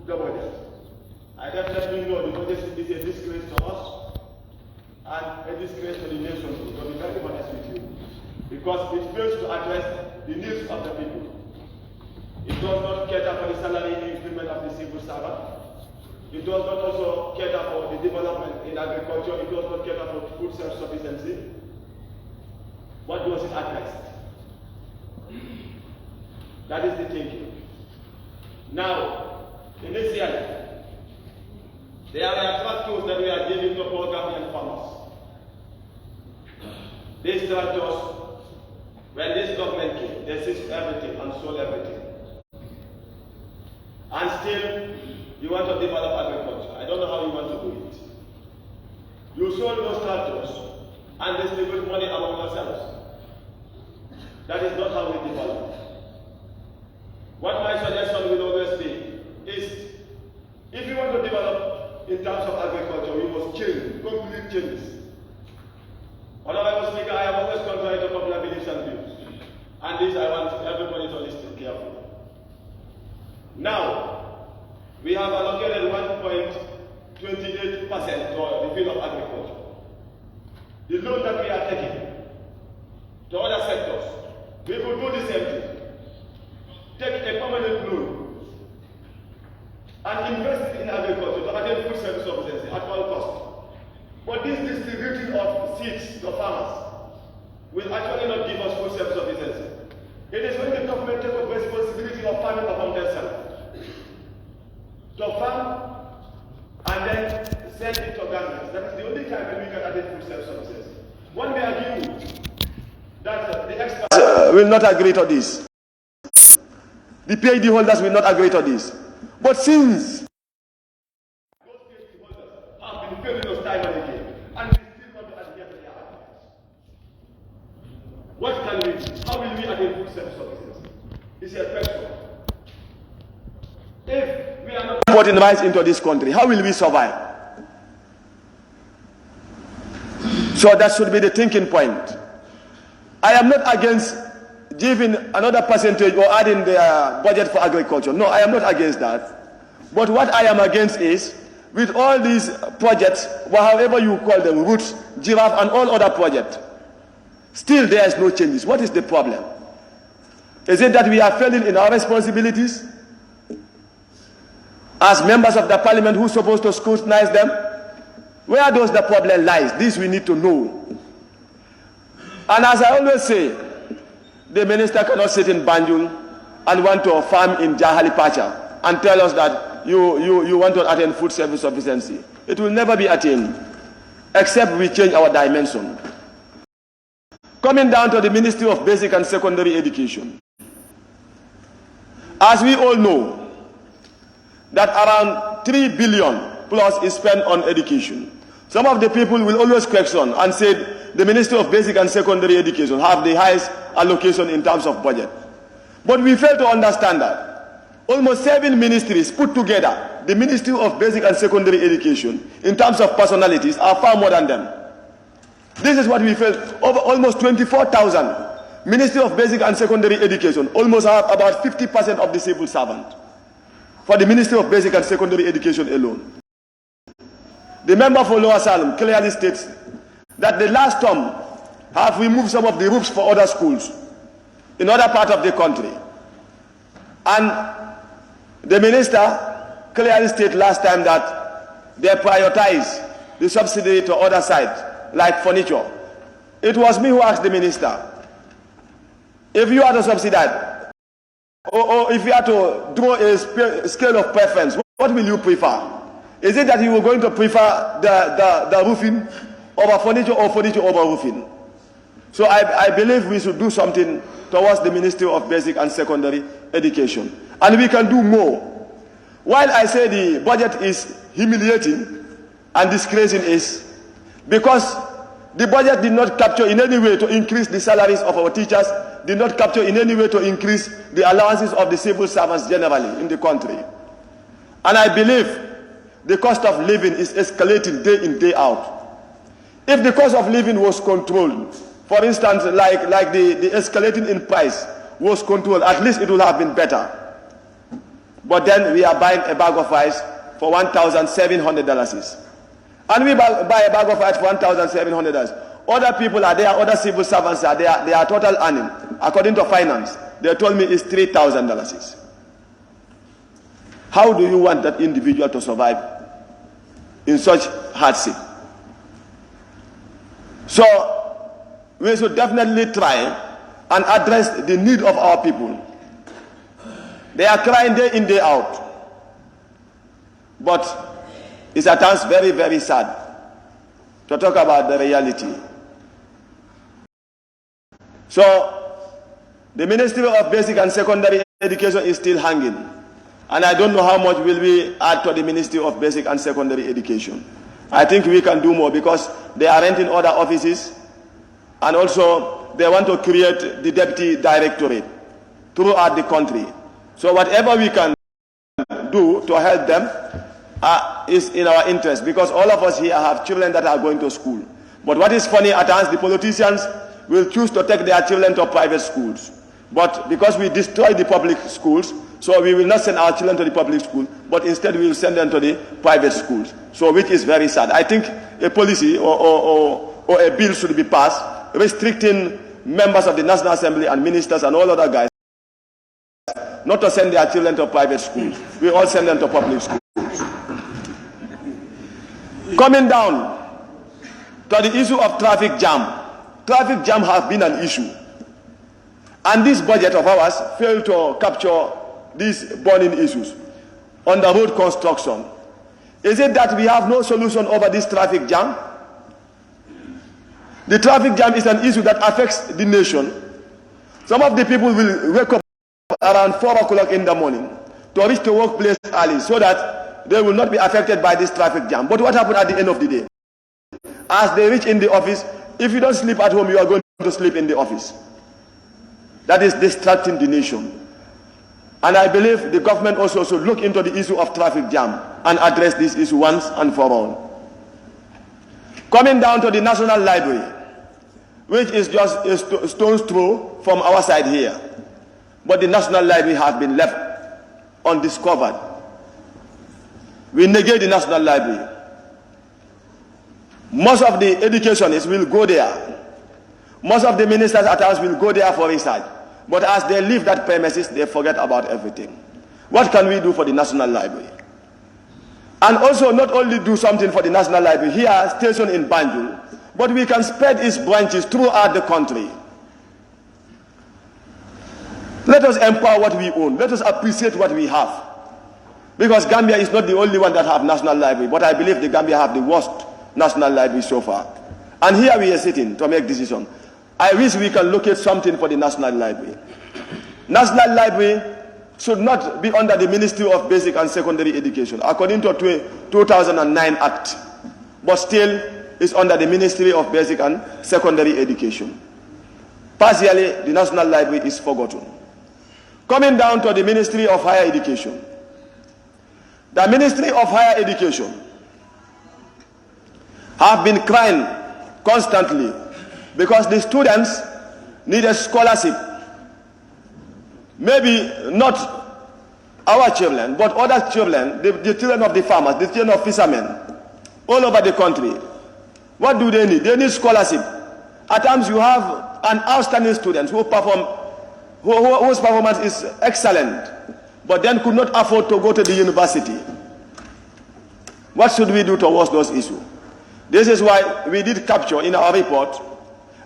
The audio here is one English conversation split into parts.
the budget. I definitely know the budget is a disgrace to us and a disgrace to the nation, to be very honest with you, because it fails to address the needs of the people. It does not cater for the salary increment of the civil servant. It does not also cater for the development in agriculture. It does not cater for food self-sufficiency. What does it address? That is the thinking. Now, initially, there are tractors that we are giving to poor Gambian farmers. These tractors, when this government came, they seized everything and sold everything. And still, you want to develop agriculture. I don't know how you want to do it. You sold those tractors and distribute money among yourselves. That is not how we develop. What my suggestion will always be is, if you want to develop in terms of agriculture, we must change, complete changes. Honorable Speaker, I have always contrary to popular beliefs and views. And this I want everybody to listen carefully. Now, we have allocated 1.28% to the field of agriculture. The loan that we are taking to other sectors, we could do the same thing. Take a permanent loan and invest in agriculture to attain food self-sufficiency at all costs. But this distributing of seeds to farmers will actually not give us food self-sufficiency. It is when the government takes the responsibility of farming upon themselves to farm and then sell it to governments. That is the only time when we can attain food self-sufficiency. One may argue that the experts will not agree to this. The PhD holders will not agree to this. But since those PhD holders have been failing us time and again, and we still want to adhere to their advice, what can we do? How will we attain food self-sufficiency? It's a question. If we are not importing rice into this country, how will we survive? So that should be the thinking point. I am not against giving another percentage or adding the budget for agriculture. No, I am not against that. But what I am against is, with all these projects, or however you call them, roots, giraffe, and all other projects, still there is no changes. What is the problem? Is it that we are failing in our responsibilities as members of the parliament who are supposed to scrutinize them? Where does the problem lies? This we need to know. And as I always say, the minister cannot sit in Banjul and want to farm in Jalalipacha and tell us that you want to attain food self-sufficiency. It will never be attained, except we change our dimension. Coming down to the Ministry of Basic and Secondary Education. As we all know, that around 3 billion plus is spent on education. Some of the people will always question and say the Ministry of Basic and Secondary Education have the highest allocation in terms of budget. But we fail to understand that almost 7 ministries put together, the Ministry of Basic and Secondary Education, in terms of personalities, are far more than them. This is what we fail. Over almost 24,000 Ministry of Basic and Secondary Education almost have about 50% of the civil servant for the Ministry of Basic and Secondary Education alone. The member for Lower Salem clearly states that the last term have removed some of the roofs for other schools in other parts of the country. And the minister clearly stated last time that they prioritize the subsidy to other sides, like furniture. It was me who asked the minister, if you are to subsidize, or if you are to draw a scale of preference, what will you prefer? Is it that you were going to prefer the roofing over furniture or furniture over roofing? So I believe we should do something towards the Ministry of Basic and Secondary Education. And we can do more. While I say the budget is humiliating and disgracing is because the budget did not capture in any way to increase the salaries of our teachers, did not capture in any way to increase the allowances of the civil servants generally in the country. And I believe the cost of living is escalating day in, day out. If the cost of living was controlled, for instance, like the escalating in price was controlled, at least it would have been better. But then we are buying a bag of rice for $1,700. And we buy a bag of rice for $1,700. Other people are there, other civil servants are there, their total earning, according to finance, they told me is $3,000. How do you want that individual to survive in such hardship? So, we should definitely try and address the need of our people. They are crying day in, day out. But it's at times very, very sad to talk about the reality. So, the Ministry of Basic and Secondary Education is still hanging. And I don't know how much will we add to the Ministry of Basic and Secondary Education. I think we can do more because they are renting other offices, and also they want to create the deputy directorate throughout the country. So whatever we can do to help them is in our interest, because all of us here have children that are going to school. But what is funny, at times the politicians will choose to take their children to private schools. But because we destroy the public schools, so we will not send our children to the public school, but instead we will send them to the private schools. So which is very sad. I think a policy or a bill should be passed restricting members of the National Assembly and ministers and all other guys not to send their children to private schools. We all send them to public schools. Coming down to the issue of traffic jam. Traffic jam has been an issue. And this budget of ours failed to capture these burning issues on the road construction. Is it that we have no solution over this traffic jam? The traffic jam is an issue that affects the nation. Some of the people will wake up around 4 o'clock in the morning to reach the workplace early so that they will not be affected by this traffic jam. But what happened at the end of the day? As they reach in the office, if you don't sleep at home, you are going to sleep in the office. That is distracting the nation. And I believe the government also should look into the issue of traffic jam and address this issue once and for all. Coming down to the National Library, which is just a stone's throw from our side here. But the National Library has been left undiscovered. We negate the National Library. Most of the educationists will go there. Most of the ministers at times will go there for research. But as they leave that premises, they forget about everything. What can we do for the National Library? And also not only do something for the National Library here, stationed in Banjul, but we can spread its branches throughout the country. Let us empower what we own. Let us appreciate what we have. Because Gambia is not the only one that have National Library, but I believe the Gambia have the worst National Library so far. And here we are sitting to make decisions. I wish we can locate something for the National Library. National Library should not be under the Ministry of Basic and Secondary Education, according to 2009 Act, but still is under the Ministry of Basic and Secondary Education. Partially, the National Library is forgotten. Coming down to the Ministry of Higher Education. The Ministry of Higher Education have been crying constantly because the students need a scholarship. Maybe not our children, but other children, the children of the farmers, the children of fishermen, all over the country. What do they need? They need scholarship. At times you have an outstanding student who whose performance is excellent, but then could not afford to go to the university. What should we do towards those issues? This is why we did capture in our report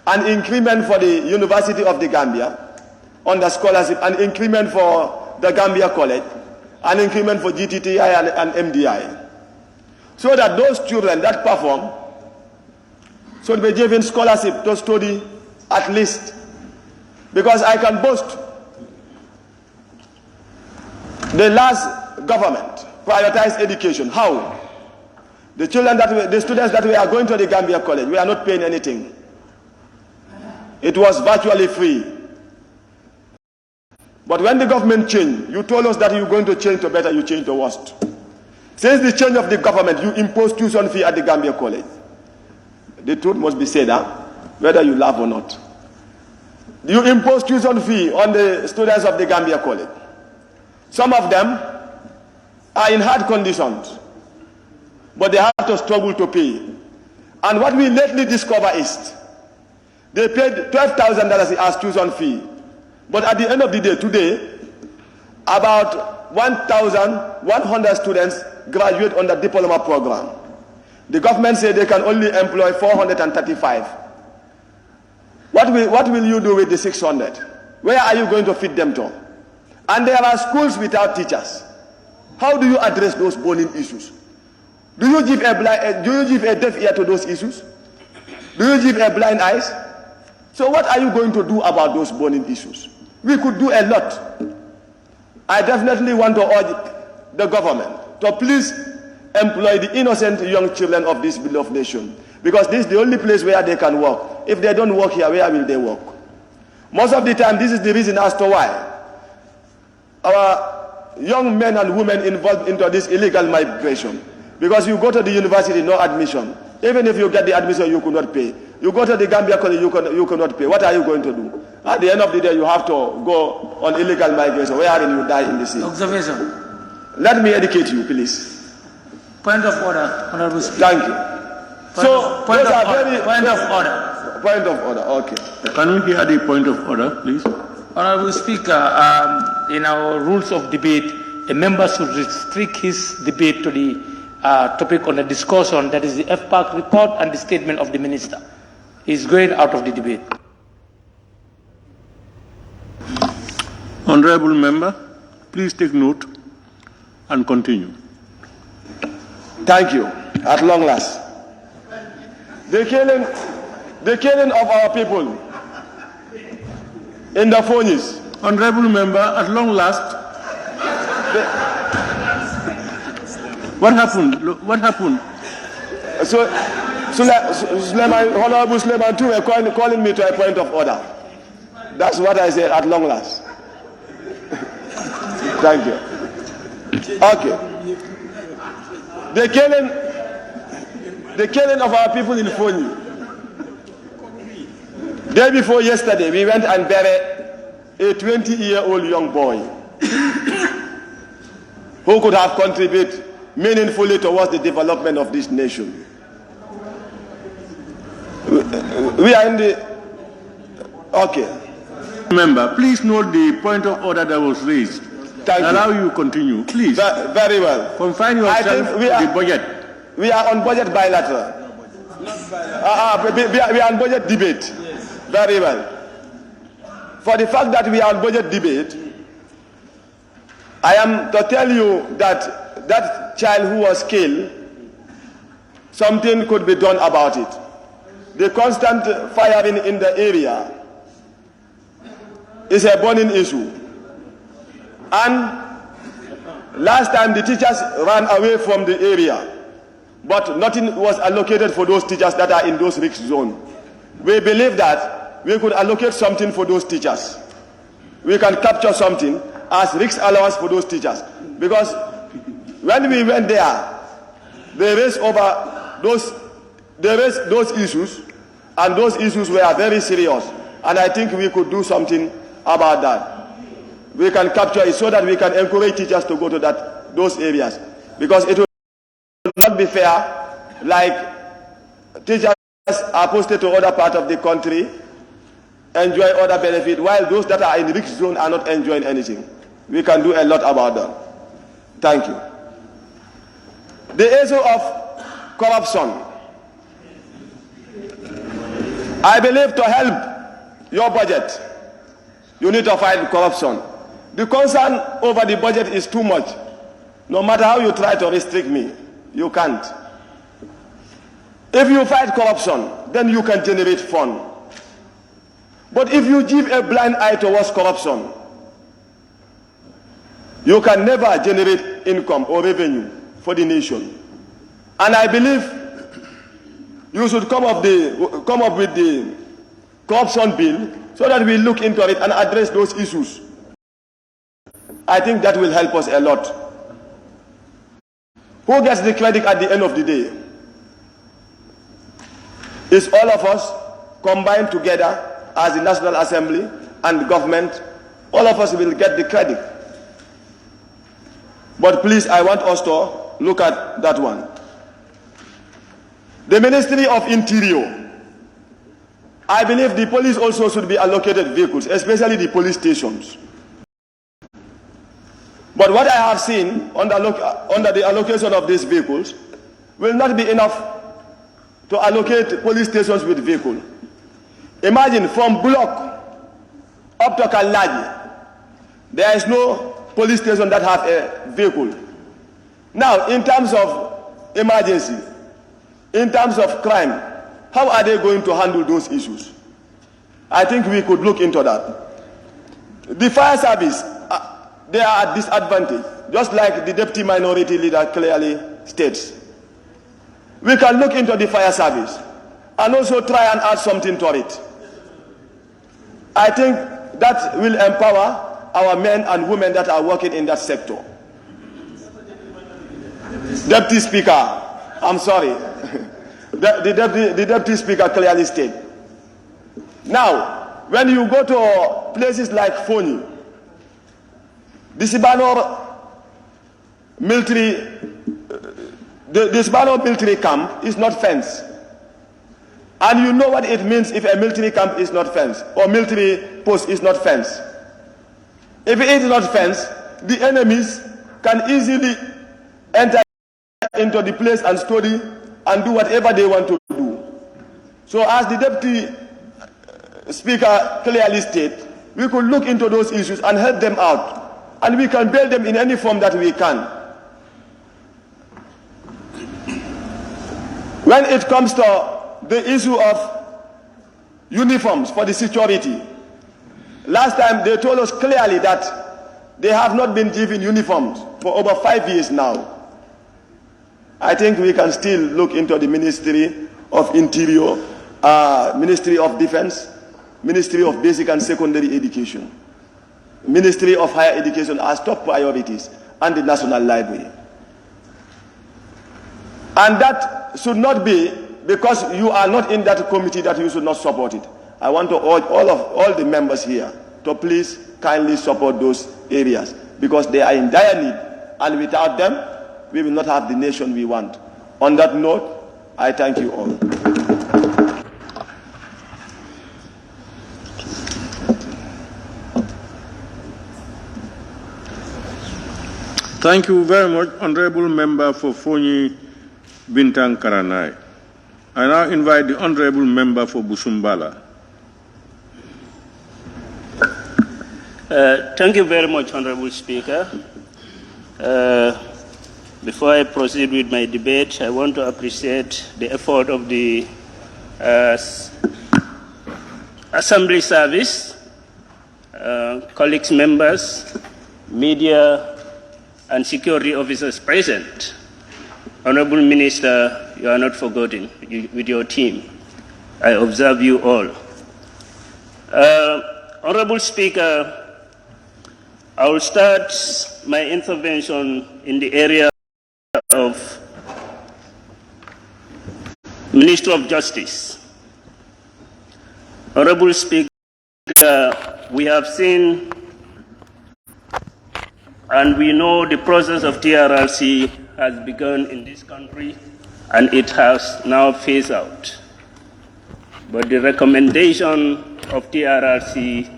an increment for the University of the Gambia on the scholarship, an increment for the Gambia College, an increment for GTTI and MDI. So that those children that perform should be given scholarship to study at least. Because I can boast, the last government prioritized education. How? The students that we are going to the Gambia College, we are not paying anything. It was virtually free. But when the government changed, you told us that you're going to change to better, you changed the worst. Since the change of the government, you imposed tuition fee at the Gambia College. The truth must be said, whether you laugh or not. You impose tuition fee on the students of the Gambia College. Some of them are in hard conditions, but they have to struggle to pay. And what we lately discover is they paid $12,000 as tuition fee, but at the end of the day, today, about 1,100 students graduate on the diploma program. The government said they can only employ 435. What will you do with the 600? Where are you going to feed them to? And there are schools without teachers. How do you address those burning issues? Do you give a deaf ear to those issues? Do you give a blind eyes? So what are you going to do about those burning issues? We could do a lot. I definitely want to urge the government to please employ the innocent young children of this beloved nation, because this is the only place where they can work. If they don't work here, where will they work? Most of the time, this is the reason as to why our young men and women involved into this illegal migration. Because you go to the university, no admission. Even if you get the admission, you could not pay. You go to the Gambia college, you cannot pay. What are you going to do? At the end of the day, you have to go on illegal migration, wherein you die in the sea. Observation. Let me educate you, please. Point of order, Honorable Speaker. Thank you. Point of order. Point of order, okay. Can we hear the point of order, please? Honorable Speaker, in our rules of debate, a member should restrict his debate to the topic on the discussion, that is the FPAC report and the statement of the minister. He's going out of the debate. Honorable member, please take note and continue. Thank you. At long last. The killing of our people in the Phonies. Honorable member, at long last. What happened? What happened? So, Honorable Suleiman too were calling me to a point of order. That's what I said, at long last. Thank you. Okay. The killing of our people in Phony. Day before yesterday, we went and buried a 20-year-old young boy who could have contributed meaningfully towards the development of this nation. We are in the... Okay. Member, please note the point of order that was raised. Thank you. Allow you continue, please. Very well. Confine yourself to the budget. We are on budget bilateral. We are on budget debate. Yes. Very well. For the fact that we are on budget debate, I am to tell you that that child who was killed, something could be done about it. The constant firing in the area is a burning issue. And last time the teachers ran away from the area, but nothing was allocated for those teachers that are in those risk zones. We believe that we could allocate something for those teachers. We can capture something as risk allowance for those teachers. Because when we went there, they raised those issues, and those issues were very serious. And I think we could do something about that. We can capture it so that we can encourage teachers to go to those areas. Because it will not be fair, like teachers are posted to other parts of the country, enjoy other benefits, while those that are in risk zone are not enjoying anything. We can do a lot about that. Thank you. The issue of corruption. I believe to help your budget, you need to fight corruption. The concern over the budget is too much. No matter how you try to restrict me, you can't. If you fight corruption, then you can generate funds. But if you give a blind eye towards corruption, you can never generate income or revenue for the nation. And I believe you should come up with the corruption bill so that we look into it and address those issues. I think that will help us a lot. Who gets the credit at the end of the day? It's all of us combined together as the National Assembly and the government. All of us will get the credit. But please, I want us to look at that one. The Ministry of Interior, I believe the police also should be allocated vehicles, especially the police stations. But what I have seen under the allocation of these vehicles will not be enough to allocate police stations with vehicles. Imagine from Bullock up to 𝒂𝒂𝒃𝒃, there is no police station that have a vehicle. Now, in terms of emergency, in terms of crime, how are they going to handle those issues? I think we could look into that. The fire service, they are at disadvantage, just like the deputy minority leader clearly states. We can look into the fire service and also try and add something to it. I think that will empower our men and women that are working in that sector. Deputy Speaker, I'm sorry. The Deputy Speaker clearly stated. Now, when you go to places like Foni, the Sibano military camp is not fenced. And you know what it means if a military camp is not fenced, or military post is not fenced. If it is not fenced, the enemies can easily enter into the place and study and do whatever they want to do. So as the Deputy Speaker clearly stated, we could look into those issues and help them out. And we can build them in any form that we can. When it comes to the issue of uniforms for the security, last time they told us clearly that they have not been given uniforms for over 5 years now. I think we can still look into the Ministry of Interior, Ministry of Defense, Ministry of Basic and Secondary Education, Ministry of Higher Education as top priorities, and the National Library. And that should not be because you are not in that committee that you should not support it. I want to urge all the members here to please kindly support those areas because they are in dire need, and without them, we will not have the nation we want. On that note, I thank you all. Thank you very much, Honorable Member for Foni Bintang Karanai. I now invite the Honorable Member for Busumbala. Thank you very much, Honorable Speaker. Before I proceed with my debate, I want to appreciate the effort of the Assembly Service, colleagues, members, media, and security officers present. Honorable Minister, you are not forgotten with your team. I observe you all. Honorable Speaker, I will start my intervention in the area of Minister of Justice. Honorable Speaker, we have seen and we know the process of TRRC has begun in this country and it has now phased out. But the recommendation of TRRC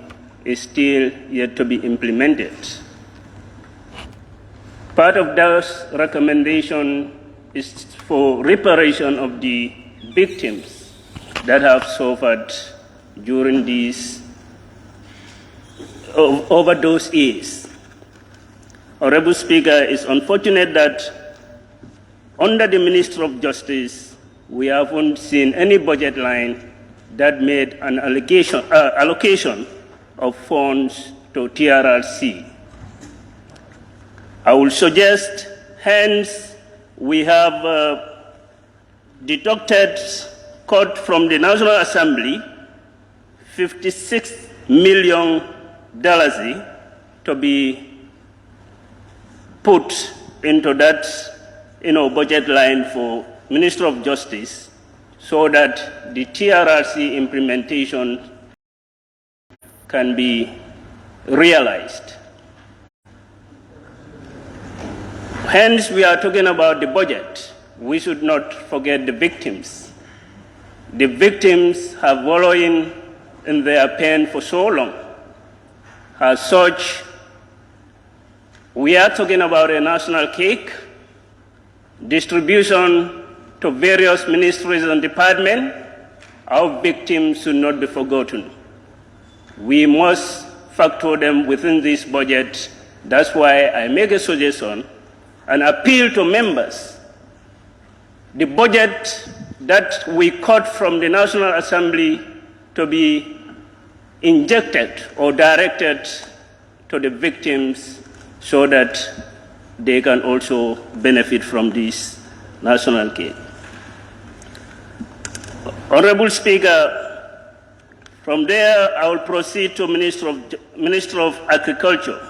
is still yet to be implemented. Part of those recommendations is for reparation of the victims that have suffered during these overdose years. Honorable Speaker, it's unfortunate that under the Minister of Justice, we haven't seen any budget line that made an allocation of funds to TRRC. I will suggest, hence, we have deducted, cut from the National Assembly, $56 million to be put into that budget line for Minister of Justice so that the TRRC implementation can be realized. Hence, we are talking about the budget. We should not forget the victims. The victims have wallowing in their pain for so long. As such, we are talking about a national cake, distribution to various ministries and departments. Our victims should not be forgotten. We must factor them within this budget. That's why I make a suggestion and appeal to members. The budget that we cut from the National Assembly to be injected or directed to the victims so that they can also benefit from this national cake. Honorable Speaker, from there I will proceed to Minister of Agriculture.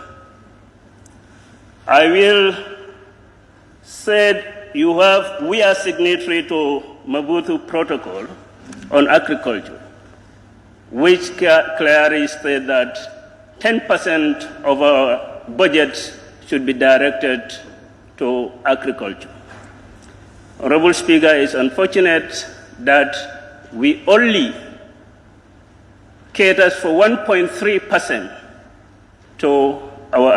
I will say we are signatory to Maputo Protocol on agriculture, which clearly states that 10% of our budget should be directed to agriculture. Honorable Speaker, it's unfortunate that we only cater for 1.3% to our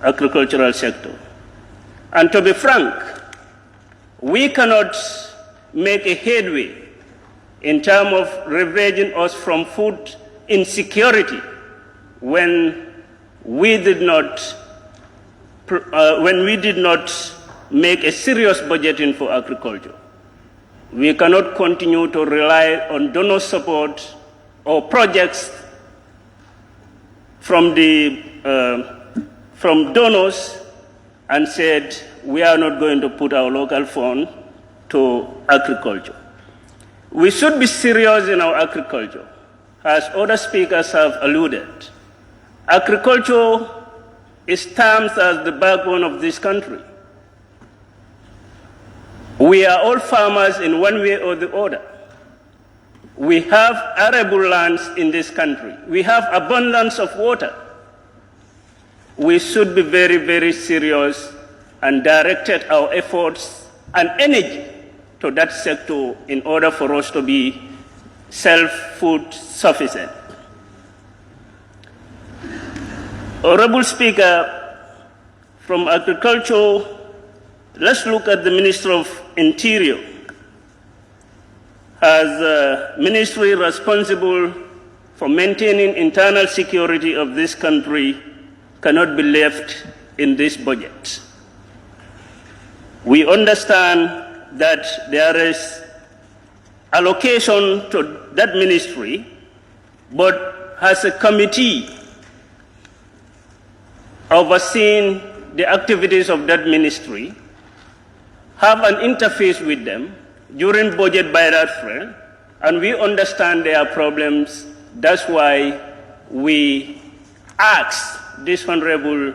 agricultural sector. And to be frank, we cannot make a headway in terms of leveraging us from food insecurity when we did not make a serious budgeting for agriculture. We cannot continue to rely on donor support or projects from donors and said we are not going to put our local fund to agriculture. We should be serious in our agriculture. As other speakers have alluded, agriculture is termed as the backbone of this country. We are all farmers in one way or the other. We have arable lands in this country. We have abundance of water. We should be very, very serious and directed our efforts and energy to that sector in order for us to be self-food sufficient. Honorable Speaker, from agriculture, let's look at the Minister of Interior. As a ministry responsible for maintaining internal security of this country cannot be left in this budget. We understand that there is allocation to that ministry, but has a committee overseeing the activities of that ministry, have an interface with them during budget by that friend, and we understand their problems. That's why we ask this Honorable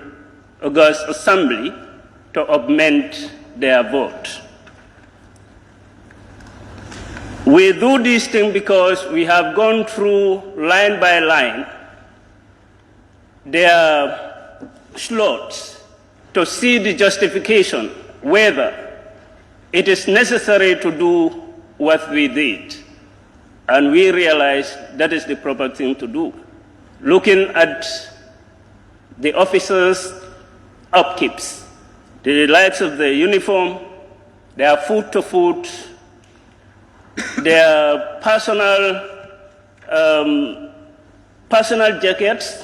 August Assembly to augment their vote. We do this thing because we have gone through line by line their slots to see the justification whether it is necessary to do what we did. And we realized that is the proper thing to do. Looking at the officers' upkeeps, the likes of the uniform, their food to food, their personal jackets,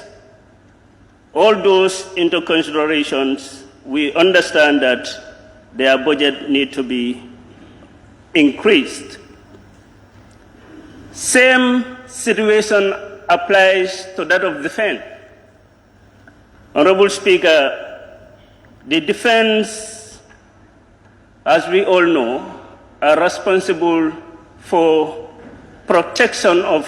all those into considerations, we understand that their budget need to be increased. Same situation applies to that of defense. Honorable Speaker, the defense, as we all know, are responsible for protection of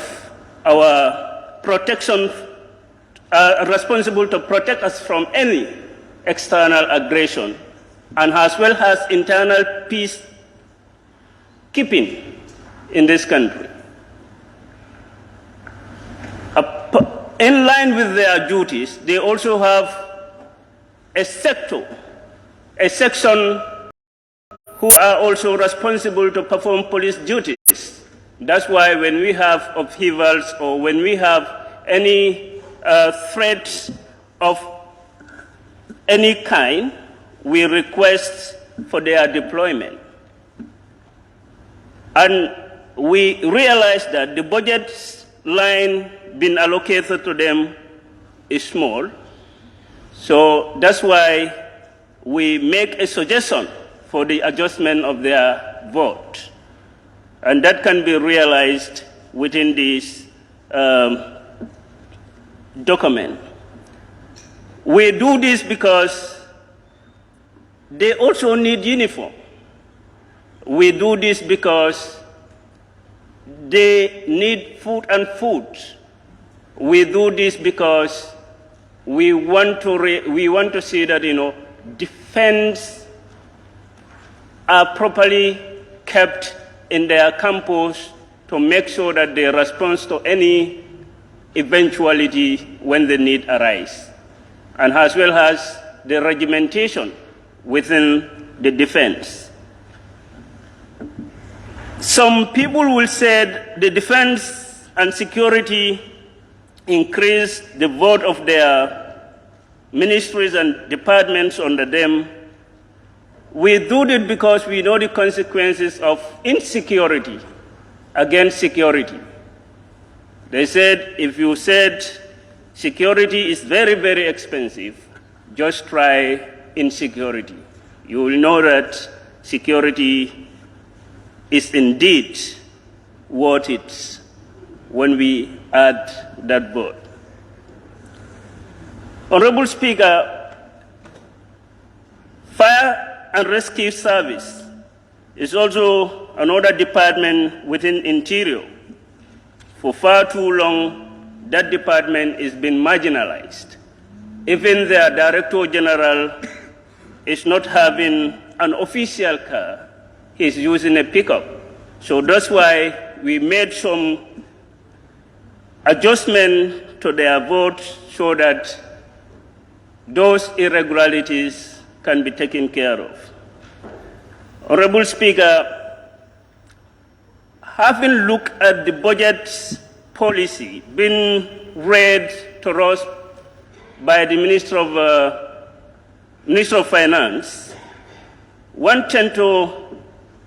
responsible to protect us from any external aggression, and as well as internal peace keeping in this country. In line with their duties, they also have a sector a section who are also responsible to perform police duties. That's why when we have upheavals or when we have any threats of any kind, we request for their deployment. And we realize that the budget line being allocated to them is small. So that's why we make a suggestion for the adjustment of their vote. And that can be realized within this document. We do this because they also need uniform. We do this because they need food and food. We do this because we want to see that defense are properly kept in their campus to make sure that they respond to any eventuality when the need arises, and as well as the regimentation within the defense. Some people will say the defense and security increase the vote of their ministries and departments under them. We do it because we know the consequences of insecurity against security. They said, if you said security is very, very expensive, just try insecurity. You will know that security is indeed worth it when we add that vote. Honorable Speaker, Fire and Rescue Service is also another department within Interior. For far too long, that department has been marginalized. Even their Director General is not having an official car, he's using a pickup. So that's why we made some adjustment to their vote so that those irregularities can be taken care of. Honorable Speaker, having looked at the budget policy being read to us by the Minister of Finance, one tends to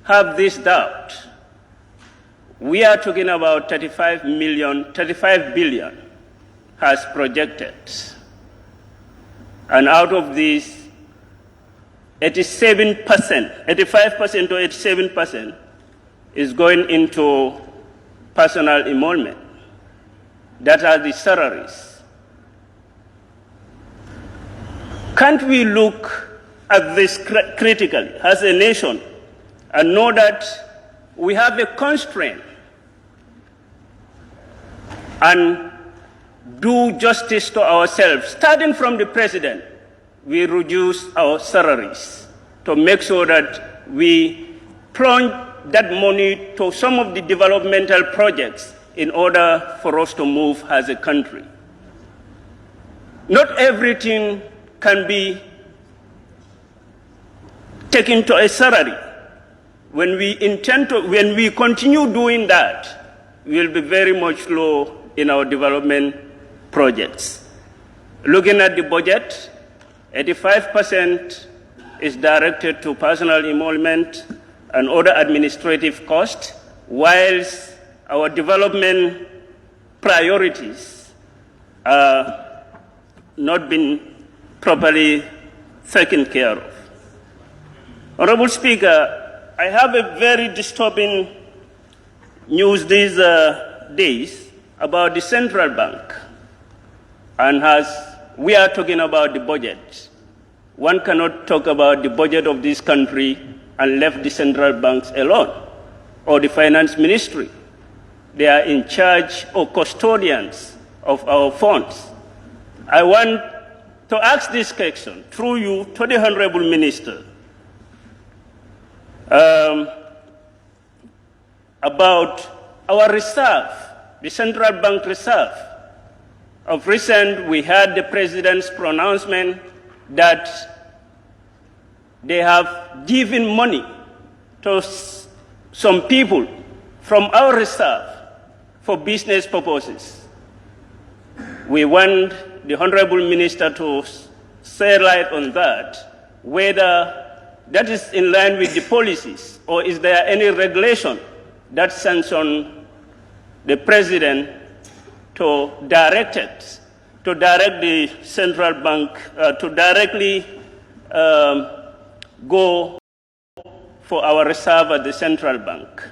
have this doubt. We are talking about 35 billion as projected. And out of this, 85% to 87% is going into personal emolument. That are the salaries. Can't we look at this critically as a nation and know that we have a constraint and do justice to ourselves? Starting from the president, we reduce our salaries to make sure that we plunge that money to some of the developmental projects in order for us to move as a country. Not everything can be taken to a salary. When we continue doing that, we will be very much low in our development projects. Looking at the budget, 85% is directed to personal emolument and other administrative costs, whilst our development priorities are not being properly taken care of. Honorable Speaker, I have a very disturbing news these days about the central bank. And as we are talking about the budget, one cannot talk about the budget of this country and left the central banks alone, or the finance ministry. They are in charge or custodians of our funds. I want to ask this question through you to the Honorable Minister about our reserve, the central bank reserve. Of recent, we had the president's pronouncement that they have given money to some people from our reserve for business purposes. We want the Honorable Minister to shed light on that, whether that is in line with the policies, or is there any regulation that sanctions the President to direct the central bank to directly go for our reserve at the central bank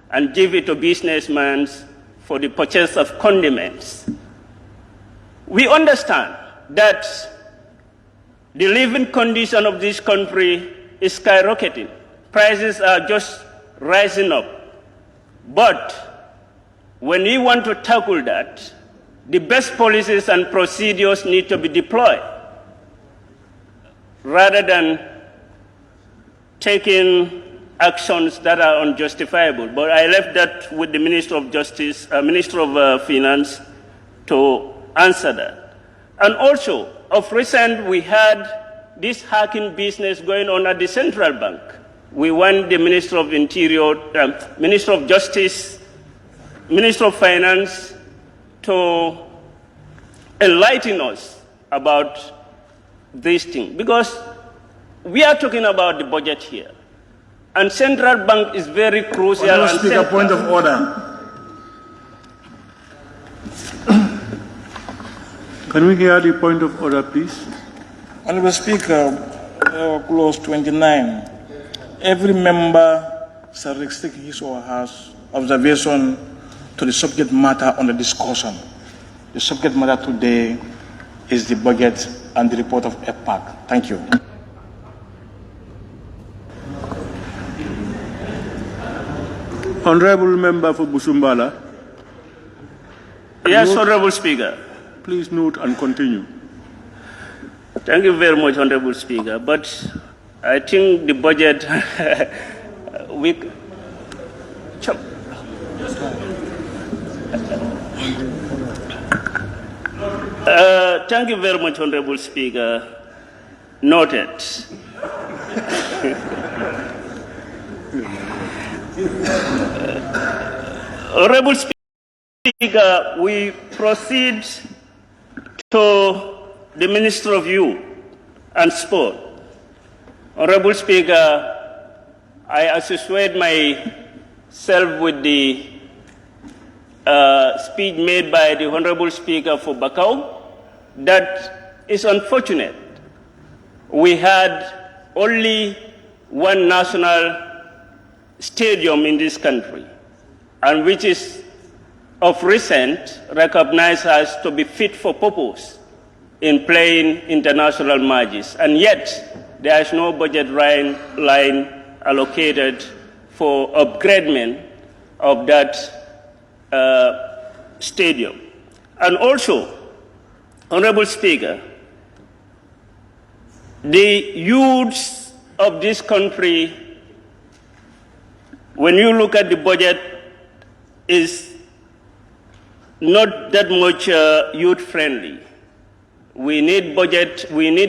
and give it to businessmen for the purchase of condiments. We understand that the living condition of this country is skyrocketing. Prices are just rising up. But when we want to tackle that, the best policies and procedures need to be deployed rather than taking actions that are unjustifiable. But I left that with the Minister of Justice, Minister of Finance to answer that. And also, of recent, we had this hacking business going on at the central bank. We want the Minister of Interior, Minister of Justice, Minister of Finance to enlighten us about this thing. Because we are talking about the budget here. And central bank is very crucial. Honourable Speaker, point of order. Can we hear the point of order, please? Honourable Speaker, clause 29. Every member shall restrict his or her observation to the subject matter under discussion. The subject matter today is the budget and the report of EPAC. Thank you. Honorable Member for Busumbala. Yes, Honorable Speaker. Please note and continue. Thank you very much, Honorable Speaker. But I think the budget, thank you very much, Honorable Speaker. Noted. Honorable Speaker, we proceed to the Minister of Youth and Sport. Honorable Speaker, I associate myself with the speech made by the Honorable Speaker for Bakau. That is unfortunate. We had only one national stadium in this country, and which is of recent recognized as to be fit for purpose in playing international matches. And yet, there is no budget line allocated for upgradement of that stadium. And also, Honorable Speaker, the youths of this country, when you look at the budget, is not that much youth-friendly. We need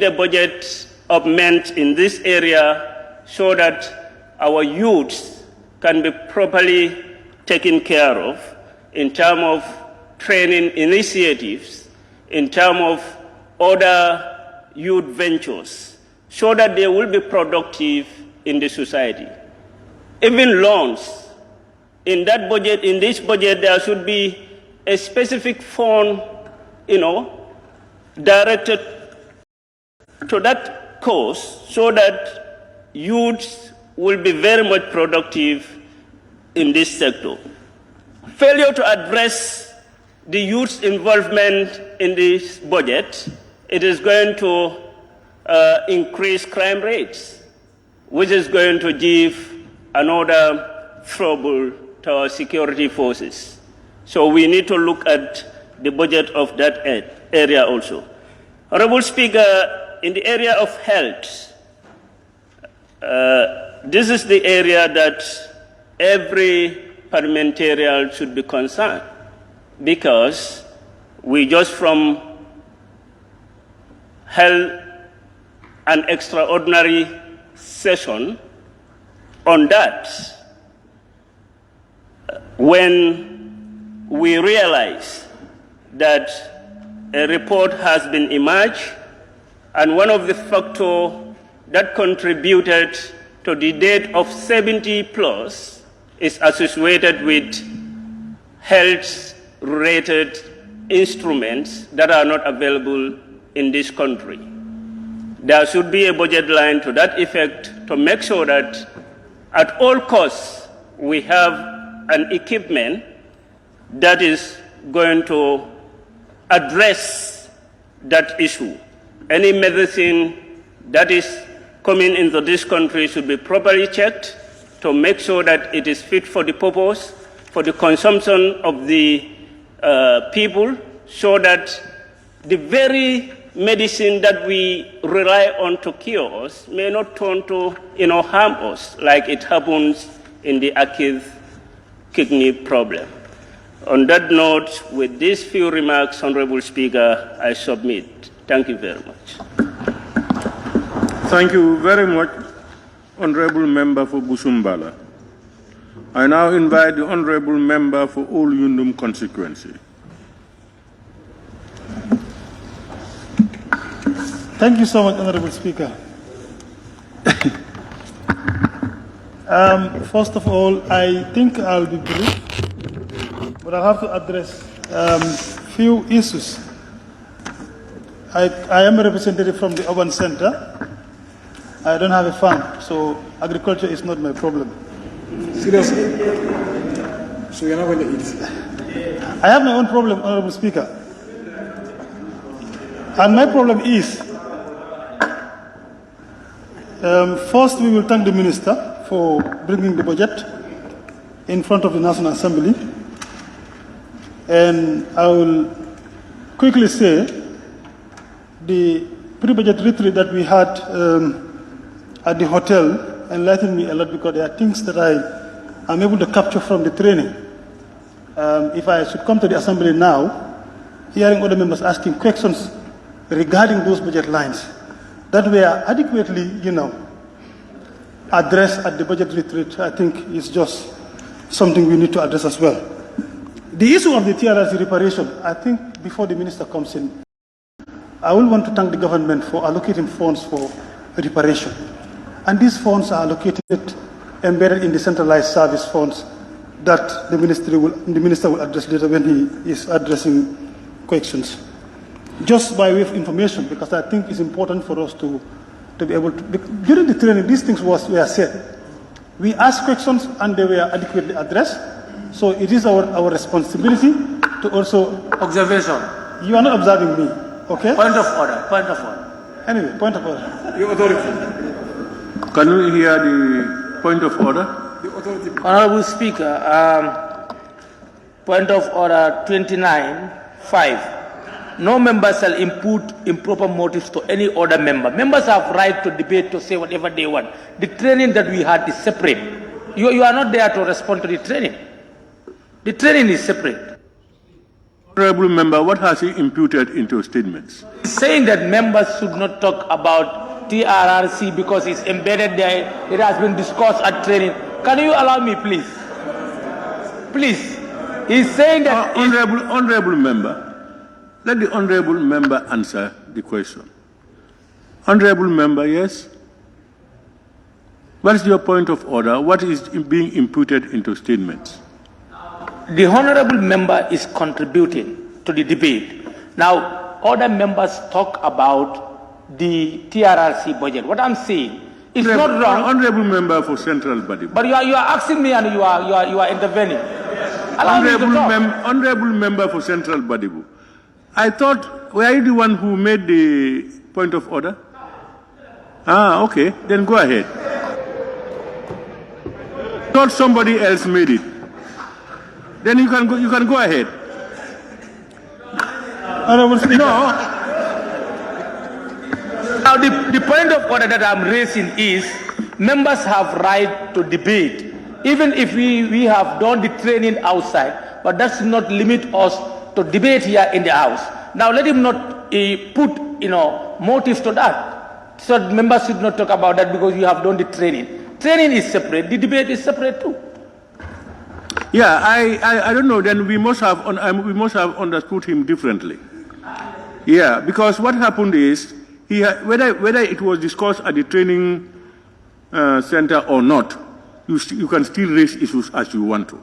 a budget augment in this area so that our youths can be properly taken care of in terms of training initiatives, in terms of other youth ventures, so that they will be productive in the society. Even loans, in that budget, in this budget, there should be a specific fund, directed to that cause so that youths will be very much productive in this sector. Failure to address the youth's involvement in this budget, it is going to increase crime rates, which is going to give another trouble to our security forces. So we need to look at the budget of that area also. Honorable Speaker, in the area of health, this is the area that every parliamentarian should be concerned, because we just from held an extraordinary session on that when we realize that a report has been emerged, and one of the factors that contributed to the death of 70 plus is associated with health-related instruments that are not available in this country. There should be a budget line to that effect to make sure that at all costs we have an equipment that is going to address that issue. Any medicine that is coming into this country should be properly checked to make sure that it is fit for the purpose, for the consumption of the people, so that the very medicine that we rely on to cure us may not turn to harm us, like it happens in the acute kidney problem. On that note, with these few remarks, Honorable Speaker, I submit. Thank you very much. Thank you very much, Honorable Member for Busumbala. I now invite the Honorable Member for Old Yundum constituency. Thank you so much, Honorable Speaker. First of all, I think I'll be brief, but I'll have to address few issues. I am a representative from the urban center. I don't have a farm, so agriculture is not my problem. Seriously? So you're not going to eat? I have my own problem, Honorable Speaker. And my problem is, first we will thank the Minister for bringing the budget in front of the National Assembly. And I will quickly say the pre-budget retreat that we had at the hotel enlightened me a lot, because there are things that I am able to capture from the training. If I should come to the Assembly now, hearing other members asking questions regarding those budget lines that were adequately, addressed at the budget retreat, I think is just something we need to address as well. The issue of the TRRC reparation, I think before the Minister comes in, I will want to thank the government for allocating funds for reparation. And these funds are allocated, embedded in the centralized service funds that the Minister will address later when he is addressing questions. Just by way of information, because I think it's important for us to be able to, during the training, these things were said. We asked questions and they were adequately addressed. So it is our responsibility to also... Observation. You are not observing me, okay? Point of order, point of order. Anyway, point of order. Your authority. Can we hear the point of order? Your authority. Honorable Speaker, point of order 29(5). No member shall impute improper motives to any other member. Members have right to debate, to say whatever they want. The training that we had is separate. You are not there to respond to the training. The training is separate. Honorable Member, what has he imputed into statements? He's saying that members should not talk about TRRC because it's embedded there. It has been discussed at training. Can you allow me, please? Please. He's saying that... Honorable Member, let the Honorable Member answer the question. Honorable Member, yes? What is your point of order? What is being imputed into statements? The Honorable Member is contributing to the debate. Now, other members talk about the TRRC budget. What I'm saying is not wrong. Honorable Member for Central Body. But you are asking me and you are intervening. Honorable Member for Central Body. I thought, were you the one who made the point of order? Ah, okay. Then go ahead. Thought somebody else made it. Then you can go ahead. Honorable Speaker. No. Now the point of order that I'm raising is members have right to debate, even if we have done the training outside, but that should not limit us to debate here in the House. Now let him not put motives to that. So members should not talk about that because you have done the training. Training is separate. The debate is separate too. Yeah, I don't know. Then we must have understood him differently. Yeah, because what happened is whether it was discussed at the training center or not, you can still raise issues as you want to.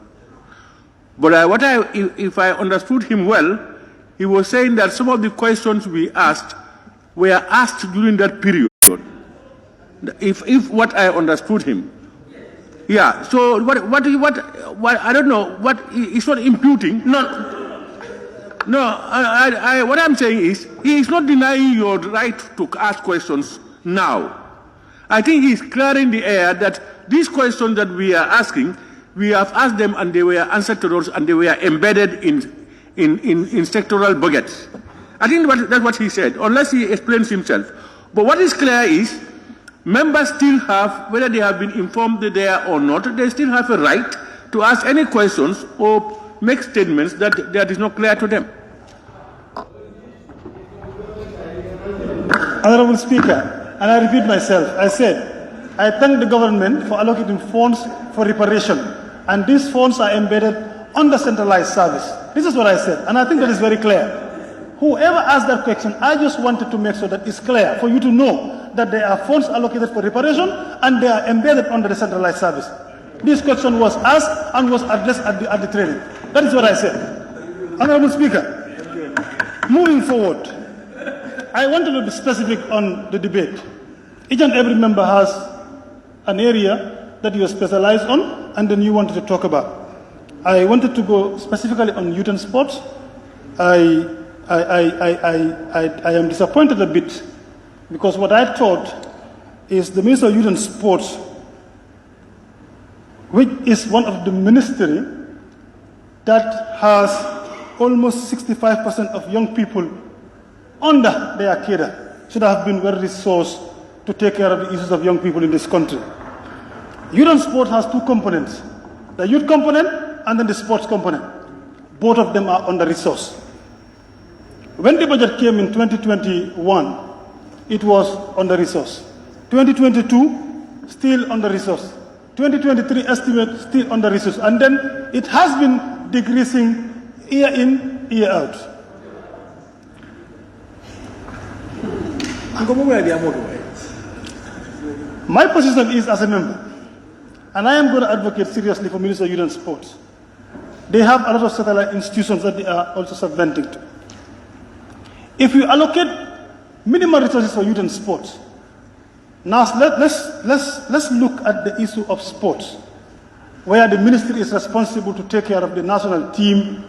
But if I understood him well, he was saying that some of the questions we asked were asked during that period. If what I understood him. Yeah. So what I don't know. It's not imputing. No. What I'm saying is he is not denying your right to ask questions now. I think he's clearing the air that these questions that we are asking, we have asked them and they were answered to those and they were embedded in sectoral budgets. I think that's what he said, unless he explains himself. But what is clear is members still have, whether they have been informed there or not, they still have a right to ask any questions or make statements that is not clear to them. Honorable Speaker, and I repeat myself, I said, I thank the government for allocating funds for reparation, and these funds are embedded on the centralized service. This is what I said, and I think that is very clear. Whoever asked that question, I just wanted to make sure that it's clear for you to know that there are funds allocated for reparation and they are embedded under the centralized service. This question was asked and was addressed at the training. That is what I said. Honorable Speaker, moving forward, I wanted to be specific on the debate. Each and every member has an area that you are specialized on and then you wanted to talk about. I wanted to go specifically on youth and sports. I am disappointed a bit because what I thought is the Minister of Youth and Sports, which is one of the ministry that has almost 65% of young people under their cadre, should have been well resourced to take care of the issues of young people in this country. Youth and Sport has two components, the youth component and then the sports component. Both of them are under-resourced. When the budget came in 2021, it was under-resourced. 2022, still under-resourced. 2023 estimate, still under-resourced. And then it has been decreasing year in, year out. My position is as a member, and I am going to advocate seriously for Minister of Youth and Sports. They have a lot of satellite institutions that they are also subventing to. If you allocate minimal resources for youth and sports, now let's look at the issue of sports, where the ministry is responsible to take care of the national team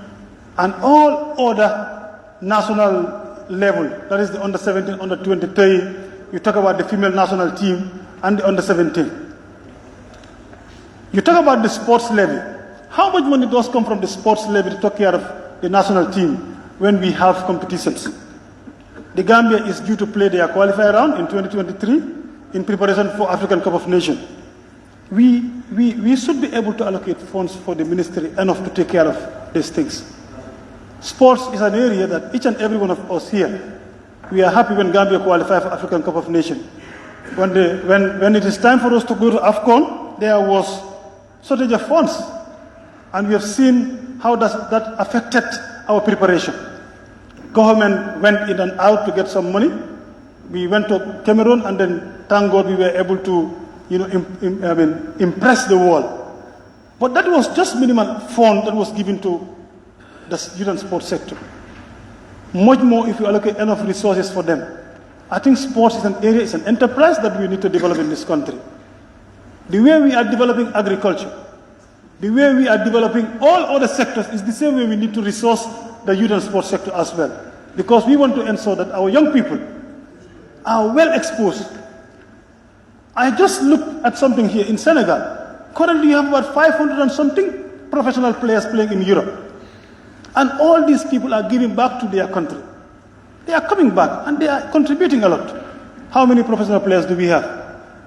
and all other national level, that is the under-17, under-23. You talk about the female national team and the under-17. You talk about the sports levy. How much money does come from the sports levy to take care of the national team when we have competitions? The Gambia is due to play their qualifier round in 2023 in preparation for African Cup of Nations. We should be able to allocate funds for the ministry enough to take care of these things. Sports is an area that each and every one of us here, we are happy when Gambia qualified for African Cup of Nations. When it is time for us to go to AFCON, there was shortage of funds. And we have seen how that affected our preparation. Government went in and out to get some money. We went to Cameroon, and then, thank God, we were able to, impress the world. But that was just minimal fund that was given to the youth and sports sector. Much more if you allocate enough resources for them. I think sports is an area, it's an enterprise that we need to develop in this country. The way we are developing agriculture, the way we are developing all other sectors is the same way we need to resource the youth and sports sector as well. Because we want to ensure that our young people are well exposed. I just looked at something here in Senegal. Currently you have about 500 and something professional players playing in Europe. And all these people are giving back to their country. They are coming back and they are contributing a lot. How many professional players do we have?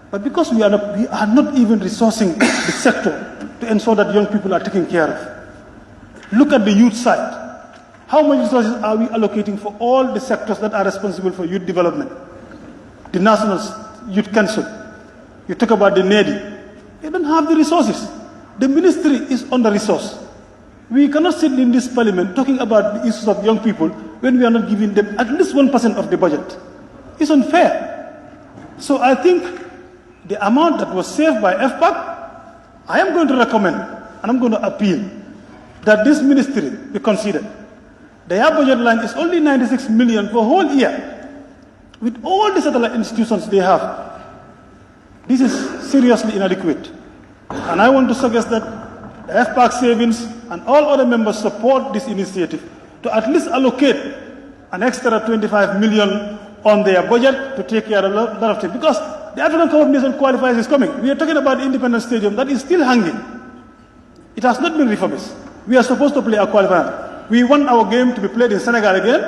But because we are not even resourcing the sector to ensure that young people are taken care of. Look at the youth side. How much resources are we allocating for all the sectors that are responsible for youth development? the National Youth Council. You talk about the NEDI. They don't have the resources. The ministry is under-resourced. We cannot sit in this parliament talking about the issues of young people when we are not giving them at least 1% of the budget. It's unfair. So I think the amount that was saved by FPAC, I am going to recommend and I'm going to appeal that this ministry be considered. Their budget line is only 96 million for a whole year. With all the satellite institutions they have, this is seriously inadequate. And I want to suggest that the FPAC savings and all other members support this initiative to at least allocate an extra 25 million on their budget to take care of a lot of things. Because the African Cup of Nations qualifiers is coming. We are talking about the Independence Stadium that is still hanging. It has not been refurbished. We are supposed to play a qualifier. We want our game to be played in Senegal again,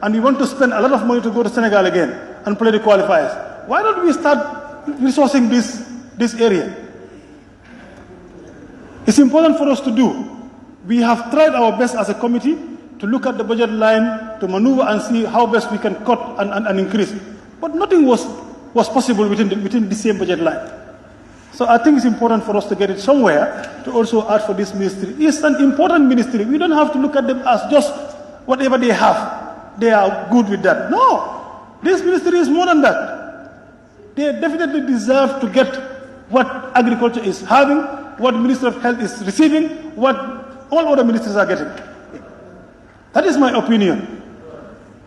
and we want to spend a lot of money to go to Senegal again and play the qualifiers. Why don't we start resourcing this area? It's important for us to do. We have tried our best as a committee to look at the budget line, to maneuver and see how best we can cut and increase. But nothing was possible within the same budget line. So I think it's important for us to get it somewhere to also add for this ministry. It's an important ministry. We don't have to look at them as just whatever they have. They are good with that. No, this ministry is more than that. They definitely deserve to get what agriculture is having, what Minister of Health is receiving, what all other ministries are getting. That is my opinion.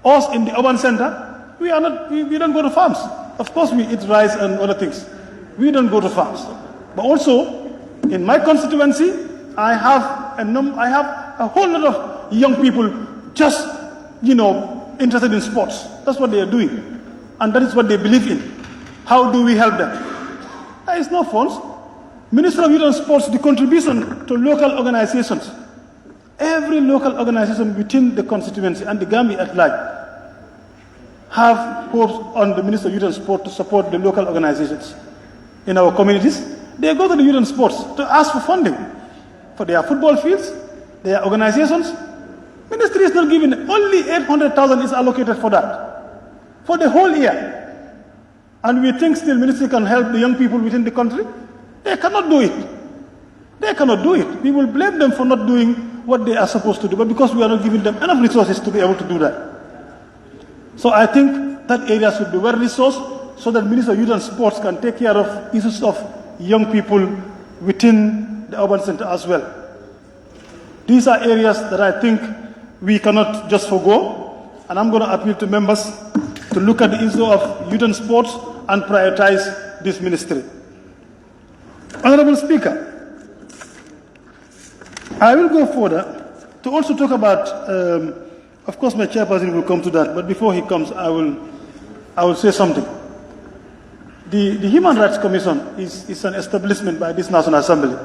Us in the urban center, we don't go to farms. Of course we eat rice and other things. We don't go to farms. But also, in my constituency, I have a whole lot of young people just, interested in sports. That's what they are doing. And that is what they believe in. How do we help them? There is no funds. Minister of Youth and Sports, the contribution to local organizations. Every local organization within the constituency and the Gambia at large have hopes on the Minister of Youth and Sport to support the local organizations in our communities. They go to the Youth and Sports to ask for funding for their football fields, their organizations. Ministry is not giving, only 800,000 is allocated for that, for the whole year. And we think still ministry can help the young people within the country. They cannot do it. They cannot do it. We will blame them for not doing what they are supposed to do, but because we are not giving them enough resources to be able to do that. So I think that area should be well resourced so that Minister of Youth and Sports can take care of issues of young people within the urban center as well. These are areas that I think we cannot just forgo, and I'm going to appeal to members to look at the issue of youth and sports and prioritize this ministry. Honorable Speaker, I will go further to also talk about, of course my chairperson will come to that, but before he comes, I will say something. The Human Rights Commission is an establishment by this National Assembly.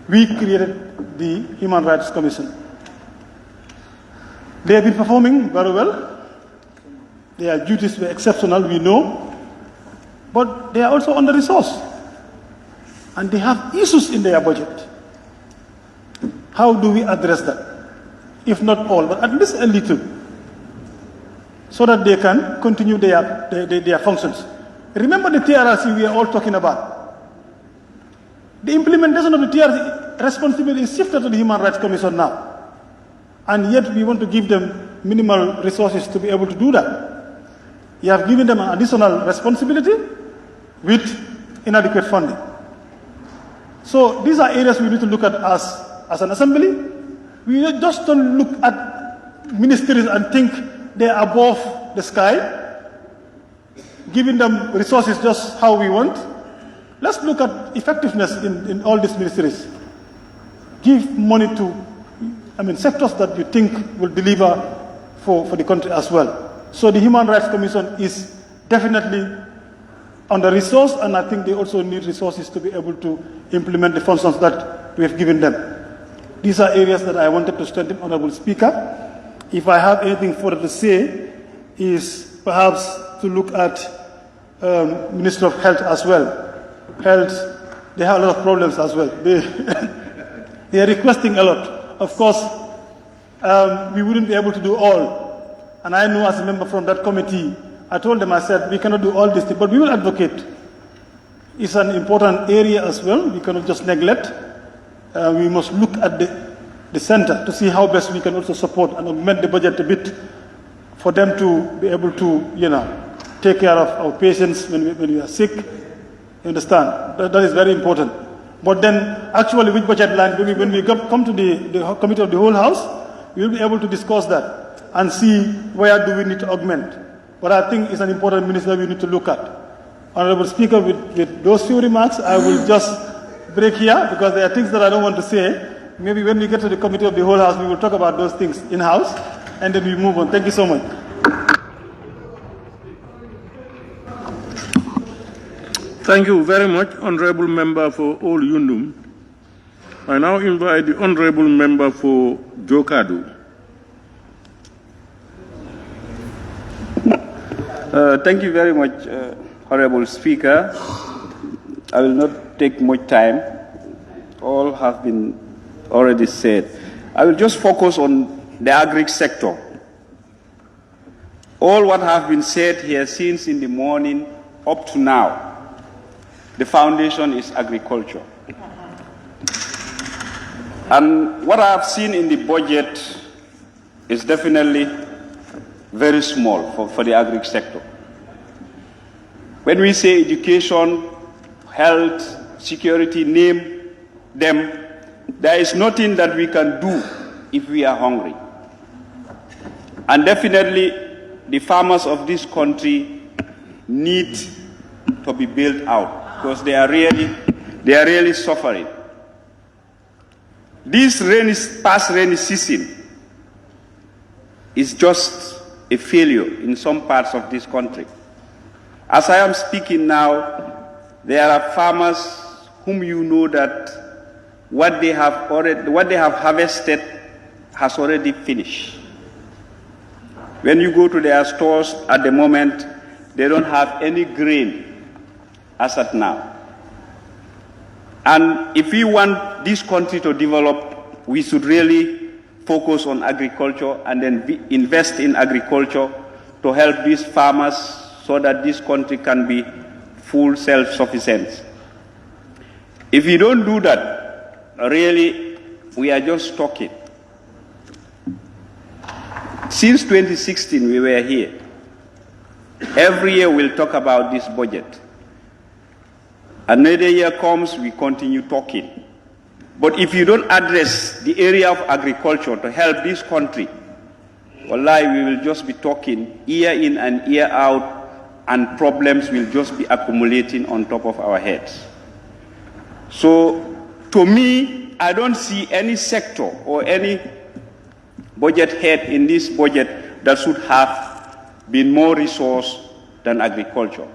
We created the Human Rights Commission. They have been performing very well. Their duties were exceptional, we know, but they are also under-resourced. And they have issues in their budget. How do we address that? If not all, but at least a little, so that they can continue their functions. Remember the TRRC we are all talking about. The implementation of the TRRC responsibility is shifted to the Human Rights Commission now. And yet we want to give them minimal resources to be able to do that. You have given them an additional responsibility with inadequate funding. So these are areas we need to look at as an assembly. We just don't look at ministries and think they're above the sky, giving them resources just how we want. Let's look at effectiveness in all these ministries. Give money to sectors that you think will deliver for the country as well. So the Human Rights Commission is definitely under-resourced, and I think they also need resources to be able to implement the functions that we have given them. These are areas that I wanted to strengthen, Honorable Speaker. If I have anything further to say, is perhaps to look at Minister of Health as well. Health, they have a lot of problems as well. They are requesting a lot. Of course, we wouldn't be able to do all. And I know as a member from that committee, I told them, I said, we cannot do all this, but we will advocate. It's an important area as well. We cannot just neglect. We must look at the center to see how best we can also support and augment the budget a bit for them to be able to, take care of our patients when we are sick. You understand? That is very important. But then, actually, which budget line, when we come to the committee of the whole house, we will be able to discuss that and see where do we need to augment. But I think it's an important ministry we need to look at. Honorable Speaker, with those few remarks, I will just break here because there are things that I don't want to say. Maybe when we get to the committee of the whole house, we will talk about those things in-house, and then we move on. Thank you so much. Thank you very much, Honorable Member for All Yundum. I now invite the Honorable Member for 𝒂𝒄𝒄𝒏. Thank you very much, Honorable Speaker. I will not take much time. All have been already said. I will just focus on the agri sector. All what have been said here since in the morning up to now, the foundation is agriculture. And what I have seen in the budget is definitely very small for the agri sector. When we say education, health, security, name them, there is nothing that we can do if we are hungry. And definitely the farmers of this country need to be built out because they are really suffering. This past rainy season is just a failure in some parts of this country. As I am speaking now, there are farmers whom you know that what they have harvested has already finished. When you go to their stores at the moment, they don't have any grain as at now. And if we want this country to develop, we should really focus on agriculture and then invest in agriculture to help these farmers so that this country can be full self-sufficient. If we don't do that, really, we are just talking. Since 2016, we were here. Every year we'll talk about this budget. Another year comes, we continue talking. But if you don't address the area of agriculture to help this country, wallahi, we will just be talking year in and year out, and problems will just be accumulating on top of our heads. So, to me, I don't see any sector or any budget head in this budget that should have been more resource than agriculture.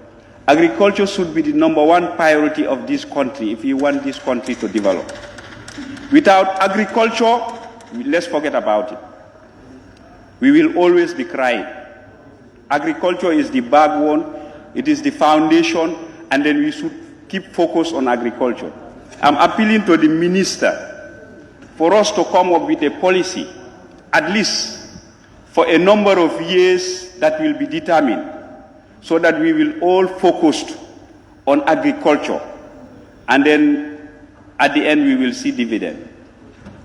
Agriculture should be the #1 priority of this country if you want this country to develop. Without agriculture, let's forget about it. We will always be crying. Agriculture is the backbone, it is the foundation, and then we should keep focus on agriculture. I'm appealing to the minister for us to come up with a policy, at least for a number of years that will be determined, so that we will all focus on agriculture, and then at the end we will see dividend.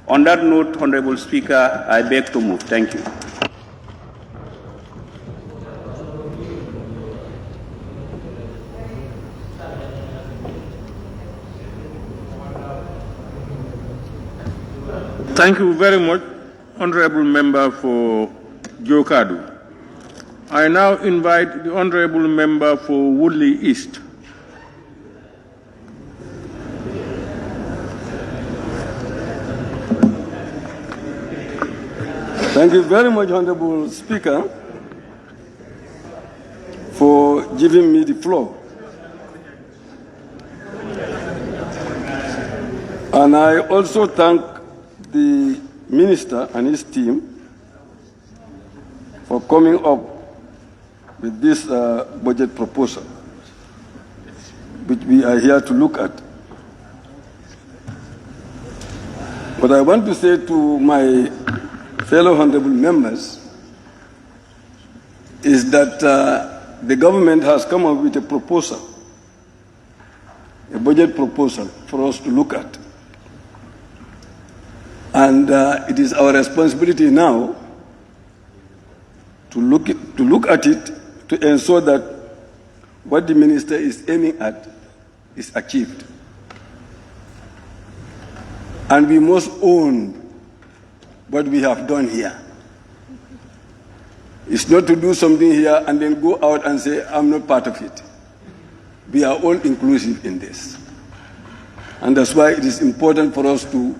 On that note, Honorable Speaker, I beg to move. Thank you. Thank you very much, Honorable Member for 𝒂𝒄𝒄𝒏. I now invite the Honorable Member for Woodley East. Thank you very much, Honorable Speaker, for giving me the floor. And I also thank the Minister and his team for coming up with this budget proposal, which we are here to look at. What I want to say to my fellow honorable members is that the government has come up with a proposal, a budget proposal for us to look at. And it is our responsibility now to look at it to ensure that what the minister is aiming at is achieved. And we must own what we have done here. It's not to do something here and then go out and say, I'm not part of it. We are all inclusive in this. And that's why it is important for us to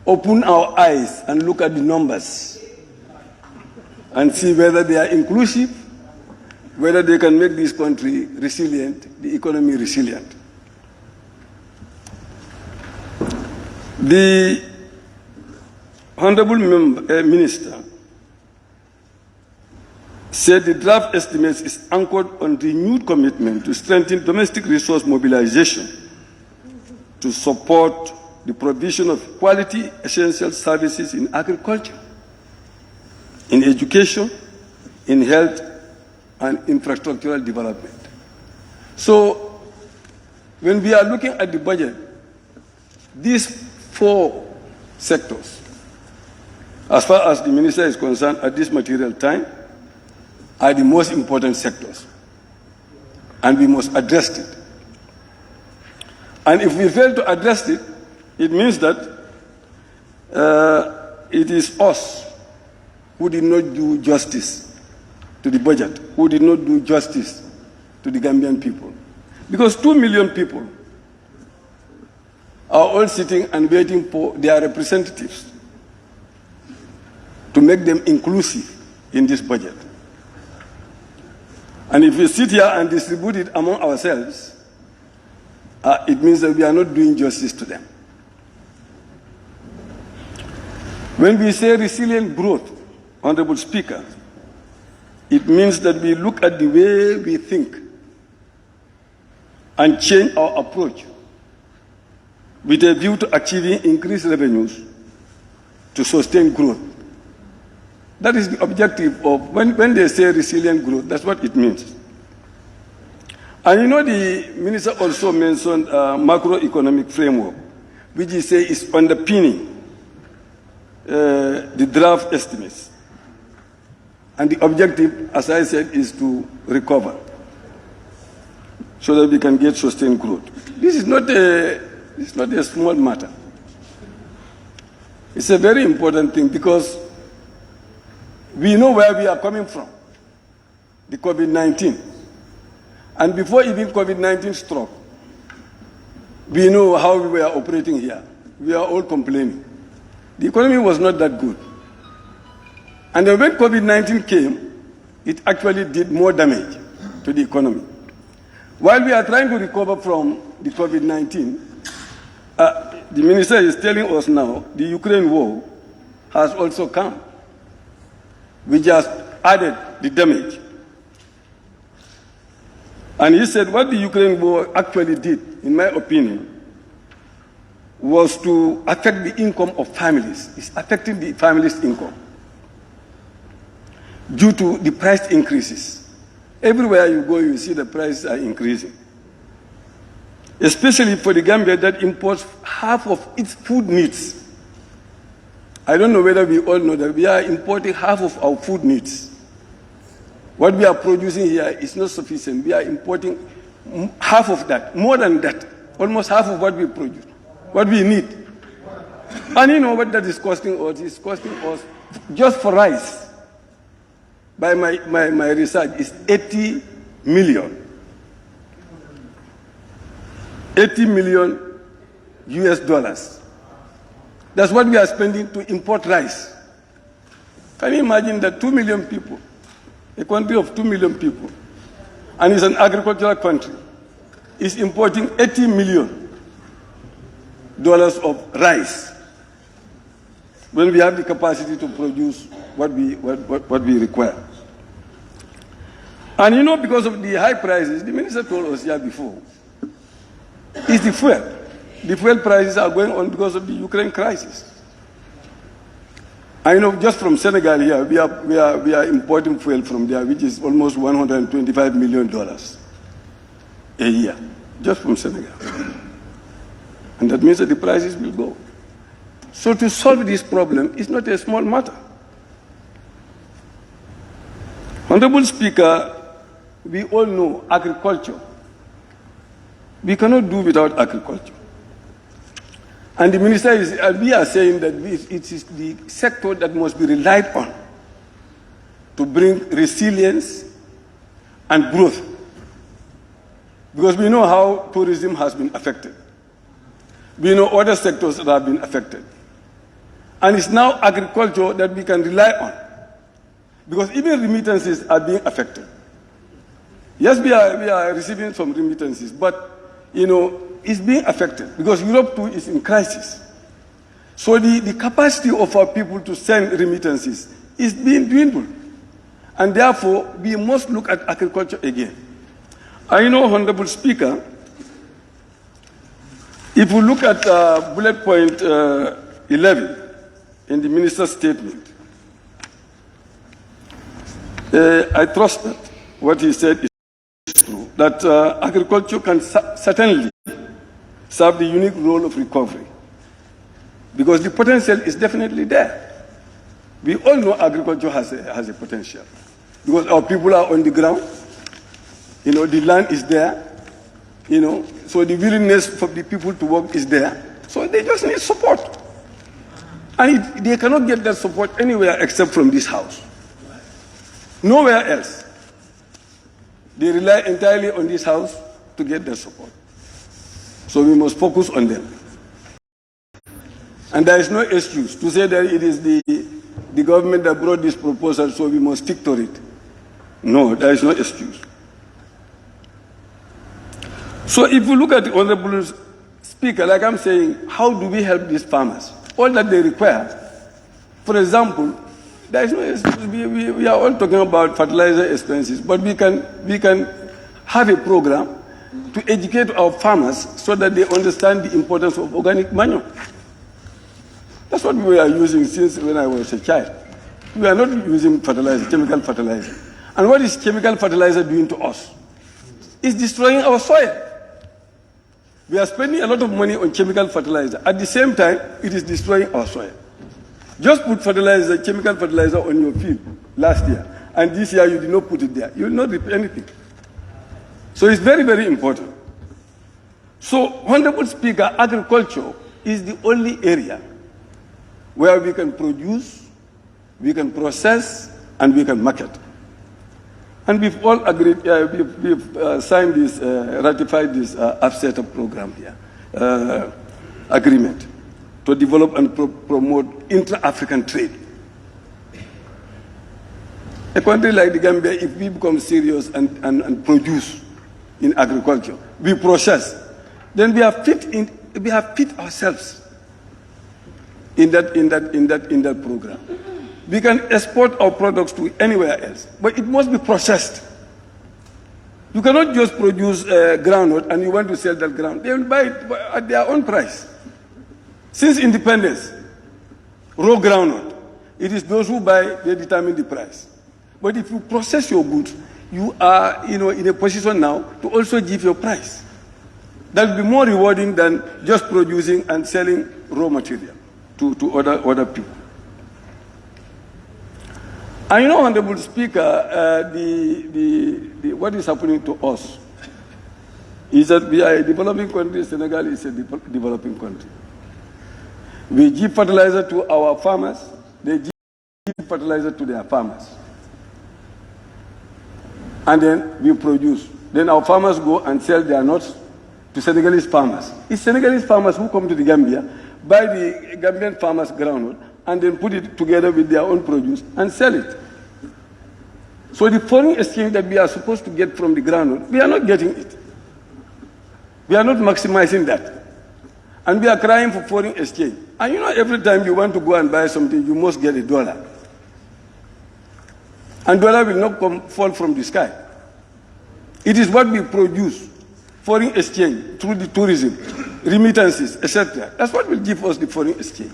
open our eyes and look at the numbers and see whether they are inclusive, whether they can make this country resilient, the economy resilient. The Honorable Minister said the draft estimates is anchored on renewed commitment to strengthen domestic resource mobilization to support the provision of quality essential services in agriculture, in education, in health, and infrastructural development. So, when we are looking at the budget, these 4 sectors, as far as the minister is concerned at this material time, are the most important sectors, and we must address it. And if we fail to address it, it means that it is us who did not do justice to the budget, who did not do justice to the Gambian people. Because 2 million people are all sitting and waiting for their representatives to make them inclusive in this budget. And if we sit here and distribute it among ourselves, it means that we are not doing justice to them. When we say resilient growth, Honorable Speaker, it means that we look at the way we think and change our approach with a view to achieving increased revenues to sustain growth. That is the objective of, when they say resilient growth, that's what it means. And you know, the minister also mentioned macroeconomic framework, which he says is underpinning the draft estimates. And the objective, as I said, is to recover so that we can get sustained growth. This is not a small matter. It's a very important thing because we know where we are coming from, the COVID-19. And before even COVID-19 struck, we know how we were operating here. We are all complaining. The economy was not that good. And then when COVID-19 came, it actually did more damage to the economy. While we are trying to recover from the COVID-19, the minister is telling us now the Ukraine war has also come. We just added the damage. And he said what the Ukraine war actually did, in my opinion, was to affect the income of families. It's affecting the families' income due to the price increases. Everywhere you go, you see the prices are increasing. Especially for the Gambia that imports half of its food needs. I don't know whether we all know that we are importing half of our food needs. What we are producing here is not sufficient. We are importing half of that, more than that, almost half of what we produce, what we need. And you know what that is costing us? It's costing us, just for rice, by my research, is 80 million. 80 million US dollars. That's what we are spending to import rice. Can you imagine that 2 million people, a country of 2 million people, and it's an agricultural country, is importing $80 million of rice when we have the capacity to produce what we require. And you know, because of the high prices, the minister told us here before, it's the fuel. The fuel prices are going on because of the Ukraine crisis. I know just from Senegal here, we are importing fuel from there, which is almost $125 million a year, just from Senegal. And that means that the prices will go. So to solve this problem is not a small matter. Honorable Speaker, we all know agriculture. We cannot do without agriculture. And the minister we are saying that it is the sector that must be relied on to bring resilience and growth. Because we know how tourism has been affected. We know other sectors that have been affected. And it's now agriculture that we can rely on. Because even remittances are being affected. Yes, we are receiving some remittances, but, it's being affected because Europe too is in crisis. So the capacity of our people to send remittances is being dwindled. And therefore, we must look at agriculture again. I know, Honorable Speaker, if we look at bullet point 11 in the minister's statement, I trust that what he said is true, that agriculture can certainly serve the unique role of recovery, because the potential is definitely there. We all know agriculture has a potential, because our people are on the ground, the land is there, so the willingness for the people to work is there, so they just need support. And they cannot get that support anywhere except from this house. Nowhere else. They rely entirely on this house to get their support. So we must focus on them. And there is no excuse to say that it is the government that brought this proposal, so we must stick to it. No, there is no excuse. So if you look at the Honorable Speaker, like I'm saying, how do we help these farmers? All that they require. For example, there is no excuse. We are all talking about fertilizer expenses, but we can have a program to educate our farmers so that they understand the importance of organic manure. That's what we are using since when I was a child. We are not using fertilizer, chemical fertilizer. And what is chemical fertilizer doing to us? It's destroying our soil. We are spending a lot of money on chemical fertilizer. At the same time, it is destroying our soil. Just put fertilizer, chemical fertilizer on your field last year, and this year you did not put it there. You will not reap anything. So it's very, very important. So, Honorable Speaker, agriculture is the only area where we can produce, we can process, and we can market. And we've all agreed, we've signed this, ratified this 𝒂𝒄𝒄𝒏 program here, agreement to develop and promote intra-African trade. A country like the Gambia, if we become serious and produce in agriculture, we process, then we have fit ourselves in that program. We can export our products to anywhere else, but it must be processed. You cannot just produce groundnut and you want to sell that ground. They will buy it at their own price. Since independence, raw groundnut, it is those who buy, they determine the price. But if you process your goods, you are in a position now to also give your price. That will be more rewarding than just producing and selling raw material to other people. And Honorable Speaker, what is happening to us is that we are a developing country, Senegal is a developing country. We give fertilizer to our farmers, they give fertilizer to their farmers. And then we produce. Then our farmers go and sell their nuts to Senegalese farmers. It's Senegalese farmers who come to the Gambia, buy the Gambian farmers' groundnut, and then put it together with their own produce and sell it. So the foreign exchange that we are supposed to get from the groundnut, we are not getting it. We are not maximizing that. And we are crying for foreign exchange. And every time you want to go and buy something, you must get $1. And dollar will not fall from the sky. It is what we produce, foreign exchange, through the tourism, remittances, etc. That's what will give us the foreign exchange.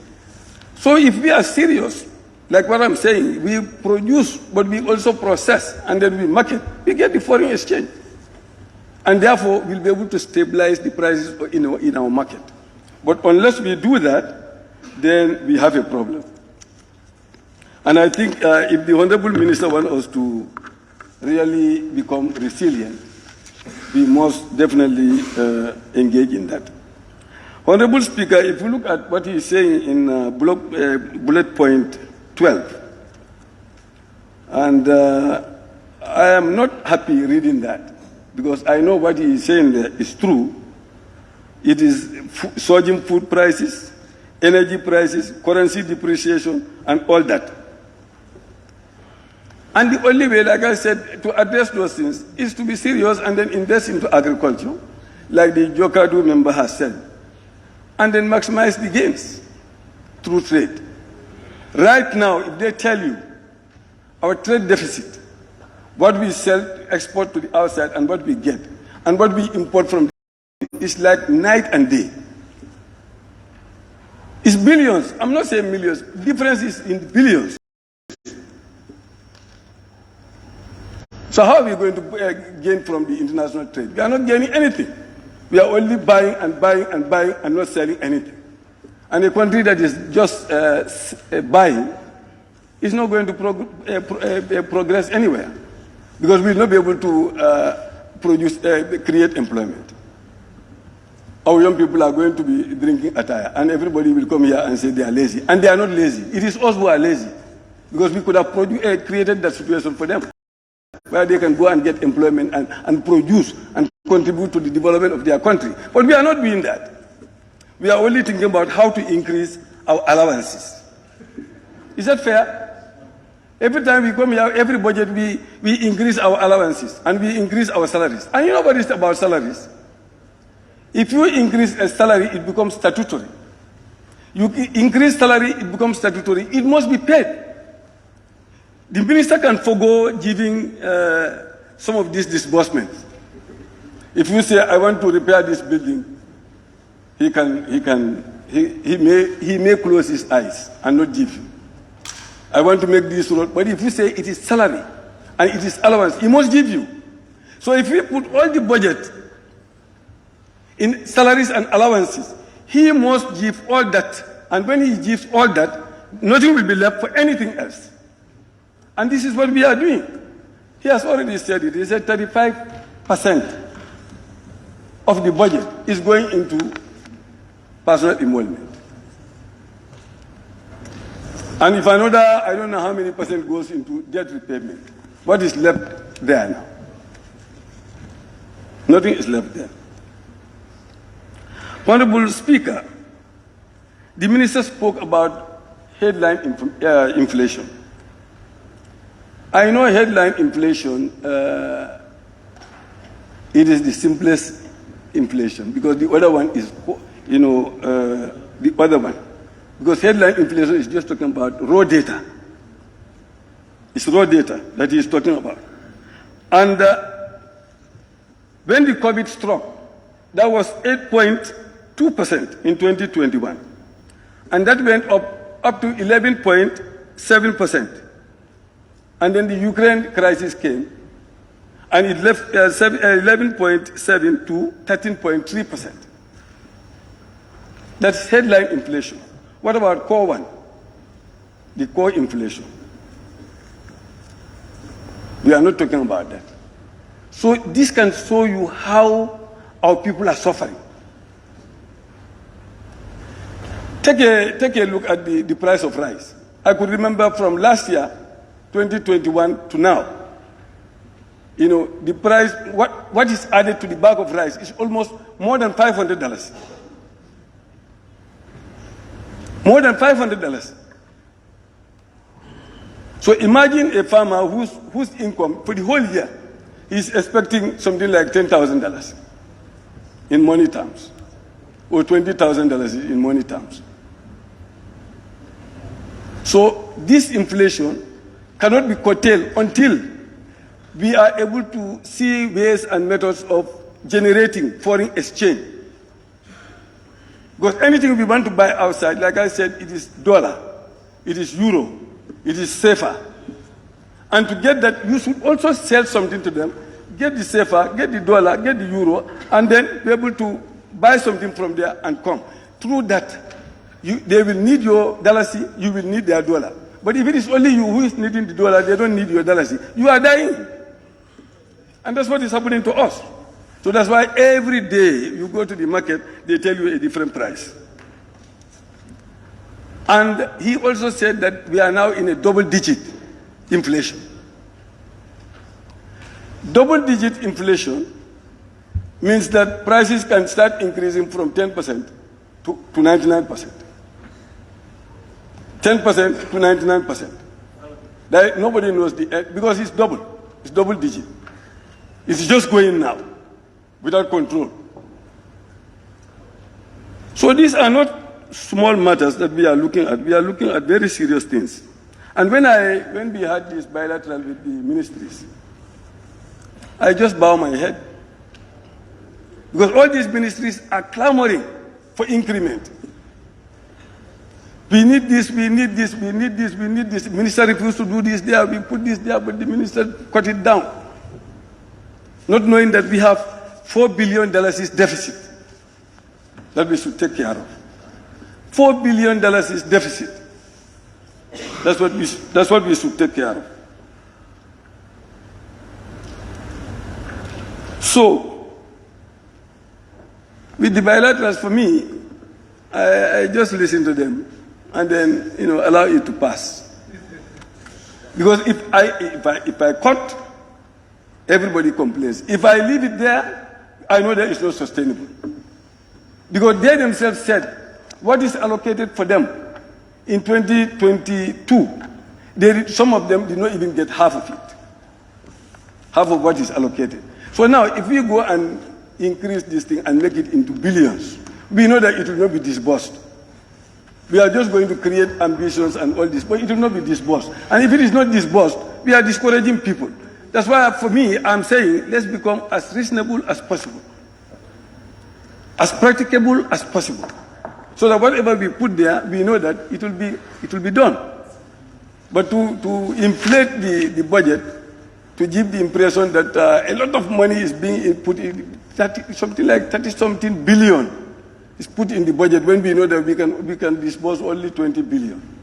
So if we are serious Like what I'm saying, we produce, but we also process, and then we market. We get the foreign exchange. And therefore, we'll be able to stabilize the prices in our market. But unless we do that, then we have a problem. And I think if the Honorable Minister wants us to really become resilient, we must definitely engage in that. Honorable Speaker, if you look at what he is saying in bullet point 12, and I am not happy reading that, because I know what he is saying there is true. It is surging food prices, energy prices, currency depreciation, and all that. And the only way, like I said, to address those things is to be serious and then invest into agriculture, like the 𝒂𝒄𝒄𝒏 member has said, and then maximize the gains through trade. Right now, if they tell you our trade deficit, what we sell, export to the outside, and what we get, and what we import from, is like night and day. It's billions. I'm not saying millions. The difference is in billions. So how are we going to gain from the international trade? We are not gaining anything. We are only buying and buying and buying and not selling anything. And a country that is just buying is not going to progress anywhere, because we will not be able to create employment. Our young people are going to be drinking attire, and everybody will come here and say they are lazy. And they are not lazy. It is us who are lazy, because we could have created that situation for them, where they can go and get employment and produce and contribute to the development of their country. But we are not doing that. We are only thinking about how to increase our allowances. Is that fair? Every time we come here, every budget, we increase our allowances and we increase our salaries. And you know what is about salaries? If you increase a salary, it becomes statutory. You increase salary, it becomes statutory. It must be paid. The minister can forego giving some of these disbursements. If you say, I want to repair this building, he may close his eyes and not give you. I want to make this road, but if you say it is salary and it is allowance, he must give you. So if we put all the budget in salaries and allowances, he must give all that. And when he gives all that, nothing will be left for anything else. And this is what we are doing. He has already said it. He said 35% of the budget is going into personal emolument. And if another, I don't know how many percent goes into debt repayment, what is left there now? Nothing is left there. Honorable Speaker, the minister spoke about headline inflation. I know headline inflation, it is the simplest inflation, because the other one is, the other one. Because headline inflation is just talking about raw data. It's raw data that he is talking about. And when the COVID struck, that was 8.2% in 2021. And that went up to 11.7%. And then the Ukraine crisis came, and it left 11.7 to 13.3%. That's headline inflation. What about core one? The core inflation. We are not talking about that. So this can show you how our people are suffering. Take a look at the price of rice. I could remember from last year, 2021 to now, the price, what is added to the bag of rice is almost more than $500. More than $500. So imagine a farmer whose income for the whole year is expecting something like $10,000 in money terms, or $20,000 in money terms. So this inflation cannot be curtailed until we are able to see ways and methods of generating foreign exchange. Because anything we want to buy outside, like I said, it is dollar, it is euro, it is safer. And to get that, you should also sell something to them, get the safer, get the dollar, get the euro, and then be able to buy something from there and come. Through that, they will need your dollars, you will need their dollar. But if it is only you who is needing the dollar, they don't need your dollars, you are dying. And that's what is happening to us. So that's why every day you go to the market, they tell you a different price. And he also said that we are now in a double-digit inflation. Double-digit inflation means that prices can start increasing from 10% to 99%. 10% to 99%. Nobody knows because it's double-digit. It's just going now, without control. So these are not small matters that we are looking at. We are looking at very serious things. And when we had this bilateral with the ministries, I just bow my head. Because all these ministries are clamoring for increment. We need this, we need this, we need this, we need this. The minister refused to do this there, we put this there, but the minister cut it down. Not knowing that we have $4 billion is deficit that we should take care of. $4 billion is deficit. That's what we should take care of. So, with the bilaterals, for me, I just listen to them and then allow it to pass. Because if I cut, everybody complains. If I leave it there, I know that it's not sustainable. Because they themselves said, what is allocated for them in 2022, some of them did not even get half of it. Half of what is allocated. So now, if we go and increase this thing and make it into billions, we know that it will not be disbursed. We are just going to create ambitions and all this, but it will not be disbursed. And if it is not disbursed, we are discouraging people. That's why, for me, I'm saying, let's become as reasonable as possible, as practicable as possible, so that whatever we put there, we know that it will be done. But to inflate the budget, to give the impression that a lot of money is being put in, something like 30-something billion is put in the budget, when we know that we can disburse only 20 billion.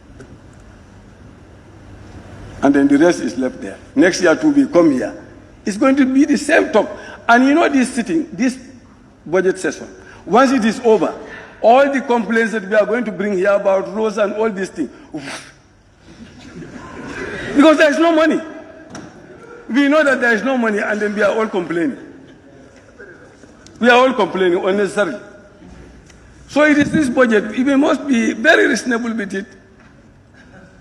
And then the rest is left there. Next year too, we come here, it's going to be the same talk. And this budget session, once it is over, all the complaints that we are going to bring here about roads and all these things, because there is no money. We know that there is no money, and then we are all complaining. We are all complaining unnecessarily. So it is this budget, we must be very reasonable with it.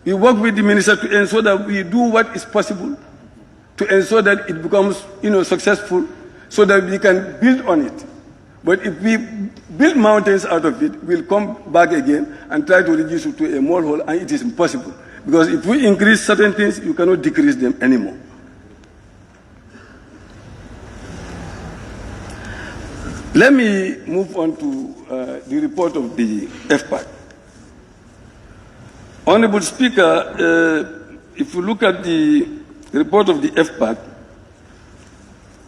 We work with the minister to ensure that we do what is possible, to ensure that it becomes successful, so that we can build on it. But if we build mountains out of it, we'll come back again and try to reduce it to a molehill, and it is impossible. Because if we increase certain things, you cannot decrease them anymore. Let me move on to the report of the FPAC. Honorable Speaker, if you look at the report of the FPAC,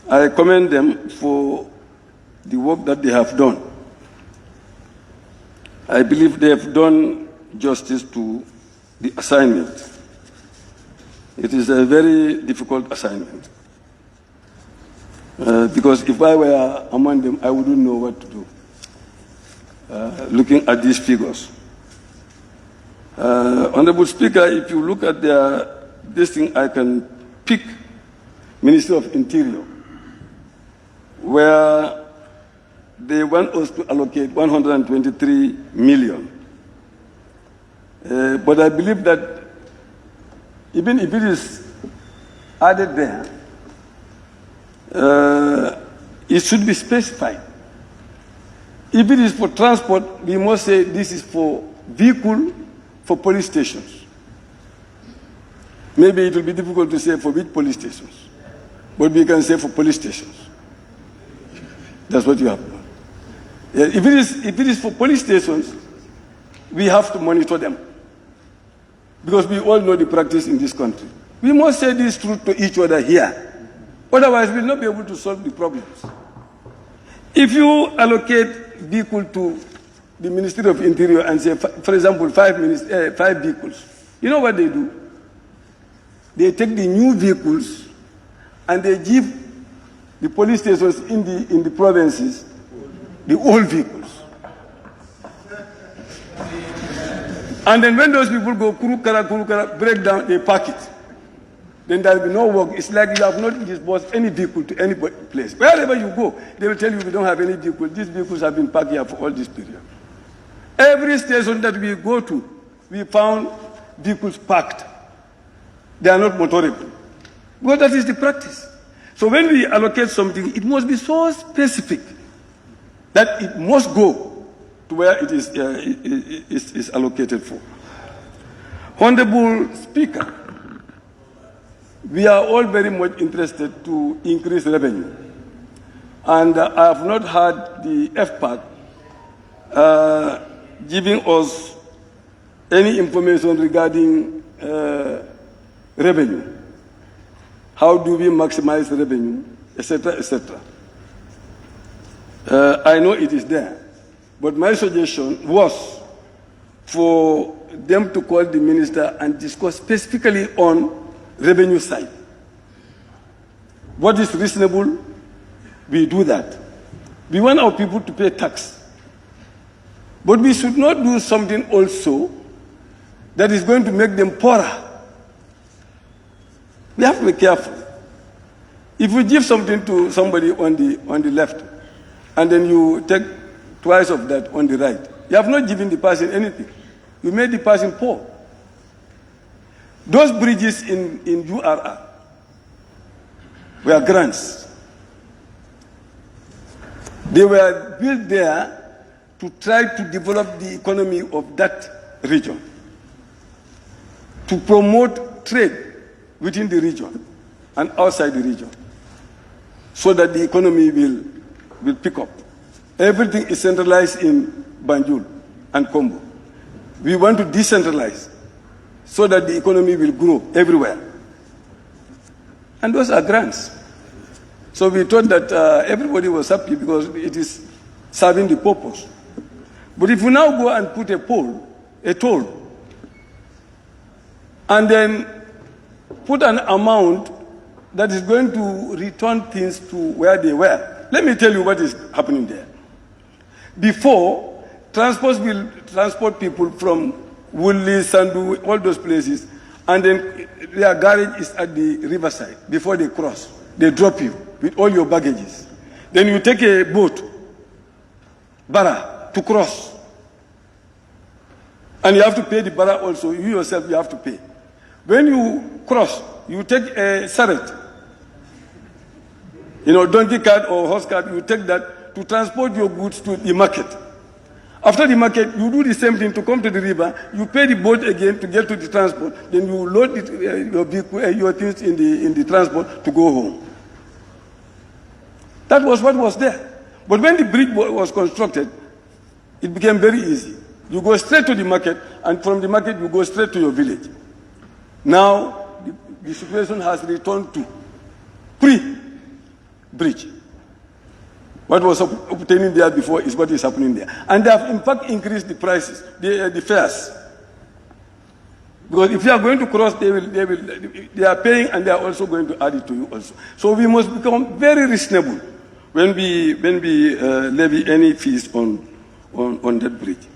I commend them for the work that they have done. I believe they have done justice to the assignment. It is a very difficult assignment. Because if I were among them, I wouldn't know what to do, looking at these figures. Honorable Speaker, if you look at this thing, I can pick Ministry of Interior, where they want us to allocate 123 million. But I believe that even if it is added there, it should be specified. If it is for transport, we must say this is for vehicle for police stations. Maybe it will be difficult to say for which police stations, but we can say for police stations. That's what you have done. If it is for police stations, we have to monitor them. because we all know the practice in this country. We must say this truth to each other here. Otherwise, we'll not be able to solve the problems. If you allocate vehicle to the Ministry of Interior and say, for example, 5 vehicles, you know what they do? They take the new vehicles and they give the police stations in the provinces the old vehicles. And then when those people go kurukara, break down, they park it. Then there will be no work. It's like you have not disbursed any vehicle to any place. Wherever you go, they will tell you we don't have any vehicle. These vehicles have been parked here for all this period. Every station that we go to, we found vehicles parked. They are not motorable. Well, that is the practice. So when we allocate something, it must be so specific that it must go to where it is allocated for. Honorable Speaker, we are all very much interested to increase revenue. And I have not heard the FPAC giving us any information regarding revenue. How do we maximize revenue, etc., etc. I know it is there, but my suggestion was for them to call the minister and discuss specifically on revenue side. What is reasonable, we do that. We want our people to pay tax. But we should not do something also that is going to make them poorer. We have to be careful. If we give something to somebody on the left, and then you take twice of that on the right, you have not given the person anything. You made the person poor. Those bridges in URR were grants. They were built there to try to develop the economy of that region, to promote trade within the region and outside the region, so that the economy will pick up. Everything is centralized in Banjul and Kombo. We want to decentralize so that the economy will grow everywhere. And those are grants. So we thought that everybody was happy because it is serving the purpose. But if we now go and put a toll, and then put an amount that is going to return things to where they were. Let me tell you what is happening there. Before, transports will transport people from Woodley, Sandu, all those places, and then their garage is at the riverside. Before they cross, they drop you with all your baggages. Then you take a boat, bara, to cross. And you have to pay the bara also. You yourself, you have to pay. When you cross, you take a saret, donkey cart or horse cart, you take that to transport your goods to the market. After the market, you do the same thing to come to the river, you pay the boat again to get to the transport, then you load your things in the transport to go home. That was what was there. But when the bridge was constructed, it became very easy. You go straight to the market, and from the market you go straight to your village. Now, the situation has returned to pre-bridge. What was obtaining there before is what is happening there. And they have in fact increased the prices, the fares. Because if you are going to cross, they are paying and they are also going to add it to you also. So we must become very reasonable when we levy any fees on that bridge.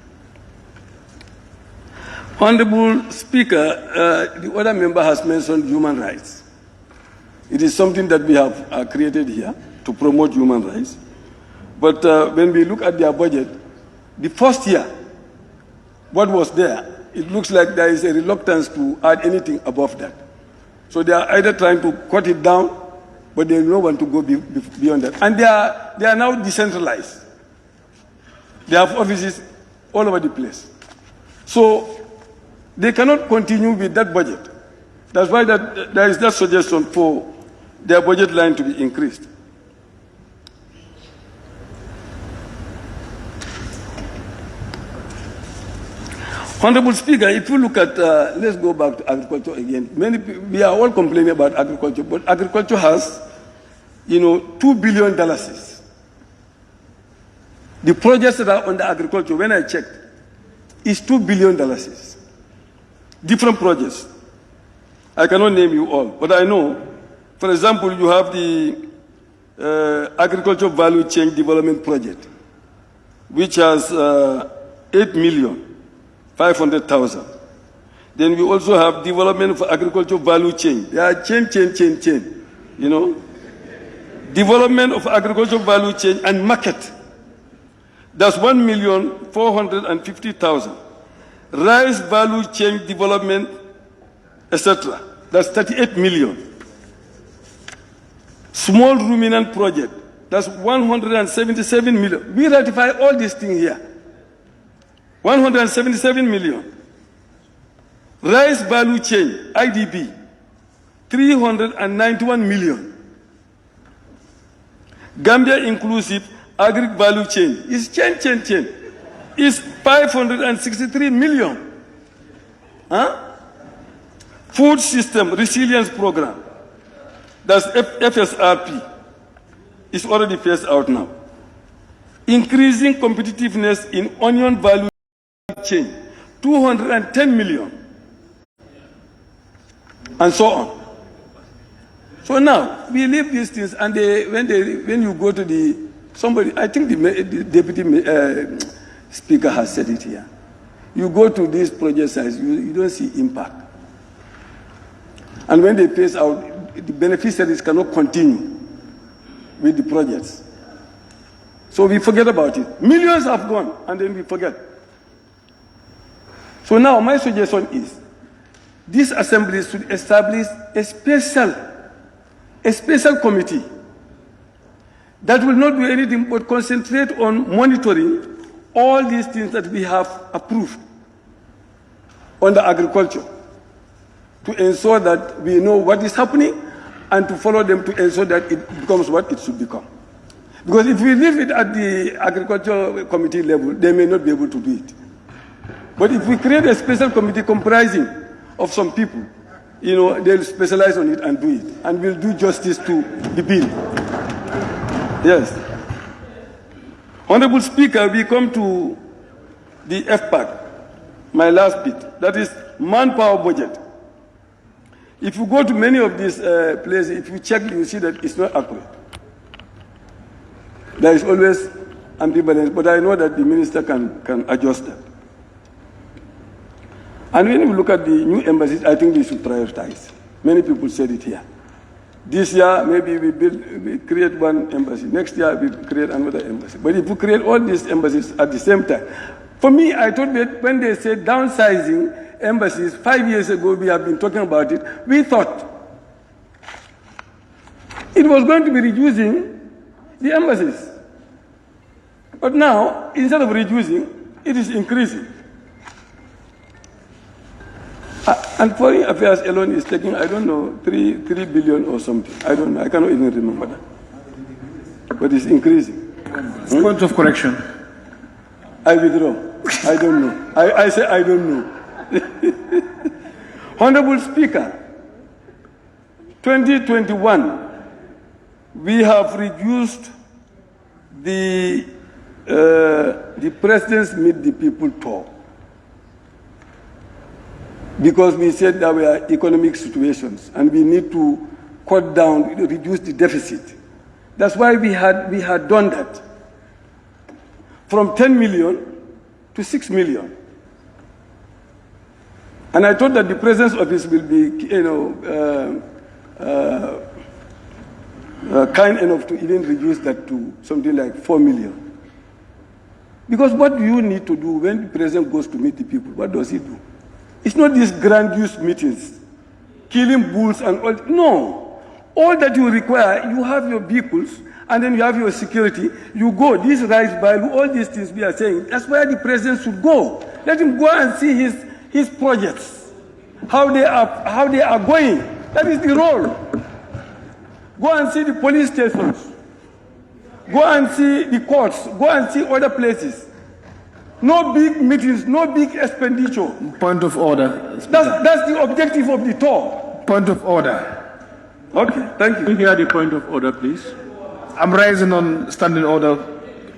Honorable Speaker, the other member has mentioned human rights. It is something that we have created here to promote human rights. But when we look at their budget, the first year, what was there, it looks like there is a reluctance to add anything above that. So they are either trying to cut it down, but they don't want to go beyond that. And they are now decentralized. They have offices all over the place. So they cannot continue with that budget. That's why there is that suggestion for their budget line to be increased. Honorable Speaker, if you look at, let's go back to agriculture again. We are all complaining about agriculture, but agriculture has, $2 billion. The projects that are under agriculture, when I checked, is $2 billion. Different projects. I cannot name you all, but I know, for example, you have the Agriculture Value Chain Development Project, which has 8,500,000. Then we also have development for agriculture value chain. They are chain. Development of agriculture value chain and market. That's 1,450,000. Rice value chain development, etc. That's 38 million. Small ruminant project. That's 177 million. We ratify all these things here. 177 million. Rice value chain, IDB, 391 million. Gambia inclusive agri value chain is chain. Is 563 million. Food system resilience program. That's FSRP. It's already phased out now. Increasing competitiveness in onion value chain, 210 million. And so on. So now, we leave these things, and when you go to somebody, I think the Deputy Speaker has said it here. You go to these project sites, you don't see impact. And when they phase out, the beneficiaries cannot continue with the projects. So we forget about it. Millions have gone, and then we forget. So now my suggestion is, this assembly should establish a special committee that will not do anything but concentrate on monitoring all these things that we have approved under agriculture, to ensure that we know what is happening and to follow them to ensure that it becomes what it should become. Because if we leave it at the agriculture committee level, they may not be able to do it. But if we create a special committee comprising of some people, they'll specialize on it and do it, and will do justice to the bill. Yes. Honorable Speaker, we come to the FPAC, my last bit, that is manpower budget. If you go to many of these places, if you check, you see that it's not accurate. There is always ambivalence, but I know that the minister can adjust that. And when you look at the new embassies, I think we should prioritize. Many people said it here. This year, maybe we create one embassy. Next year, we create another embassy. But if we create all these embassies at the same time, for me, I thought that when they said downsizing embassies, 5 years ago, we have been talking about it, we thought it was going to be reducing the embassies. But now, instead of reducing, it is increasing. And foreign affairs alone is taking, I don't know, 3 billion or something. I don't know. I cannot even remember that. But it's increasing. Point of correction. I withdraw. I don't know. I say I don't know. Honorable Speaker, 2021, we have reduced the President's Meet the People tour, because we said there were economic situations and we need to cut down, reduce the deficit. That's why we had done that from 10 million to 6 million. And I thought that the President's office will be, kind enough to even reduce that to something like 4 million. Because what do you need to do when the President goes to meet the people? What does he do? It's not these grandiose meetings, killing bulls and all. No. All that you require, you have your vehicles, and then you have your security. You go, this rice value, all these things we are saying, that's where the President should go. Let him go and see his projects, how they are going. That is the role. Go and see the police stations. Go and see the courts. Go and see other places. No big meetings, no big expenditure. Point of order. That's the objective of the tour. Point of order. Okay, thank you. Can we hear the point of order, please? I'm raising on standing order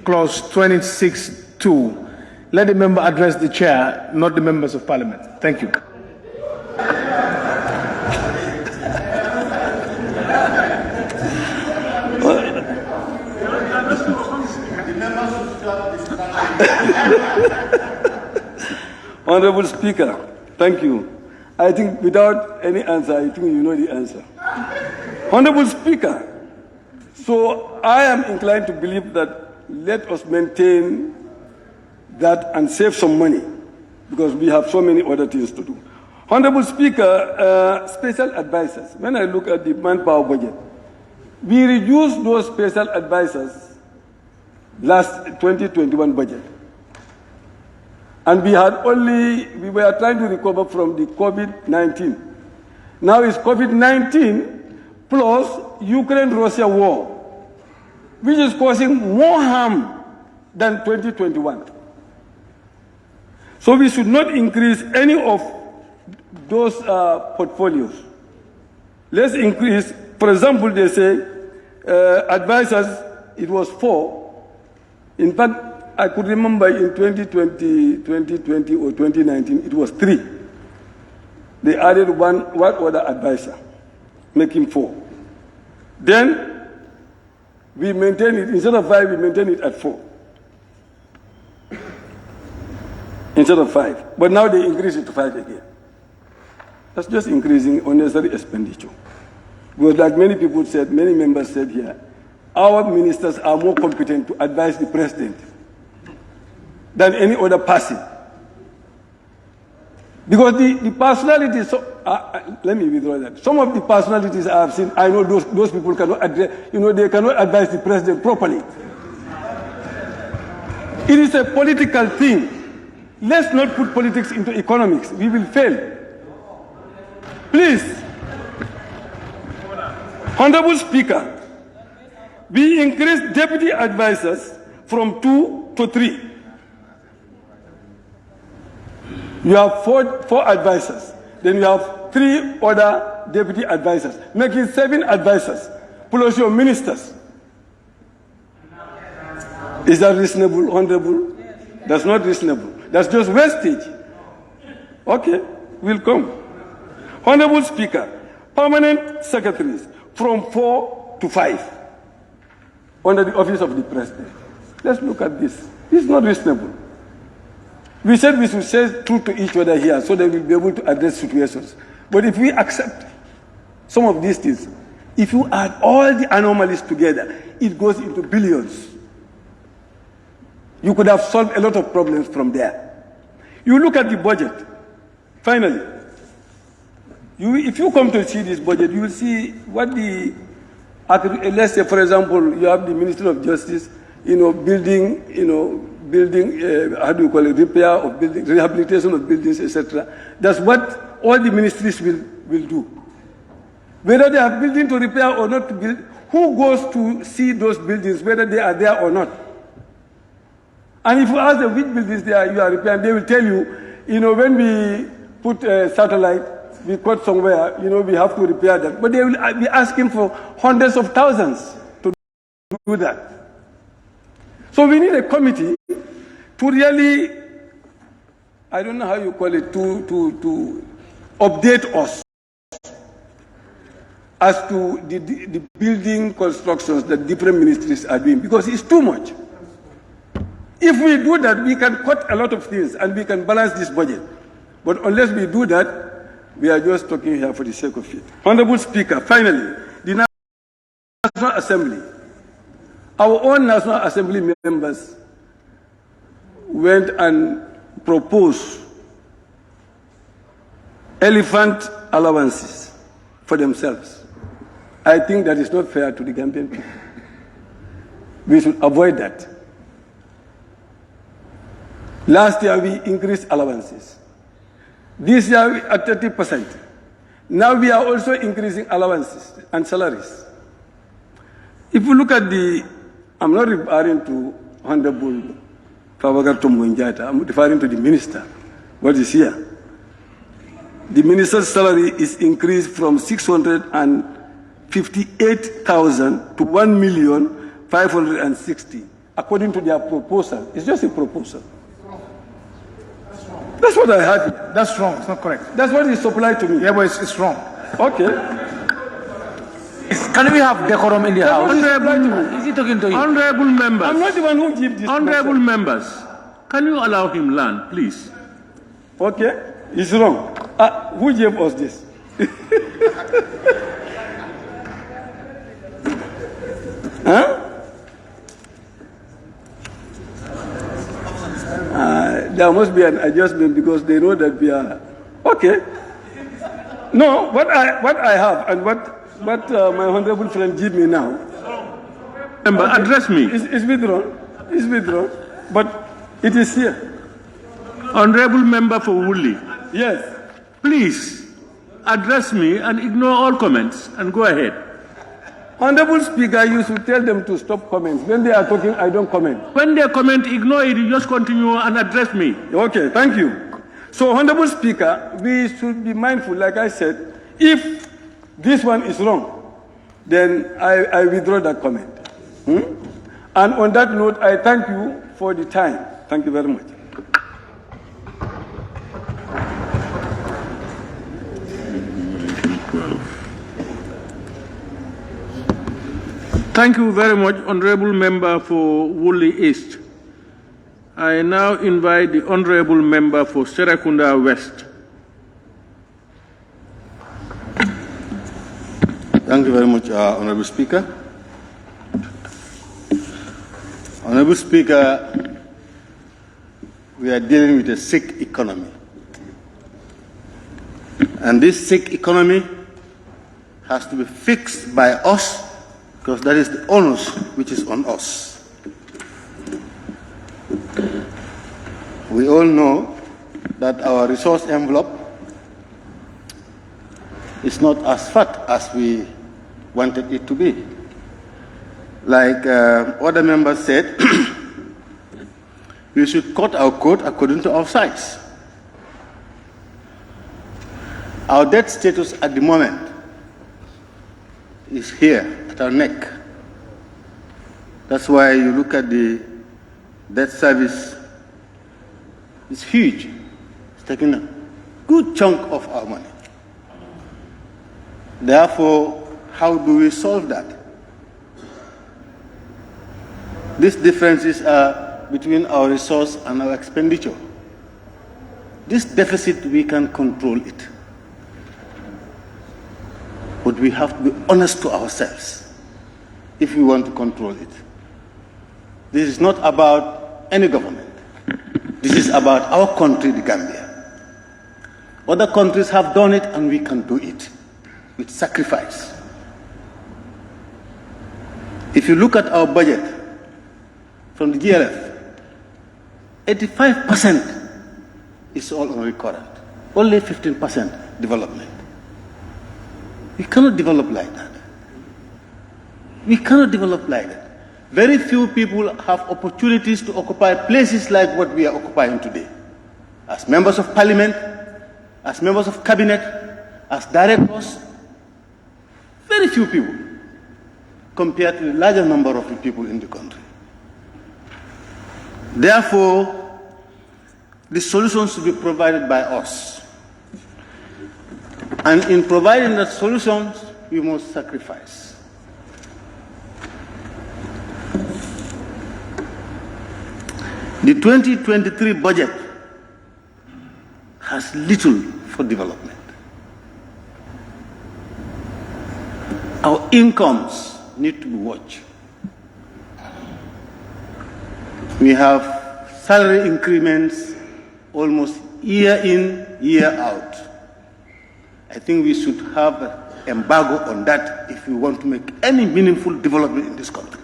clause 26(2). Let the member address the chair, not the members of parliament. Thank you. Honorable Speaker, thank you. I think without any answer, I think you know the answer. Honorable Speaker, so I am inclined to believe that let us maintain that and save some money because we have so many other things to do. Honorable Speaker, special advisors, when I look at the manpower budget, we reduced those special advisors last 2021 budget. And we were trying to recover from the COVID-19. Now it's COVID-19 plus Ukraine-Russia war, which is causing more harm than 2021. So we should not increase any of those portfolios. Let's increase, for example, they say advisors, it was 4. In fact, I could remember in 2020 or 2019, it was 3. They added one other advisor, making 4. Then we maintain it, instead of 5, we maintain it at 4. Instead of 5. But now they increase it to 5 again. That's just increasing unnecessary expenditure. Because like many people said, many members said here, our ministers are more competent to advise the president than any other person. Because the personalities, let me withdraw that. Some of the personalities I have seen, I know those people cannot address, they cannot advise the president properly. It is a political thing. Let's not put politics into economics. We will fail. Please. Honorable Speaker, we increased deputy advisors from 2 to 3. You have four advisors. Then you have 3 other deputy advisors, making 7 advisors, plus your ministers. Is that reasonable, Honorable? That's not reasonable. That's just wastage. Okay, we'll come. Honorable Speaker, permanent secretaries from 4 to 5 under the office of the president. Let's look at this. This is not reasonable. We said we should say truth to each other here so that we'll be able to address situations. But if we accept some of these things, if you add all the anomalies together, it goes into billions. You could have solved a lot of problems from there. You look at the budget. Finally, if you come to see this budget, you will see what let's say, for example, you have the Ministry of Justice, building, how do you call it, repair of buildings, rehabilitation of buildings, etc. That's what all the ministries will do. Whether they have building to repair or not to build, who goes to see those buildings, whether they are there or not? And if you ask them which buildings you are repairing, they will tell you, when we put a satellite, we cut somewhere, we have to repair that. But they will be asking for hundreds of thousands to do that. So we need a committee to really, I don't know how you call it, to update us as to the building constructions that different ministries are doing, because it's too much. If we do that, we can cut a lot of things and we can balance this budget. But unless we do that, we are just talking here for the sake of it. Honorable Speaker, finally, the National Assembly. Our own National Assembly members went and proposed elephant allowances for themselves. I think that is not fair to the Gambian people. We should avoid that. Last year, we increased allowances. This year, we are at 30%. Now we are also increasing allowances and salaries. If you look at I'm not referring to Honorable I'm referring to the minister. What is here? The minister's salary is increased from 658,000 to 1,560,000, according to their proposal. It's just a proposal. That's what I had here. That's wrong. It's not correct. That's what is supplied to me. Yeah, but it's wrong. Okay. Can we have decorum in the house? Honorable, Is he talking to you? Honorable members. I'm not the one who gives this. Honorable members, can you allow him land, please? Okay, it's wrong. Who gave us this? Huh? There must be an adjustment because they know that we are okay. No, what I have and what my honorable friend give me now. Member, okay. Address me. It's withdrawn. It's withdrawn. But it is here. Honorable member for Woolly. Yes. Please address me and ignore all comments and go ahead. Honorable Speaker, you should tell them to stop comments. When they are talking, I don't comment. When they comment, ignore it. You just continue and address me. Okay, thank you. So, Honorable Speaker, we should be mindful, like I said, if this one is wrong, then I withdraw that comment. And on that note, I thank you for the time. Thank you very much. Thank you very much, Honorable Member for Woolly East. I now invite the Honorable Member for Serekunda West. Thank you very much, Honorable Speaker. Honorable Speaker, we are dealing with a sick economy. And this sick economy has to be fixed by us, because that is the onus which is on us. We all know that our resource envelope is not as fat as we wanted it to be. Like other members said, we should cut our coat according to our size. Our debt status at the moment is here at our neck. That's why you look at the debt service, it's huge. It's taking a good chunk of our money. Therefore, how do we solve that? These differences are between our resource and our expenditure. This deficit, we can control it. But we have to be honest to ourselves if we want to control it. This is not about any government. This is about our country, the Gambia. Other countries have done it, and we can do it with sacrifice. If you look at our budget from the GLF, 85% is all on recurrent, only 15% development. We cannot develop like that. We cannot develop like that. Very few people have opportunities to occupy places like what we are occupying today. As members of parliament, as members of cabinet, as directors, very few people compared to the larger number of people in the country. Therefore, the solutions should be provided by us. And in providing the solutions, we must sacrifice. The 2023 budget has little for development. Our incomes need to be watched. We have salary increments almost year in, year out. I think we should have an embargo on that if we want to make any meaningful development in this country.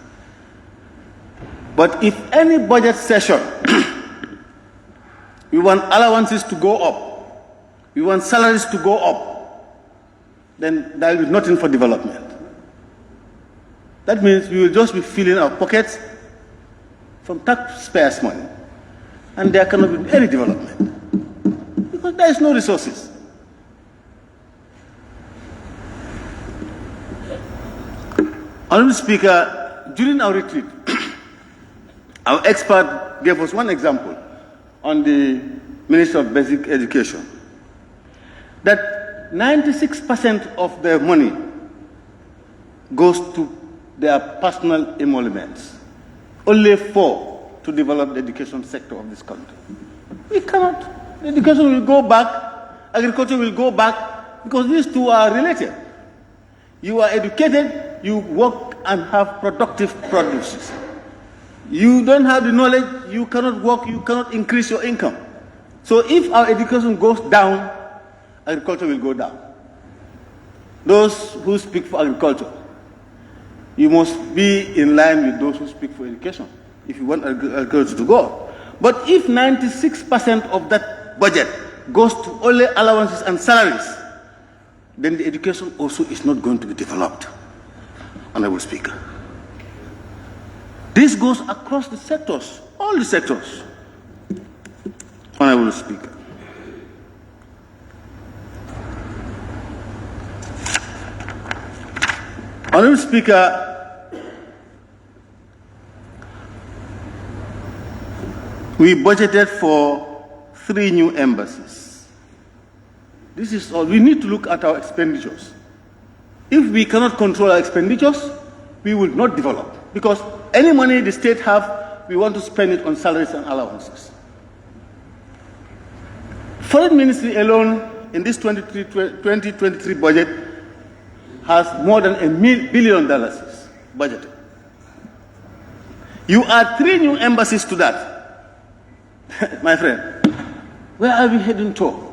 But if any budget session, we want allowances to go up, we want salaries to go up, then there will be nothing for development. That means we will just be filling our pockets from taxpayers' money. and there cannot be any development because there is no resources. Honourable Speaker, during our retreat, our expert gave us one example on the Minister of Basic Education, that 96% of their money goes to their personal emoluments, only 4% to develop the education sector of this country. We cannot. The education will go back, agriculture will go back, because these two are related. You are educated, you work and have productive produces. You don't have the knowledge, you cannot work, you cannot increase your income. So if our education goes down, agriculture will go down. Those who speak for agriculture, you must be in line with those who speak for education if you want agriculture to go. But if 96% of that budget goes to only allowances and salaries, then the education also is not going to be developed. Honourable Speaker. This goes across the sectors, all the sectors. Honourable Speaker. Honourable Speaker, we budgeted for 3 new embassies. This is all. We need to look at our expenditures. If we cannot control our expenditures, we will not develop. Because any money the state have, we want to spend it on salaries and allowances. Foreign Ministry alone in this 2023 budget has more than $1 billion budgeted. You add 3 new embassies to that. My friend, where are we heading to?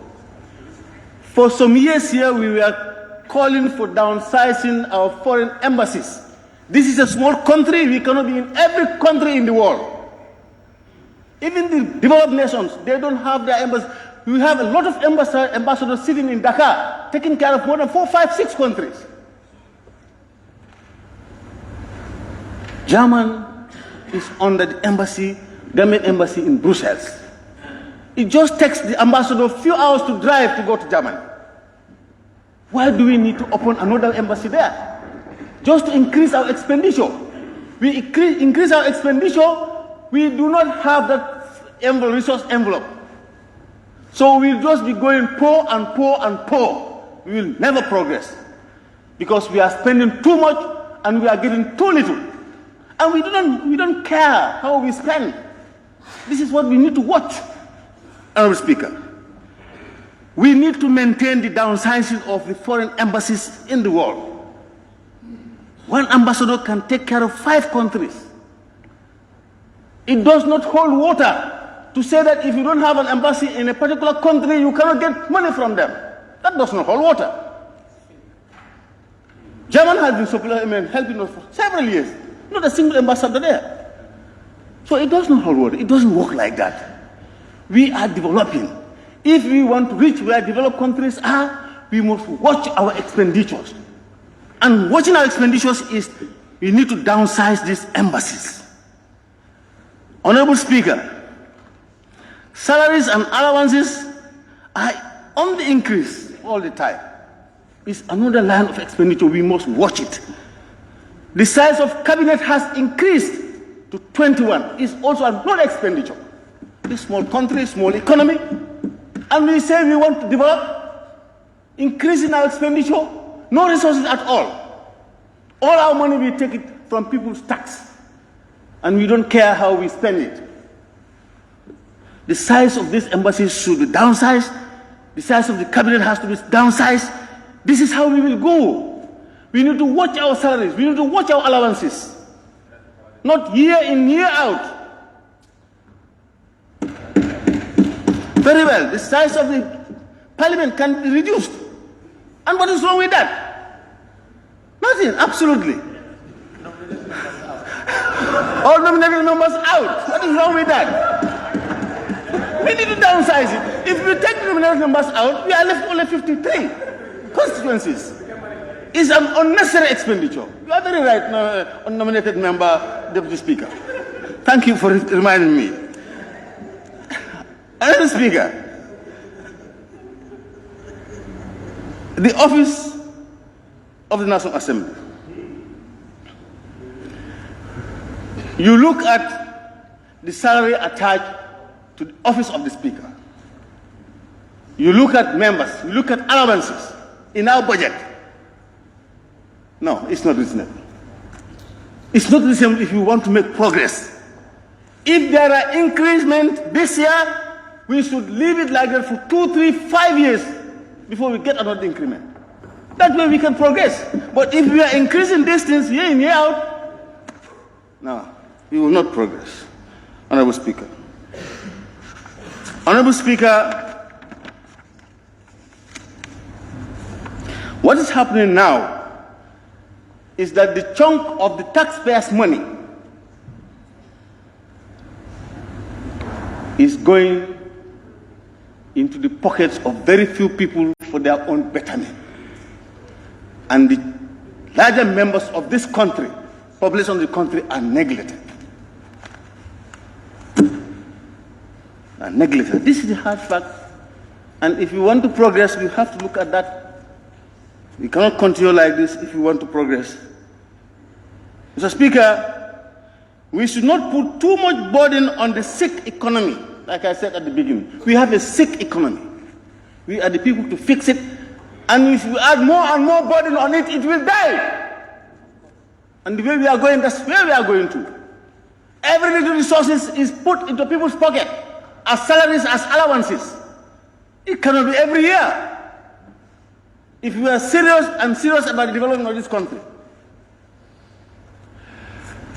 For some years here, we were calling for downsizing our foreign embassies. This is a small country. We cannot be in every country in the world. Even the developed nations, they don't have their embassies. We have a lot of ambassadors sitting in Dakar, taking care of more than 4, 5, 6 countries. German is under the embassy, Gambian embassy in Brussels. It just takes the ambassador a few hours to drive to go to Germany. Why do we need to open another embassy there? Just to increase our expenditure. We increase our expenditure, we do not have that resource envelope. So we'll just be going poor and poor and poor. We will never progress. Because we are spending too much and we are getting too little. And we don't care how we spend. This is what we need to watch. Honourable Speaker, we need to maintain the downsizing of the foreign embassies in the world. One ambassador can take care of 5 countries. It does not hold water to say that if you don't have an embassy in a particular country, you cannot get money from them. That does not hold water. Germany has been helping us for several years. Not a single ambassador there. So it does not hold water. It doesn't work like that. We are developing. If we want to reach where developed countries are, we must watch our expenditures. And watching our expenditures is we need to downsize these embassies. Honourable Speaker, salaries and allowances are on the increase all the time. It's another line of expenditure. We must watch it. The size of cabinet has increased to 21. It's also another expenditure. This small country, small economy, and we say we want to develop, increasing our expenditure, no resources at all. All our money we take it from people's tax, and we don't care how we spend it. The size of these embassies should be downsized. The size of the cabinet has to be downsized. This is how we will go. We need to watch our salaries. We need to watch our allowances. Not year in, year out. Very well, the size of the parliament can be reduced. And what is wrong with that? Nothing, absolutely. All nominated members out. What is wrong with that? We need to downsize it. If we take the nominated members out, we are left only 53 constituencies. It's an unnecessary expenditure. You are very right, unnominated member, Deputy Speaker. Thank you for reminding me. Mr. Speaker, the office of the National Assembly. You look at the salary attached to the office of the Speaker. You look at members, you look at allowances in our budget. No, it's not reasonable. It's not reasonable if you want to make progress. If there are increments this year, we should leave it like that for 2, 3, 5 years before we get another increment. That way we can progress. But if we are increasing these things year in, year out, no, we will not progress. Honorable Speaker. Honorable Speaker, what is happening now is that the chunk of the taxpayers' money is going into the pockets of very few people for their own betterment. And the larger members of this country, population of the country, are neglected. This is the hard fact. And if you want to progress, we have to look at that. We cannot continue like this if we want to progress. Mr. Speaker, we should not put too much burden on the sick economy. Like I said at the beginning, we have a sick economy. We are the people to fix it. And if we add more and more burden on it, it will die. And the way we are going, that's where we are going to. Every little resources is put into people's pocket as salaries, as allowances. It cannot be every year. If we are serious about the development of this country.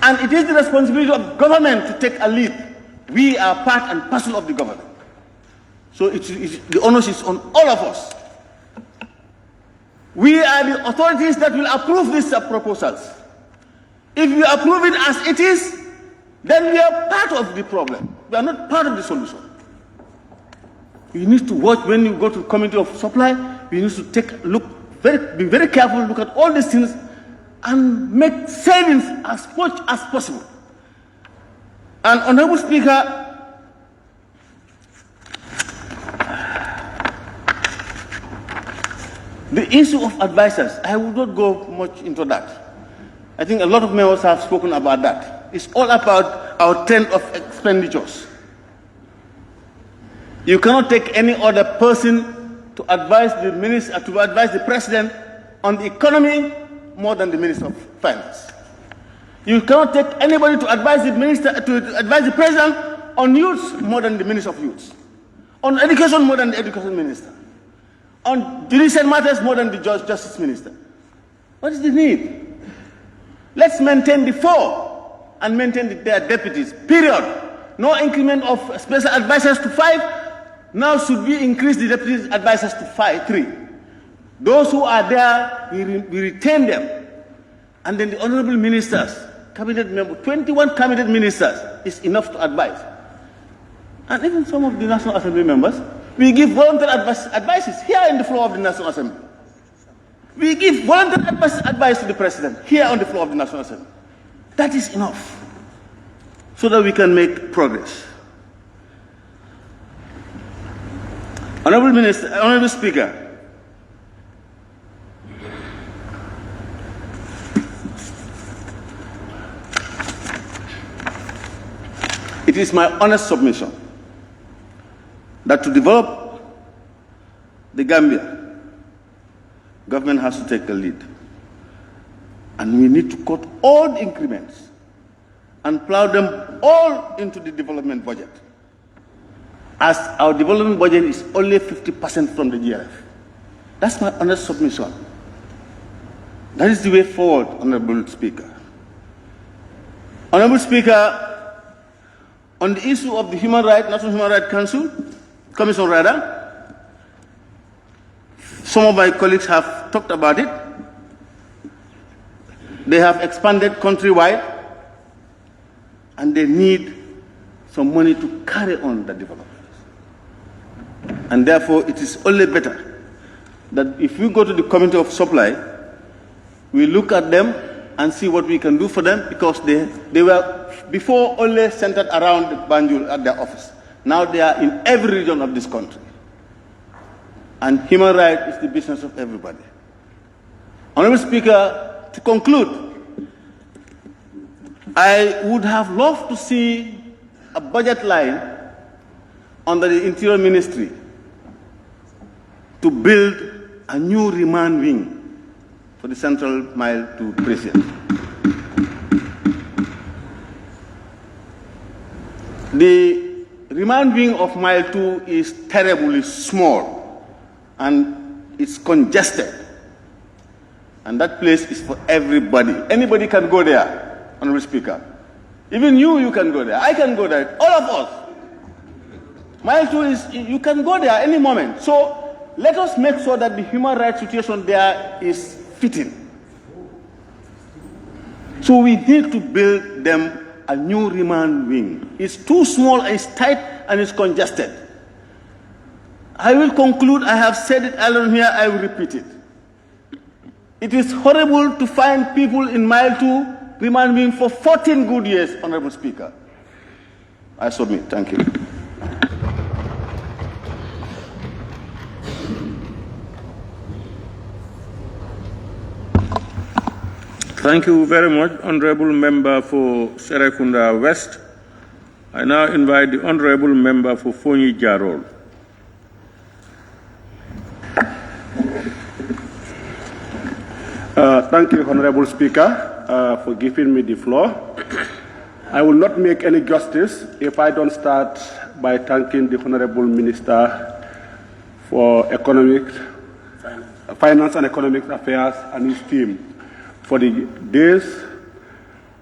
And it is the responsibility of government to take a lead. We are part and parcel of the government. So the onus is on all of us. We are the authorities that will approve these proposals. If we approve it as it is, then we are part of the problem. We are not part of the solution. We need to watch when you go to the Committee of Supply. We need to be very careful, look at all these things, and make savings as much as possible. And Honorable Speaker, the issue of advisors, I will not go much into that. I think a lot of members have spoken about that. It's all about our trend of expenditures. You cannot take any other person to advise the minister, to advise the president on the economy more than the Minister of Finance. You cannot take anybody to advise the minister, to advise the president on youth more than the Minister of Youth. On education more than the Education Minister. On judicial matters more than the Justice Minister. What is the need? Let's maintain the 4 and maintain their deputies, period. No increment of special advisors to 5. Now should we increase the deputy advisors to 3. Those who are there, we retain them. And then the honorable ministers, cabinet members, 21 cabinet ministers is enough to advise. And even some of the National Assembly members, we give voluntary advices here in the floor of the National Assembly. We give voluntary advice to the president here on the floor of the National Assembly. That is enough so that we can make progress. Honorable Speaker, it is my honest submission that to develop the Gambia, government has to take the lead. And we need to cut all the increments and plow them all into the development budget. As our development budget is only 50% from the GRF. That's my honest submission. That is the way forward, Honorable Speaker. Honorable Speaker, on the issue of the National Human Rights Commission, some of my colleagues have talked about it. They have expanded countrywide, and they need some money to carry on the development. And therefore, it is only better that if we go to the Committee of Supply, we look at them and see what we can do for them, because they were before only centered around Banjul at their office. Now they are in every region of this country. And human rights is the business of everybody. Honorable Speaker, to conclude, I would have loved to see a budget line under the Interior Ministry to build a new remand wing for the Central Mile to Precinct. The remand wing of Mile 2 is terribly small and it's congested. And that place is for everybody. Anybody can go there, Honorable Speaker. Even you can go there. I can go there. All of us. Mile 2 is, you can go there any moment. So let us make sure that the human rights situation there is fitting. So we need to build them a new remand wing. It's too small, it's tight, and it's congested. I will conclude, I have said it earlier here, I will repeat it. It is horrible to find people in Mile 2 remand wing for 14 good years, Honorable Speaker. I submit. Thank you. Thank you very much, Honorable Member for Serekunda West. I now invite the Honorable Member for Fonyi Jarol. Thank you, Honorable Speaker, for giving me the floor. I will not make any justice if I don't start by thanking the Honorable Minister for Finance and Economic Affairs and his team for the days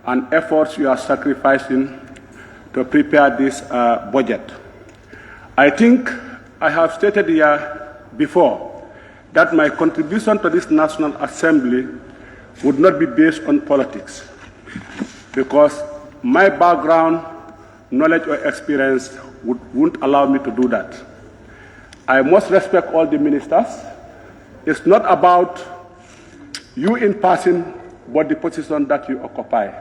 and efforts you are sacrificing to prepare this budget. I think I have stated here before that my contribution to this National Assembly would not be based on politics, because my background, knowledge, or experience wouldn't allow me to do that. I must respect all the ministers. It's not about you in passing, but the position that you occupy.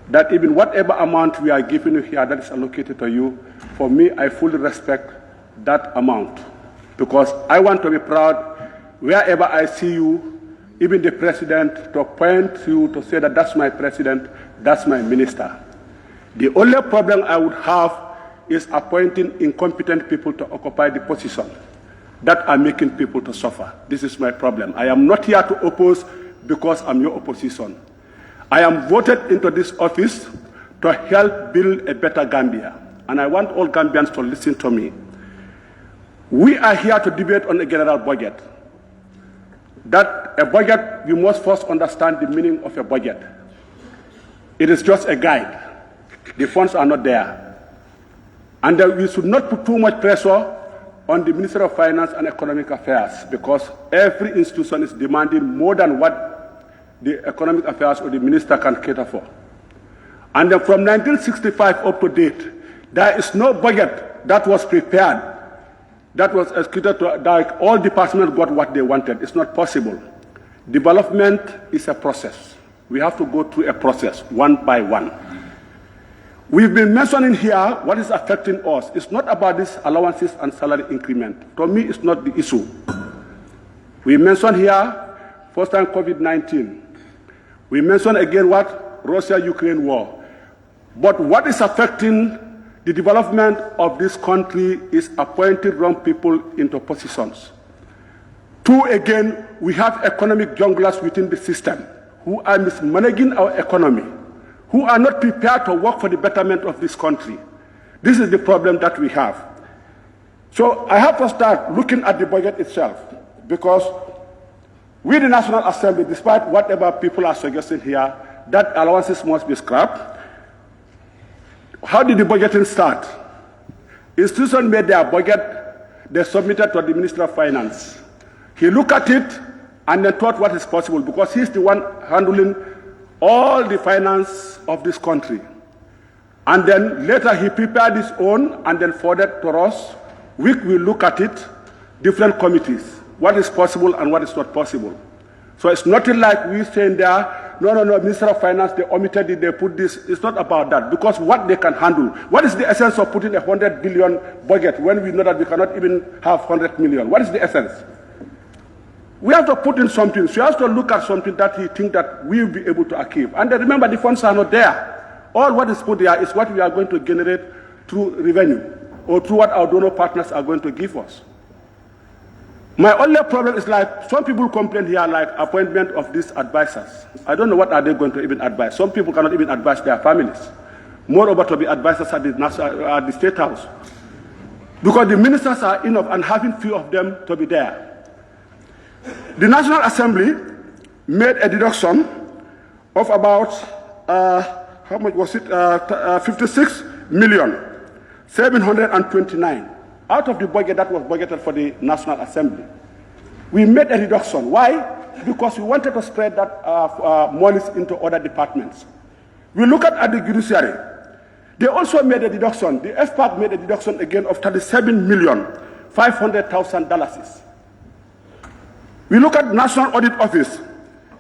That even whatever amount we are giving you here that is allocated to you, for me, I fully respect that amount, because I want to be proud wherever I see you, even the president, to point you to say that that's my president, that's my minister. The only problem I would have is appointing incompetent people to occupy the position that are making people to suffer. This is my problem. I am not here to oppose because I'm your opposition. I am voted into this office to help build a better Gambia. And I want all Gambians to listen to me. We are here to debate on a general budget. That a budget, we must first understand the meaning of a budget. It is just a guide. The funds are not there. And we should not put too much pressure on the Minister of Finance and Economic Affairs, because every institution is demanding more than what the Economic Affairs or the Minister can cater for. And then from 1965 up to date, there is no budget that was prepared that was executed to, like all departments got what they wanted. It's not possible. Development is a process. We have to go through a process, one by one. We've been mentioning here what is affecting us. It's not about these allowances and salary increment. To me, it's not the issue. We mentioned here, first time COVID-19. We mentioned again what? Russia-Ukraine war. But what is affecting the development of this country is appointing wrong people into positions. Two, again, we have economic junglers within the system who are mismanaging our economy, who are not prepared to work for the betterment of this country. This is the problem that we have. So I have to start looking at the budget itself, because we, the National Assembly, despite whatever people are suggesting here, that allowances must be scrapped. How did the budgeting start? Institutions made their budget, they submitted to the Minister of Finance. He looked at it and then thought what is possible, because he's the one handling all the finance of this country. And then later he prepared his own and then forwarded to us. We will look at it, different committees, what is possible and what is not possible. So it's nothing like we saying there no, Minister of Finance, they omitted it, they put this. It's not about that, because what they can handle. What is the essence of putting a 100 billion budget when we know that we cannot even have 100 million? What is the essence? We have to put in something. So we have to look at something that we think that we will be able to achieve. And then remember, the funds are not there. All what is put there is what we are going to generate through revenue or through what our donor partners are going to give us. My only problem is like some people complain here like appointment of these advisors. I don't know what are they going to even advise. Some people cannot even advise their families. Moreover, to be advisors at the State House. Because the ministers are enough and having few of them to be there. The National Assembly made a deduction of about, how much was it? 56,729,000 out of the budget that was budgeted for the National Assembly. We made a reduction. Why? Because we wanted to spread that monies into other departments. We look at the judiciary. They also made a deduction. The FPAC made a deduction again of $37,500,000. We look at National Audit Office,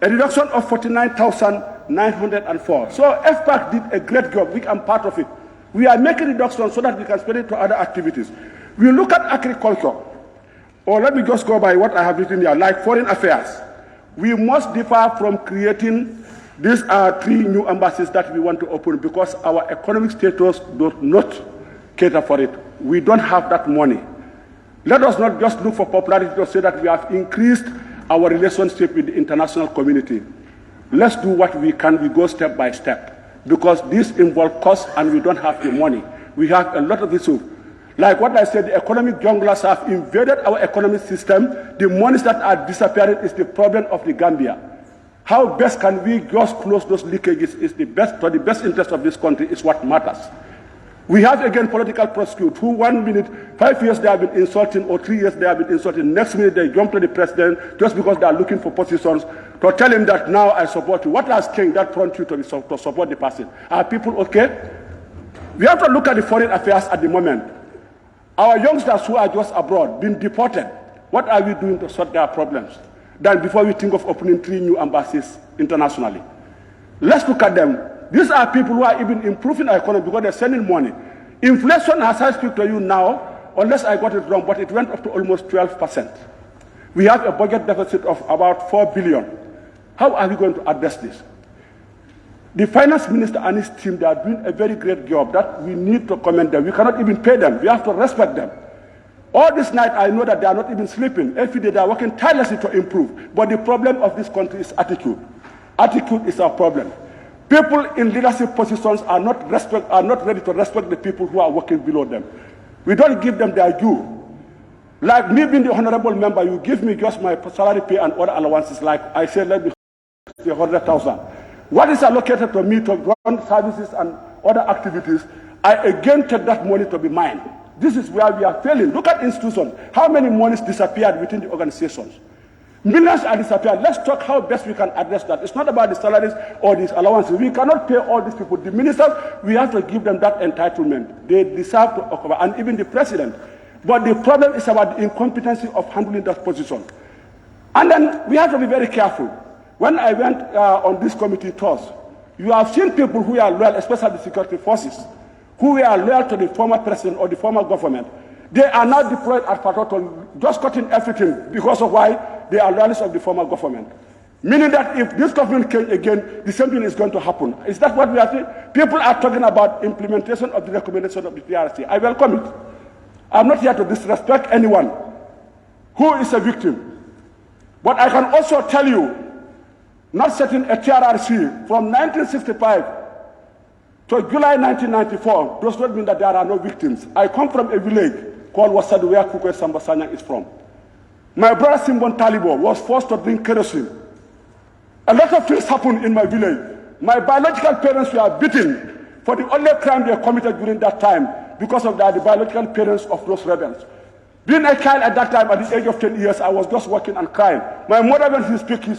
a reduction of 49,904. So FPAC did a great job. We are part of it. We are making reductions so that we can spread it to other activities. We look at agriculture, or let me just go by what I have written here, like foreign affairs. We must differ from creating these 3 new embassies that we want to open because our economic status does not cater for it. We don't have that money. Let us not just look for popularity to say that we have increased our relationship with the international community. Let's do what we can. We go step by step because this involves costs and we don't have the money. We have a lot of issues. Like what I said, the economic junglers have invaded our economic system. The monies that are disappearing is the problem of the Gambia. How best can we just close those leakages is the best, for the best interest of this country is what matters. We have again political prosecutors who 1 minute, 5 years they have been insulting, or 3 years they have been insulting. Next minute they jump to the president just because they are looking for positions to tell him that now I support you. What has changed that prompt you to support the person? Are people okay? We have to look at the foreign affairs at the moment. Our youngsters who are just abroad, being deported, what are we doing to sort their problems? Then before we think of opening 3 new embassies internationally. Let's look at them. These are people who are even improving our economy because they're sending money. Inflation, as I speak to you now, unless I got it wrong, but it went up to almost 12%. We have a budget deficit of about 4 billion. How are we going to address this? The finance minister and his team, they are doing a very great job that we need to commend them. We cannot even pay them. We have to respect them. All this night, I know that they are not even sleeping. Every day, they are working tirelessly to improve. But the problem of this country is attitude. Attitude is our problem. People in leadership positions are not ready to respect the people who are working below them. We don't give them their due. Like me being the honorable member, you give me just my salary pay and other allowances. Like I said, let me 100,000. What is allocated to me to run services and other activities, I again take that money to be mine. This is where we are failing. Look at institutions. How many monies disappeared within the organizations? Millions are disappeared. Let's talk how best we can address that. It's not about the salaries or these allowances. We cannot pay all these people. The ministers, we have to give them that entitlement. They deserve to occupy, and even the president. But the problem is about the incompetency of handling that position. And then we have to be very careful. When I went on this committee tours, you have seen people who are loyal, especially the security forces, who are loyal to the former president or the former government. They are now deployed at Patoton, just cutting everything because of why they are loyalists of the former government. Meaning that if this government came again, the same thing is going to happen. Is that what we are saying? People are talking about implementation of the recommendation of the TRC. I welcome it. I'm not here to disrespect anyone who is a victim. But I can also tell you, not setting a TRRC from 1965 to July 1994 does not mean that there are no victims. I come from a village called 𝒂𝒐𝒊𝒏 where 𝒂𝒄𝒄𝒆𝒔 is from. My brother Simbon Talibo was forced to drink kerosene. A lot of things happened in my village. My biological parents were beaten for the only crime they committed during that time because of the biological parents of those rebels. Being a child at that time, at the age of 10 years, I was just walking and crying. My mother, when he speaks, he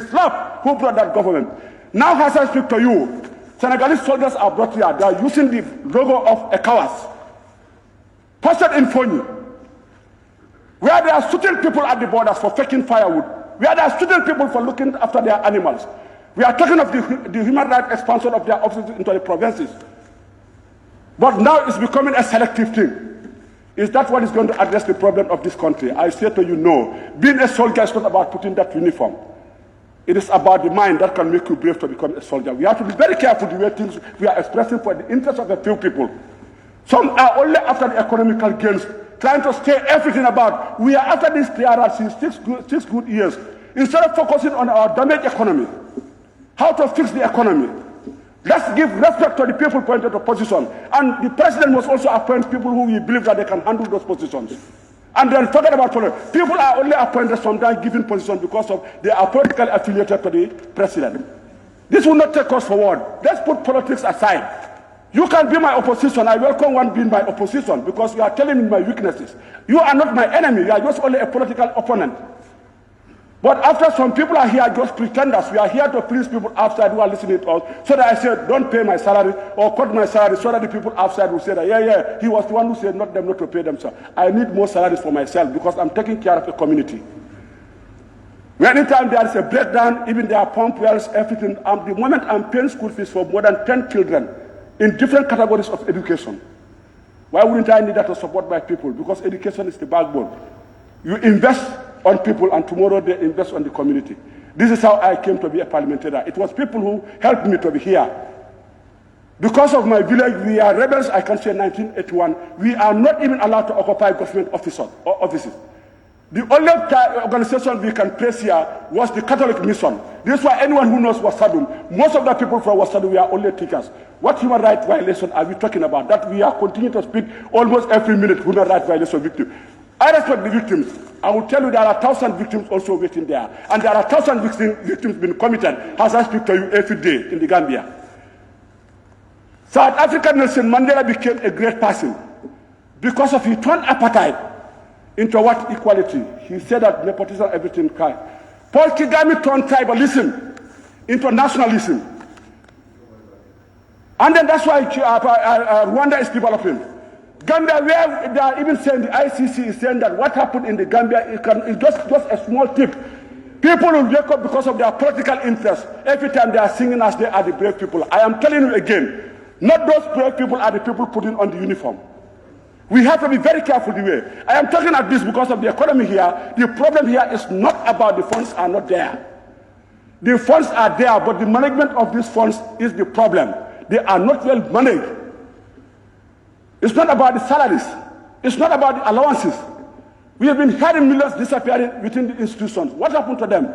slapped. Who brought that government? Now, as I speak to you, Senegalese soldiers are brought here. They are using the logo of ECOWAS, posted in Fonyi, where they are shooting people at the borders for faking firewood, where they are shooting people for looking after their animals, We are talking of the human rights expansion of their offices into the provinces. But now it's becoming a selective thing. Is that what is going to address the problem of this country? I say to you, no. Being a soldier is not about putting that uniform. It is about the mind that can make you brave to become a soldier. We have to be very careful the way things we are expressing for the interest of a few people. Some are only after the economical gains, trying to stay everything about. We are after this TRR since 6 good years. Instead of focusing on our damaged economy, how to fix the economy. Let's give respect to the people appointed to position. And the president must also appoint people who we believe that they can handle those positions. And then forget about politics. People are only appointed sometimes given positions because of they are politically affiliated to the president. This will not take us forward. Let's put politics aside. You can be my opposition. I welcome one being my opposition because you are telling me my weaknesses. You are not my enemy. You are just only a political opponent. But after some people are here just pretenders, we are here to please people outside who are listening to us. So that I said, don't pay my salary or cut my salary so that the people outside will say that, yeah, he was the one who said not them not to pay themselves. I need more salaries for myself because I'm taking care of a community. Anytime there is a breakdown, even there are pump wells, everything, the moment I'm paying school fees for more than 10 children in different categories of education. Why wouldn't I need that to support my people? Because education is the backbone. You invest on people and tomorrow they invest on the community. This is how I came to be a parliamentarian. It was people who helped me to be here. Because of my village, we are rebels, I can say 1981. We are not even allowed to occupy government offices. The only organization we can place here was the Catholic Mission. This is why anyone who knows 𝒂𝒊𝒏, most of the people from 𝒂𝒊𝒏, we are only takers. What human rights violation are we talking about? That we are continuing to speak almost every minute human rights violation victims. I respect the victims. I will tell you there are 1,000 victims also waiting there. And there are 1,000 victims being committed as I speak to you every day in the Gambia. South African Nelson Mandela became a great person because of he turned apartheid into what? Equality. He said that nepotism, everything can. Paul Kagame turned tribalism into nationalism. And then that's why Rwanda is developing. Gambia, where they are even saying the ICC is saying that what happened in the Gambia is just a small tip. People will wake up because of their political interest. Every time they are singing as they are the brave people. I am telling you again, not those brave people are the people putting on the uniform. We have to be very careful the way. I am talking about this because of the economy here. The problem here is not about the funds are not there. The funds are there, but the management of these funds is the problem. They are not well managed. It's not about the salaries. It's not about the allowances. We have been hearing millions disappearing within the institutions. What happened to them?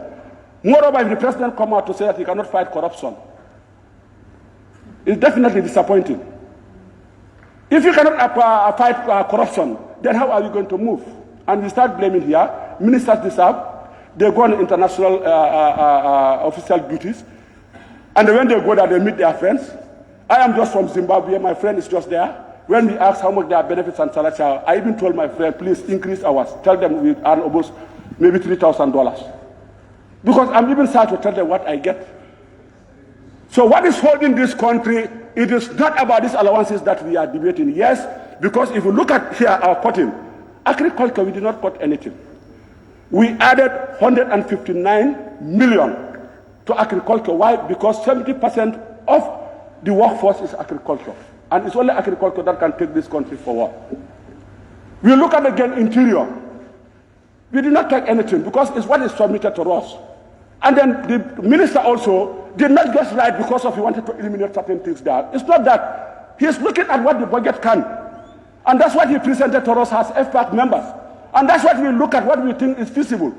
Moreover, if the president come out to say that he cannot fight corruption, it's definitely disappointing. If you cannot fight corruption, then how are you going to move? And we start blaming here. Ministers deserve. They go on international official duties. And when they go there, they meet their friends. I am just from Zimbabwe. My friend is just there. When we asked how much their benefits and salaries are, I even told my friend, please increase ours. Tell them we earn almost maybe $3,000. Because I'm even sad to tell them what I get. So what is holding this country, it is not about these allowances that we are debating. Yes, because if you look at here our cutting, agriculture, we did not cut anything. We added 159 million to agriculture. Why? Because 70% of the workforce is agriculture. And it's only agriculture that can take this country forward. We look at again interior. We did not take anything because it's what is submitted to us. And then the minister also did not get right because of he wanted to eliminate certain things there. It's not that. He is looking at what the budget can. And that's what he presented to us as FPAC members. And that's what we look at, what we think is feasible.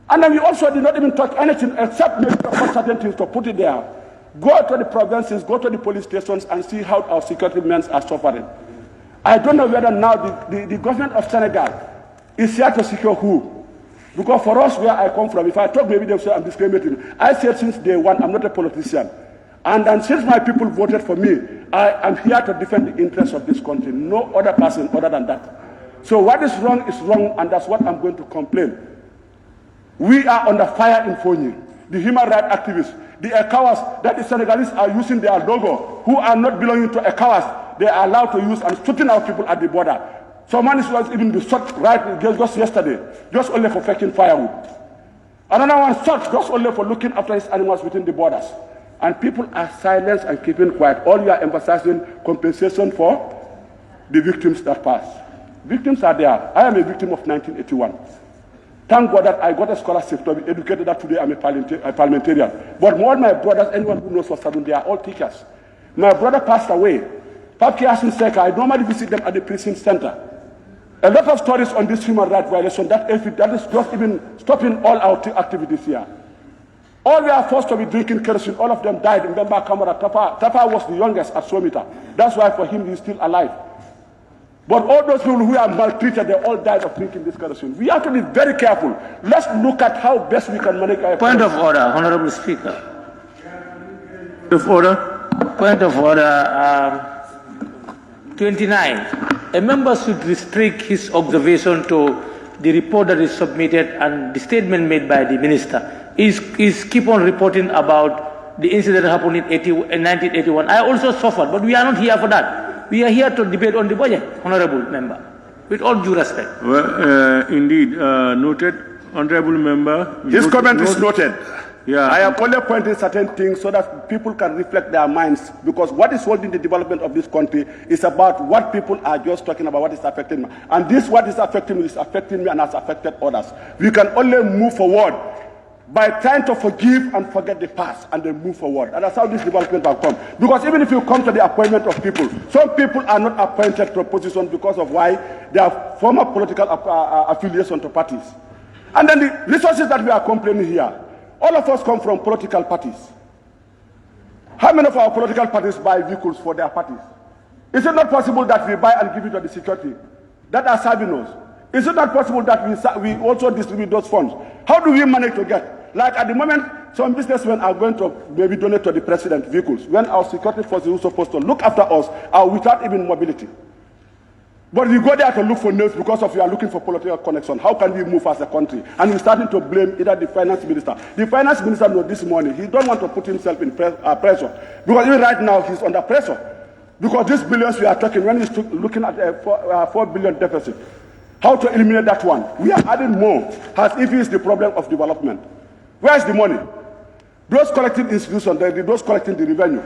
And then we also did not even touch anything except maybe certain things to put it there. Go to the provinces, go to the police stations and see how our security men are suffering. I don't know whether now the government of Senegal is here to secure who. Because for us, where I come from, if I talk, maybe they'll say I'm discriminating. I said since day one, I'm not a politician. And since my people voted for me, I am here to defend the interests of this country. No other person other than that. So what is wrong, and that's what I'm going to complain. We are under fire in Fonyi. The human rights activists, the ECOWAS that the Senegalese are using their logo, who are not belonging to ECOWAS, they are allowed to use and shooting out people at the border. Someone was even shot right just yesterday, just only for fetching firewood. Another one shot just only for looking after his animals within the borders. And people are silent and keeping quiet. All you are emphasizing compensation for the victims that passed. Victims are there. I am a victim of 1981. Thank God that I got a scholarship to be educated, that today I'm a parliamentarian. But all my brothers, anyone who knows what's happening, they are all teachers. My brother passed away. 𝒂𝒄𝒄𝒆𝒔, I normally visit them at the prison center. A lot of stories on this human rights violation, that is just even stopping all our activities here. All we are forced to be drinking kerosene, all of them died. Remember, Kamara Tapa was the youngest at 𝒂𝒊𝒏. That's why for him he's still alive. But all those people who are maltreated, they all died of drinking this kerosene. We have to be very careful. Let's look at how best we can manage our Point of order, Honorable Speaker. Point of order. Point of order. 29. A member should restrict his observation to the report that is submitted and the statement made by the minister. Is keep on reporting about the incident that happened in 1981. I also suffered, but we are not here for that. We are here to debate on the budget, honorable member, with all due respect. Well, indeed, noted, honorable member. His comment is noted. Yeah. I am only pointing certain things so that people can reflect their minds, because what is holding the development of this country is about what people are just talking about, what is affecting me. And this, what is affecting me and has affected others. We can only move forward by trying to forgive and forget the past and then move forward. And that's how this development will come. Because even if you come to the appointment of people, some people are not appointed to a position because of why they have former political affiliation to parties. And then the resources that we are complaining here, all of us come from political parties. How many of our political parties buy vehicles for their parties? Is it not possible that we buy and give it to the security that are serving us? Is it not possible that we also distribute those funds? How do we manage to get? Like at the moment, some businessmen are going to maybe donate to the president vehicles when our security forces are supposed to look after us are without even mobility. But we go there to look for names because of you are looking for political connection. How can we move as a country? And we're starting to blame either the finance minister. The finance minister knows this morning he don't want to put himself in pressure. Because even right now he's under pressure. Because these billions we are talking, when he's looking at a 4 billion deficit, how to eliminate that one? We are adding more as if it's the problem of development. Where is the money? Those collecting institutions, those collecting the revenue.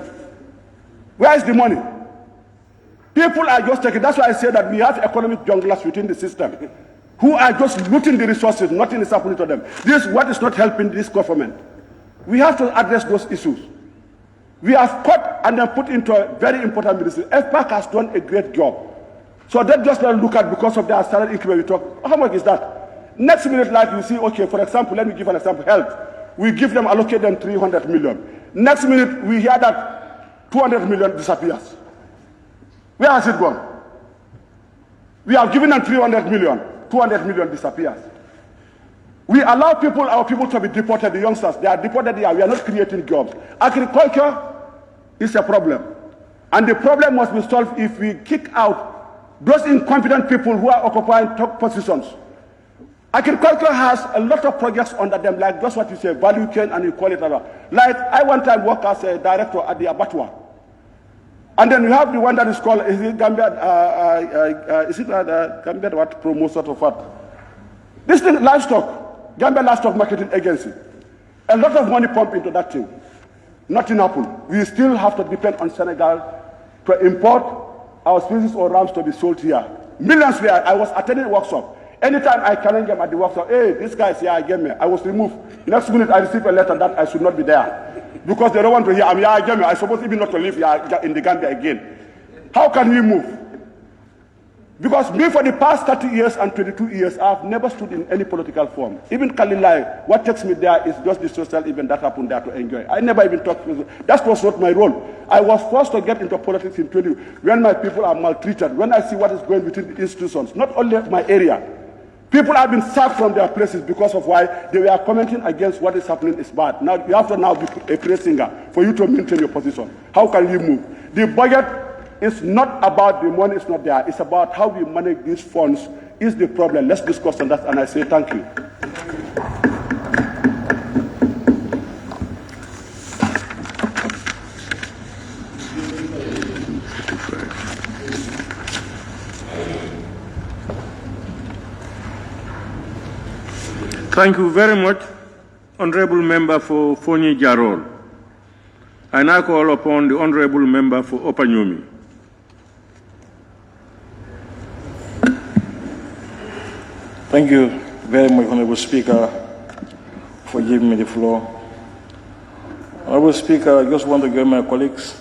Where is the money? People are just taking, that's why I say that we have economic junglers within the system who are just looting the resources, nothing is happening to them. This is what is not helping this government. We have to address those issues. We have cut and then put into a very important ministry. FPAC has done a great job. So that just not look at because of their salary increment we talk. How much is that? Next minute, like you see, okay, for example, let me give an example, health. We give them, allocate them 300 million. Next minute, we hear that 200 million disappears. Where has it gone? We have given them 300 million, 200 million disappears. We allow our people to be deported, the youngsters. They are deported here. We are not creating jobs. Agriculture is a problem. And the problem must be solved if we kick out those incompetent people who are occupying top positions. Agriculture has a lot of projects under them, like just what you say, value chain, and you call it other. Like I one time worked as a director at the abattoir. And then we have the one that is called, is it Gambia, Gambia what promoter of what? This thing, livestock, Gambia Livestock Marketing Agency. A lot of money pumped into that thing. Nothing happened. We still have to depend on Senegal to import our species or rams to be sold here. Millions were, I was attending a workshop. Anytime I challenge them at the workshop, hey, this guy is here again, I was removed. Next minute I received a letter that I should not be there. Because they don't want to hear, I'm here again, I'm supposed even not to live here in the Gambia again. How can we move? Because me for the past 30 years and 22 years, I've never stood in any political form. Even Kalilai, what takes me there is just the social event that happened there to enjoy. I never even talked to them. That was not my role. I was forced to get into politics in 20 when my people are maltreated, when I see what is going within the institutions, not only my area. People have been sacked from their places because of why they were commenting against what is happening is bad. Now you have to now be a praise singer for you to maintain your position. How can you move? The budget is not about the money, it's not there. It's about how we manage these funds is the problem. Let's discuss on that, and I say thank you. Thank you very much. Honorable Member for Fonyi Jarol. I now call upon the Honorable Member for Opanyumi. Thank you very much, Honorable Speaker, for giving me the floor. Honorable Speaker, I just want to give my colleagues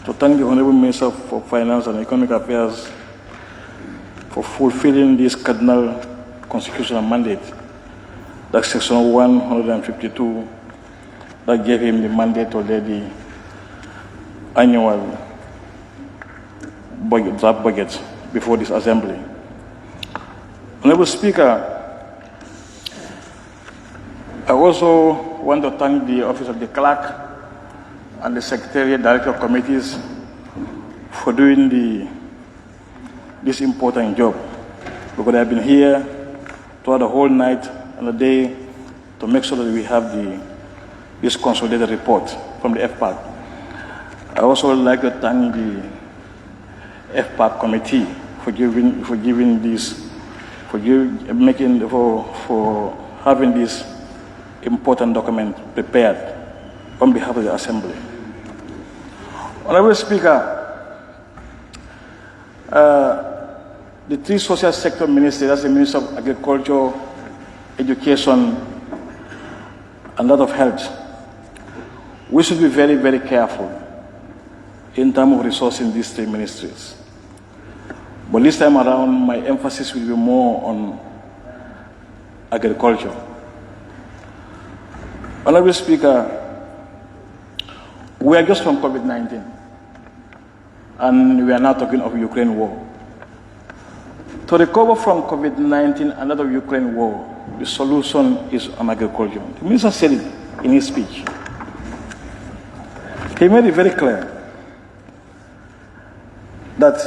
to thank the Honorable Minister for Finance and Economic Affairs for fulfilling this cardinal constitutional mandate, that's Section 152, that gave him the mandate to lay the annual budget, draft budget before this Assembly. Honorable Speaker, I also want to thank the Office of the Clerk and the Secretariat Director of Committees for doing this important job, because they have been here throughout the whole night and the day to make sure that we have this consolidated report from the FPAC. I also would like to thank the FPAC committee for having this important document prepared on behalf of the Assembly. Honorable Speaker, the three social sector ministers, that's the Minister of Agriculture, Education, and that of Health, we should be very, very careful in terms of resourcing these three ministries. But this time around, my emphasis will be more on agriculture. Honorable Speaker, we are just from COVID-19, and we are now talking of Ukraine war. To recover from COVID-19 and out of Ukraine war, the solution is on agriculture. The Minister said it in his speech. He made it very clear that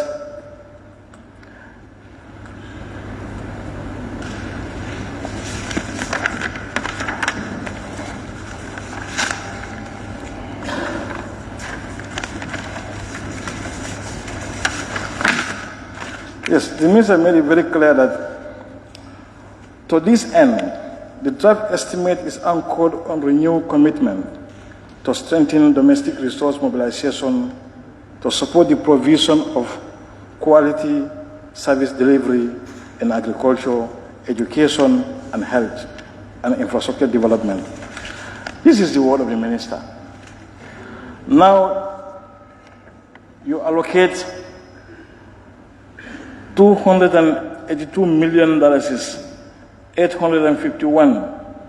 the Minister made it very clear that to this end, the draft estimate is anchored on renewed commitment to strengthen domestic resource mobilization to support the provision of quality service delivery in agriculture, education, and health, and infrastructure development. This is the word of the Minister. Now, you allocate $282 million is 851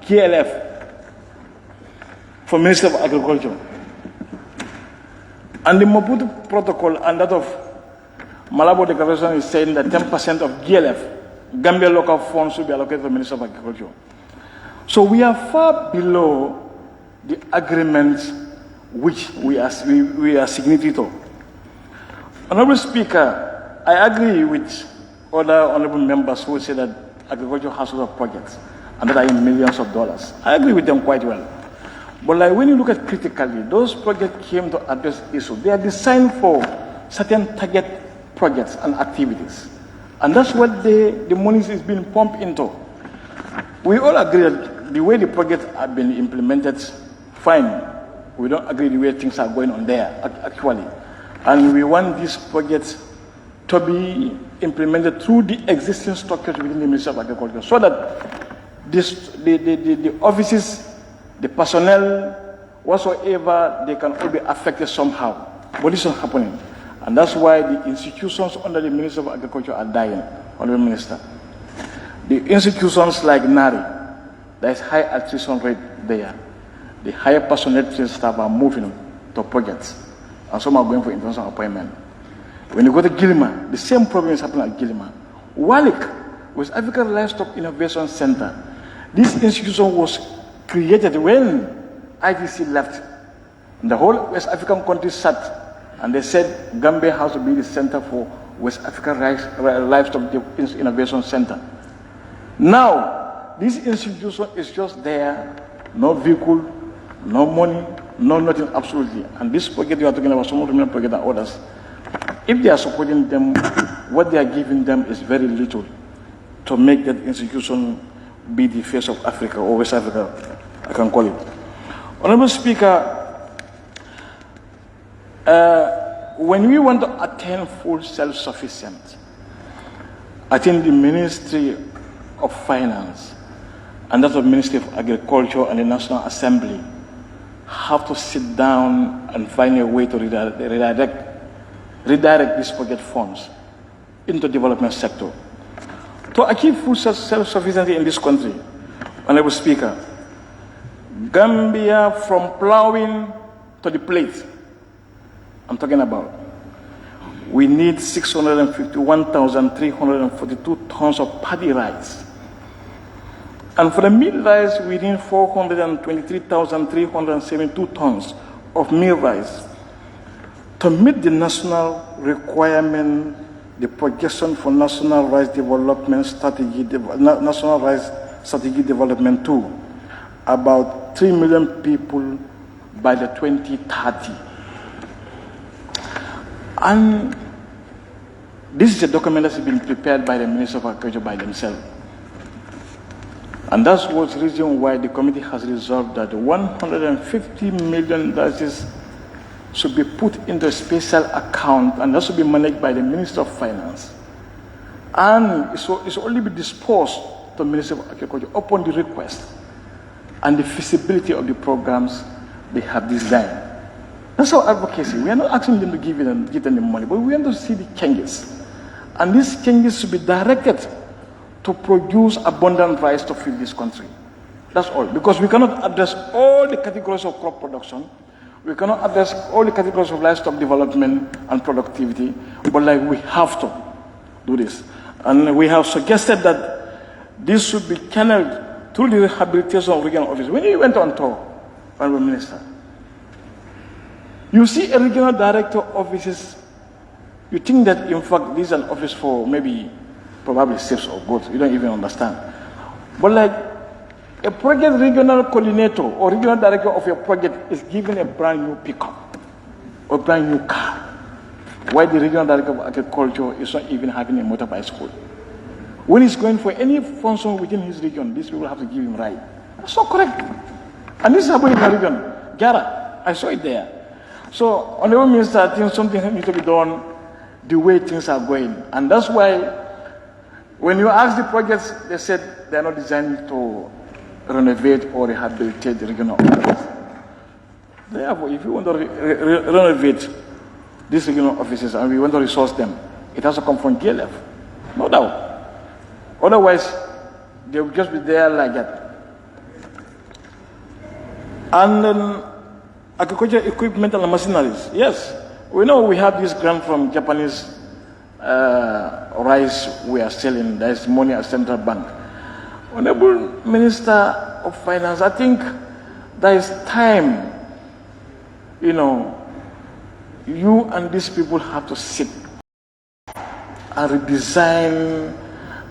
KLF for Minister of Agriculture. And the Maputo Protocol and that of Malabo Declaration is saying that 10% of GLF, Gambia local funds, should be allocated for Minister of Agriculture. So we are far below the agreements which we are signatory to. Honorable Speaker, I agree with other honorable members who say that agriculture has a lot of projects and that are in millions of dollars. I agree with them quite well. But like when you look at critically, those projects came to address issues. They are designed for certain target projects and activities. And that's what the money is being pumped into. We all agree that the way the projects have been implemented, fine. We don't agree the way things are going on there, actually. And we want these projects to be implemented through the existing structures within the Ministry of Agriculture, so that the offices, the personnel, whatsoever, they can all be affected somehow. But this is not happening. And that's why the institutions under the Ministry of Agriculture are dying, Honorable Minister. The institutions like NARI, there is high attrition rate there. The higher personnel trained staff are moving to projects, and some are going for international appointment. When you go to Gilma, the same problem is happening at Gilma. WALIC, West African Livestock Innovation Center, this institution was created when ITC left. And the whole West African country sat, and they said Gambia has to be the center for West African Livestock Innovation Center. Now, this institution is just there, no vehicle, no money, no nothing, absolutely. And this project you are talking about, some of the project and others, if they are supporting them, what they are giving them is very little to make that institution be the face of Africa, or West Africa, I can call it. Honorable Speaker, when we want to attain full self-sufficiency, I think the Ministry of Finance and that of Ministry of Agriculture and the National Assembly have to sit down and find a way to redirect these project funds into the development sector. To achieve full self-sufficiency in this country, Honorable Speaker, Gambia from plowing to the plate, I'm talking about, we need 651,342 tons of paddy rice. And for the meal rice, we need 423,372 tons of meal rice. To meet the national requirement, the projection for National Rice Development Strategy, National Rice Strategy Development 2, about 3 million people by the 2030. And this is a document that's been prepared by the Minister of Agriculture by themselves. And that's what's the reason why the committee has resolved that 150 million should be put into a special account, and that should be managed by the Minister of Finance. And it's only be disposed to the Minister of Agriculture upon the request and the feasibility of the programs they have designed. That's our advocacy. We are not asking them to give them the money, but we want to see the changes. And these changes should be directed to produce abundant rice to feed this country. That's all. Because we cannot address all the categories of crop production. We cannot address all the categories of livestock development and productivity, but we have to do this. And we have suggested that this should be channeled through the rehabilitation of regional offices. When you went on tour, Honorable Minister, you see a regional director offices, you think that in fact this is an office for probably ships or goods. You don't even understand. But a project regional coordinator or regional director of your project is given a brand new pickup or brand new car, while the regional director of agriculture is not even having a motor bicycle. When he's going for any function within his region, these people have to give him right. That's not correct. And this is happening in the region. Gara, I saw it there. So, Honorable Minister, I think something needs to be done the way things are going. And that's why when you ask the projects, they said they are not designed to renovate or rehabilitate the regional offices. Therefore, if you want to renovate these regional offices and we want to resource them, it has to come from GLF, no doubt. Otherwise, they will just be there like that. And then, agriculture equipment and machineries. Yes, we know we have this grant from Japanese rice we are selling. There is money at Central Bank. Honorable Minister of Finance, I think there is time, you and these people have to sit and redesign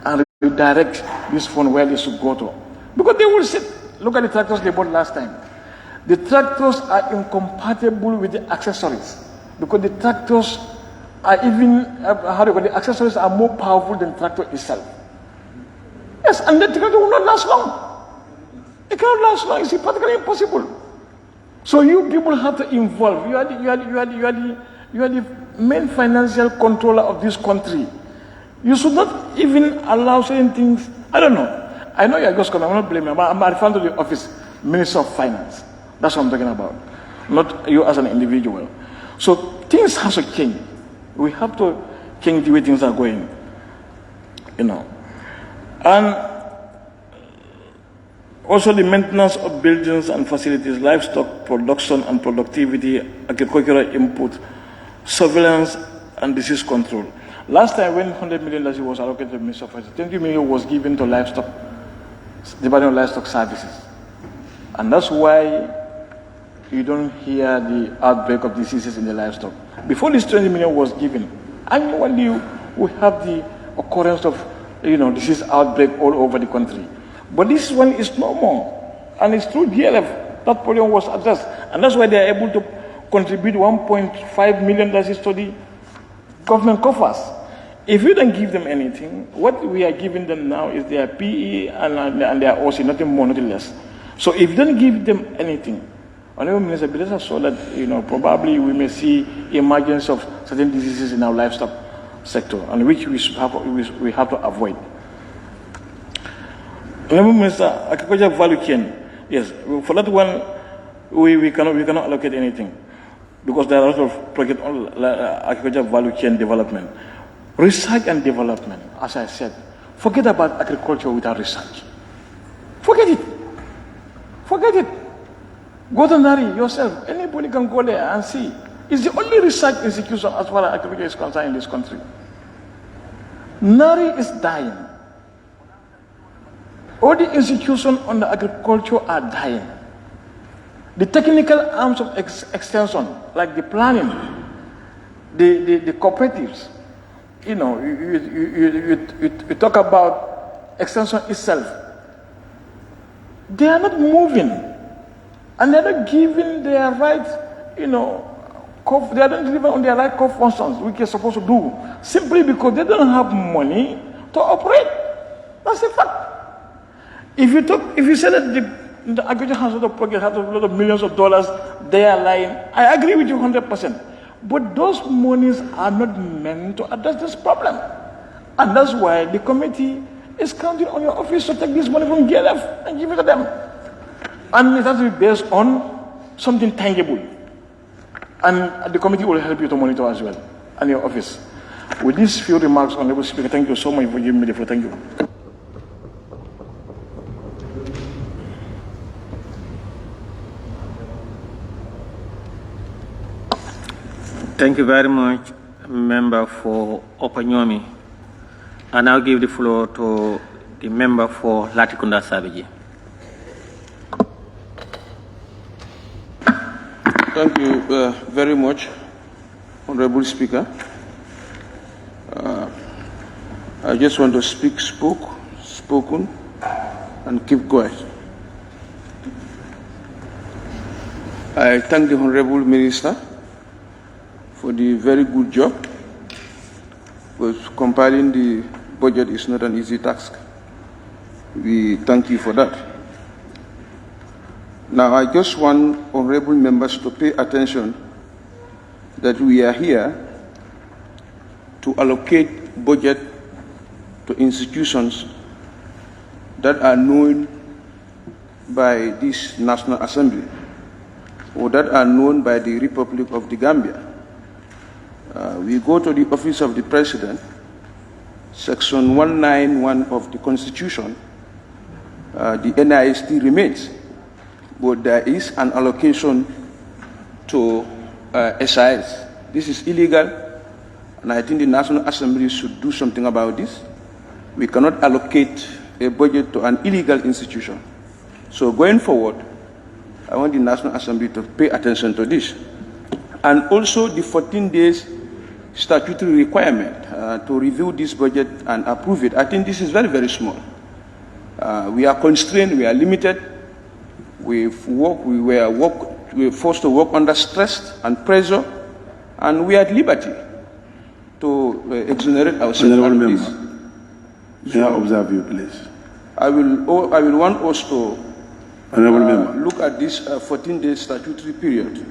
and redirect this fund where they should go to. Because they will sit. Look at the tractors they bought last time. The tractors are incompatible with the accessories because the tractors are the accessories are more powerful than the tractor itself. Yes, and the tractor will not last long. It cannot last long. It's practically impossible. So you people have to involve. You are the main financial controller of this country. You should not even allow certain things. I don't know. I know you are just coming. I'm not blaming you, but I'm referring to the office, Minister of Finance. That's what I'm talking about. Not you as an individual. So things have to change. We have to change the way things are going. And also the maintenance of buildings and facilities, livestock production and productivity, agricultural input, surveillance and disease control. Last time when 100 million was allocated to the Minister of Finance, 20 million was given to livestock, Department of Livestock Services. And that's why you don't hear the outbreak of diseases in the livestock. Before this 20 million was given, annually we have the occurrence of disease outbreak all over the country. But this one is no more. And it's through GLF that problem was addressed. And that's why they are able to contribute 1.5 million to the government coffers. If we don't give them anything, what we are giving them now is their PE and their OC, nothing more, nothing less. So if you don't give them anything, Honorable Minister, let us show that probably we may see emergence of certain diseases in our livestock sector, and which we have to avoid. Honorable Minister, agricultural value chain, yes, for that one we cannot allocate anything because there are a lot of projects on agricultural value chain development. Research and development, as I said, forget about agriculture without research. Forget it. Forget it. Go to Nari yourself. Anybody can go there and see. It's the only research institution as far as agriculture is concerned in this country. Nari is dying. All the institutions on the agriculture are dying. The technical arms of extension, like the planning, the cooperatives, you talk about extension itself. They are not moving, and they're not giving their right, they are not living on their right core functions, which are supposed to do, simply because they don't have money to operate. That's a fact. If you say that the agriculture has a lot of projects, has a lot of millions of dollars, they are lying. I agree with you 100%. But those monies are not meant to address this problem. And that's why the committee is counting on your office to take this money from GLF and give it to them. And it has to be based on something tangible. And the committee will help you to monitor as well, and your office. With these few remarks, Honorable Speaker, thank you so much for giving me the floor. Thank you. Thank you very much, member for 𝒂𝒄𝒄𝒏. I now give the floor to the member for Latrikunda Sabiji. Thank you very much, Honorable Speaker. I just want to speak spoken, and keep quiet. I thank the Honorable Minister for the very good job, because compiling the budget is not an easy task. We thank you for that. Now, I just want honorable members to pay attention that we are here to allocate budget to institutions that are known by this National Assembly or that are known by the Republic of the Gambia. We go to the Office of the President, Section 191 of the Constitution, the NIST remains, but there is an allocation to SIS. This is illegal, and I think the National Assembly should do something about this. We cannot allocate a budget to an illegal institution. So going forward, I want the National Assembly to pay attention to this. And also the 14 days statutory requirement to review this budget and approve it. I think this is very, very small. We are constrained, we are limited. We were forced to work under stress and pressure, and we are at liberty to exonerate ourselves. Honorable Member, may I observe you, please? I will want us to look at this 14-day statutory period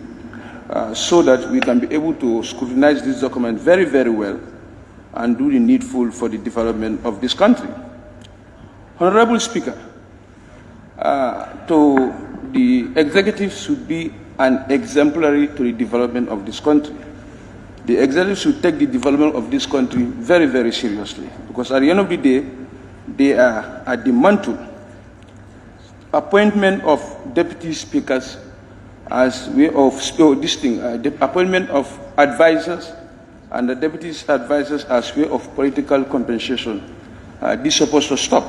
so that we can be able to scrutinize this document very, very well and do the needful for the development of this country. Honorable Speaker, the executive should be an exemplary to the development of this country. The executive should take the development of this country very, very seriously, because at the end of the day, they are at the mantle. Appointment of deputy speakers as way of the appointment of advisors and the deputy advisors as way of political compensation. This is supposed to stop.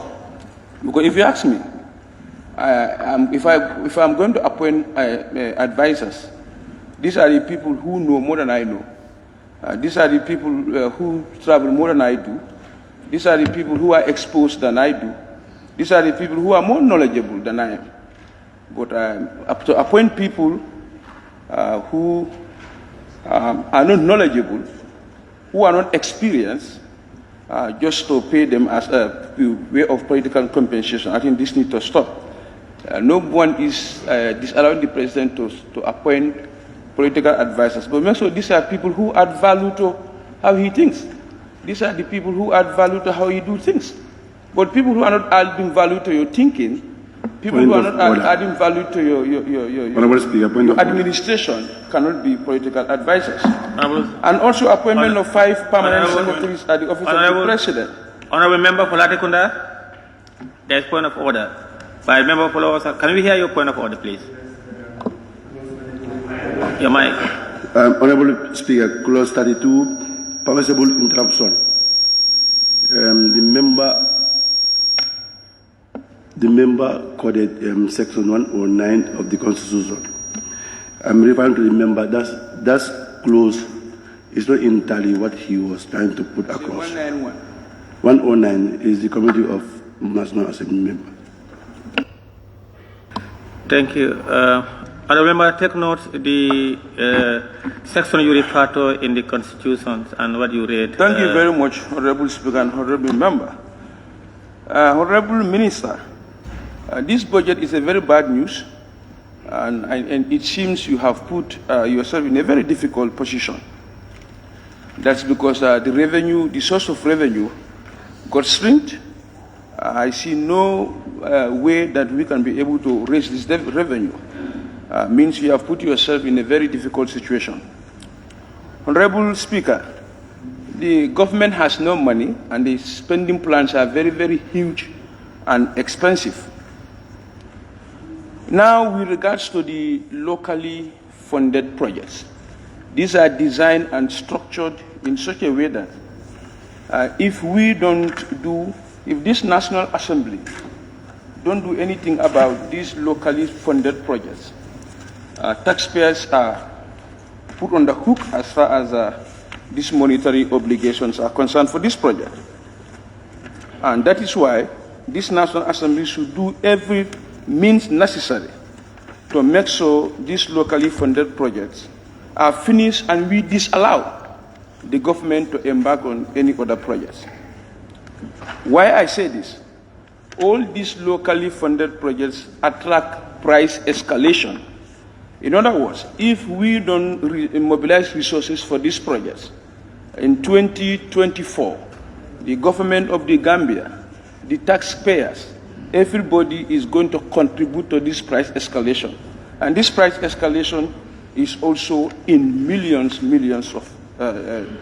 Because if you ask me, if I'm going to appoint advisors, these are the people who know more than I know. These are the people who travel more than I do. These are the people who are exposed than I do. These are the people who are more knowledgeable than I am. But to appoint people who are not knowledgeable, who are not experienced, just to pay them as a way of political compensation. I think this needs to stop. No one is disallowing the president to appoint political advisors. But also these are people who add value to how he thinks. These are the people who add value to how he do things. But people who are not adding value to your thinking, people who are not adding value to your administration cannot be political advisors. And also appointment of 5 permanent secretaries at the office of the president. Honorable Member for Latikunda, there's point of order. By member followers, can we hear your point of order, please? Your mic. Honorable Speaker, clause 32, permissible interruption. The member quoted section 109 of the Constitution. I'm referring to the member. That clause is not entirely what he was trying to put across. 191. 109 is the Committee of National Assembly member. Thank you. Honorable Member, take note the section you refer to in the Constitution and what you read. Thank you very much, Honorable Speaker and Honorable Member. Honorable Minister, this budget is a very bad news, and it seems you have put yourself in a very difficult position. That's because the revenue, the source of revenue, got shrinked. I see no way that we can be able to raise this revenue. Means you have put yourself in a very difficult situation. Honorable Speaker, the government has no money and the spending plans are very, very huge and expensive. Now, with regards to the locally funded projects, these are designed and structured in such a way that if this National Assembly don't do anything about these locally funded projects, taxpayers are put on the hook as far as these monetary obligations are concerned for this project. And that is why this National Assembly should do every means necessary to make sure these locally funded projects are finished and we disallow the government to embark on any other projects. Why I say this? All these locally funded projects attract price escalation. In other words, if we don't mobilize resources for these projects, in 2024, the government of the Gambia, the taxpayers, everybody is going to contribute to this price escalation. And this price escalation is also in millions of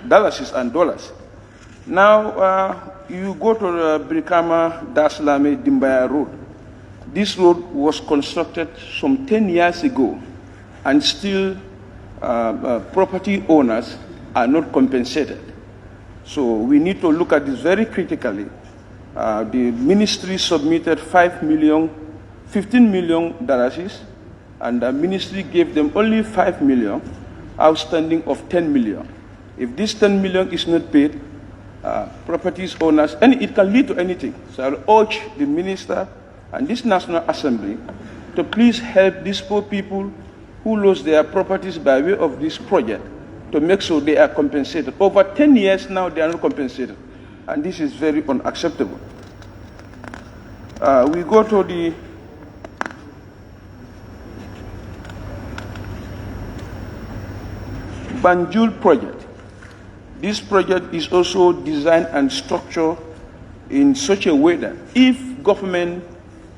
dollars and dollars. Now, you go to the Brikama Daslame Dimbaya Road. This road was constructed some 10 years ago, and still property owners are not compensated. So we need to look at this very critically. The ministry submitted $15 million, and the ministry gave them only $5 million, outstanding of $10 million. If this $10 million is not paid, properties owners, and it can lead to anything. So I'll urge the minister and this National Assembly to please help these poor people who lost their properties by way of this project to make sure they are compensated. Over 10 years now, they are not compensated. And this is very unacceptable. We go to the Banjul project. This project is also designed and structured in such a way that if government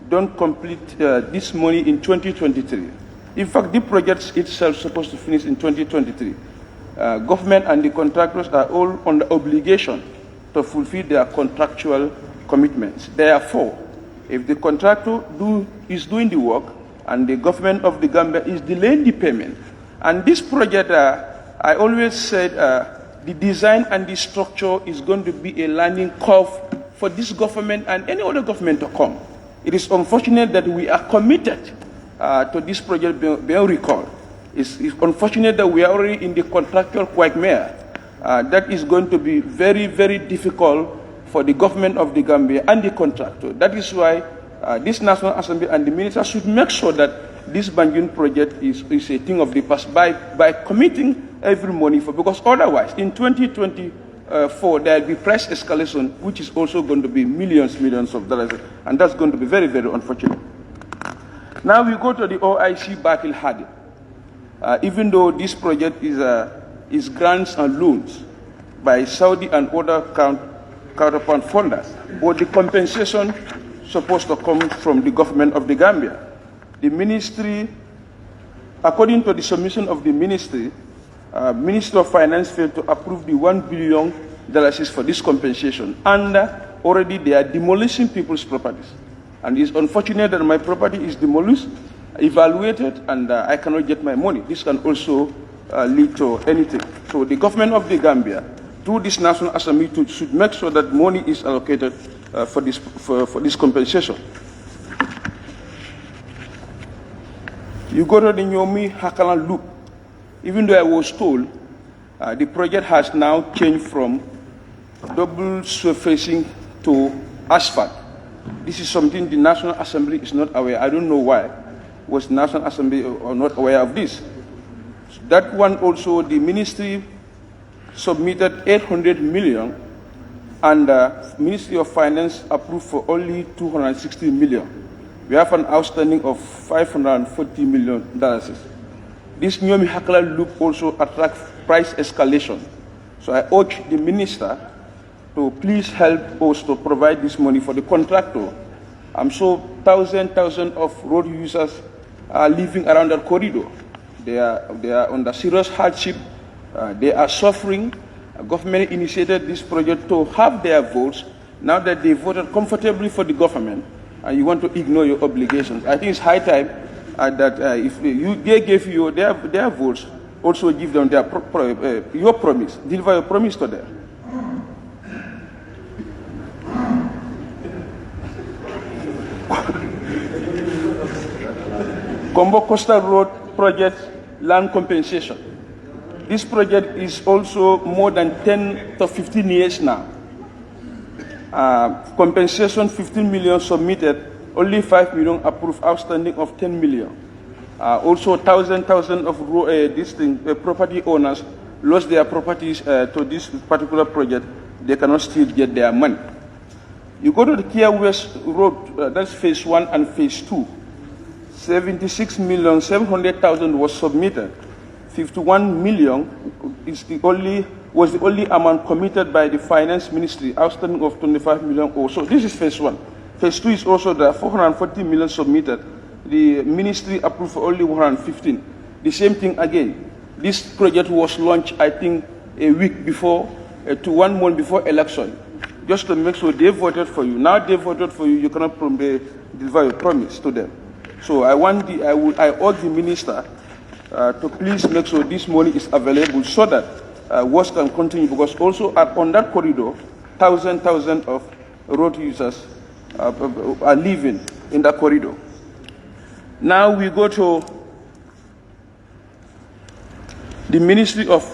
don't complete this money in 2023, in fact, the project itself is supposed to finish in 2023. Government and the contractors are all under obligation to fulfill their contractual commitments. Therefore, if the contractor is doing the work and the government of the Gambia is delaying the payment, and this project, I always said, the design and the structure is going to be a learning curve for this government and any other government to come. It is unfortunate that we are committed to this project being recalled. It's unfortunate that we are already in the contractual quagmire. That is going to be very, very difficult for the government of the Gambia and the contractor. That is why this National Assembly and the minister should make sure that this Banjul project is a thing of the past by committing every money for, because otherwise in 2024 for there will be price escalation, which is also going to be millions of dollars, and that's going to be very, very unfortunate. Now we go to the OIC Bakil Hadi. Even though this project is grants and loans by Saudi and other counterpart funders, but the compensation supposed to come from the government of the Gambia. The ministry, according to the submission of the ministry, Minister of Finance failed to approve the $1 billion for this compensation, and already they are demolishing people's properties. And it's unfortunate that my property is demolished, evaluated, and I cannot get my money. This can also lead to anything. So the government of the Gambia, through this National Assembly, should make sure that money is allocated for this compensation. You go to the Nyomi Hakalan Loop. Even though I was told the project has now changed from double surfacing to asphalt. This is something the National Assembly is not aware. I don't know why. Was the National Assembly or not aware of this? So that one also, the ministry submitted 800 million, and the Ministry of Finance approved for only 260 million. We have an outstanding of $540 million. This Nyomi Hakala Loop also attracts price escalation. So I urge the minister to please help us to provide this money for the contractor. I'm sure thousands of road users are living around that corridor. They are under serious hardship. They are suffering. Government initiated this project to have their votes. Now that they voted comfortably for the government, and you want to ignore your obligations, I think it's high time that if they gave you their votes, also give them their your promise, deliver your promise to them. Combo Coastal Road project land compensation. This project is also more than 10 to 15 years now. Compensation 15 million submitted, only 5 million approved, outstanding of 10 million. Also thousands of property owners lost their properties to this particular project. They cannot still get their money. You go to the Kia West Road, that's phase 1 and phase 2. 76,700,000 was submitted. 51 million was the only amount committed by the Finance Ministry, outstanding of 25 million also. This is phase 1. Phase 2 is also there, 440 million submitted. The ministry approved for only 115. The same thing again. This project was launched, I think, a week before, to 1 month before election, just to make sure they voted for you. Now they voted for you, you cannot deliver your promise to them. So I urge the minister to please make sure this money is available so that work can continue, because also on that corridor, thousands of road users are living in that corridor. Now we go to the Ministry of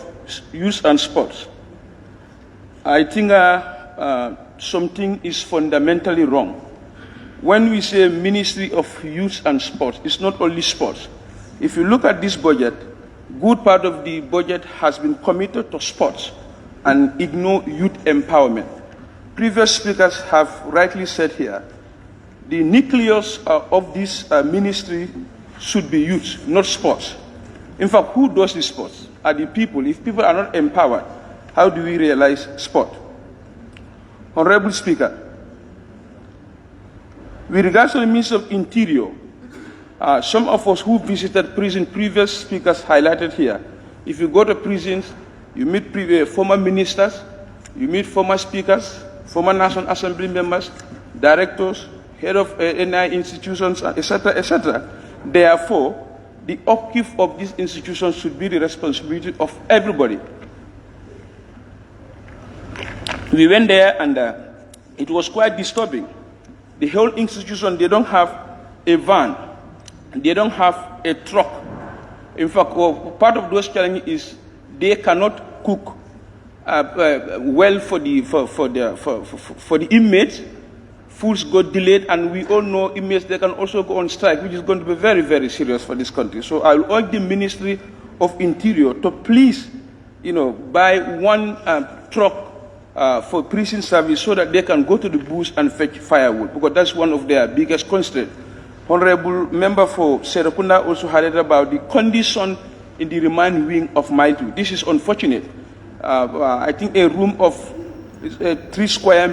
Youth and Sports. I think something is fundamentally wrong. When we say Ministry of Youth and Sports, it's not only sports. If you look at this budget, good part of the budget has been committed to sports and ignore youth empowerment. Previous speakers have rightly said here, the nucleus of this ministry should be youth, not sports. In fact, who does the sports? Are the people. If people are not empowered, how do we realize sport? Honorable Speaker, with regards to the Minister of Interior, some of us who visited prison, previous speakers highlighted here, if you go to prisons, you meet former ministers, you meet former speakers, former National Assembly members, directors, head of NI institutions, etc., etc. Therefore, the upkeep of these institutions should be the responsibility of everybody. We went there and it was quite disturbing. The whole institution, they don't have a van, they don't have a truck. In fact, part of those challenges is they cannot cook well for the inmates. Foods got delayed, and we all know inmates, they can also go on strike, which is going to be very, very serious for this country. So I will urge the Ministry of Interior to please, buy one truck for prison service so that they can go to the bush and fetch firewood, because that's one of their biggest constraints. Honorable member for Serekunda also highlighted about the condition in the remand wing of Mile 2. This is unfortunate. I think a room of 3 square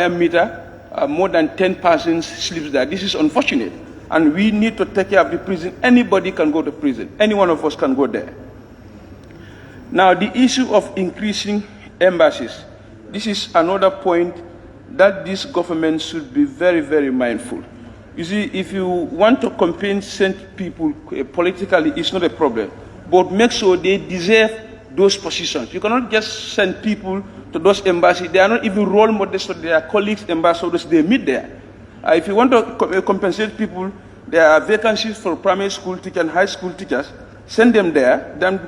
meter, more than 10 persons sleeps there. This is unfortunate. And we need to take care of the prison. Anybody can go to prison. Any one of us can go there. Now, the issue of increasing embassies. This is another point that this government should be very, very mindful. You see, if you want to compensate people politically, it's not a problem. But make sure they deserve those positions. You cannot just send people to those embassies. They are not even role models to their colleagues, ambassadors they meet there. If you want to compensate people, there are vacancies for primary school teachers and high school teachers. Send them there, then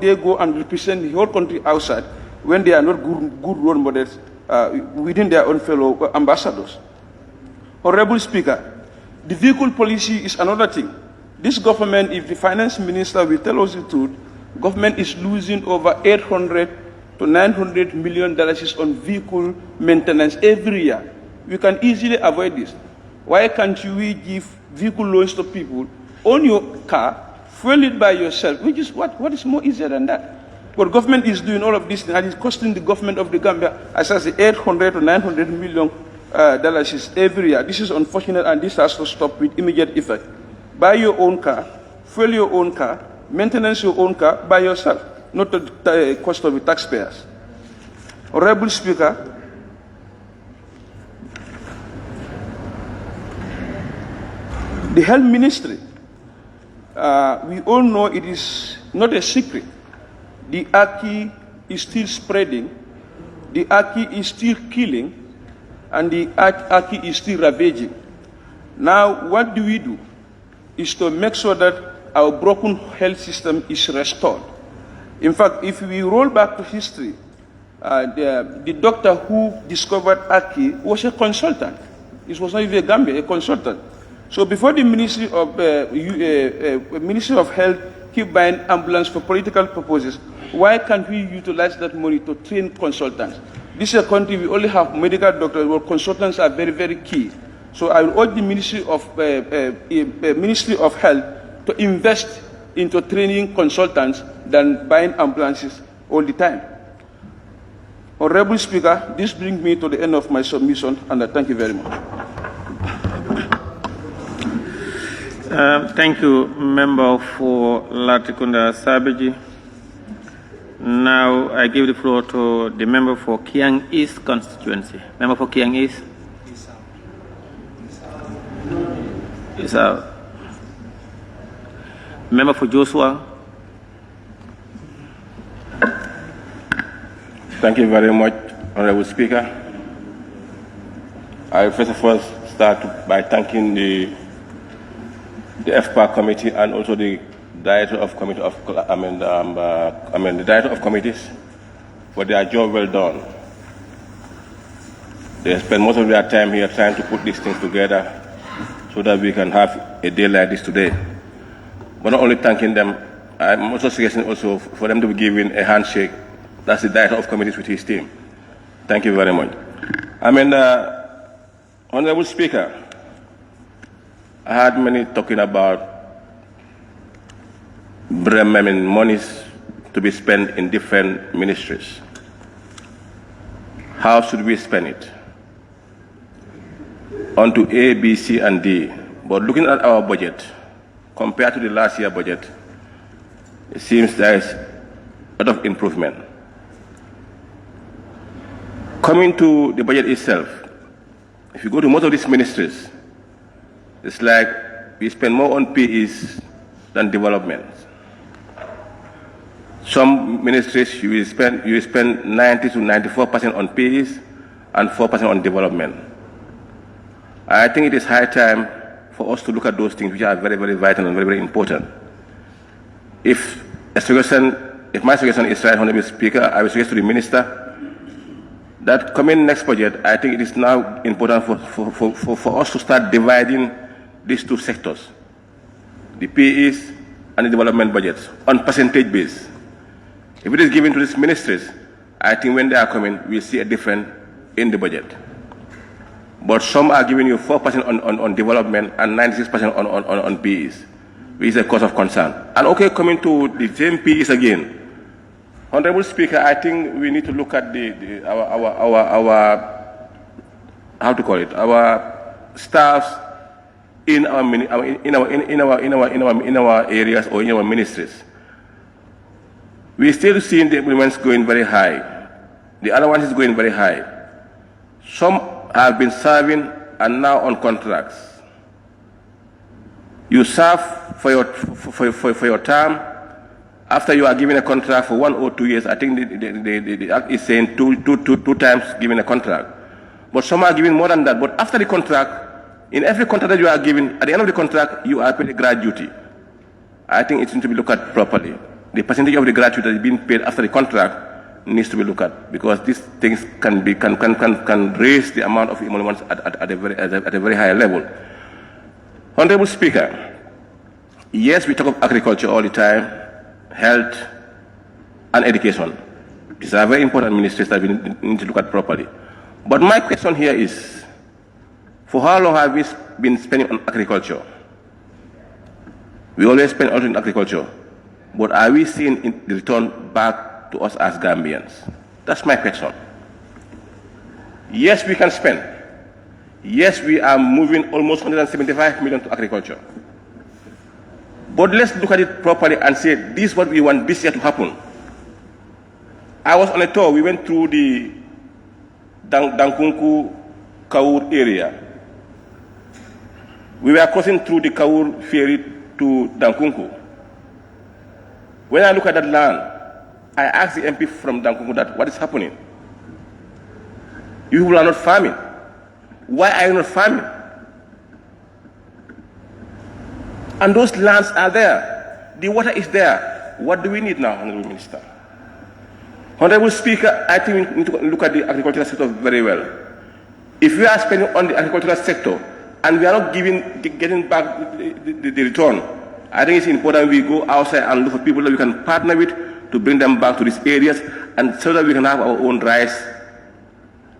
they go and represent the whole country outside when they are not good role models within their own fellow ambassadors. Honorable Speaker, the vehicle policy is another thing. This government, if the finance minister will tell us the truth, government is losing over $800 to $900 million on vehicle maintenance every year. We can easily avoid this. Why can't we give vehicle loans to people, own your car, fuel it by yourself, which is what is more easier than that? But government is doing all of this and it's costing the government of the Gambia, as I say, $800 to $900 million every year. This is unfortunate and this has to stop with immediate effect. Buy your own car, fuel your own car, maintenance your own car by yourself, not the cost of the taxpayers. Honorable Speaker, the health ministry, we all know it is not a secret. The 𝒂𝒄𝒄𝒏 is still spreading, the 𝒂𝒄𝒄𝒏 is still killing, and the 𝒂𝒄𝒄𝒏 is still ravaging. Now, what do? Is to make sure that our broken health system is restored. In fact, if we roll back to history, the doctor who discovered 𝒂𝒄𝒄𝒏 was a consultant. It was not even a Gambia, a consultant. So before the Ministry of Health keep buying ambulance for political purposes, why can't we utilize that money to train consultants? This is a country we only have medical doctors, where consultants are very, very key. So I would urge the Ministry of Health to invest into training consultants than buying ambulances all the time. Honorable Speaker, this brings me to the end of my submission, and I thank you very much. Thank you, Member for 𝒂𝒂𝒃𝒄𝒏. Now I give the floor to the member for Kiang East constituency. Member for Kiang East. Is out. Member for Joshua. Thank you very much, Honorable Speaker. I first of all start by thanking the FPAC committee and also the Director of Committee of the Director of Committees for their job well done. They spend most of their time here trying to put these things together so that we can have a day like this today. But not only thanking them, I'm also suggesting also for them to be given a handshake. That's the Director of Committees with his team. Thank you very much. Honorable Speaker, I heard many talking about monies to be spent in different ministries. How should we spend it? Onto A, B, C, and D. But looking at our budget, compared to the last year budget, it seems there is a lot of improvement. Coming to the budget itself, if you go to most of these ministries, it's like we spend more on PEs than development. Some ministries you will spend 90 to 94% on PEs and 4% on development. I think it is high time for us to look at those things which are very, very vital and very, very important. If my suggestion is right, Honorable Speaker, I will suggest to the Minister that coming next budget, I think it is now important for us to start dividing these two sectors, the PEs and the development budgets, on percentage base. If it is given to these ministries, I think when they are coming, we'll see a difference in the budget. But some are giving you 4% on development and 96% on PEs, which is a cause of concern. And okay, coming to the same PEs again. Honorable Speaker, I think we need to look at our how to call it, our staffs in our areas or in our ministries. We're still seeing the implements going very high. The other one is going very high. Some have been serving and now on contracts. You serve for your term. After you are given a contract for 1 or 2 years, I think the Act is saying two times given a contract. But some are given more than that. But after the contract, in every contract that you are given, at the end of the contract, you are paid a gratuity. I think it needs to be looked at properly. The percentage of the gratuity that is being paid after the contract needs to be looked at, because these things can raise the amount of emoluments at a very high level. Honorable Speaker, yes, we talk of agriculture all the time, health and education. These are very important ministries that we need to look at properly. But my question here is, for how long have we been spending on agriculture? We always spend on agriculture, but are we seeing the return back to us as Gambians? That's my question. Yes, we can spend. Yes, we are moving almost 175 million to agriculture. But let's look at it properly and say, this is what we want this year to happen. I was on a tour. We went through the Dankunku Kaur area. We were crossing through the Kaur ferry to Dankunku. When I look at that land, I asked the MP from Dankunku that what is happening? You people are not farming. Why are you not farming? And those lands are there. The water is there. What do we need now, Honorable Minister? Honorable Speaker, I think we need to look at the agricultural sector very well. If we are spending on the agricultural sector and we are not getting back the return, I think it's important we go outside and look for people that we can partner with to bring them back to these areas, and so that we can have our own rice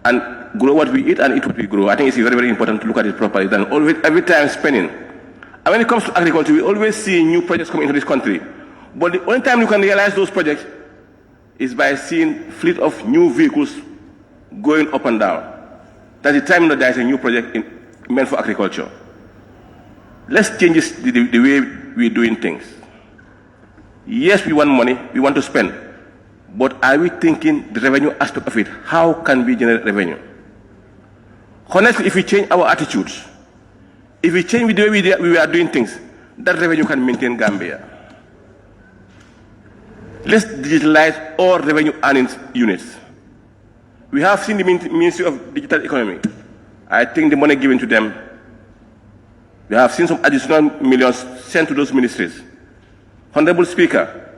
and grow what we eat and eat what we grow. I think it's very, very important to look at it properly. Then always, every time spending. And when it comes to agriculture, we always see new projects coming into this country. But the only time you can realize those projects is by seeing fleet of new vehicles going up and down. That's the time that there is a new project meant for agriculture. Let's change the way we're doing things. Yes, we want money, we want to spend. But are we thinking the revenue aspect of it? How can we generate revenue? Honestly, if we change our attitudes, if we change the way we are doing things, that revenue can maintain Gambia. Let's digitalize all revenue earning units. We have seen the Ministry of Digital Economy. I think the money given to them, we have seen some additional millions sent to those ministries. Honorable Speaker,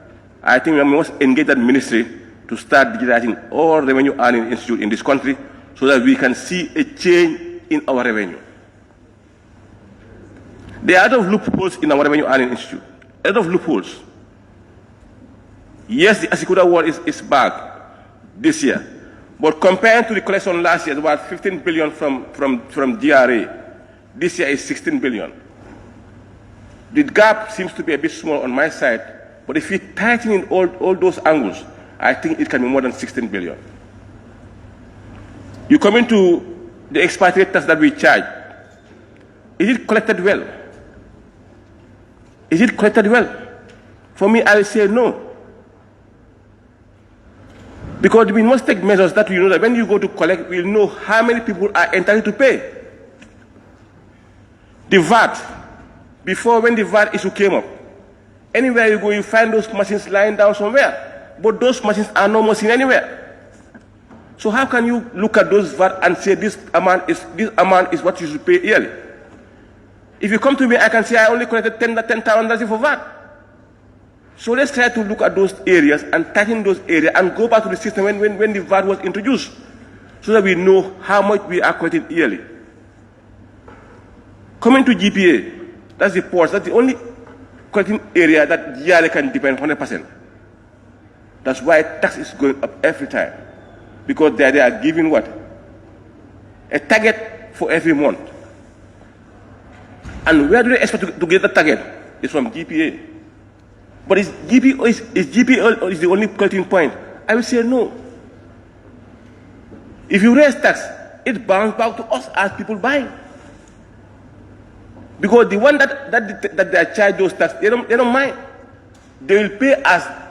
I think we must engage that ministry to start digitizing all revenue earning institutes in this country so that we can see a change in our revenue. There are a lot of loopholes in our revenue earning institute. A lot of loopholes. Yes, the Asikuda award is back this year. But compared to the collection last year, about 15 billion from DRA. This year is 16 billion. The gap seems to be a bit small on my side, but if we tighten in all those angles, I think it can be more than 16 billion. You come into the expatriate tax that we charge. Is it collected well? Is it collected well? For me, I will say no. Because we must take measures that we know that when you go to collect, we'll know how many people are entitled to pay. The VAT, before when the VAT issue came up, anywhere you go, you find those machines lying down somewhere. But those machines are no more seen anywhere. So how can you look at those VAT and say this amount is what you should pay yearly? If you come to me, I can say I only collected $10,000 for VAT. So let's try to look at those areas and tighten those areas and go back to the system when the VAT was introduced, so that we know how much we are collecting yearly. Coming to GPA, that's the ports, that's the only collecting area that GRA can depend 100%. That's why tax is going up every time. Because they are giving what? A target for every month. And where do they expect to get the target? It's from GPA. But is GPA is the only collecting point? I will say no. If you raise tax, it bounces back to us as people buying. Because the one that they charge those tax, they don't mind. They will pay as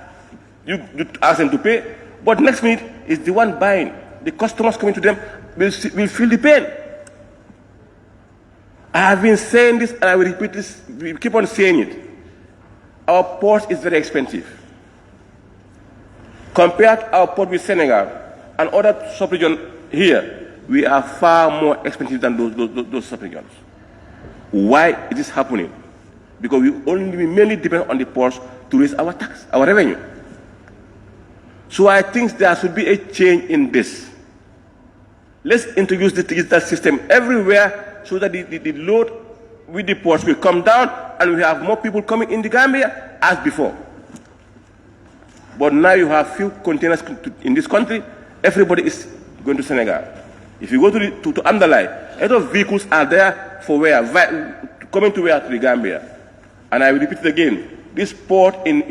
you ask them to pay, but next minute is the one buying. The customers coming to them will feel the pain. I have been saying this and I will repeat this, we keep on saying it. Our port is very expensive. Compared to our port with Senegal and other sub-regions here, we are far more expensive than those sub-regions. Why it is happening? Because we mainly depend on the ports to raise our tax, our revenue. So I think there should be a change in this. Let's introduce the digital system everywhere so that the load with the ports will come down and we have more people coming in the Gambia as before. But now you have few containers in this country, everybody is going to Senegal. If you go to Amdalai, a lot of vehicles are there for where? Coming to where? To the Gambia. And I will repeat it again. This port in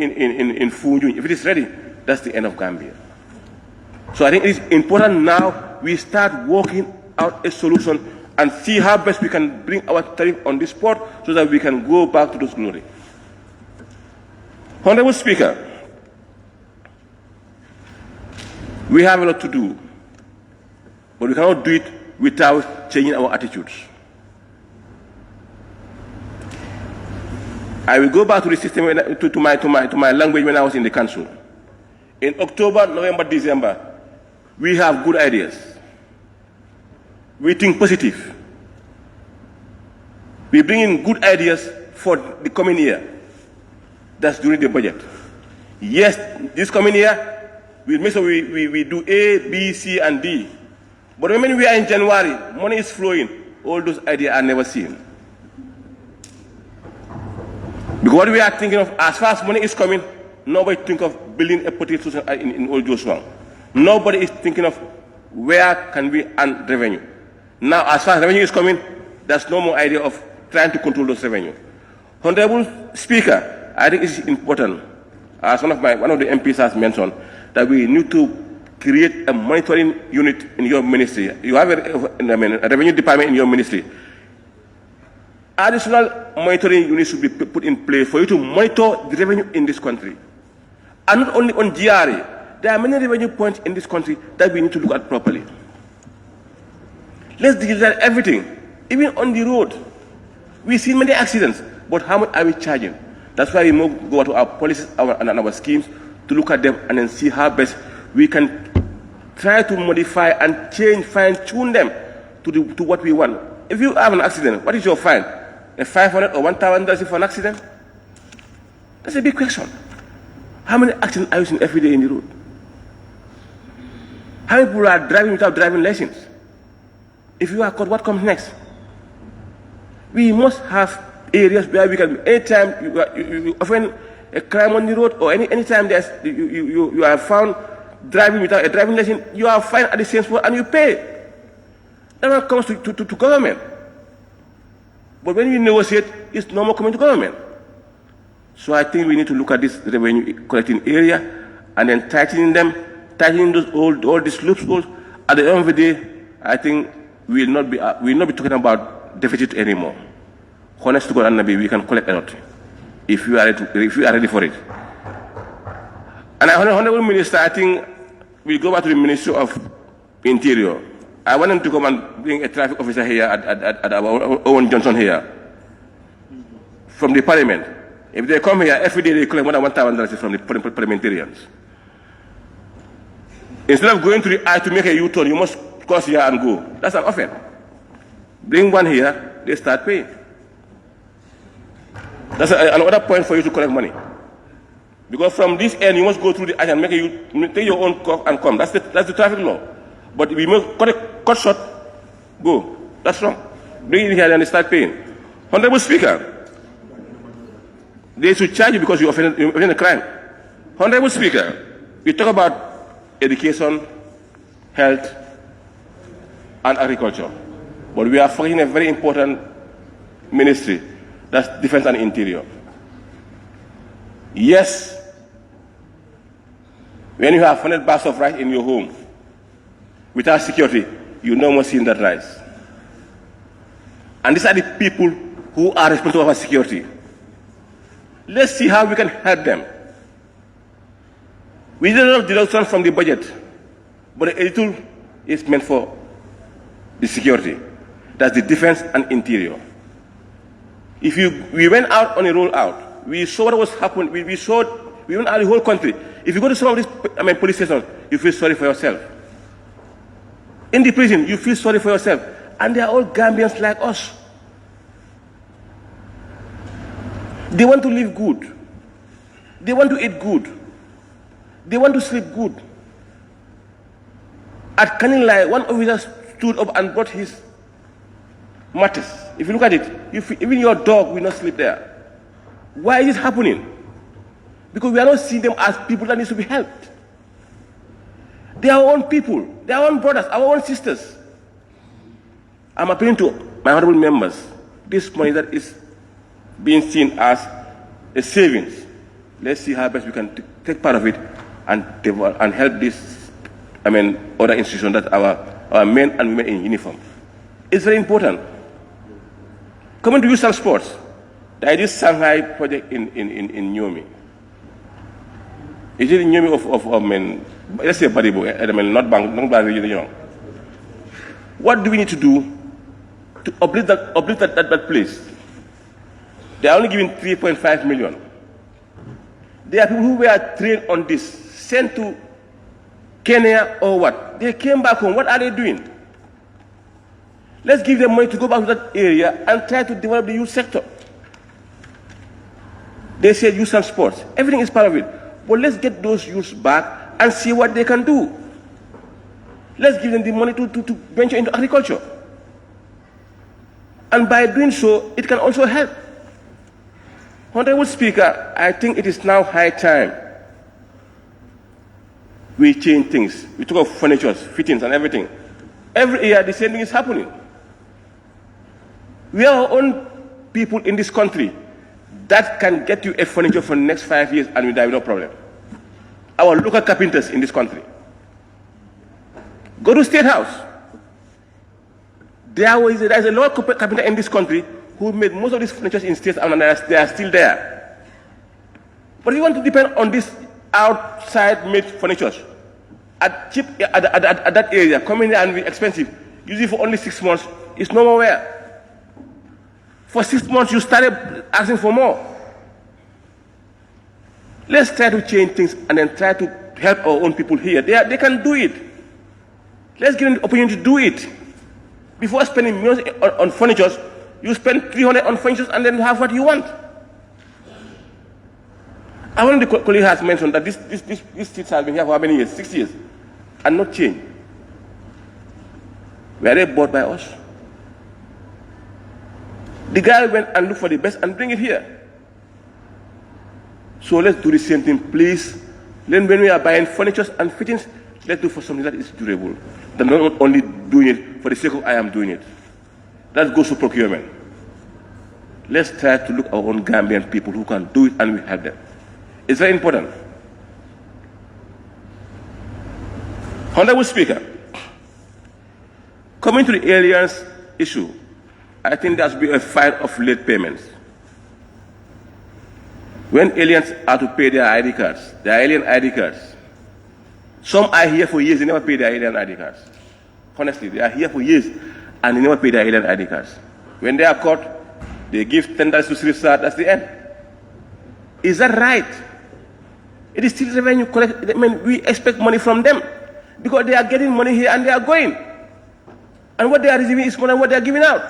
Funjun, if it is ready, that's the end of Gambia. So I think it is important now we start working out a solution and see how best we can bring our tariff on this port so that we can go back to those glory. Honorable Speaker, we have a lot to do, but we cannot do it without changing our attitudes. I will go back to the system, to my language when I was in the council. In October, November, December, we have good ideas. We think positive. We bring in good ideas for the coming year. That's during the budget. Yes, this coming year, we'll make sure we do A, B, C, and D. But when we are in January, money is flowing. All those ideas are never seen. Because what we are thinking of, as far as money is coming, nobody think of building a potato in Old Joshua. Nobody is thinking of where can we earn revenue. Now, as far as revenue is coming, there's no more idea of trying to control those revenue. Honorable Speaker, I think it's important, as one of the MPs has mentioned, that we need to create a monitoring unit in your ministry. You have a revenue department in your ministry. Additional monitoring units should be put in place for you to monitor the revenue in this country. And not only on GRA, there are many revenue points in this country that we need to look at properly. Let's digitize everything, even on the road. We see many accidents, but how much are we charging? That's why we go to our policies and our schemes to look at them and then see how best we can try to modify and change, fine-tune them to what we want. If you have an accident, what is your fine? A 500 or 1,000 for an accident? That's a big question. How many accidents are you seeing every day in the road? How many people are driving without driving license? If you are caught, what comes next? We must have areas where we can, anytime you offend a crime on the road or anytime you are found driving without a driving license, you are fined at the same spot and you pay. That one comes to government. But when you negotiate, it's no more coming to government. So I think we need to look at this revenue collecting area and then tightening those all these loopholes. At the end of the day, I think we will not be talking about deficit anymore. Honest to God and Nabi, we can collect a lot if you are ready for it. And Honorable Minister, I think we'll go back to the Ministry of Interior. I want them to come and bring a traffic officer here at our Owen Johnson here from the Parliament. If they come here, every day they collect more than $1,000 from the parliamentarians. Instead of going to the eye to make a U-turn, you must cross here and go. That's an offense. Bring one here, they start paying. That's another point for you to collect money. Because from this end, you must go through the eye and take your own car and come. That's the traffic law. But we must cut short, go. That's wrong. Bring it here and they start paying. Honorable Speaker, they should charge you because you offended a crime. Honorable Speaker, We talk about education, health, and agriculture. But we are forgetting a very important ministry, that's Defense and Interior. Yes, when you have 100 bags of rice in your home, without security, you no more see that rice. And these are the people who are responsible for security. Let's see how we can help them. We did a lot of deduction from the budget, but a little is meant for the security. That's the Defense and Interior. We went out on a rollout. We saw what was happening. We went out the whole country. If you go to some of these police stations, you feel sorry for yourself. In the prison, you feel sorry for yourself. And they are all Gambians like us. They want to live good. They want to eat good. They want to sleep good. At Kanilai, one officer stood up and brought his mattress. If you look at it, even your dog will not sleep there. Why is it happening? Because we are not seeing them as people that need to be helped. They are our own people. They are our own brothers, our own sisters. I'm appealing to my honorable members. This money that is being seen as a savings, let's see how best we can take part of it and help this, other institutions that our men and women in uniform. It's very important. Coming to youth and sports, there is this Shanghai project in Nyomi. Is it in Nyomi of let's say Badibo, not Bang, what do we need to do to uplift that place? They are only giving 3.5 million. There are people who were trained on this, sent to Kenya or what? They came back home. What are they doing? Let's give them money to go back to that area and try to develop the youth sector. They say youth and sports. Everything is part of it. But let's get those youths back and see what they can do. Let's give them the money to venture into agriculture. And by doing so, it can also help. Honorable Speaker, I think it is now high time we change things. We talk of furniture, fittings, and everything. Every year, the same thing is happening. We are our own people in this country that can get you a furniture for the next 5 years and we die with no problem. Our local carpenters in this country. Go to State House. There is a local carpenter in this country who made most of these furniture in states and they are still there. But if you want to depend on this outside made furniture at that area, coming there and be expensive, usually for only 6 months, it's no more where. For 6 months, you started asking for more. Let's try to change things and then try to help our own people here. They can do it. Let's give them the opportunity to do it. Before spending millions on furniture, you spend 300 on furniture and then you have what you want. One of the colleagues has mentioned that this streets has been here for how many years? 6 years. And not changed. Were they bought by us? The guy went and looked for the best and bring it here. So let's do the same thing, please. Then when we are buying furniture and fittings, let's do for something that is durable. Then not only doing it for the sake of I am doing it. That goes to procurement. Let's try to look at our own Gambian people who can do it and we help them. It's very important. Honorable Speaker, coming to the aliens issue, I think there has been a fight of late payments. When aliens are to pay their ID cards, their alien ID cards, some are here for years, they never pay their alien ID cards. Honestly, they are here for years and they never pay their alien ID cards. When they are caught, they give $10 to 𝒒𝒊𝒏, that's the end. Is that right? It is still revenue collected. I mean, we expect money from them because they are getting money here and they are going. And what they are receiving is more than what they are giving out.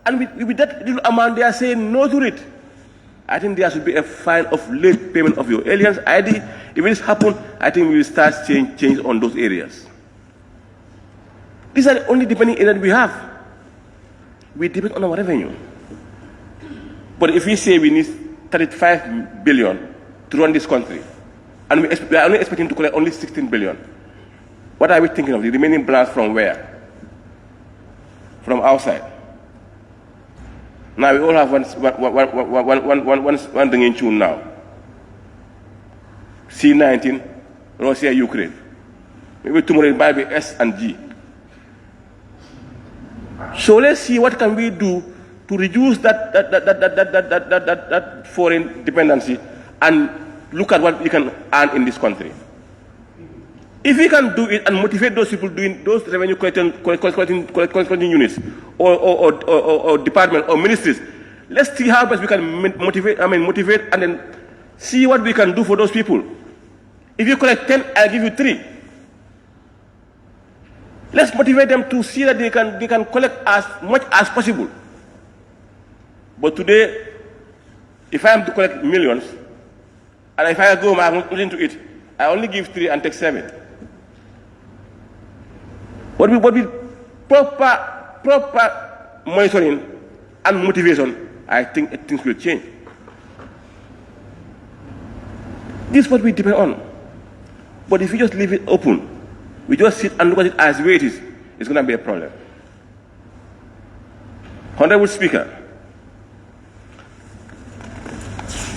And with that little amount, they are saying no to it. I think there should be a fine of late payment of your aliens ID. If this happens, I think we will start change on those areas. These are the only depending areas we have. We depend on our revenue. But if we say we need 35 billion to run this country, And we are only expecting to collect only 16 billion. What are we thinking of? The remaining balance from where? From outside. Now we all have one thing in tune now. C-19, Russia, Ukraine. Maybe tomorrow it might be S and G. So let's see what can we do to reduce that foreign dependency and look at what we can earn in this country. If we can do it and motivate those people doing those revenue collecting units or departments or ministries, let's see how best we can motivate and then see what we can do for those people. If you collect 10, I'll give you 3. Let's motivate them to see that they can collect as much as possible. But today, if I am to collect millions, and if I go home, I have nothing to eat, I only give 3 and take 7. What we proper monitoring and motivation, I think things will change. This is what we depend on. But if you just leave it open, we just sit and look at it as the way it is, it's going to be a problem. Honorable Speaker,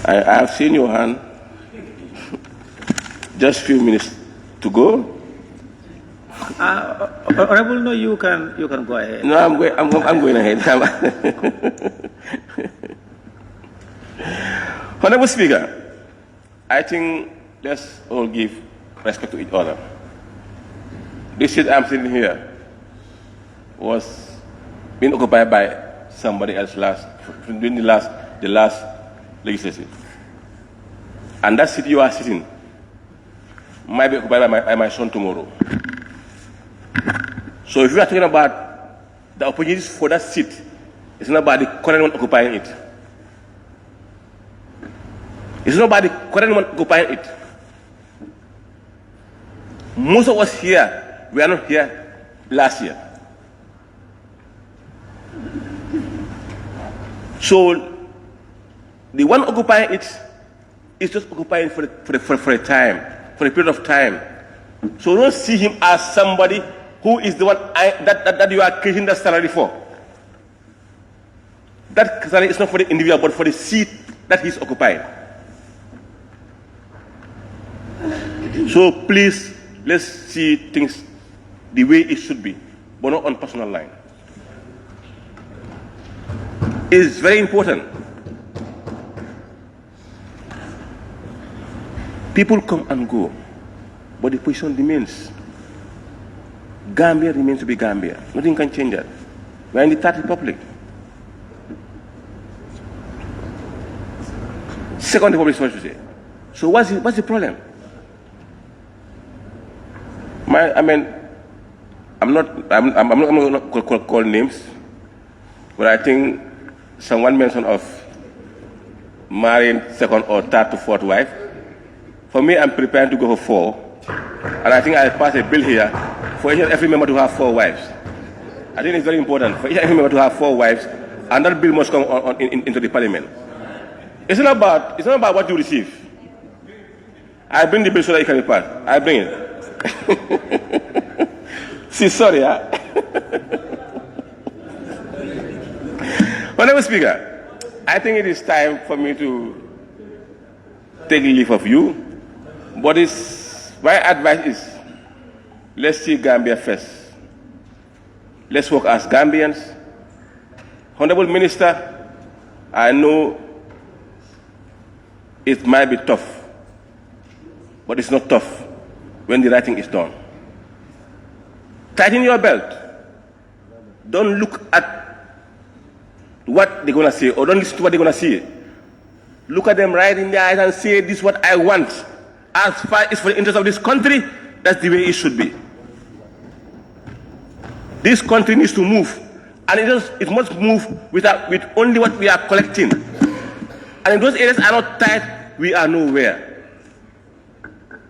I have seen your hand. Just a few minutes to go. Honorable, no, you can go ahead. No, I'm going ahead. Honorable Speaker, I think let's all give respect to each other. This seat I'm sitting here was being occupied by somebody else during the last legislature. And that seat you are sitting might be occupied by my son tomorrow. So if we are talking about the opportunities for that seat, it's not about the current one occupying it. It's not about the current one occupying it. Most of us here, we are not here last year. So the one occupying it is just occupying for a time, for a period of time. So don't see him as somebody who is the one that you are creating that salary for. That salary is not for the individual, but for the seat that he's occupying. So please, let's see things the way it should be, but not on personal line. It's very important. People come and go, but the position remains. Gambia remains to be Gambia. Nothing can change that. We're in the Third Republic. Second Republic is what you say. So what's the problem? I'm not going to call names, but I think someone mentioned of marrying second or third to fourth wife. For me, I'm prepared to go for 4, and I think I'll pass a bill here for each and every member to have 4 wives. I think it's very important for each and every member to have 4 wives, and that bill must come into the parliament. It's not about what you receive. I bring the bill so that it can be passed. I bring it. See, sorry, huh? Honorable Speaker, I think it is time for me to take leave of you. But my advice is, let's see Gambia first. Let's work as Gambians. Honorable Minister, I know it might be tough, but it's not tough when the writing is done. Tighten your belt. Don't look at what they're going to say, or don't listen to what they're going to say. Look at them right in the eyes and say, this is what I want. As far as for the interest of this country, that's the way it should be. This country needs to move, and it must move with only what we are collecting. And if those areas are not tight, we are nowhere.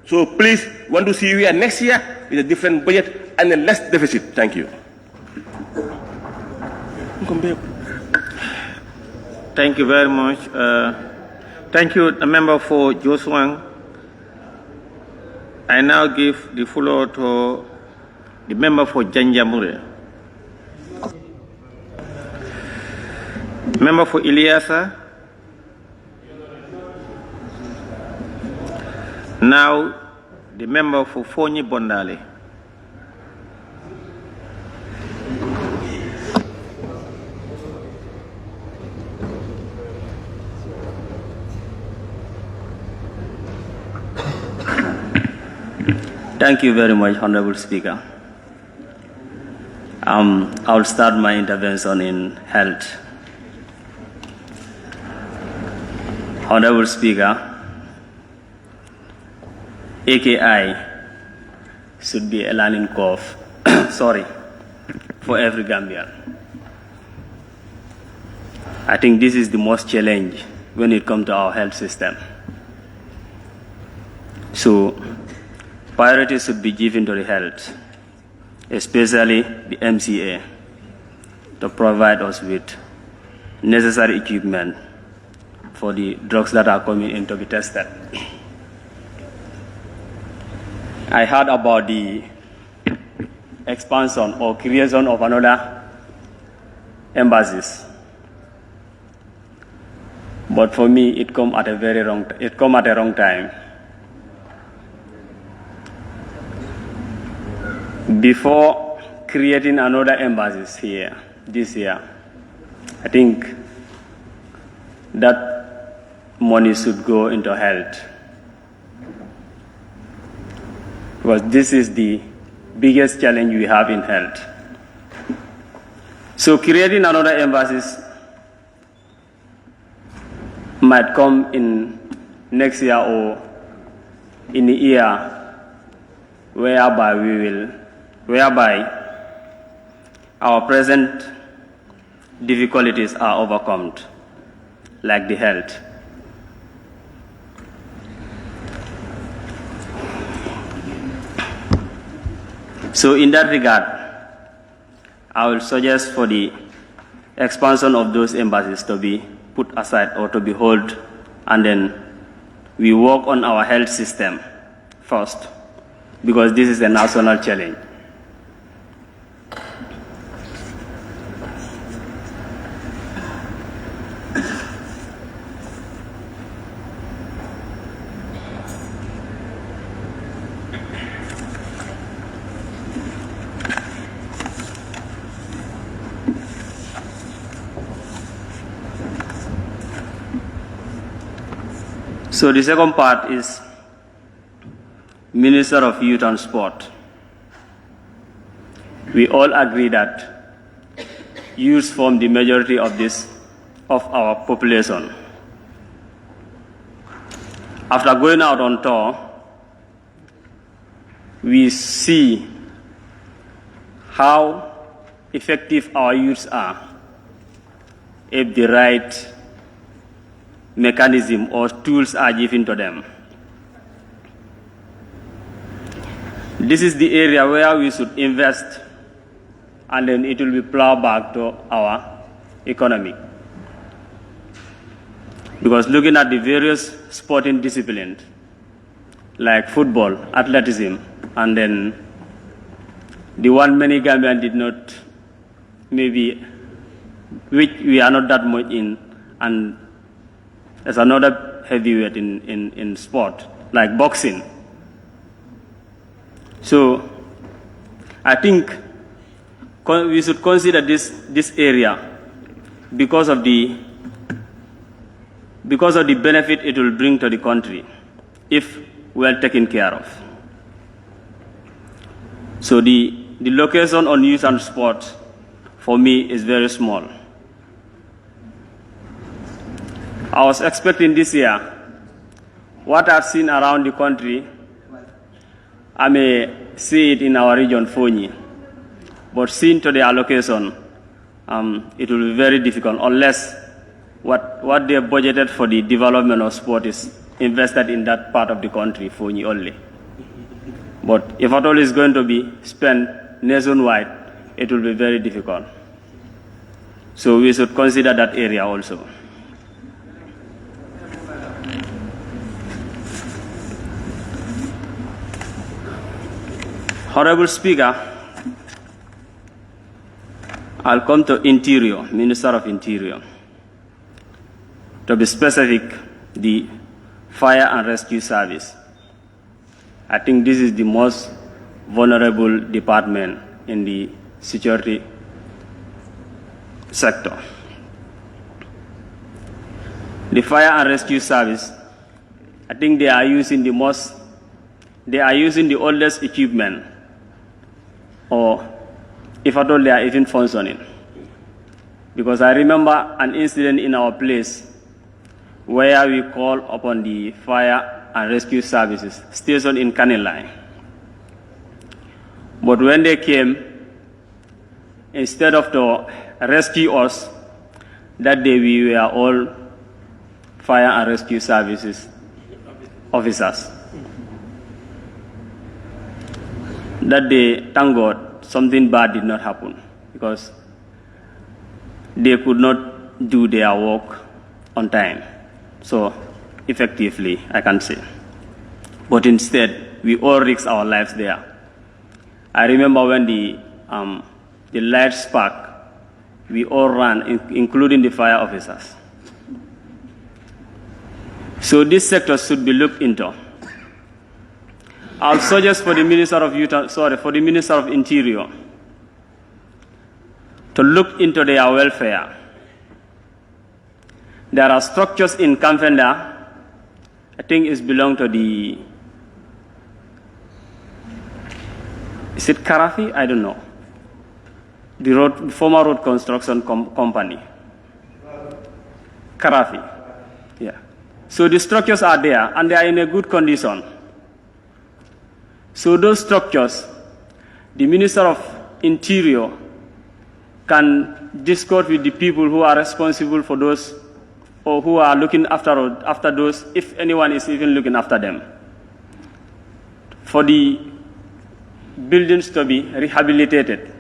So please, want to see you here next year with a different budget and a less deficit. Thank you. Thank you very much. Thank you, a member for Josuang. I now give the floor to the member for Janjamure. Member for Ilyasa. Now, the member for Fonyi Bondale. Thank you very much, Honorable Speaker. I'll start my intervention in health. Honorable Speaker, AKI should be a learning curve, for every Gambian. I think this is the most challenge when it comes to our health system. So, priority should be given to the health, especially the MCA, to provide us with necessary equipment for the drugs that are coming in to be tested. I heard about the expansion or creation of another embassies, but for me, it come at a wrong time. Before creating another embassies here this year, I think that money should go into health, because this is the biggest challenge we have in health. So creating another embassies might come in next year or in the year whereby our present difficulties are overcome, like the health. So in that regard, I will suggest for the expansion of those embassies to be put aside or to be held, and then we work on our health system first, because this is a national challenge. So the second part is Minister of Youth and Sport. We all agree that youth form the majority of our population. After going out on tour, we see how effective our youths are if the right mechanism or tools are given to them. This is the area where we should invest, and then it will be plowed back to our economy. Because looking at the various sporting disciplines, like football, athleticism, and then the one many Gambians did not, maybe, which we are not that much in, and there's another heavyweight in sport, like boxing. So I think we should consider this area because of the benefit it will bring to the country if well taken care of. So the location on youth and sport for me is very small. I was expecting this year, what I've seen around the country, I may see it in our region, Fonyi, but seeing to the allocation, it will be very difficult unless what they have budgeted for the development of sport is invested in that part of the country, Fonyi only. But if at all is going to be spent nationwide, it will be very difficult. So we should consider that area also. Honorable Speaker, I'll come to Interior, Minister of Interior. To be specific, the Fire and Rescue Service. I think this is the most vulnerable department in the security sector. The Fire and Rescue Service, I think they are using the oldest equipment, or if at all they are even functioning. Because I remember an incident in our place where we called upon the Fire and Rescue Services stationed in Kanilai. But when they came, instead of to rescue us, that day we were all Fire and Rescue Services officers. That day, thank God, something bad did not happen because they could not do their work on time. So, effectively, I can say. But instead, we all risked our lives there. I remember when the light sparked, we all ran, including the fire officers. So this sector should be looked into. I'll suggest for the Minister of Interior to look into their welfare. There are structures in Kamfenda, I think it belongs to the, is it Karafi? I don't know. The former road construction company. Karafi, yeah. So the structures are there and they are in a good condition. So those structures, the Minister of Interior can discuss with the people who are responsible for those or who are looking after those, if anyone is even looking after them, for the buildings to be rehabilitated.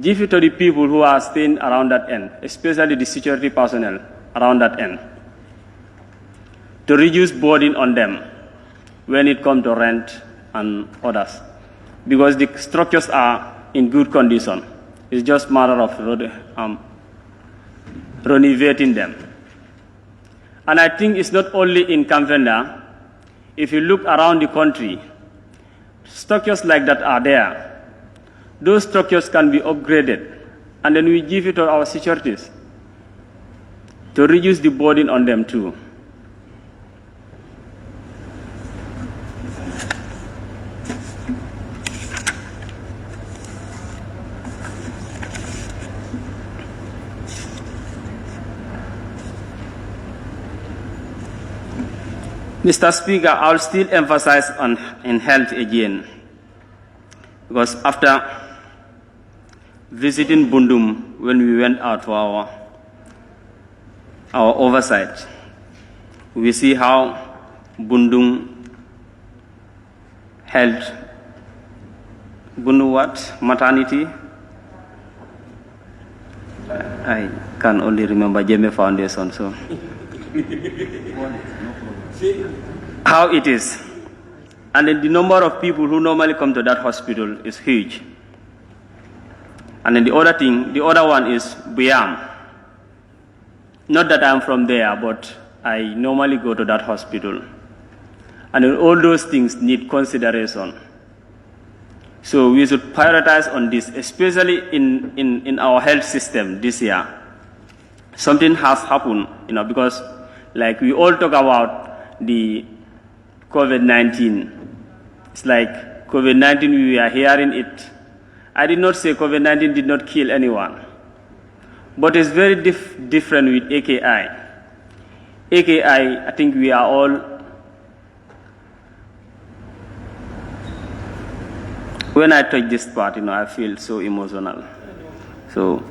Give it to the people who are staying around that end, especially the security personnel around that end, to reduce burden on them when it comes to rent and others, because the structures are in good condition. It's just a matter of renovating them. And I think it's not only in Kamfenda. If you look around the country, structures like that are there. Those structures can be upgraded, and then we give it to our securities to reduce the burden on them too. Mr. Speaker, I'll still emphasize in health again, because after visiting Bundum when we went out for our oversight, we see how Bundum health, maternity, I can only remember Jeme Foundation, so. How it is. And then the number of people who normally come to that hospital is huge. And then the other one is Buyam. Not that I'm from there, but I normally go to that hospital. And then all those things need consideration. So we should prioritize on this, especially in our health system this year. Something has happened, because like we all talk about the COVID-19. It's like COVID-19, we are hearing it. I did not say COVID-19 did not kill anyone. But it's very different with AKI. AKI, I think we are all, when I touch this part, I feel so emotional. So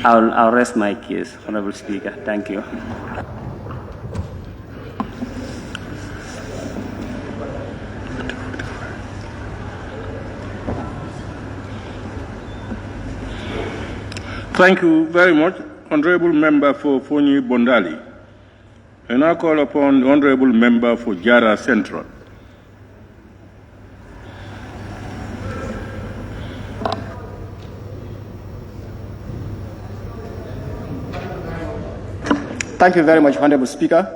I'll rest my case, Honorable Speaker. Thank you. Thank you very much, Honorable Member for Fonyi Bondali. I now call upon the Honorable Member for Jara Central. Thank you very much, Honorable Speaker,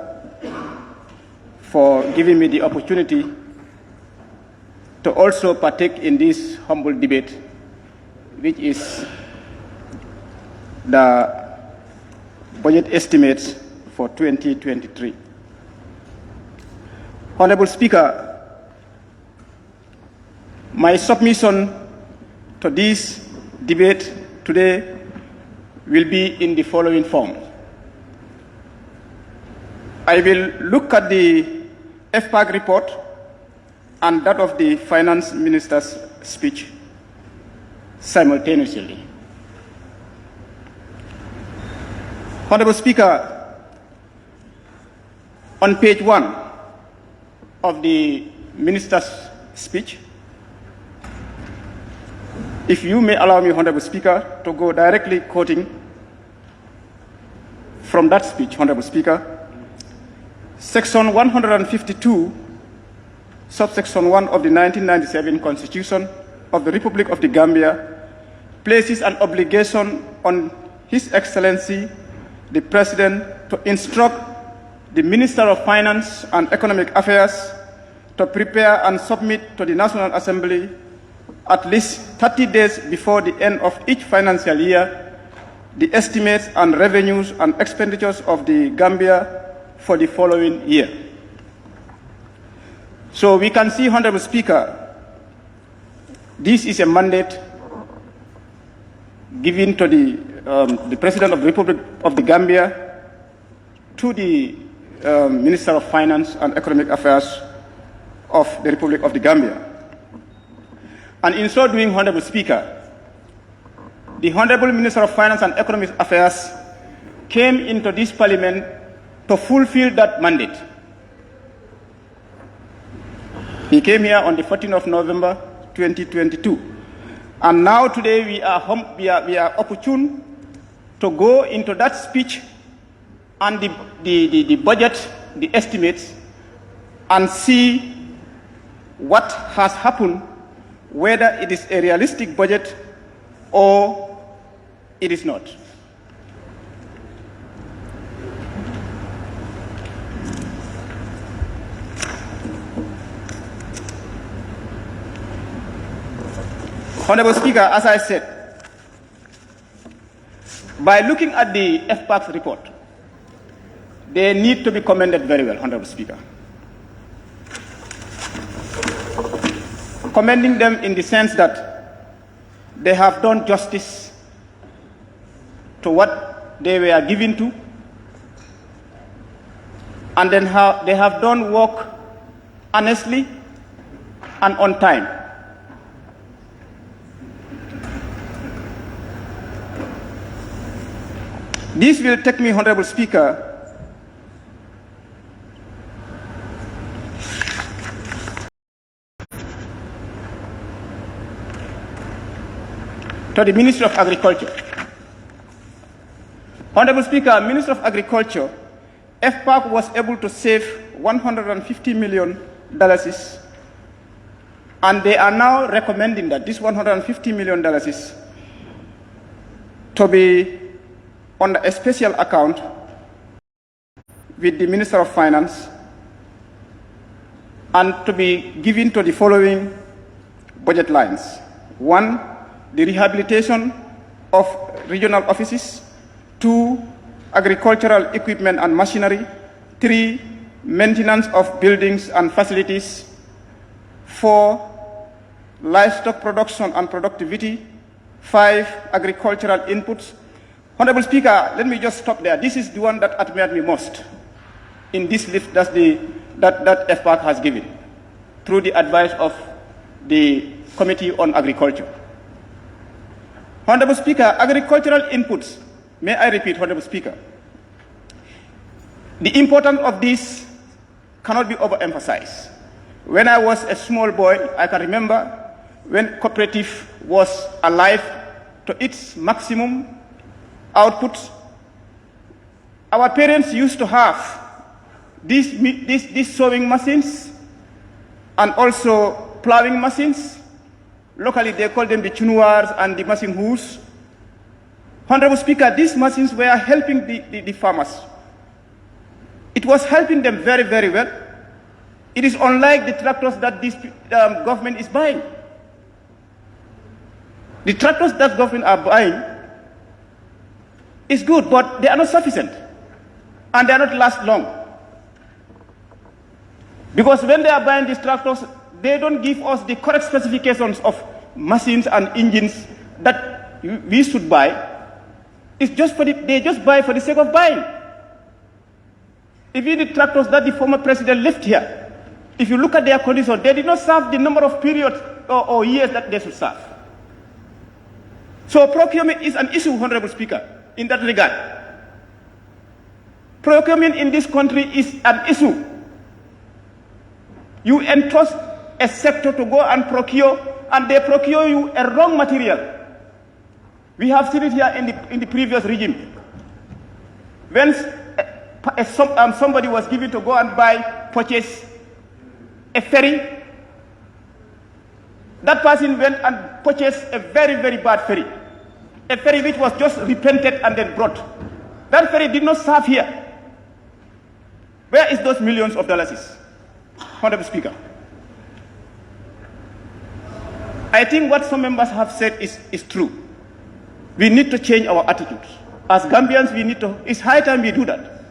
for giving me the opportunity to also partake in this humble debate, which is the budget estimates for 2023. Honorable Speaker, my submission to this debate today will be in the following form. I will look at the FPAC report and that of the Finance Minister's speech simultaneously. Honorable Speaker, on page 1 of the Minister's speech, if you may allow me, Honorable Speaker, to go directly quoting from that speech, Honorable Speaker, Section 152, subsection 1 of the 1997 Constitution of the Republic of the Gambia places an obligation on His Excellency, the President, to instruct the Minister of Finance and Economic Affairs to prepare and submit to the National Assembly at least 30 days before the end of each financial year the estimates and revenues and expenditures of the Gambia for the following year. So we can see, Honorable Speaker, this is a mandate given to the President of the Republic of the Gambia to the Minister of Finance and Economic Affairs of the Republic of the Gambia. And in so doing, Honorable Speaker, the Honorable Minister of Finance and Economic Affairs came into this Parliament to fulfill that mandate. He came here on the 14th of November 2022. And now today we are opportune to go into that speech and the budget, the estimates, and see what has happened, whether it is a realistic budget or it is not. Honorable Speaker, as I said, by looking at the FPAC report, they need to be commended very well, Honorable Speaker. Commending them in the sense that they have done justice to what they were given to, and then they have done work honestly and on time. This will take me, Honorable Speaker, to the Ministry of Agriculture. Honorable Speaker, Minister of Agriculture, FPAC was able to save $150 million, and they are now recommending that this $150 million to be on a special account with the Minister of Finance and to be given to the following budget lines. 1, the rehabilitation of regional offices. 2, agricultural equipment and machinery. 3, maintenance of buildings and facilities. 4, livestock production and productivity. 5, agricultural inputs. Honorable Speaker, let me just stop there. This is the one that admired me most in this list that FPAC has given through the advice of the Committee on Agriculture. Honorable Speaker, agricultural inputs, may I repeat, Honorable Speaker, the importance of this cannot be overemphasized. When I was a small boy, I can remember when cooperative was alive to its maximum output, our parents used to have these sewing machines and also plowing machines. Locally, they call them the chunuars and the machine hoes. Honorable Speaker, these machines were helping the farmers was helping them very, very well. It is unlike the tractors that this government is buying. The tractors that government are buying is good, but they are not sufficient. And they are not last long. Because when they are buying these tractors, they don't give us the correct specifications of machines and engines that we should buy. It's just they just buy for the sake of buying. Even the tractors that the former president left here, if you look at their condition, they did not serve the number of periods or years that they should serve. So procurement is an issue, Honorable Speaker, in that regard. Procurement in this country is an issue. You entrust a sector to go and procure, and they procure you a wrong material. We have seen it here in the previous regime. When somebody was given to go and purchase a ferry, that person went and purchased a very, very bad ferry. A ferry which was just repainted and then brought. That ferry did not serve here. Where is those millions of dollars? Honorable Speaker. I think what some members have said is true. We need to change our attitudes. As Gambians, it's high time we do that.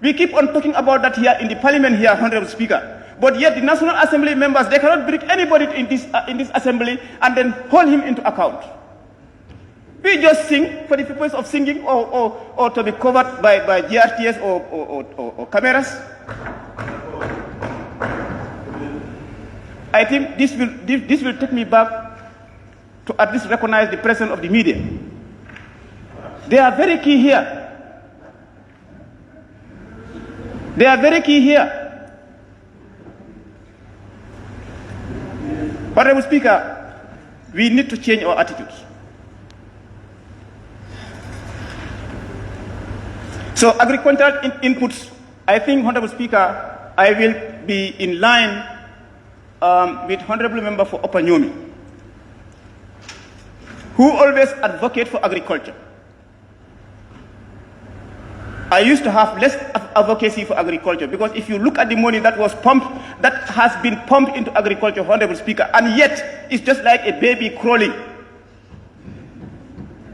We keep on talking about that here in the parliament here, Honorable Speaker. But yet the National Assembly members, they cannot bring anybody in this assembly and then hold him into account. We just sing for the purpose of singing or to be covered by GRTS or cameras. I think this will take me back to at least recognize the presence of the media. They are very key here. They are very key here. Honorable Speaker, we need to change our attitudes. So agricultural inputs, I think, Honorable Speaker, I will be in line with Honorable Member for Upper Nyomi, who always advocate for agriculture. I used to have less advocacy for agriculture because if you look at the money that has been pumped into agriculture, Honorable Speaker, and yet it's just like a baby crawling.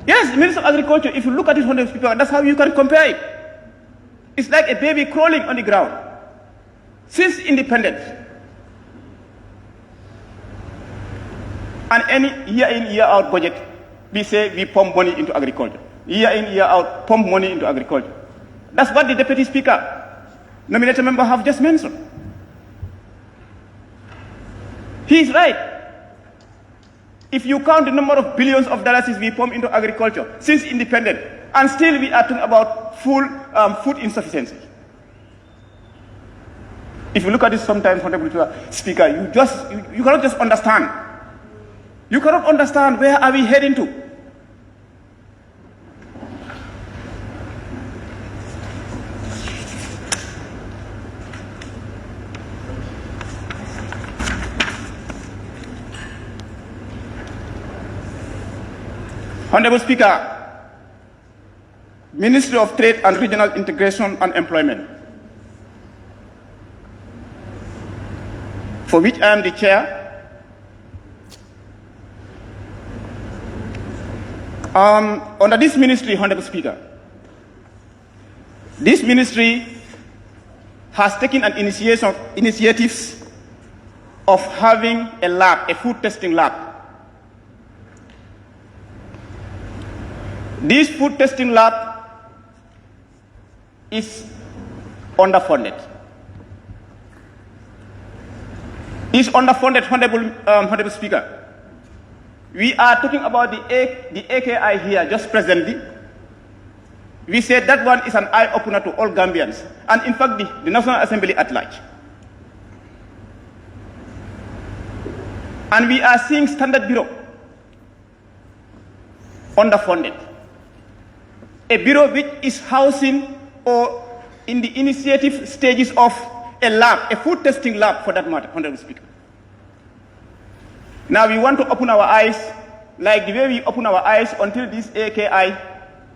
Yes, the Minister of Agriculture, if you look at it, Honorable Speaker, that's how you can compare it. It's like a baby crawling on the ground. Since independence, and any year in, year out budget, we say we pump money into agriculture. Year in, year out, pump money into agriculture. That's what the Deputy Speaker, nominated member, have just mentioned. He is right. If you count the number of billions of dollars we pump into agriculture since independence, and still we are talking about full food insufficiency. If you look at this sometimes, Honorable Speaker, you cannot just understand. You cannot understand where are we heading to. Honorable Speaker, Ministry of Trade and Regional Integration and Employment, for which I am the chair. Under this ministry, Honorable Speaker, this ministry has taken an initiatives of having a lab, a food testing lab. This food testing lab is underfunded. It's underfunded, Honorable Speaker. We are talking about the AKI here just presently. We said that one is an eye-opener to all Gambians, and in fact the National Assembly at large. And we are seeing Standard Bureau underfunded. A bureau which is housing or in the initiative stages of a lab, a food testing lab for that matter, Honorable Speaker. Now we want to open our eyes like the way we open our eyes until this AKI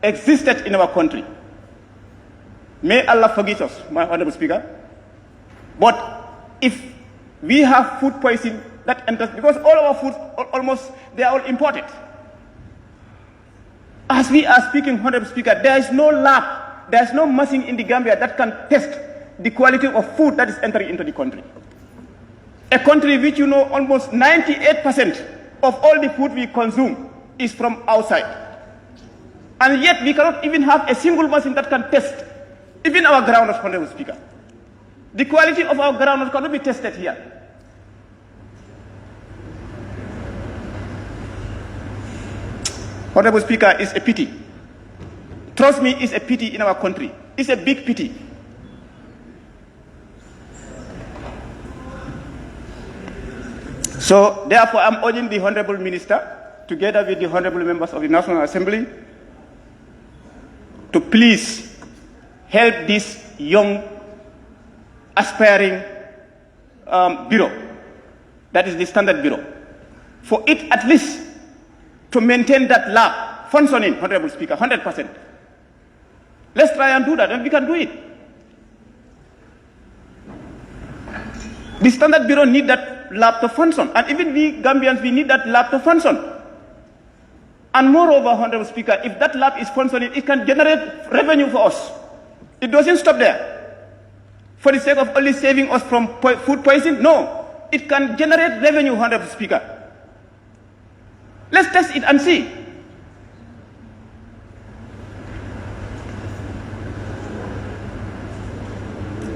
existed in our country. May Allah forgive us, my Honorable Speaker. But if we have food poisoning that enters, because all our foods, almost, they are all imported. As we are speaking, Honorable Speaker, there is no lab, there is no machine in the Gambia that can test the quality of food that is entering into the country. A country which you know almost 98% of all the food we consume is from outside. And yet we cannot even have a single machine that can test even our groundnut, Honorable Speaker. The quality of our groundnut cannot be tested here. Honorable Speaker, it's a pity. Trust me, it's a pity in our country. It's a big pity. So, therefore, I'm urging the Honorable Minister, together with the Honorable Members of the National Assembly, to please help this young, aspiring bureau, that is the Standard Bureau, for it at least to maintain that lab functioning, Honorable Speaker, 100%. Let's try and do that, and we can do it. The Standard Bureau need that lab to function, and even we Gambians, we need that lab to function. And moreover, Honorable Speaker, if that lab is functioning, it can generate revenue for us. It doesn't stop there. For the sake of only saving us from food poisoning, no. It can generate revenue, Honorable Speaker. Let's test it and see.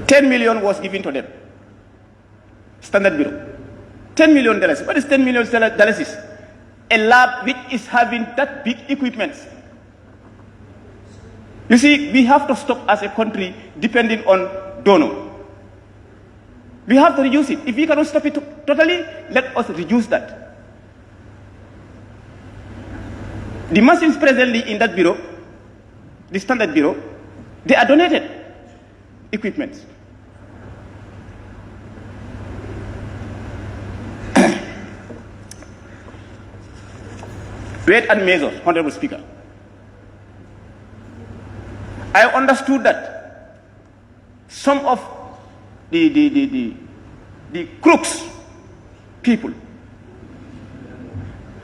$10 million was given to them. Standard Bureau. $10 million. What is $10 million? A lab which is having that big equipment. You see, we have to stop as a country depending on donor. We have to reduce it. If we cannot stop it totally, let us reduce that. The machines presently in that bureau, the Standard Bureau, they are donated equipment. Weight and measure, Honorable Speaker. I understood that some of the crooks people,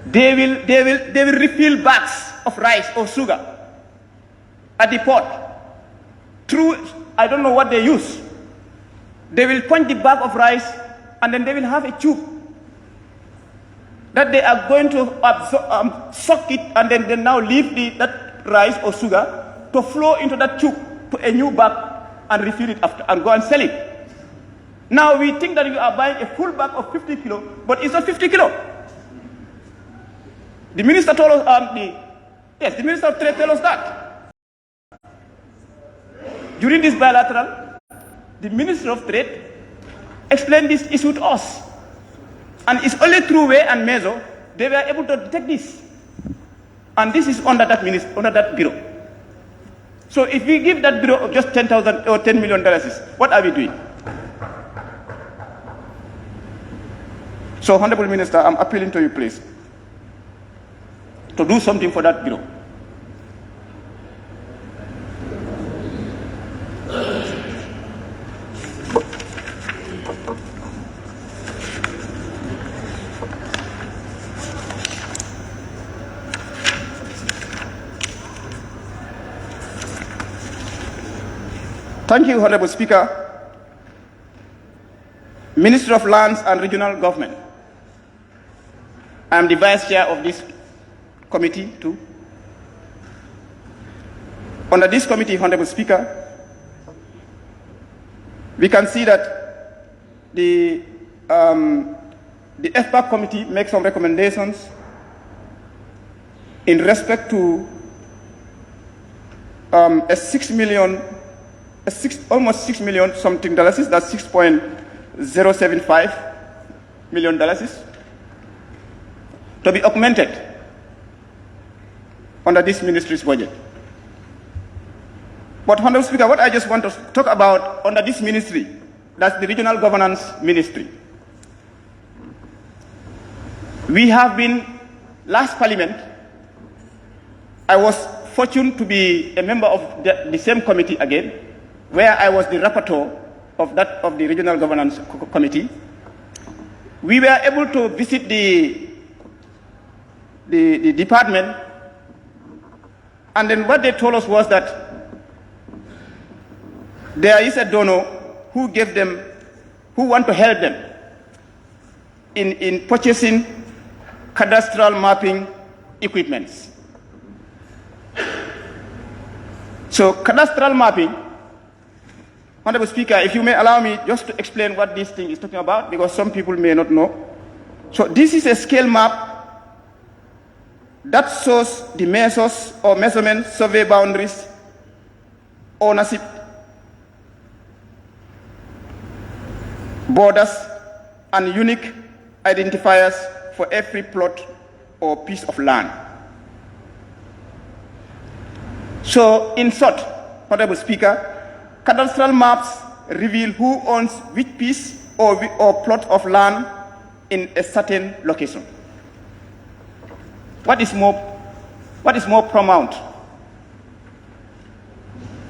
they will refill bags of rice or sugar at the port. Through, I don't know what they use. They will punch the bag of rice and then they will have a tube that they are going to suck it, and then they now leave that rice or sugar to flow into that tube to a new bag and refill it after and go and sell it. Now we think that you are buying a full bag of 50 kilo, but it's not 50 kilo. The minister told us, the Minister of Trade told us that. During this bilateral, the Minister of Trade explained this issue to us. And it's only through weight and measure they were able to detect this. And this is under that bureau. So if we give that bureau just $10,000 or $10 million, what are we doing? So, Honorable Minister, I'm appealing to you, please, to do something for that bureau. Thank you, Honorable Speaker. Minister of Lands and Regional Government. I am the Vice Chair of this committee too. Under this committee, Honorable Speaker, we can see that the FPAC committee makes some recommendations in respect to almost $6 million something dollars, that's $6.075 million to be augmented under this ministry's budget. But, Honorable Speaker, what I just want to talk about under this ministry, that's the Regional Governance Ministry. We have been, last Parliament, I was fortunate to be a member of the same committee again, where I was the rapporteur of the Regional Governance Committee, we were able to visit the department, and then what they told us was that there is a donor who want to help them in purchasing cadastral mapping equipments. So cadastral mapping, Honorable Speaker, if you may allow me just to explain what this thing is talking about, because some people may not know. So this is a scale map that shows the measures or measurement, survey boundaries, ownership, borders, and unique identifiers for every plot or piece of land. So, in short, Honorable Speaker, cadastral maps reveal who owns which piece or plot of land in a certain location. What is more paramount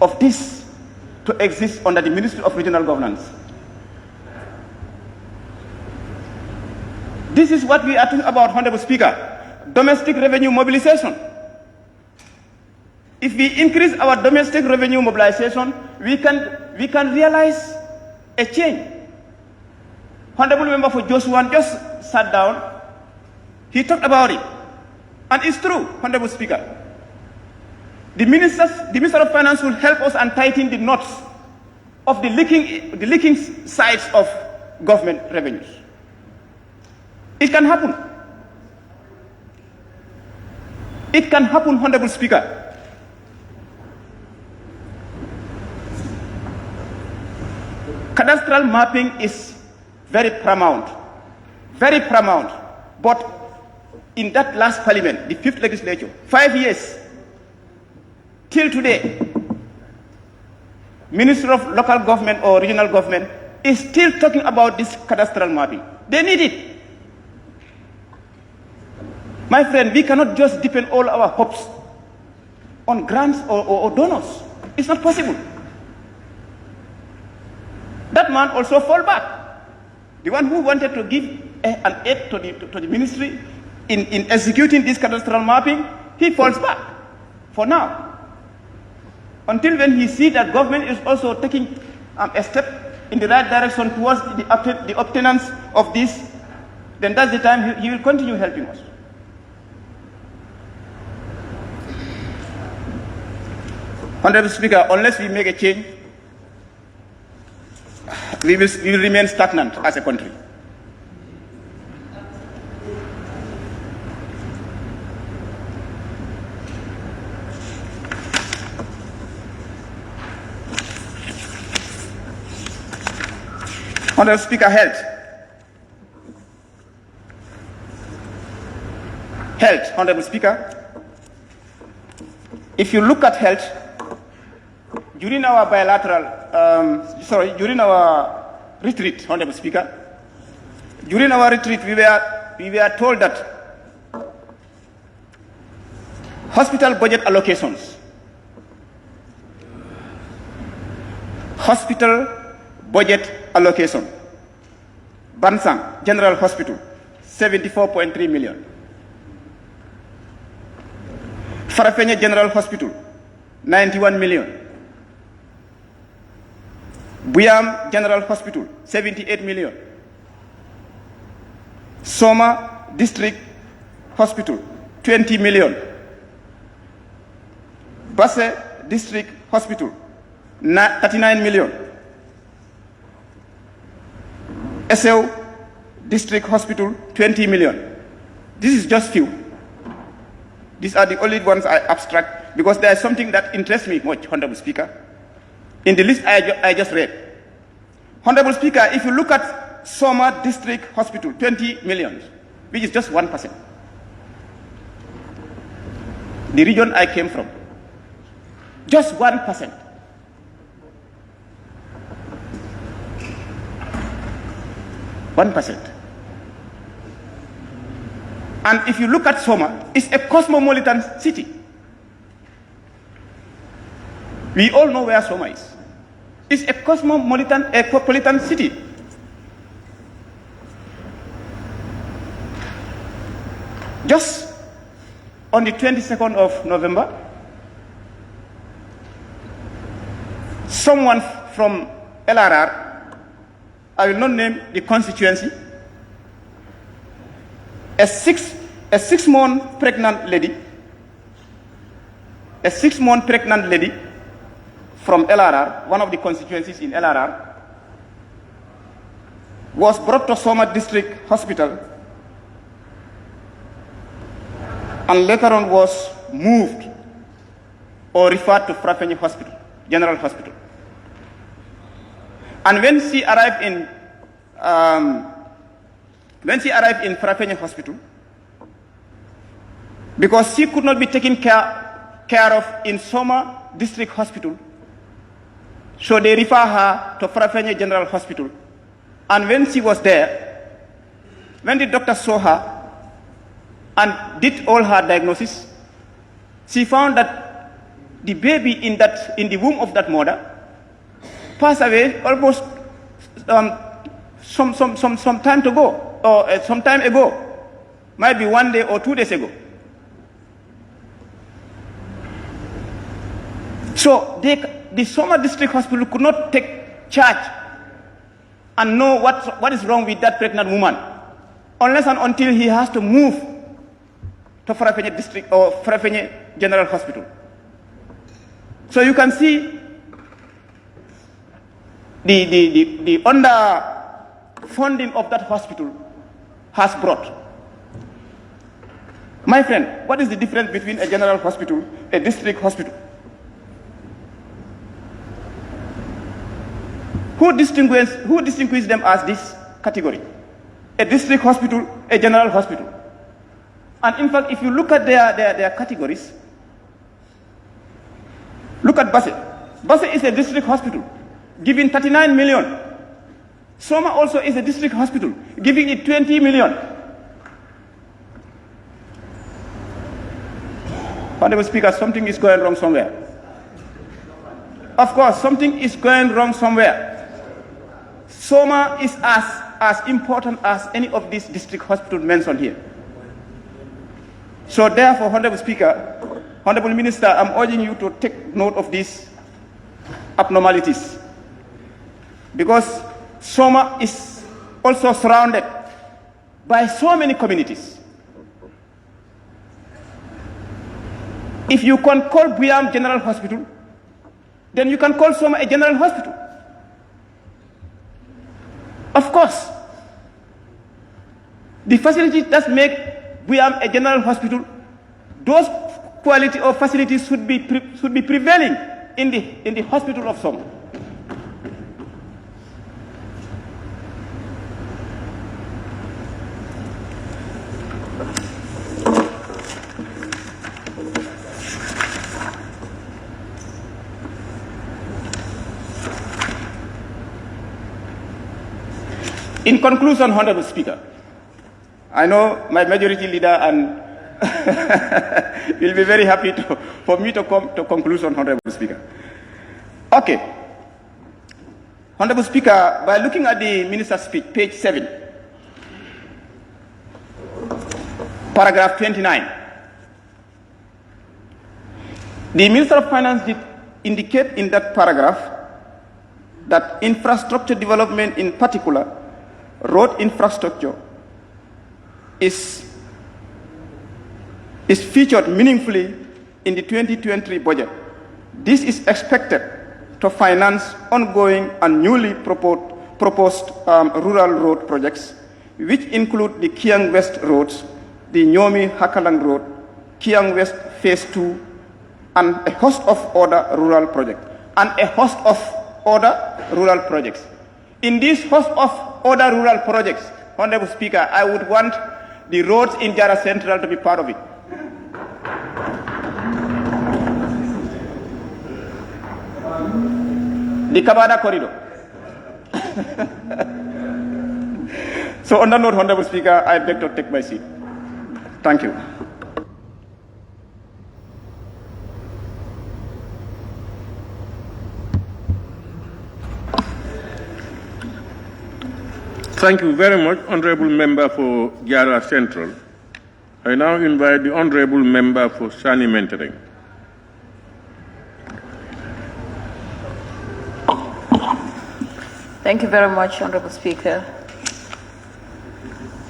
of this to exist under the Ministry of Regional Governance? This is what we are talking about, Honorable Speaker, domestic revenue mobilization. If we increase our domestic revenue mobilization, we can realize a change. Honorable Member for Joshua just sat down. He talked about it. And it's true, Honorable Speaker. The Minister of Finance will help us untighten the knots of the leaking sides of government revenues. It can happen. It can happen, Honorable Speaker. Cadastral mapping is very paramount, but in that last parliament, the 5th legislature, 5 years, till today, Ministry of Local Government or Regional Government is still talking about this cadastral mapping. They need it. My friend, we cannot just depend all our hopes on grants or donors. It's not possible. That man also fall back. The one who wanted to give an aid to the ministry in executing this cadastral mapping, he falls back for now. Until when he sees that government is also taking a step in the right direction towards the obtainance of this, then that's the time he will continue helping us. Honorable Speaker, unless we make a change, we will remain stagnant as a country. Honorable Speaker, health. Honorable Speaker, if you look at health, during our during our retreat, Honorable Speaker, during our retreat, we were told that hospital budget allocations, Bansang General Hospital, 74.3 million. Farafenni General Hospital, 91 million. Buyam General Hospital, 78 million. Soma District Hospital, 20 million. Basse District Hospital, 39 million. Essew District Hospital, 20 million. This is just few. These are the only ones I abstract because there is something that interests me much, Honorable Speaker. In the list I just read. Honorable Speaker, if you look at Soma District Hospital, 20 million, which is just 1%. The region I came from, just 1%. And if you look at Soma, it's a cosmopolitan city. We all know where Soma is. is a cosmopolitan city. Just on the 22nd of November, someone from LRR, I will not name the constituency, a six-month pregnant lady from LRR, one of the constituencies in LRR, was brought to Soma District Hospital and later on was moved or referred to Frafenye Hospital, General Hospital. And when she arrived in Frafenye Hospital, because she could not be taken care of in Soma District Hospital, so they refer her to Frafenye General Hospital. And when she was there, when the doctor saw her and did all her diagnosis, she found that the baby in the womb of that mother passed away almost some time ago, or some time ago, might be 1 day or 2 days ago. So the Soma District Hospital could not take charge and know what is wrong with that pregnant woman, unless and until he has to move to Frafenye District or Frafenye General Hospital. So you can see the underfunding of that hospital has brought. My friend, what is the difference between a general hospital, a district hospital? Who distinguishes them as this category? A district hospital, a general hospital. And in fact, if you look at their categories, look at 𝒂𝒄𝒄𝒏. 𝒂𝒄𝒄𝒏 is a district hospital, giving 39 million. Soma also is a district hospital, giving it 20 million. Honorable Speaker, something is going wrong somewhere. Of course, something is going wrong somewhere. Soma is as important as any of these district hospitals mentioned here. So therefore, Honorable Speaker, Honorable Minister, I'm urging you to take note of these abnormalities, because Soma is also surrounded by so many communities. If you can call Buyam General Hospital, then you can call Soma a general hospital. Of course, the facilities that make Buyam a general hospital, those quality of facilities should be prevailing in the hospital of Soma. In conclusion, Honorable Speaker, I know my majority leader and will be very happy for me to come to conclusion, Honorable Speaker. Okay. Honorable Speaker, by looking at the minister's speech, page 7, paragraph 29, the Minister of Finance did indicate in that paragraph that infrastructure development, in particular road infrastructure, is featured meaningfully in the 2023 budget. This is expected to finance ongoing and newly proposed rural road projects, which include the Kiang West roads, the Nyomi Hakalang Road, Kiang West Phase 2, and a host of other rural projects. In this host of other rural projects, Honorable Speaker, I would want the roads in Jara Central to be part of it. The Kabada corridor. So on that note, Honorable Speaker, I beg to take my seat. Thank you. Thank you very much, Honorable Member for Jara Central. I now invite the Honorable Member for Sani Mentoring. Thank you very much, Honorable Speaker,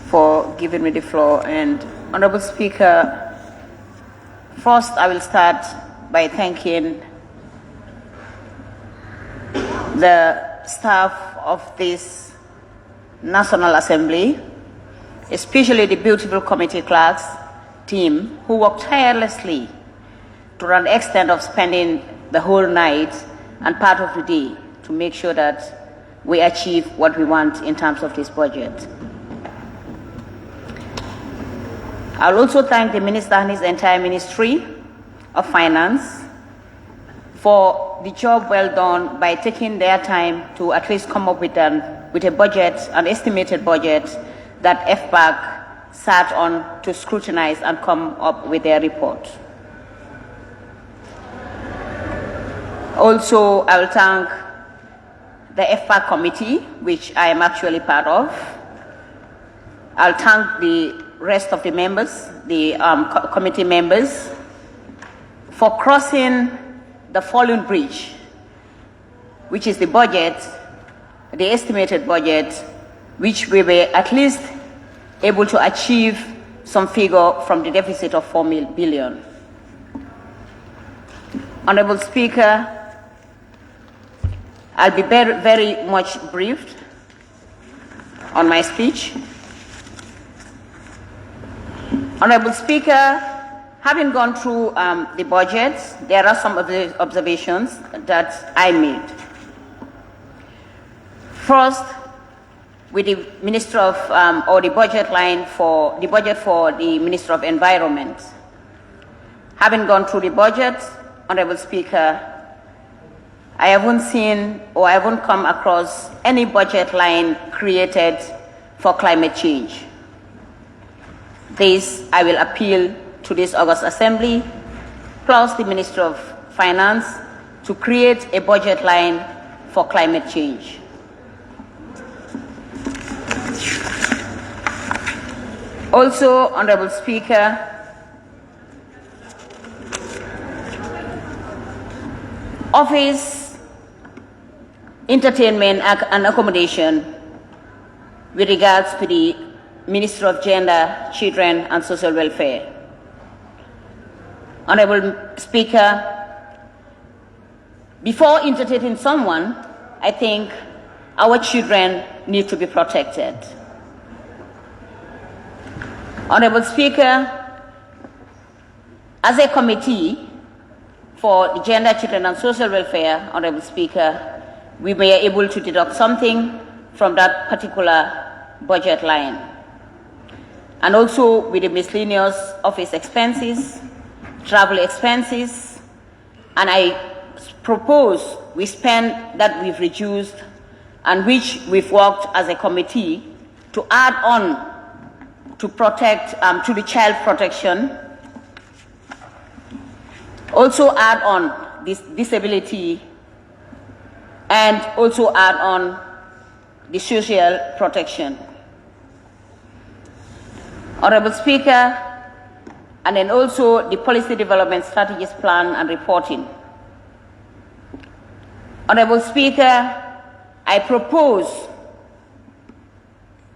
for giving me the floor. And Honorable Speaker, first I will start by thanking the staff of this National Assembly, especially the beautiful committee clerks team who worked tirelessly to the extent of spending the whole night and part of the day to make sure that we achieve what we want in terms of this budget. I'll also thank the Minister and his entire Ministry of Finance for the job well done by taking their time to at least come up with a budget, an estimated budget that FPAC sat on to scrutinize and come up with their report. Also, I will thank the FPAC committee, which I am actually part of. I'll thank the rest of the members, the committee members, for crossing the fallen bridge, which is the budget, the estimated budget, which we were at least able to achieve some figure from the deficit of 4 billion. Honorable Speaker, I'll be very much briefed on my speech. Honorable Speaker, having gone through the budget, there are some of the observations that I made. First, with the Minister of, or the budget line for the budget for the Minister of Environment. Having gone through the budget, Honorable Speaker, I haven't seen or I haven't come across any budget line created for climate change. This, I will appeal to this August Assembly, plus the Minister of Finance, to create a budget line for climate change. Also, Honorable Speaker, office, entertainment and accommodation with regards to the Minister of Gender, Children and Social Welfare. Honorable Speaker, before entertaining someone, I think our children need to be protected. Honorable Speaker, as a committee for the Gender, Children and Social Welfare, Honorable Speaker, we were able to deduct something from that particular budget line. And also with the miscellaneous office expenses, travel expenses, and I propose we spend that we've reduced and which we've worked as a committee to add on to protect, to the child protection, also add on this disability, and also add on the social protection. Honorable Speaker, and then also the policy development strategies plan and reporting. Honorable Speaker, I propose,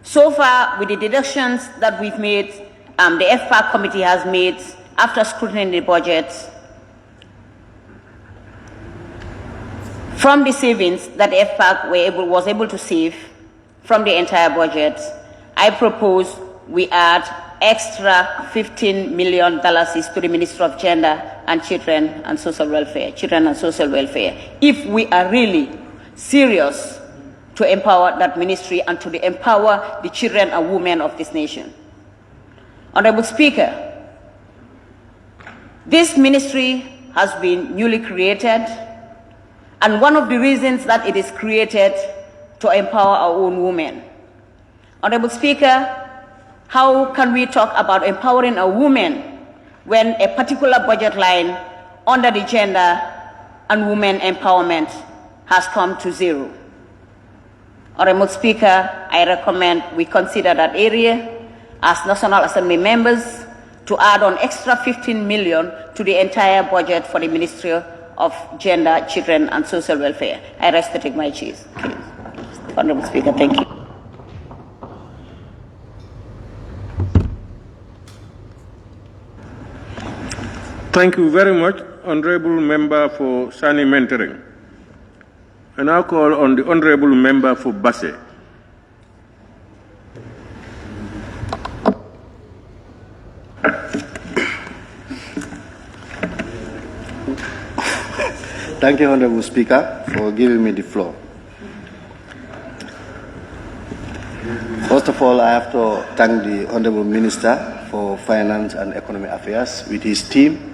so far with the deductions that we've made, the FPAC committee has made after scrutinizing the budget, from the savings that FPAC was able to save from the entire budget, I propose we add extra $15 million to the Ministry of Gender and Children and Social Welfare, if we are really serious to empower that ministry and to empower the children and women of this nation. Honorable Speaker, this ministry has been newly created, and one of the reasons that it is created to empower our own women. Honorable Speaker, how can we talk about empowering a woman when a particular budget line under the gender and women empowerment has come to zero? Honorable Speaker, I recommend we consider that area as National Assembly members to add on extra 15 million to the entire budget for the Ministry of Gender, Children and Social Welfare. I rest to take my case. Honorable Speaker, thank you. Thank you very much, Honorable Member for Sani Mentoring. I now call on the Honorable Member for Basse. Thank you, Honorable Speaker, for giving me the floor. First of all, I have to thank the Honorable Minister for Finance and Economic Affairs with his team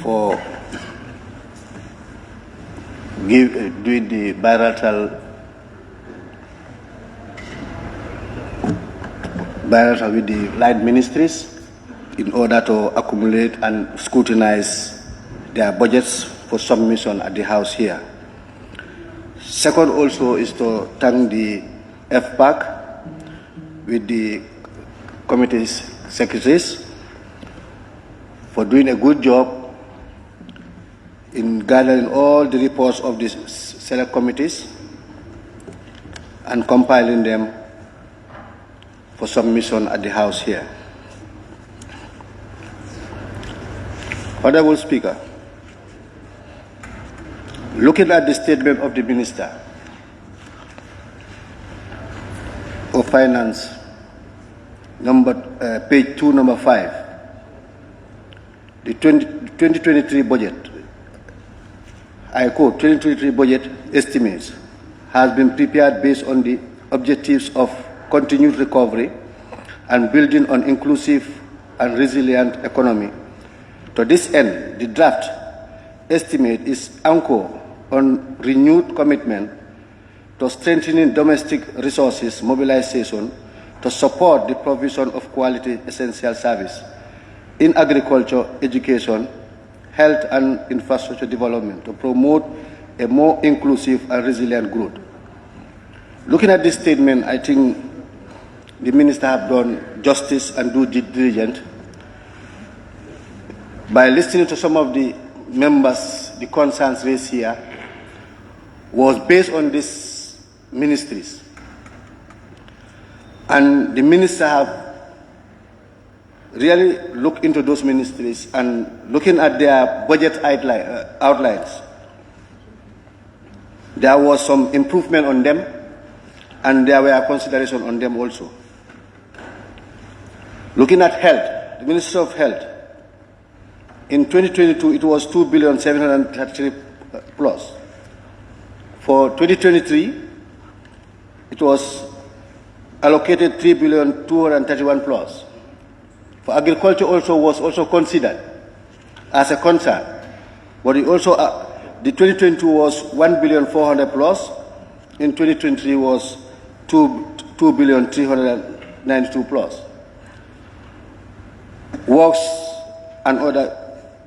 for doing the bilateral with the line ministries in order to accumulate and scrutinize their budgets for submission at the House here. Second also is to thank the FPAC with the committee's secretaries for doing a good job in gathering all the reports of the select committees and compiling them for submission at the House here. Honorable Speaker, looking at the statement of the Minister of Finance, page 2, number 5, the 2023 budget, I quote, 2023 budget estimates has been prepared based on the objectives of continued recovery and building an inclusive and resilient economy. To this end, the draft estimate is anchored on renewed commitment to strengthening domestic resources mobilization to support the provision of quality essential service in agriculture, education, health and infrastructure development to promote a more inclusive and resilient growth. Looking at this statement, I think the Minister have done justice and due diligence by listening to some of the members, the concerns raised here was based on these ministries. And the Minister have really looked into those ministries and looking at their budget outlines. There was some improvement on them and there were consideration on them also. Looking at health, the Ministry of Health, in 2022 it was 2,733 plus. For 2023, it was allocated 3,231 plus. For agriculture also was also considered as a concern, but it also the 2022 was 1,400,000,000 plus. In 2023 was 2,392,000,000 plus. Works and other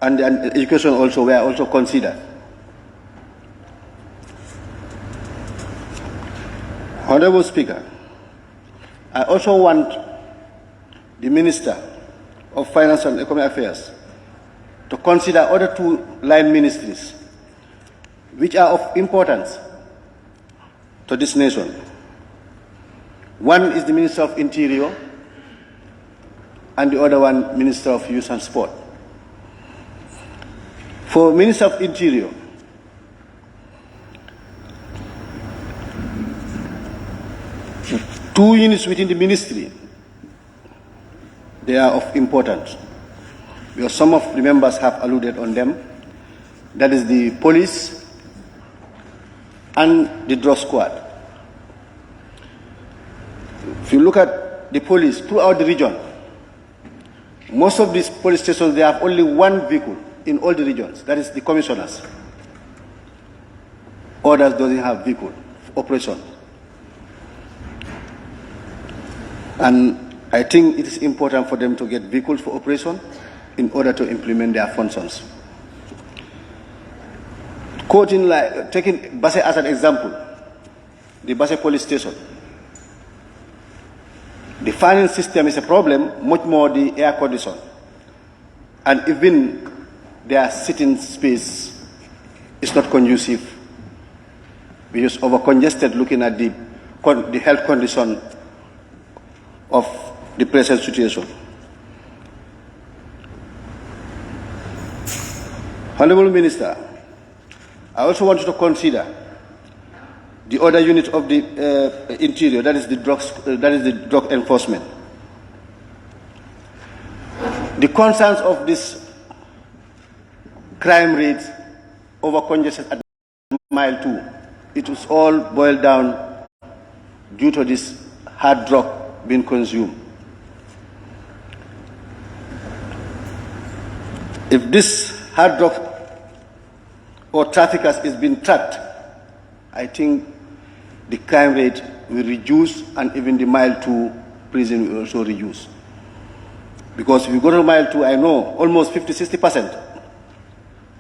and education also were also considered. Honorable Speaker, I also want the Minister of Finance and Economic Affairs to consider other two line ministries which are of importance to this nation. One is the Minister of Interior and the other one Minister of Youth and Sport. For Minister of Interior, two units within the ministry, they are of importance, because some of the members have alluded on them. That is the police and the drug squad. If you look at the police throughout the region, most of these police stations, they have only one vehicle in all the regions, that is the commissioners. Others doesn't have vehicle for operation. And I think it is important for them to get vehicles for operation in order to implement their functions. Taking Basse as an example, the Basse police station. The fanning system is a problem, much more the air condition. And even their sitting space is not conducive. We just over-congested looking at the health condition of the present situation. Honorable Minister, I also want you to consider the other unit of the interior, that is the drug enforcement. The concerns of this crime rate over congestion at mile 2, it was all boiled down due to this hard drug being consumed. If this hard drug or traffickers is being tracked, I think the crime rate will reduce and even the mile 2 prison will also reduce. Because if you go to mile 2, I know almost 50-60%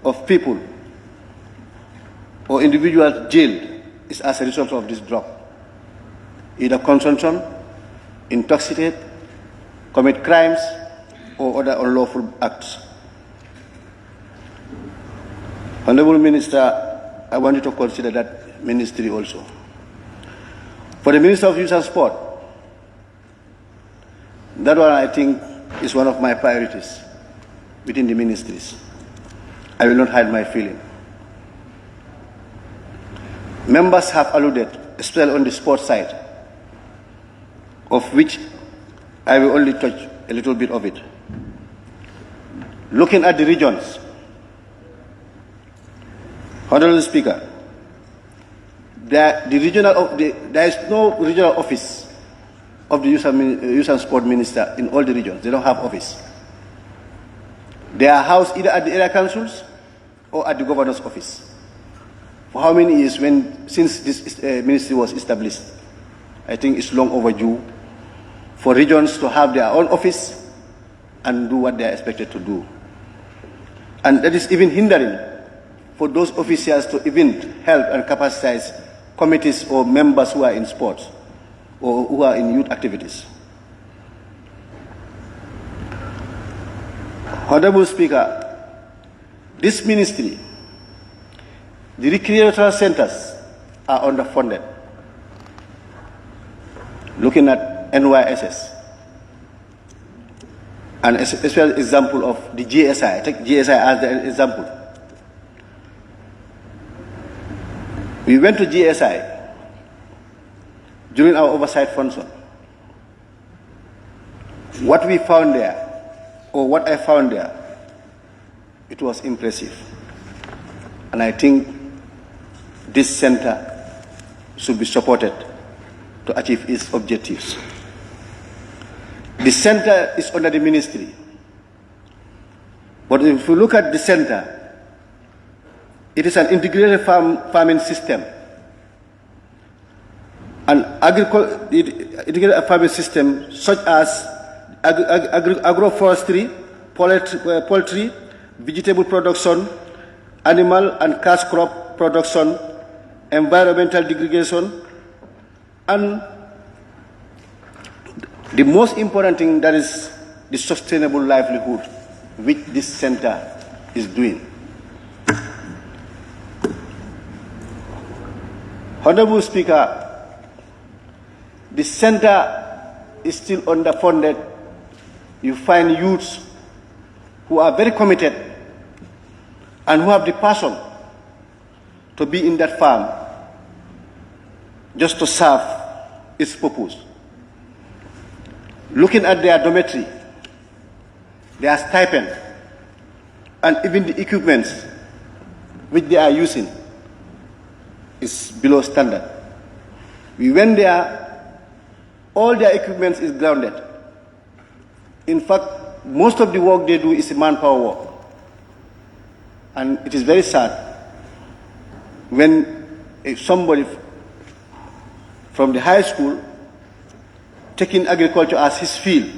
of people or individuals jailed is as a result of this drug. Either consumption, intoxicate, commit crimes, or other unlawful acts. Honorable Minister, I want you to consider that ministry also. For the Minister of Youth and Sport, that one I think is one of my priorities within the ministries. I will not hide my feeling. Members have alluded, especially on the sports side, of which I will only touch a little bit of it. Looking at the regions, Honorable Speaker, there is no regional office of the Youth and Sport Minister in all the regions. They don't have office. They are housed either at the area councils or at the governor's office. For how many years since this ministry was established? I think it's long overdue for regions to have their own office and do what they are expected to do. And that is even hindering for those officials to even help and capacitize committees or members who are in sports or who are in youth activities. Honorable Speaker, this ministry, the recreational centers are underfunded. Looking at NYSS, and a special example of the GSI, I take GSI as the example. We went to GSI during our oversight function. What we found there, or what I found there, it was impressive. And I think this center should be supported to achieve its objectives. The center is under the ministry. But if you look at the center, it is an integrated farming system. An integrated farming system such as agroforestry, poultry, vegetable production, animal and cash crop production, environmental degradation, and the most important thing, that is the sustainable livelihood which this center is doing. Honorable Speaker, the center is still underfunded. You find youths who are very committed and who have the passion to be in that farm just to serve its purpose. Looking at their dormitory, their stipend, and even the equipment which they are using is below standard. We went there, all their equipment is grounded. In fact, most of the work they do is manpower work. And it is very sad when somebody from the high school taking agriculture as his field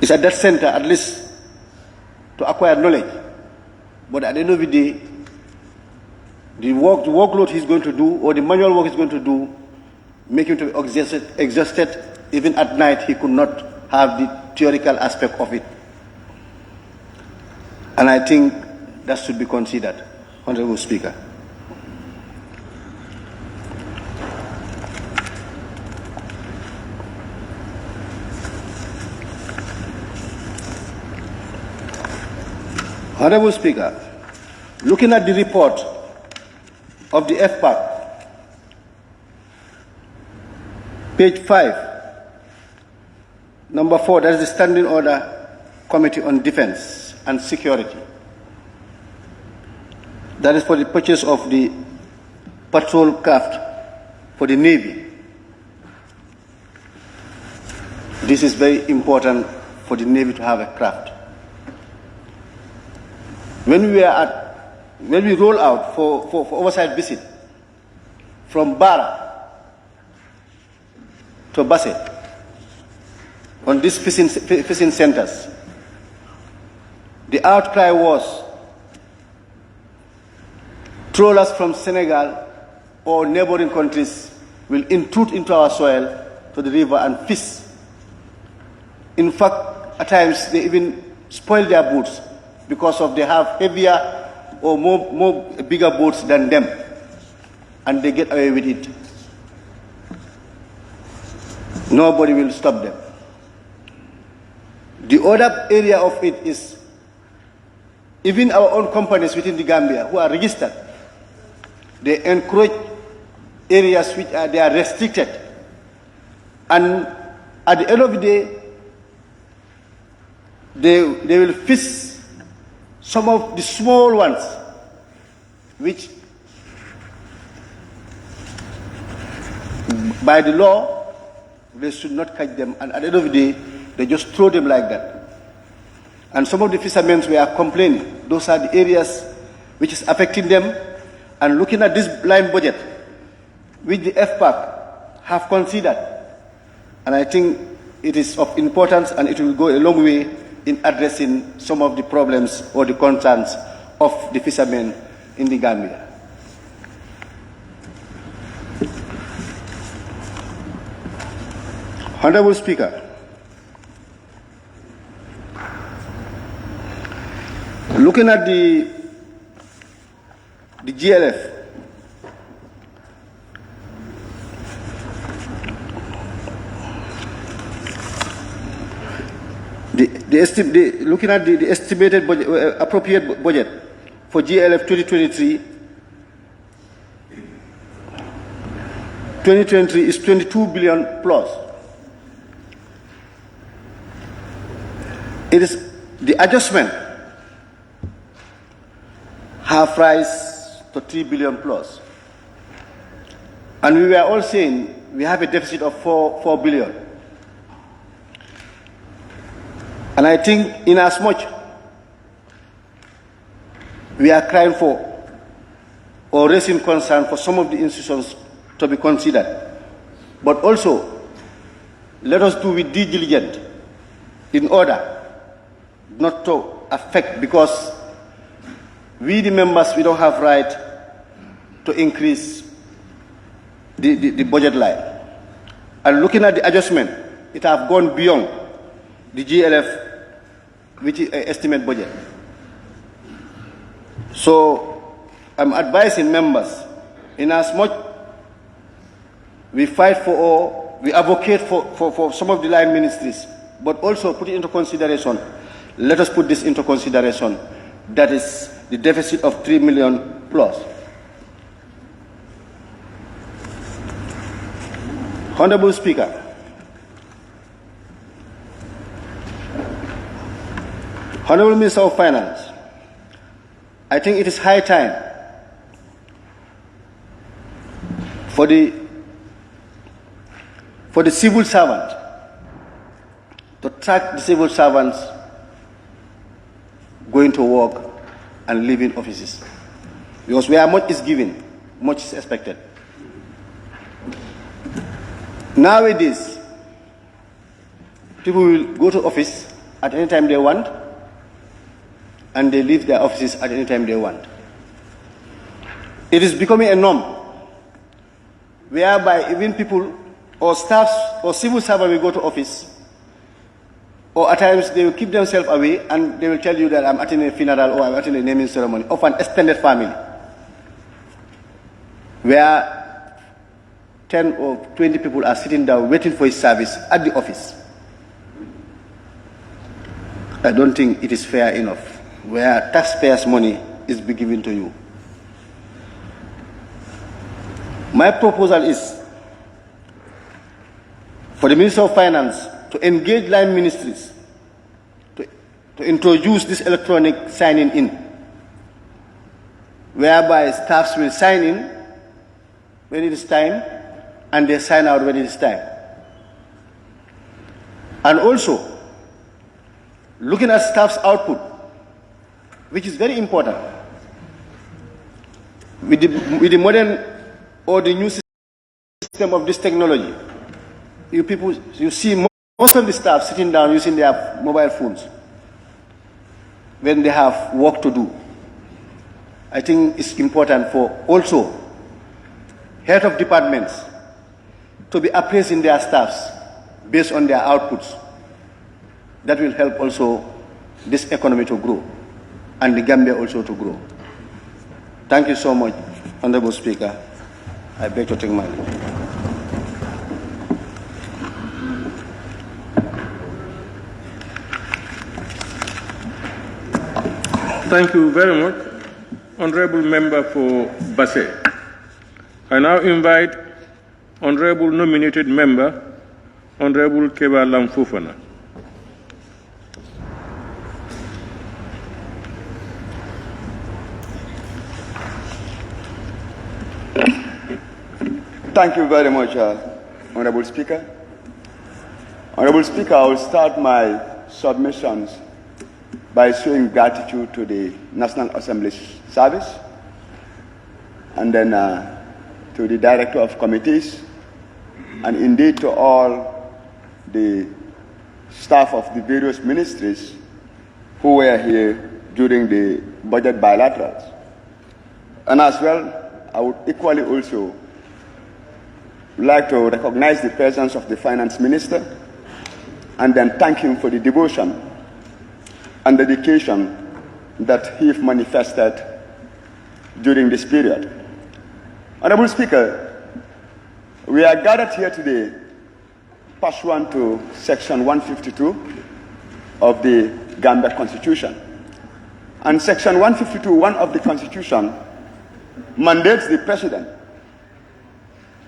is at that center, at least to acquire knowledge. But at the end of the day, the workload he's going to do, or the manual work he's going to do, make him to be exhausted. Even at night, he could not have the theoretical aspect of it. And I think that should be considered, Honorable Speaker. Honorable Speaker, looking at the report of the FPAC, page 5, number 4, that is the Standing Order Committee on Defense and Security. That is for the purchase of the patrol craft for the Navy. This is very important for the Navy to have a craft. When we roll out for oversight visit from Bara to Basse on these fishing centers, the outcry was trawlers from Senegal or neighboring countries will intrude into our soil to the river and fish. In fact, at times they even spoil their boats because they have heavier or more bigger boats than them, and they get away with it. Nobody will stop them. The other area of it is even our own companies within the Gambia who are registered, they encourage areas which they are restricted, and at the end of the day, they will fish some of the small ones, which by the law, they should not catch them, and at the end of the day, they just throw them like that. And some of the fishermen were complaining. Those are the areas which is affecting them. And looking at this line budget, which the FPAC have considered, and I think it is of importance and it will go a long way in addressing some of the problems or the concerns of the fishermen in the Gambia. Honorable Speaker, looking at the GLF, looking at the estimated budget, appropriate budget for GLF 2023 is 22 billion plus. It is the adjustment have rise to 3 billion plus. And we were all saying we have a deficit of 4 billion. And I think in as much we are crying for or raising concern for some of the institutions to be considered, but also let us do with due diligence in order not to affect, because we the members, we don't have right to increase the budget line. And looking at the adjustment, it have gone beyond the GLF, which is estimate budget. So I'm advising members, in as much we fight for or we advocate for some of the line ministries, but also put it into consideration. Let us put this into consideration. That is the deficit of 3 million plus. Honorable Speaker, Honorable Minister of Finance, I think it is high time for the civil servant to track the civil servants going to work and leaving offices. Because where much is given, much is expected. Nowadays, people will go to office at any time they want, and they leave their offices at any time they want. It is becoming a norm whereby even people or staffs or civil servants will go to office, or at times they will keep themselves away and they will tell you that I'm attending a funeral or I'm attending a naming ceremony of an extended family, where 10 or 20 people are sitting down waiting for his service at the office. I don't think it is fair enough, where taxpayers' money is being given to you. My proposal is for the Minister of Finance to engage line ministries to introduce this electronic signing in, whereby staffs will sign in when it is time and they sign out when it is time. And also, looking at staff's output, which is very important, with the modern or the new system of this technology, you see most of the staff sitting down using their mobile phones when they have work to do. I think it's important for also head of departments to be appraising their staffs based on their outputs. That will help also this economy to grow and the Gambia also to grow. Thank you so much, Honorable Speaker. I beg to take my leave. Thank you very much, Honorable Member for 𝒂𝒄𝒄𝒏. I now invite Honorable Nominated Member, Honorable Keba Lamfufana. Thank you very much, Honorable Speaker. Honorable Speaker, I will start my submissions by showing gratitude to the National Assembly Service and then to the Director of Committees and indeed to all the staff of the various ministries who were here during the budget bilaterals. And as well, I would equally also like to recognize the presence of the Finance Minister and then thank him for the devotion and dedication that he manifested during this period. Honorable Speaker, we are gathered here today pursuant to Section 152 of the Gambia Constitution. And Section 152(1) of the Constitution mandates the President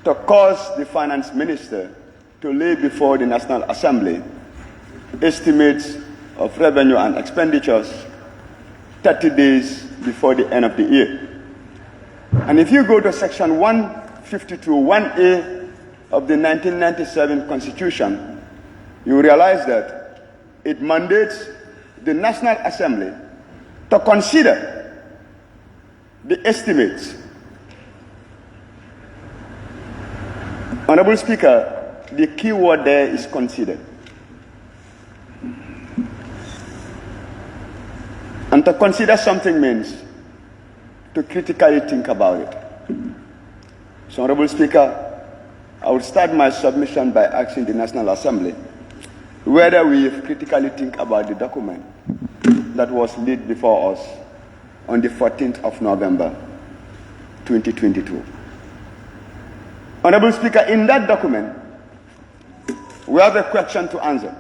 to cause the Finance Minister to lay before the National Assembly estimates of revenue and expenditures 30 days before the end of the year. And if you go to Section 152(1)(a) of the 1997 Constitution, you realize that it mandates the National Assembly to consider the estimates. Honorable Speaker, the key word there is consider. And to consider something means to critically think about it. So, Honorable Speaker, I will start my submission by asking the National Assembly whether we critically think about the document that was laid before us on the 14th of November, 2022. Honorable Speaker, in that document, we have a question to answer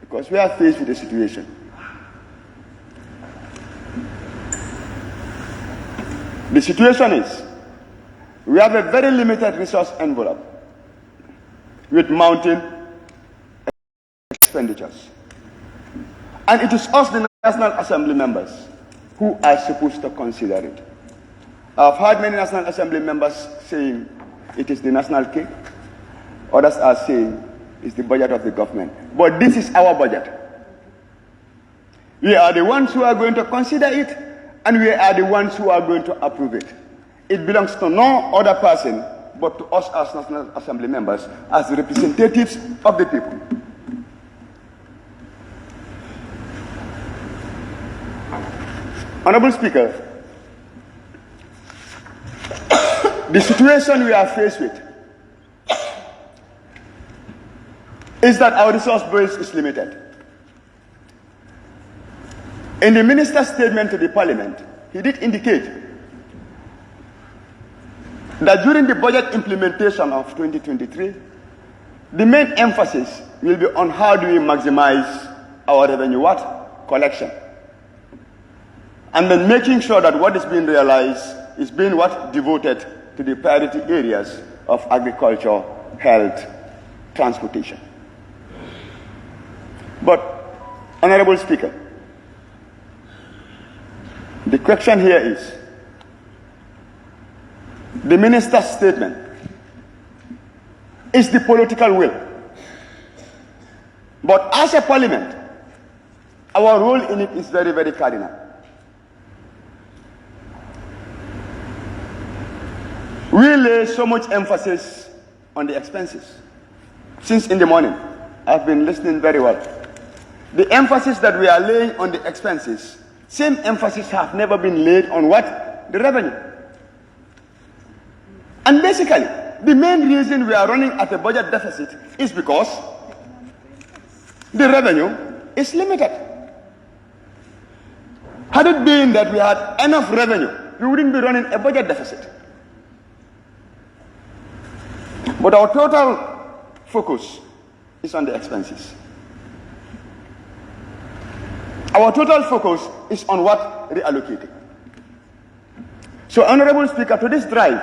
because we are faced with a situation. The situation is, we have a very limited resource envelope with mounting expenditures. And it is us, the National Assembly members, who are supposed to consider it. I've heard many National Assembly members saying it is the national cake. Others are saying it's the budget of the government. But this is our budget. We are the ones who are going to consider it, and we are the ones who are going to approve it. It belongs to no other person but to us as National Assembly members, as the representatives of the people. Honorable Speaker, The situation we are faced with is that our resource base is limited. In the minister's statement to the parliament, he did indicate that during the budget implementation of 2023, the main emphasis will be on how do we maximize our revenue collection. And then making sure that what is being realized is being devoted to the priority areas of agriculture, health, transportation. But, Honorable Speaker, the question here is, the minister's statement is the political will. But as a parliament, our role in it is very, very cardinal. We lay so much emphasis on the expenses. Since in the morning, I've been listening very well. The emphasis that we are laying on the expenses, same emphasis have never been laid on the revenue. And basically, the main reason we are running at a budget deficit is because the revenue is limited. Had it been that we had enough revenue, we wouldn't be running a budget deficit. But our total focus is on the expenses. Our total focus is on reallocating. So, Honorable Speaker, to this drive,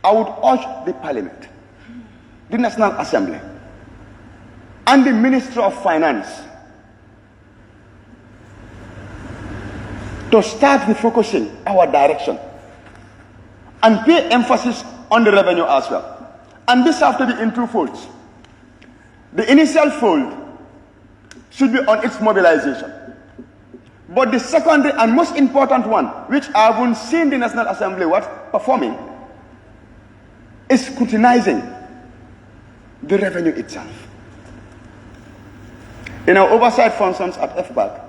I would urge the Parliament, the National Assembly, and the Ministry of Finance to start refocusing our direction and pay emphasis on the revenue as well. And this has to be in two folds. The initial fold should be on its mobilization. But the secondary and most important one, which I haven't seen the National Assembly performing, is scrutinizing the revenue itself. In our oversight functions at FPAC,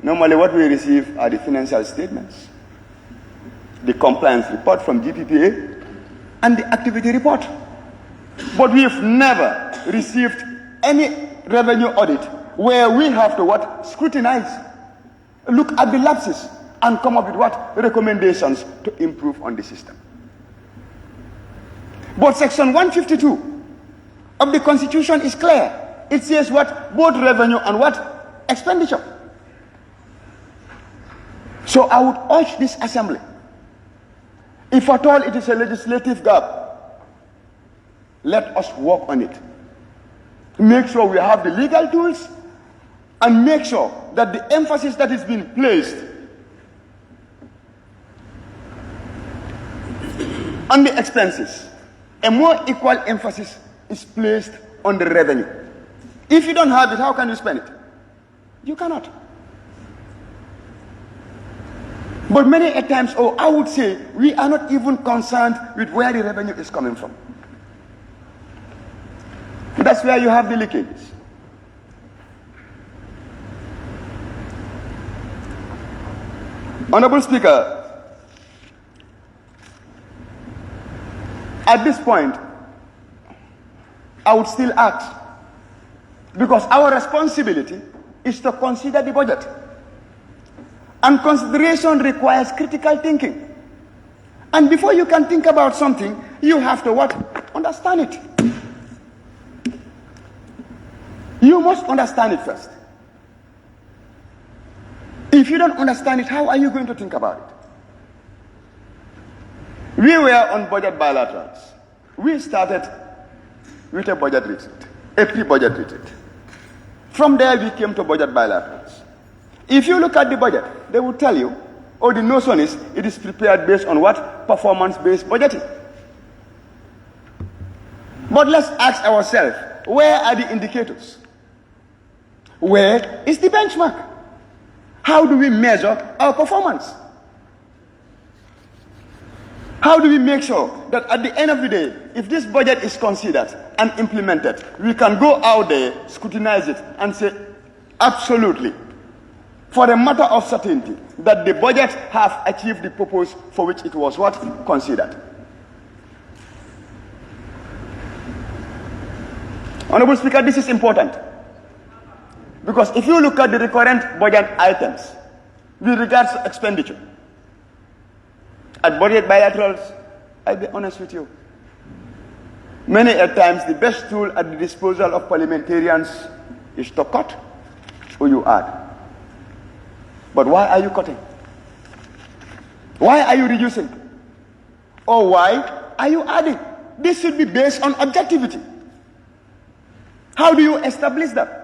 normally what we receive are the financial statements, the compliance report from GPPA, and the activity report. But we've never received any revenue audit where we have to scrutinize, look at the lapses, and come up with recommendations to improve on the system. But Section 152 of the Constitution is clear. It says both revenue and expenditure. So I would urge this assembly, if at all it is a legislative gap, let us work on it. Make sure we have the legal tools and make sure that the emphasis that is being placed on the expenses, a more equal emphasis is placed on the revenue. If you don't have it, how can you spend it? You cannot. But many a times, I would say, we are not even concerned with where the revenue is coming from. That's where you have the leakages. Honorable Speaker, at this point, I would still ask, because our responsibility is to consider the budget. And consideration requires critical thinking. And before you can think about something, you have to understand it. You must understand it first. If you don't understand it, how are you going to think about it? We were on budget bilaterals. We started with a budget retreat, a pre-budget retreat. From there, we came to budget bilaterals. If you look at the budget, they will tell you, the notion is, it is prepared based on performance-based budgeting. But let's ask ourselves, where are the indicators? Where is the benchmark? How do we measure our performance? How do we make sure that at the end of the day, if this budget is considered and implemented, we can go out there, scrutinize it, and say, absolutely, for a matter of certainty, that the budget have achieved the purpose for which it was considered. Honorable Speaker, this is important. Because if you look at the recurrent budget items with regards to expenditure, at budget bilaterals, I'll be honest with you, many a times the best tool at the disposal of parliamentarians is to cut or you add. But why are you cutting? Why are you reducing? Or why are you adding? This should be based on objectivity. How do you establish that?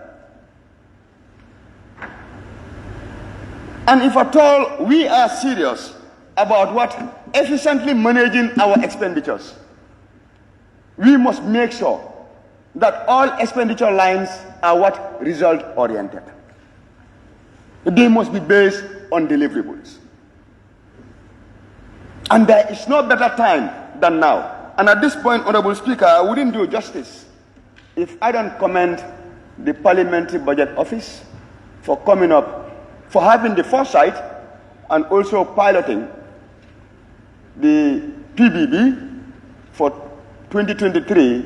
And if at all we are serious about what efficiently managing our expenditures, we must make sure that all expenditure lines are what result oriented. They must be based on deliverables. And there is no better time than now. And at this point, Honorable Speaker, I wouldn't do justice if I don't commend the Parliamentary Budget Office for coming up, for having the foresight and also piloting the PBB for 2023,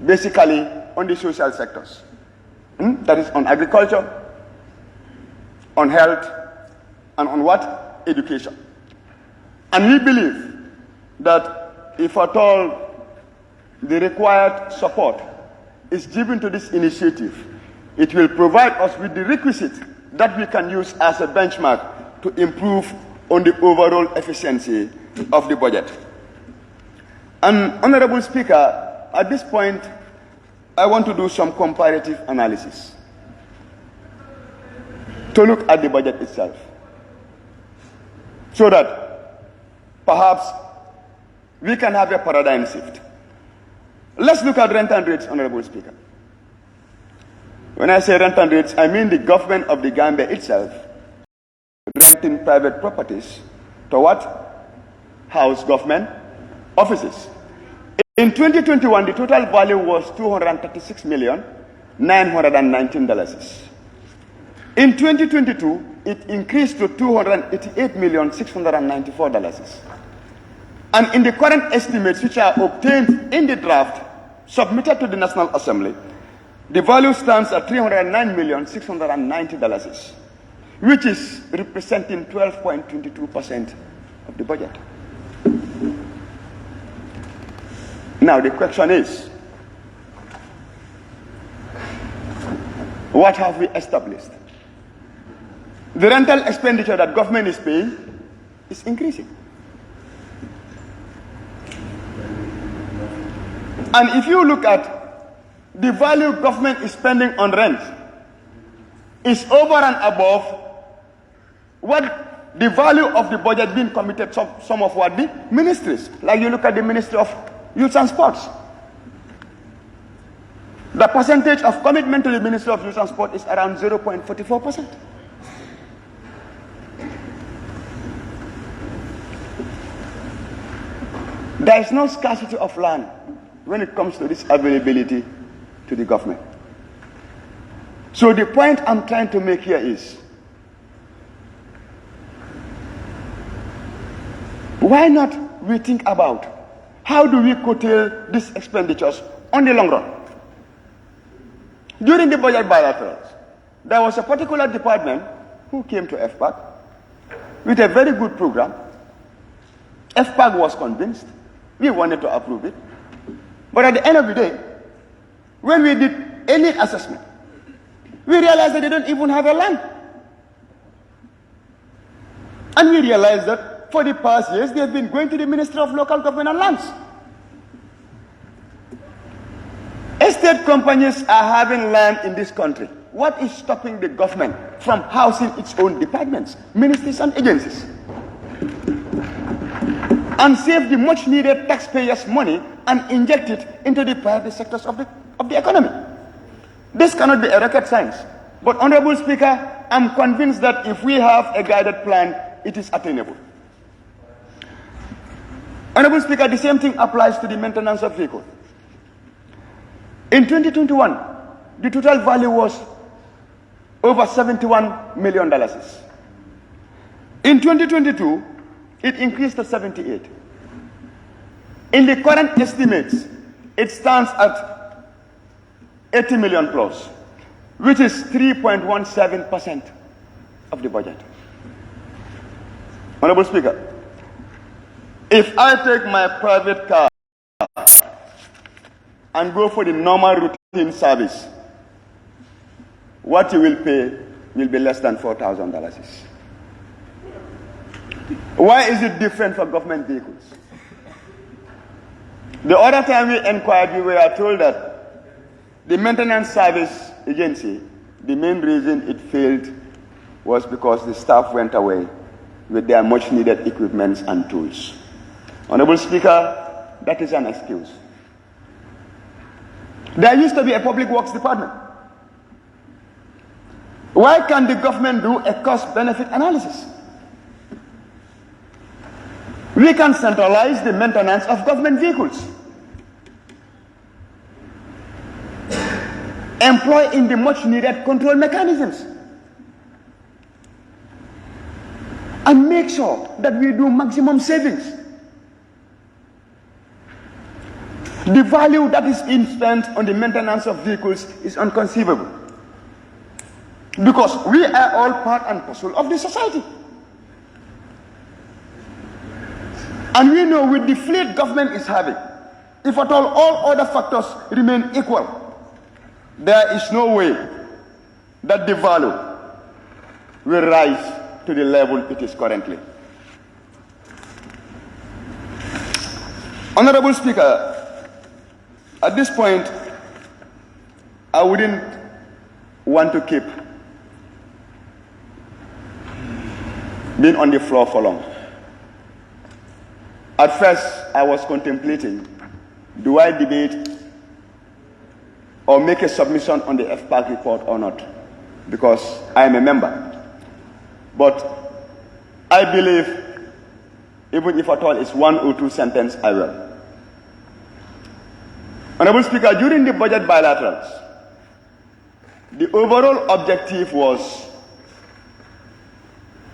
basically on the social sectors. That is on agriculture, on health, and on what? Education. And we believe that if at all the required support is given to this initiative, it will provide us with the requisite that we can use as a benchmark to improve on the overall efficiency of the budget. And Honorable Speaker, at this point, I want to do some comparative analysis to look at the budget itself, so that perhaps we can have a paradigm shift. Let's look at rent and rates, Honorable Speaker. When I say rent and rates, I mean the government of the Gambia itself renting private properties to what? House government offices. In 2021, the total value was $236,919. In 2022, it increased to $288,694. And in the current estimates, which are obtained in the draft submitted to the National Assembly, the value stands at $309,690, which is representing 12.22% of the budget. Now the question is, what have we established? The rental expenditure that government is paying is increasing. And if you look at the value government is spending on rent, is over and above what the value of the budget being committed to some of what the ministries, like you look at the Ministry of Youth and Sports. The percentage of commitment to the Ministry of Youth and Sport is around 0.44%. There is no scarcity of land when it comes to this availability to the government. So the point I'm trying to make here is, why not we think about how do we curtail these expenditures on the long run? During the budget bilaterals, there was a particular department who came to FPAC with a very good program. FPAC was convinced. We wanted to approve it. But at the end of the day, when we did any assessment, we realized that they don't even have a land. And we realized that for the past years, they have been going to the Ministry of Local Government and Lands. Estate companies are having land in this country. What is stopping the government from housing its own departments, ministries and agencies? And save the much needed taxpayers' money and inject it into the private sectors of the economy. This cannot be a rocket science. But Honorable Speaker, I'm convinced that if we have a guided plan, it is attainable. Honorable Speaker, the same thing applies to the maintenance of vehicles. In 2021, the total value was over $71 million. In 2022, it increased to 78. In the current estimates, it stands at 80 million plus, which is 3.17% of the budget. Honorable Speaker, if I take my private car and go for the normal routine service, what you will pay will be less than $4,000. Why is it different for government vehicles? The other time we inquired, we were told that the maintenance service agency, the main reason it failed was because the staff went away with their much needed equipment and tools. Honorable Speaker, that is an excuse. There used to be a public works department. Why can't the government do a cost-benefit analysis? We can centralize the maintenance of government vehicles. Employ in the much needed control mechanisms. And make sure that we do maximum savings. The value that is being spent on the maintenance of vehicles is inconceivable. Because we are all part and parcel of the society. And we know with the fleet government is having, if at all other factors remain equal, there is no way that the value will rise to the level it is currently. Honorable Speaker, at this point, I wouldn't want to keep being on the floor for long. At first, I was contemplating, do I debate or make a submission on the FPAC report or not? Because I am a member. But I believe, even if at all it's one or two sentences, I will. Honorable Speaker, during the budget bilaterals, the overall objective was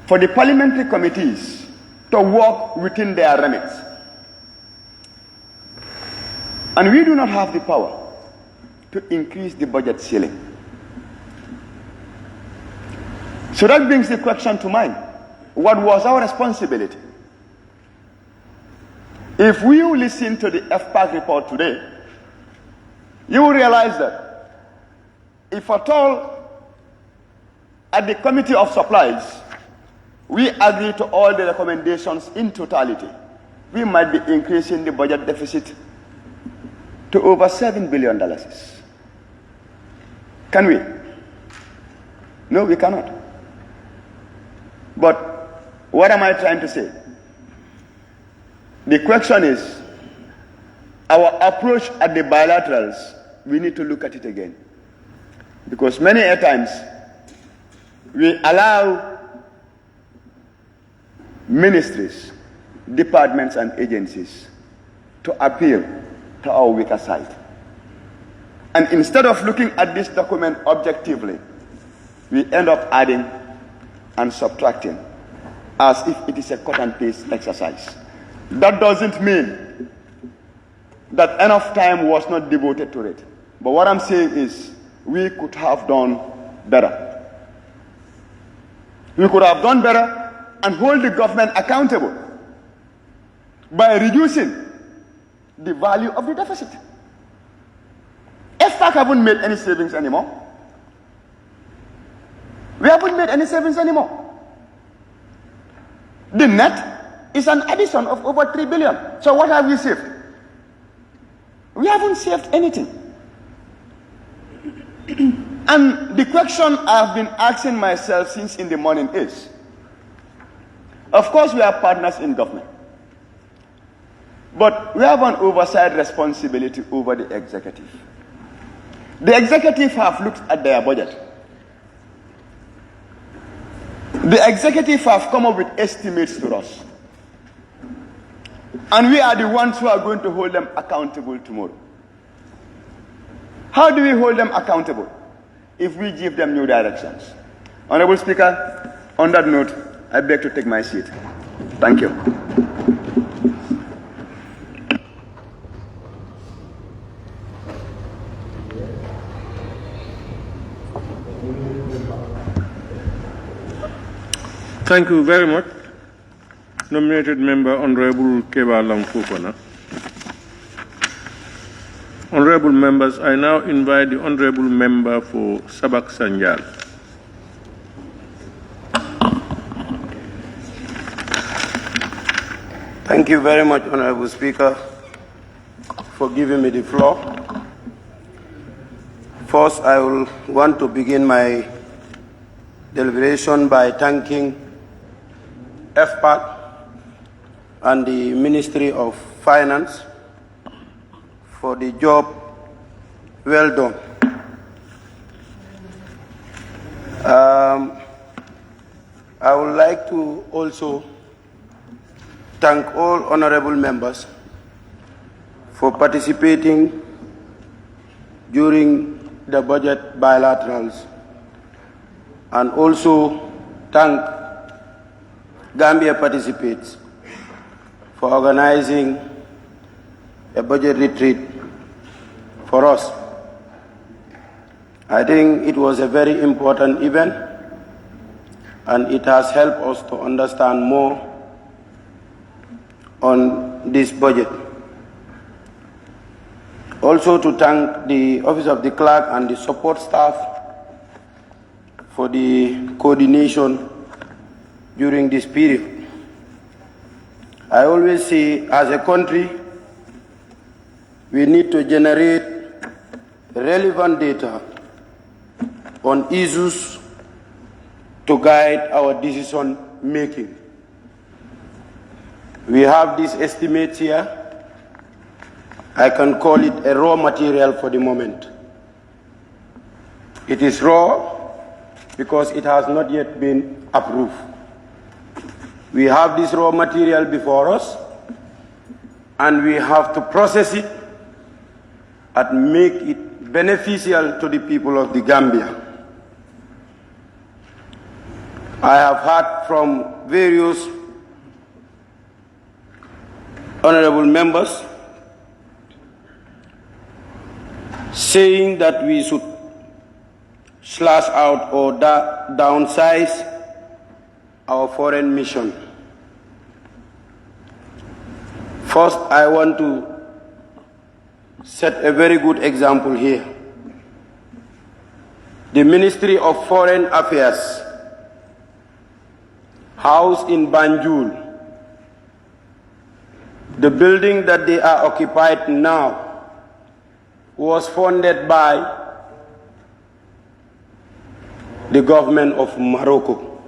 for the parliamentary committees to work within their remits. And we do not have the power to increase the budget ceiling. So that brings the question to mind. What was our responsibility? If we listen to the FPAC report today, you will realize that if at all at the Committee of Supplies, we agree to all the recommendations in totality, we might be increasing the budget deficit to over $7 billion. Can we? No, we cannot. But what am I trying to say? The question is, our approach at the bilaterals, we need to look at it again. Because many a times, we allow ministries, departments, and agencies to appeal to our weaker side. And instead of looking at this document objectively, we end up adding and subtracting as if it is a cut and paste exercise. That doesn't mean that enough time was not devoted to it. But what I'm saying is we could have done better. We could have done better and hold the government accountable by reducing the value of the deficit. FPAC haven't made any savings anymore. We haven't made any savings anymore. The net is an addition of over $3 billion. So what have we saved? We haven't saved anything. And the question I've been asking myself since in the morning is, of course we are partners in government, but we have an oversight responsibility over the executive. The executive have looked at their budget. The executive have come up with estimates to us. And we are the ones who are going to hold them accountable tomorrow. How do we hold them accountable? If we give them new directions. Honorable Speaker, on that note, I beg to take my seat. Thank you. Thank you very much. Nominated member, Honorable Keba Lamfufana. Honorable members, I now invite the Honorable member for 𝒂𝒏𝒔. Thank you very much, Honorable Speaker, for giving me the floor. First, I will want to begin my deliberation by thanking FPAC and the Ministry of Finance for the job well done. I would like to also thank all honorable members for participating during the budget bilaterals, and also thank Gambia participates for organizing a budget retreat for us. I think it was a very important event, and it has helped us to understand more on this budget. Also to thank the Office of the Clerk and the support staff for the coordination during this period. I always say, as a country, we need to generate relevant data on issues to guide our decision making. We have these estimates here. I can call it a raw material for the moment. It is raw because it has not yet been approved. We have this raw material before us, and we have to process it and make it beneficial to the people of the Gambia. I have heard from various honorable members saying that we should slash out or downsize our foreign mission. First, I want to set a very good example here. The Ministry of Foreign Affairs, housed in Banjul, the building that they are occupied now was funded by the government of Morocco.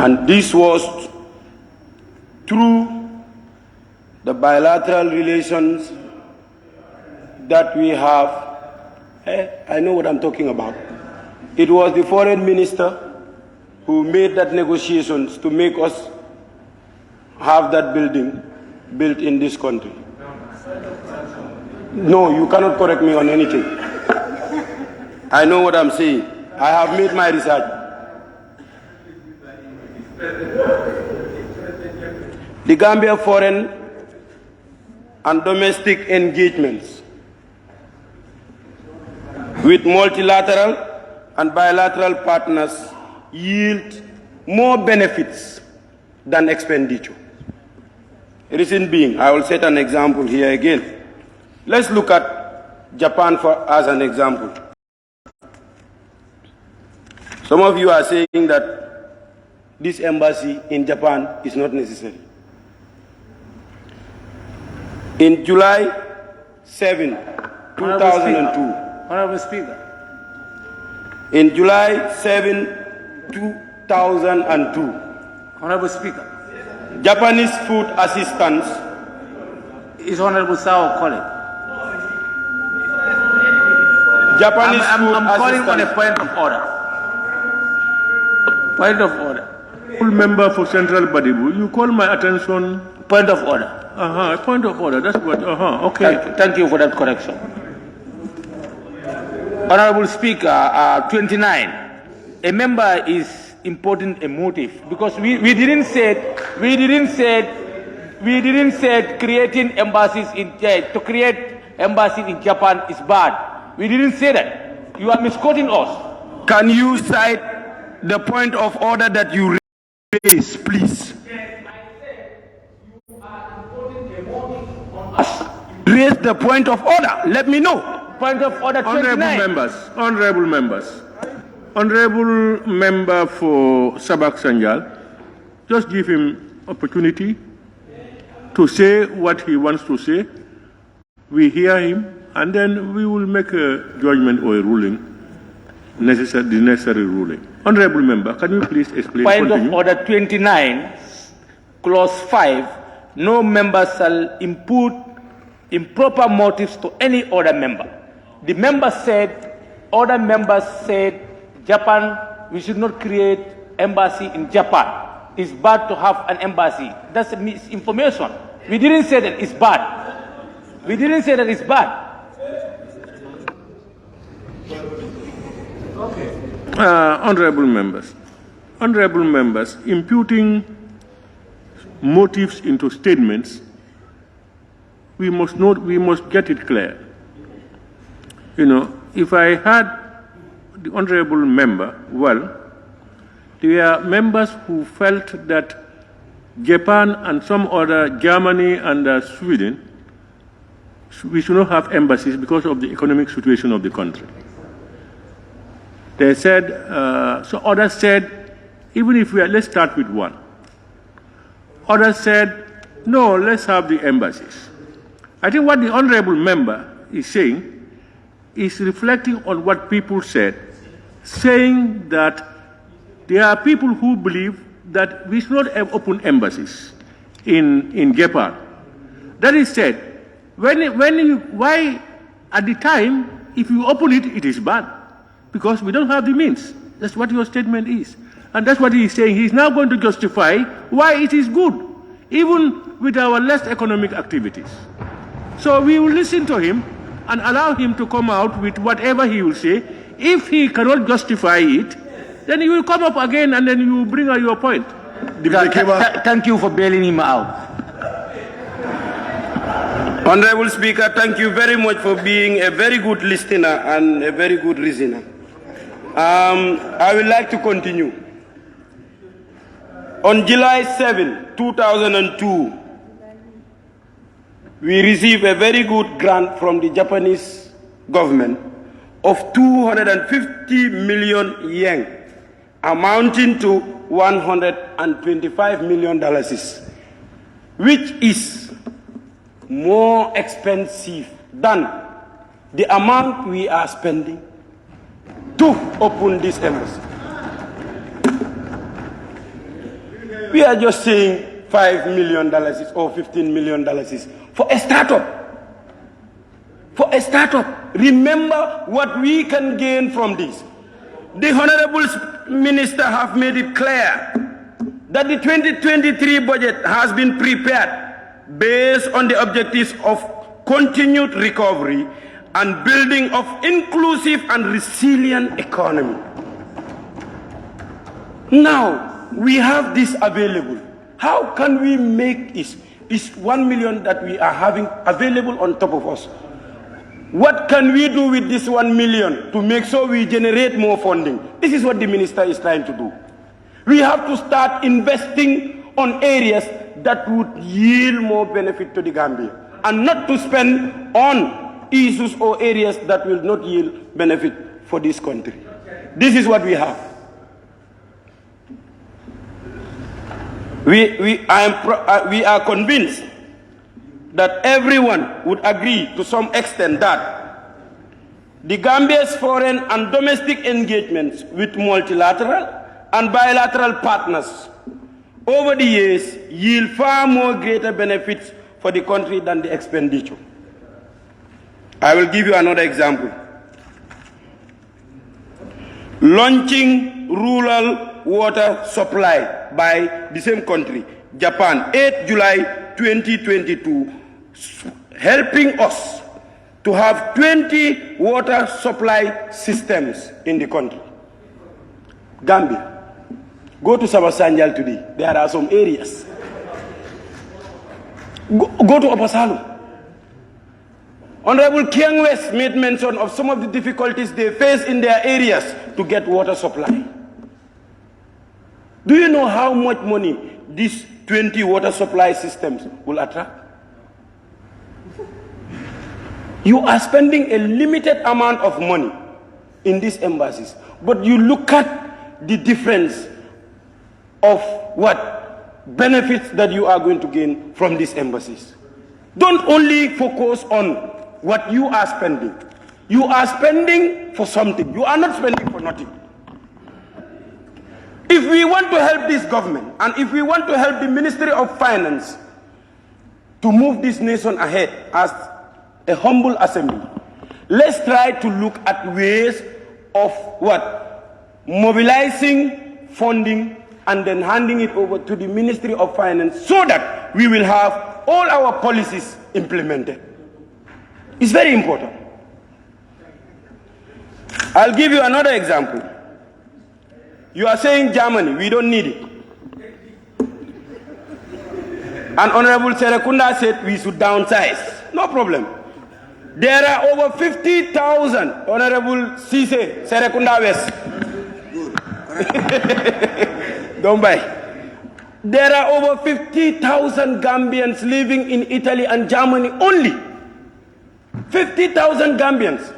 And this was through the bilateral relations that we have. I know what I'm talking about. It was the foreign minister who made that negotiations to make us have that building built in this country. No, you cannot correct me on anything. I know what I'm saying. I have made my research. The Gambia foreign and domestic engagements with multilateral and bilateral partners yield more benefits than expenditure. Reason being, I will set an example here again. Let's look at Japan as an example. Some of you are saying that this embassy in Japan is not necessary. In July 7, 2002, Honorable Speaker. In July 7, 2002, Honorable Speaker. Japanese food assistance is Honorable Sao calling. Japanese food I'm calling on assistance. a point of order. Point of order. Member for Central Badibu, you call my attention. Point of order. Point of order. That's what. Okay. Thank you for that correction. Honorable Speaker, 29. A member is important a motive because we didn't say creating embassies to create embassies in Japan is bad. We didn't say that. You are misquoting us. Can you cite the point of order that you raised, please? Raise the point of order. Let me know. Point of order 29. Honorable member for 𝒂𝒏𝒔, just give him opportunity to say what he wants to say. We hear him, and then we will make a judgment or a ruling, the necessary ruling. Honorable member, can you please explain? Point of order 29, clause 5, no member shall impute improper motives to any other member. The member said, other members said, Japan, we should not create embassy in Japan. It's bad to have an embassy. That's misinformation. We didn't say that it's bad. We didn't say that it's bad. Honorable members, imputing motives into statements, we must get it clear. You know, if I had the honorable member, well, there are members who felt that Japan and some other, Germany and Sweden, we should not have embassies because of the economic situation of the country. They said, so others said, even if let's start with one. Others said, no, let's have the embassies. I think what the honorable member is saying is reflecting on what people said, saying that there are people who believe that we should not have open embassies in Japan. That is said, why at the time, if you open it, it is bad, because we don't have the means. That's what your statement is. And that's what he is saying. He's now going to justify why it is good, even with our less economic activities. So we will listen to him and allow him to come out with whatever he will say. If he cannot justify it, then you will come up again and then you will bring out your point. Thank you for bailing him out. Honorable Speaker, thank you very much for being a very good listener and a very good reasoner. I would like to continue. On July 7, 2002, we received a very good grant from the Japanese government of 250 million yen, amounting to $125 million, which is more expensive than the amount we are spending to open this embassy. We are just saying $5 million or $15 million for a startup. For a startup. Remember what we can gain from this. The Honorable Minister have made it clear that the 2023 budget has been prepared based on the objectives of continued recovery and building of inclusive and resilient economy. Now, we have this available. How can we make this 1 million that we are having available on top of us? What can we do with this 1 million to make sure we generate more funding? This is what the minister is trying to do. We have to start investing on areas that would yield more benefit to the Gambia, and not to spend on issues or areas that will not yield benefit for this country. This is what we have. We are convinced that everyone would agree to some extent that the Gambia's foreign and domestic engagements with multilateral and bilateral partners over the years yield far more greater benefits for the country than the expenditure. I will give you another example. Launching rural water supply by the same country, Japan, 8 July 2022, helping us to have 20 water supply systems in the country. Gambia, go to Sabasanjal today. There are some areas. Go to Opasalo. Honorable Kiang West made mention of some of the difficulties they face in their areas to get water supply. Do you know how much money these 20 water supply systems will attract? You are spending a limited amount of money in these embassies, but you look at the difference of what benefits that you are going to gain from these embassies. Don't only focus on what you are spending. You are spending for something. You are not spending for nothing. If we want to help this government, and if we want to help the Ministry of Finance to move this nation ahead as a humble assembly, let's try to look at ways of what? Mobilizing funding and then handing it over to the Ministry of Finance so that we will have all our policies implemented. It's very important. I'll give you another example. You are saying Germany, we don't need it. And Honorable Serekunda said we should downsize. No problem. There are over 50,000, Honorable Cisse, Serekunda West. Don't buy. There are over 50,000 Gambians living in Italy and Germany only. 50,000 Gambians.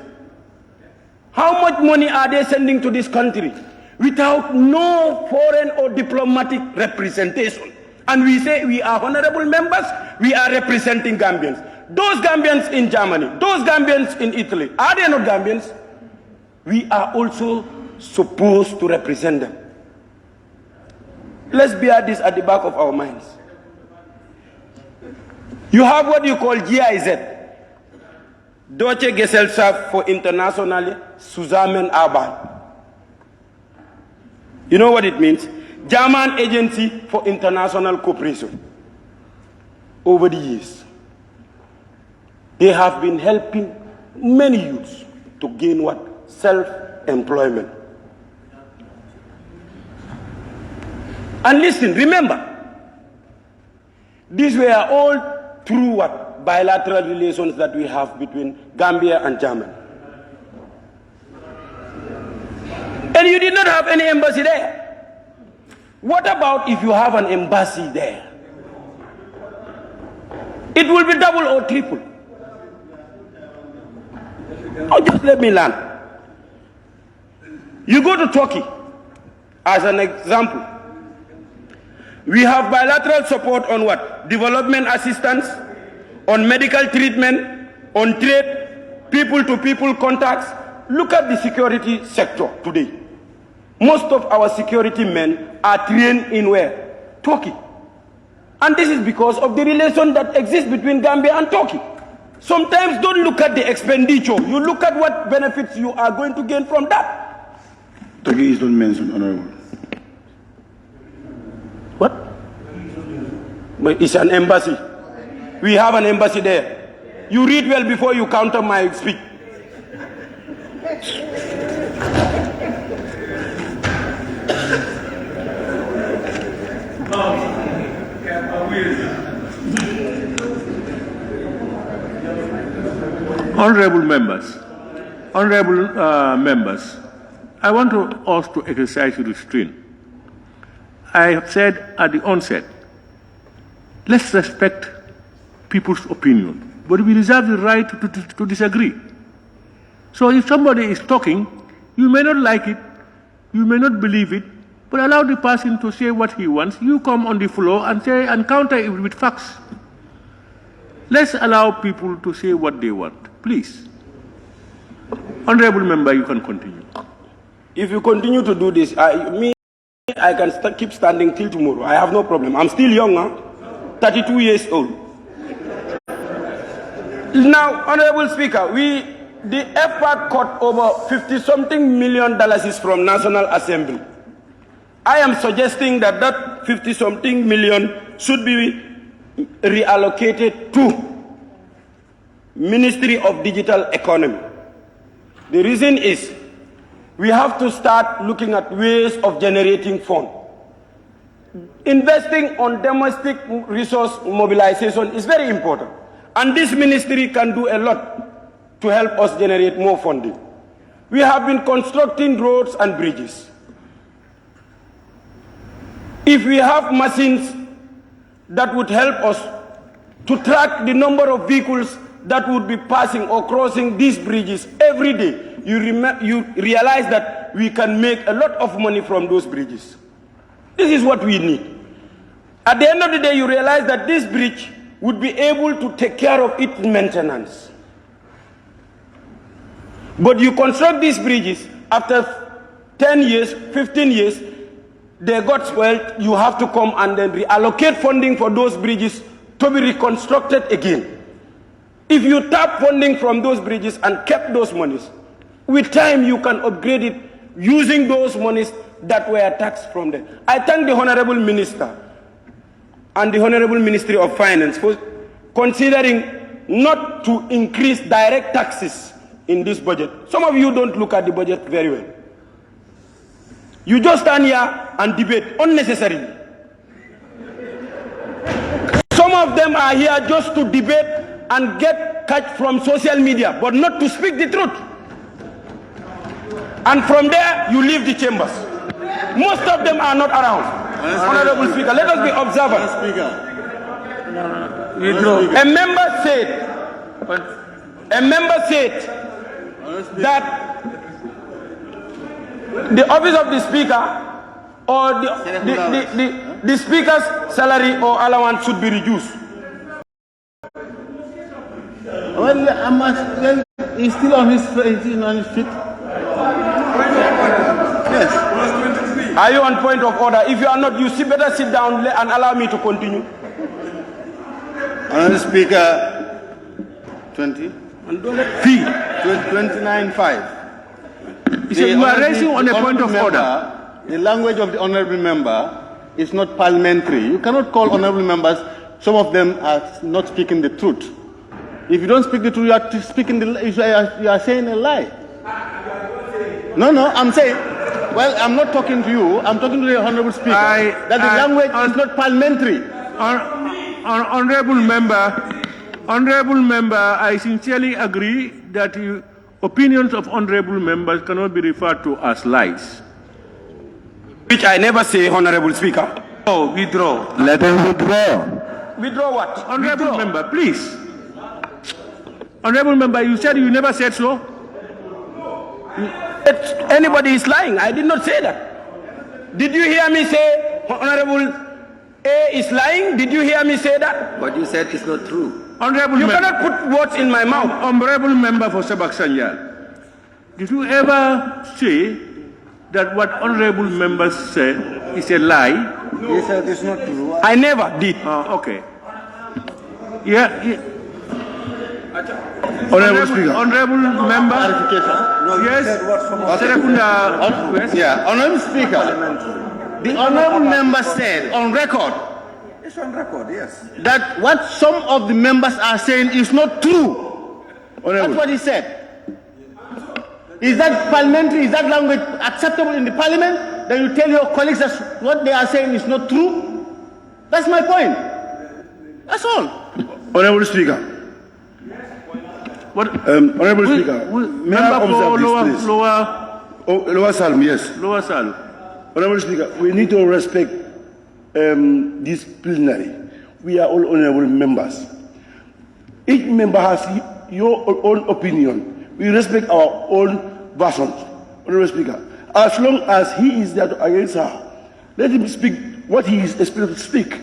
How much money are they sending to this country without no foreign or diplomatic representation? And we say we are honorable members, we are representing Gambians. Those Gambians in Germany, those Gambians in Italy, are they not Gambians? We are also supposed to represent them. Let's bear this at the back of our minds. You have what you call GIZ, Deutsche Gesellschaft für internationale Zusammenarbeit. You know what it means? German Agency for International Cooperation. Over the years, they have been helping many youths to gain what? Self-employment. And listen, remember, these were all through what? Bilateral relations that we have between Gambia and Germany. And you did not have any embassy there. What about if you have an embassy there? It will be double or triple. Oh, just let me land. You go to Turkey, as an example. We have bilateral support on what? Development assistance, on medical treatment, on trade, people-to-people contacts. Look at the security sector today. Most of our security men are trained in where? Turkey. And this is because of the relation that exists between Gambia and Turkey. Sometimes don't look at the expenditure. You look at what benefits you are going to gain from that. Turkey is not mentioned, Honorable. What? But it's an embassy. We have an embassy there. You read well before you counter my speech. Honorable members, I want us to exercise restraint. I have said at the onset, let's respect people's opinion, but we reserve the right to disagree. So if somebody is talking, you may not like it, you may not believe it, but allow the person to say what he wants. You come on the floor and say and counter it with facts. Let's allow people to say what they want, please. Honorable member, you can continue. If you continue to do this, I can keep standing till tomorrow. I have no problem. I'm still young, 32 years old. Now, Honorable Speaker, the FPAC cut over $50-something million from National Assembly. I am suggesting that that $50-something million should be reallocated to Ministry of Digital Economy. The reason is we have to start looking at ways of generating funds. Investing on domestic resource mobilization is very important. And this ministry can do a lot. to help us generate more funding. We have been constructing roads and bridges. If we have machines that would help us to track the number of vehicles that would be passing or crossing these bridges every day, you realize that we can make a lot of money from those bridges. This is what we need. At the end of the day, you realize that this bridge would be able to take care of its maintenance. But you construct these bridges, after 10 years, 15 years, they got spoiled, you have to come and then reallocate funding for those bridges to be reconstructed again. If you tap funding from those bridges and kept those monies, with time you can upgrade it using those monies that were taxed from them. I thank the Honorable Minister and the Honorable Ministry of Finance for considering not to increase direct taxes in this budget. Some of you don't look at the budget very well. You just stand here and debate unnecessarily. Some of them are here just to debate and get catch from social media, but not to speak the truth. And from there, you leave the chambers. Most of them are not around. Honorable Speaker, let us be observant. A member said that the office of the Speaker or the Speaker's salary or allowance should be reduced. Well, he's still on his feet. Yes. Are you on point of order? If you are not, you better sit down and allow me to continue. Honorable Speaker, 29.5. You are raising on a point of order. The language of the honorable member is not parliamentary. You cannot call honorable members. Some of them are not speaking the truth. If you don't speak the truth, you are speaking you are saying a lie. No, I'm saying. Well, I'm not talking to you. I'm talking to the honorable speaker. The language is not parliamentary. Honorable member, I sincerely agree that opinions of honorable members cannot be referred to as lies. Which I never say, Honorable Speaker. Oh, withdraw. Let him withdraw. Withdraw what? Honorable member, please. Honorable member, you said you never said so. Anybody is lying. I did not say that. Did you hear me say Honorable A is lying? Did you hear me say that? But you said it's not true. Honorable you cannot put words in my mouth. Honorable member for 𝒂𝒏𝒔, did you ever say that what honorable members say is a lie? He said it's not true. I never did. Okay. Yeah. Honorable Speaker. Honorable member. Yes. Yeah. Honorable Speaker. The honorable member said on record. It's on record, yes. That what some of the members are saying is not true. That's what he said. Is that parliamentary? Is that language acceptable in the parliament? Then you tell your colleagues that what they are saying is not true? That's my point. That's all. Honorable Speaker. Honorable Speaker. Member for Lower Salm, yes. Lower Salm. Honorable Speaker, we need to respect this plenary. We are all honorable members. Each member has your own opinion. We respect our own versions. Honorable Speaker, as long as he is there to against her, let him speak what he is expected to speak.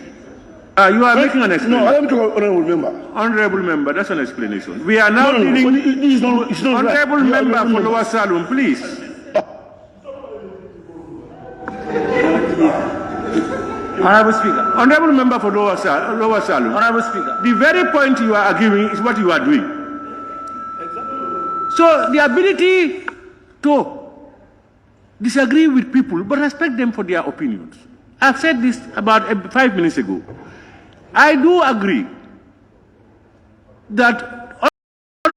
You are making an explanation. No, I am talking honorable member. Honorable member, that's an explanation. We are now dealing. It's not honorable right. member for Lower Salum, please. Honorable Speaker. Honorable member for Lower Salum. Honorable Speaker. The very point you are arguing is what you are doing. So the ability to disagree with people, but respect them for their opinions. I've said this about 5 minutes ago. I do agree that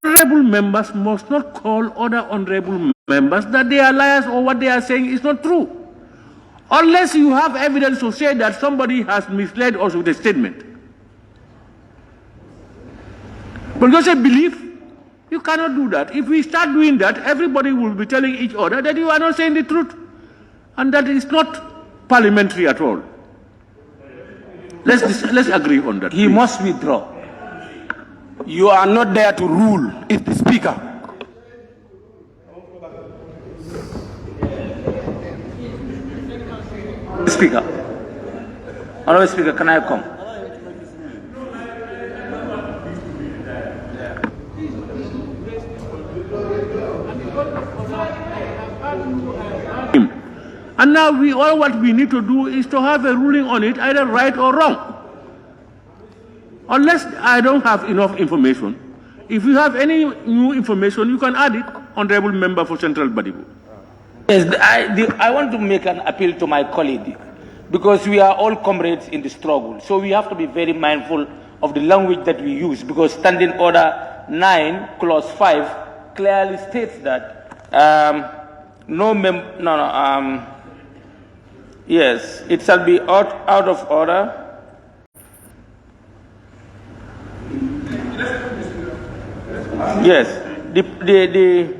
honorable members must not call other honorable members that they are liars or what they are saying is not true. Unless you have evidence to say that somebody has misled us with a statement. But just a belief, you You cannot do that. If we start doing that, everybody will be telling each other that you are not saying the truth. And that is not parliamentary at all. Let's agree on that. He must withdraw. You are not there to rule. It's the speaker. Speaker. Honorable Speaker, can I come? And now what we need to do is to have a ruling on it, either right or wrong. Unless I don't have enough information. If you have any new information, you can add it, Honorable Member for Central Badibu. Yes, I want to make an appeal to my colleague, because we are all comrades in the struggle. So we have to be very mindful of the language that we use, because Standing Order 9, Clause 5, clearly states that yes, it shall be out of order. Yes, the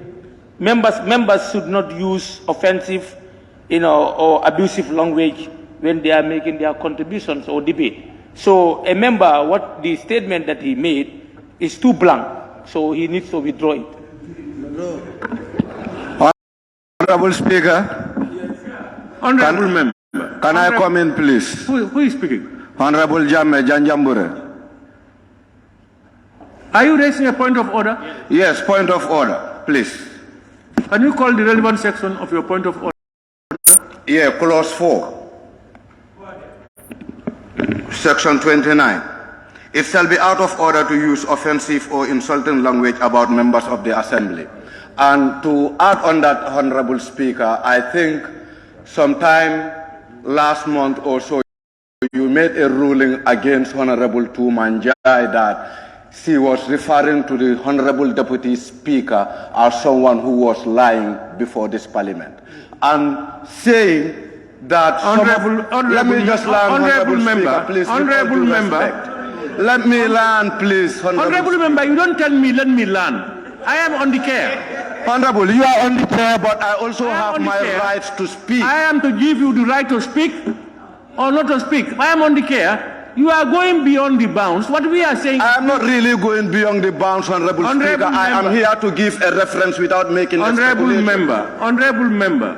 members should not use offensive, or abusive language when they are making their contributions or debate. So a member, what the statement that he made is too blank, so he needs to withdraw it. Honorable Speaker. Honorable Member. Can I come in, please? Who is speaking? Honorable Janjambure. Are you raising a point of order? Yes, point of order, please. Can you call the relevant section of your point of order? Yeah, clause 4. Section 29. It shall be out of order to use offensive or insulting language about members of the Assembly. And to add on that, Honorable Speaker, I think sometime last month or so, you made a ruling against Honorable 𝒕𝒉𝒊𝒔 that she was referring to the Honorable Deputy Speaker as someone who was lying before this Parliament. And saying that... let me just learn, Honorable Member, please. Honorable Member. Let me learn, please. Honorable Member, you don't tell me, let me learn. I am on the care. Honorable, you are on the care, but I also have my right to speak. I am to give you the right to speak or not to speak. I am on the care. You are going beyond the bounds. What we are saying... I am not really going beyond the bounds, Honorable Speaker. I am here to give a reference without making Honorable Member,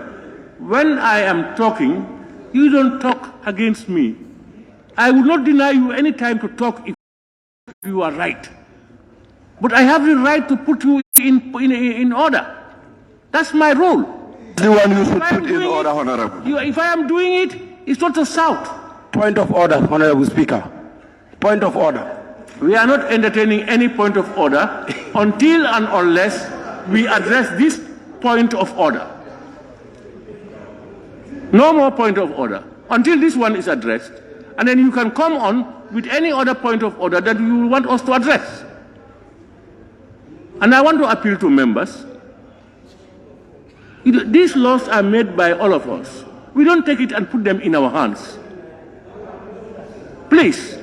when I am talking, you don't talk against me. I will not deny you any time to talk if you are right. But I have the right to put you in order. That's my role. The one you should put in order, Honorable. If I am doing it, it's not to shout. Point of order, Honorable Speaker. Point of order. We are not entertaining any point of order until and unless we address this point of order. No more point of order until this one is addressed. And then you can come on with any other point of order that you want us to address. And I want to appeal to members. These laws are made by all of us. We don't take it and put them in our hands. Please.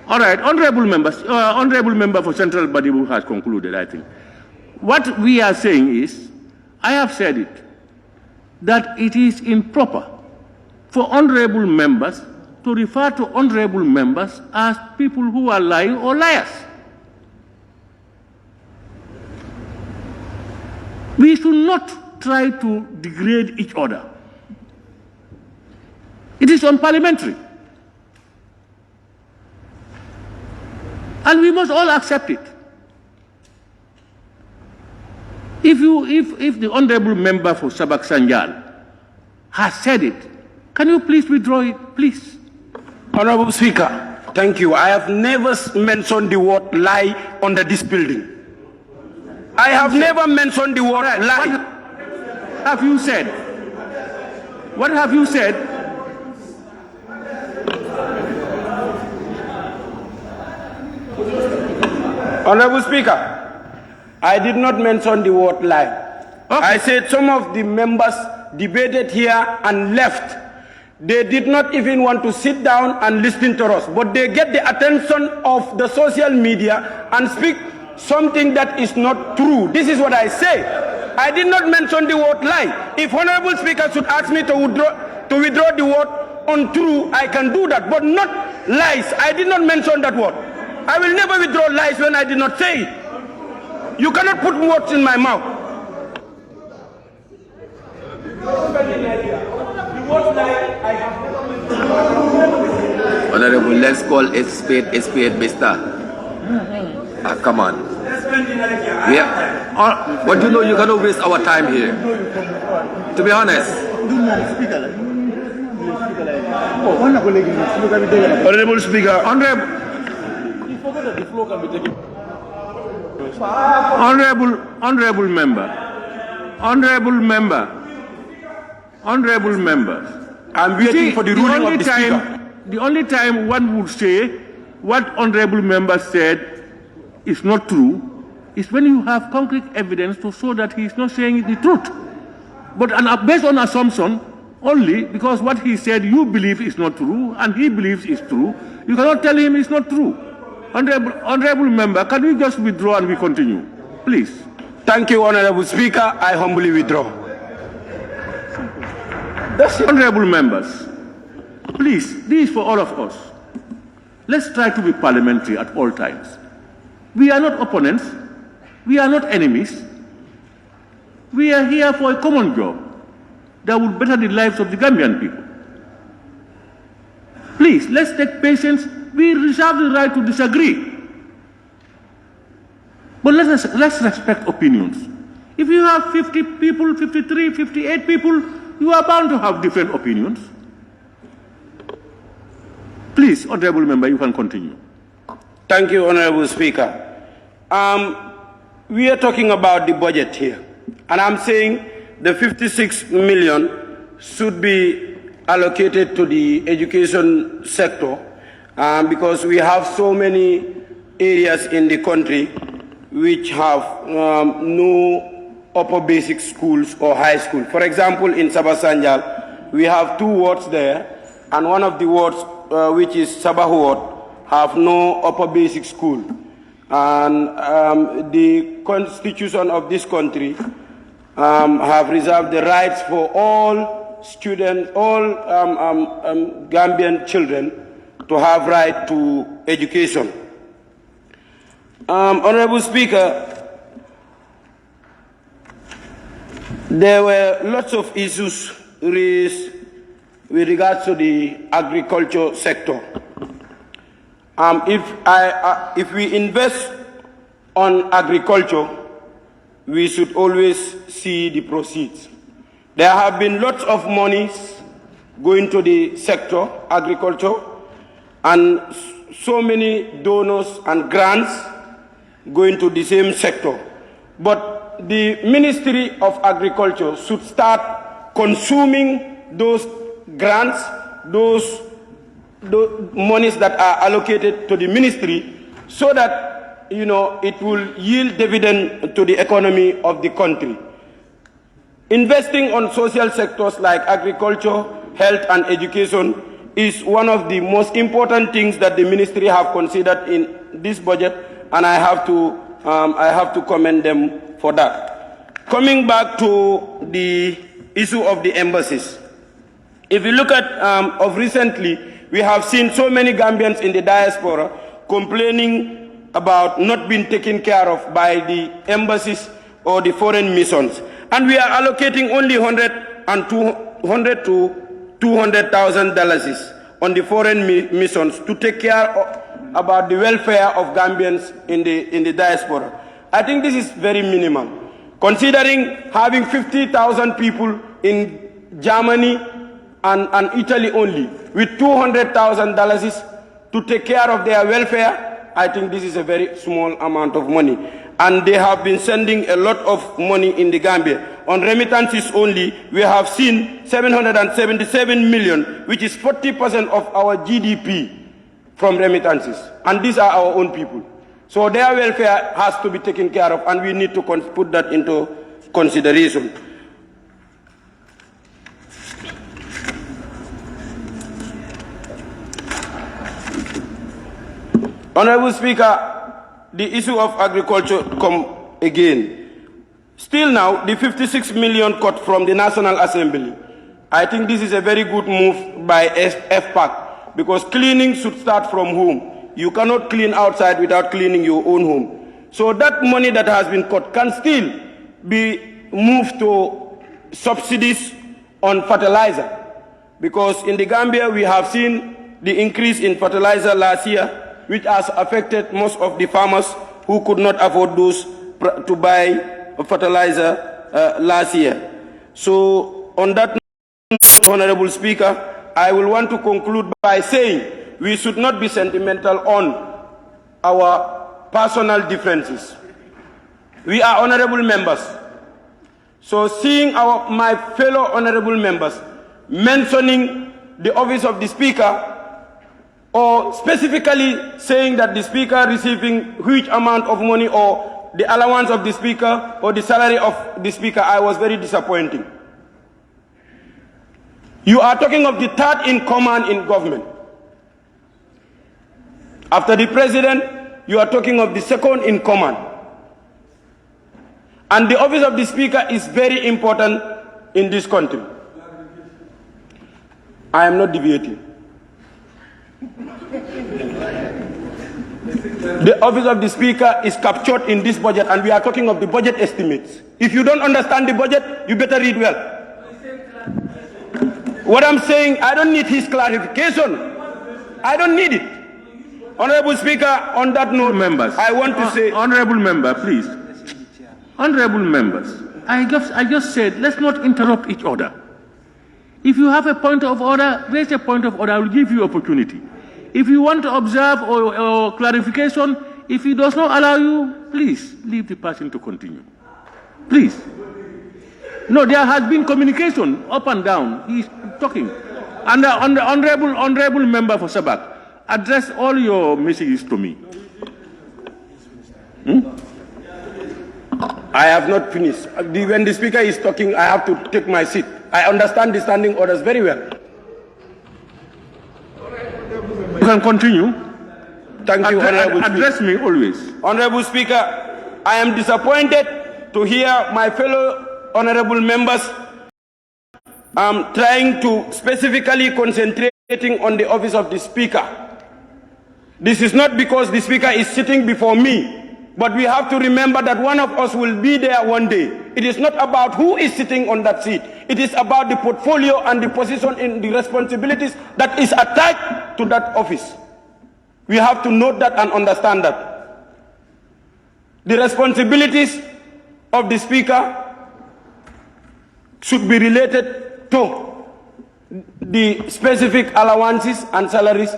All right, honorable members, honorable member for Central Badibu has concluded, I think. What we are saying is, I have said it, that it is improper for honorable members to refer to honorable members as people who are lying or liars. We should not try to degrade each other. It is unparliamentary. And we must all accept it. If the honorable member for Sabak-Sanjal has said it, can you please withdraw it, please? Honorable Speaker, thank you. I have never mentioned the word lie under this building. I have never mentioned the word lie. What have you said? What have you said? Honorable Speaker, I did not mention the word lie. Okay. I said some of the members debated here and left. They did not even want to sit down and listen to us, but they get the attention of the social media and speak something that is not true. This is what I say. I did not mention the word lie. If Honorable Speaker should ask me to withdraw the word untrue, I can do that, but not lies. I did not mention that word. I will never withdraw lies when I did not say it. You cannot put words in my mouth. Honorable, let's call a spade, mister. Come on. But you know you cannot waste our time here. To be honest. Honorable Speaker, Honorable member. I'm waiting for the ruling of the Speaker. The only time one would say what honorable member said is not true is when you have concrete evidence to show that he is not saying the truth. But based on assumption only, because what he said you believe is not true and he believes is true, you cannot tell him it's not true. Honorable member, can we just withdraw and we continue? Please. Thank you, Honorable Speaker. I humbly withdraw. That's it. Honorable members, please, this is for all of us. Let's try to be parliamentary at all times. We are not opponents. We are not enemies. We are here for a common job that will better the lives of the Gambian people. Please, let's take patience. We reserve the right to disagree. But let's respect opinions. If you have 50 people, 53, 58 people, you are bound to have different opinions. Please, Honorable Member, you can continue. Thank you, Honorable Speaker. We are talking about the budget here. And I'm saying the 56 million should be allocated to the education sector because we have so many areas in the country which have no upper basic schools or high school. For example, in Sabasanjal, we have 2 wards there, and one of the wards, which is Sabah ward, have no upper basic school. And the constitution of this country have reserved the rights for all students, all Gambian children to have right to education. Honorable Speaker, there were lots of issues raised with regards to the agriculture sector. If we invest on agriculture, we should always see the proceeds. There have been lots of monies going to the sector, agriculture, and so many donors and grants going to the same sector. But the Ministry of Agriculture should start consuming those grants, those monies that are allocated to the ministry, so that it will yield dividend to the economy of the country. Investing on social sectors like agriculture, health and education is one of the most important things that the ministry have considered in this budget, and I have to commend them for that. Coming back to the issue of the embassies, if you look at of recently, we have seen so many Gambians in the diaspora complaining about not being taken care of by the embassies or the foreign missions. And we are allocating only $100 to $200,000 on the foreign missions to take care of about the welfare of Gambians in the diaspora. I think this is very minimal, considering having 50,000 people in Germany and Italy only, with $200,000 to take care of their welfare. I think this is a very small amount of money. And they have been sending a lot of money in the Gambia. On remittances only, we have seen 777 million, which is 40% of our GDP from remittances. And these are our own people. So their welfare has to be taken care of, and we need to put that into consideration. Honorable Speaker, the issue of agriculture come again. Still now, the 56 million cut from the National Assembly. I think this is a very good move by FPAC, because cleaning should start from home. You cannot clean outside without cleaning your own home. So that money that has been cut can still be moved to subsidies on fertilizer. Because in the Gambia, we have seen the increase in fertilizer last year, which has affected most of the farmers who could not afford those to buy fertilizer last year. So on that note, Honorable Speaker, I will want to conclude by saying we should not be sentimental on our personal differences. We are honorable members. So seeing my fellow honorable members mentioning the office of the Speaker, or specifically saying that the Speaker receiving huge amount of money, or the allowance of the Speaker, or the salary of the Speaker, I was very disappointing. You are talking of the third in command in government. After the President, you are talking of the second in command. And the office of the Speaker is very important in this country. I am not deviating. The office of the Speaker is captured in this budget, and we are talking of the budget estimates. If you don't understand the budget, you better read well. What I'm saying, I don't need his clarification. I don't need it. Honorable Speaker, on that note, members, I want to say... Honorable member, please. Honorable members, I just said, let's not interrupt each other. If you have a point of order, raise a point of order. I will give you opportunity. If you want to observe or clarification, if he does not allow you, please leave the person to continue. Please. No, there has been communication up and down. He's talking. And the honorable member for Sabak, address all your messages to me. I have not finished. When the Speaker is talking, I have to take my seat. I understand the standing orders very well. You can continue. Thank you, Honorable Speaker. Address me always. Honorable Speaker, I am disappointed to hear my fellow honorable members trying to specifically concentrating on the office of the Speaker. This is not because the Speaker is sitting before me, but we have to remember that one of us will be there one day. It is not about who is sitting on that seat. It is about the portfolio and the position in the responsibilities that is attached to that office. We have to note that and understand that. The responsibilities of the Speaker should be related to the specific allowances and salaries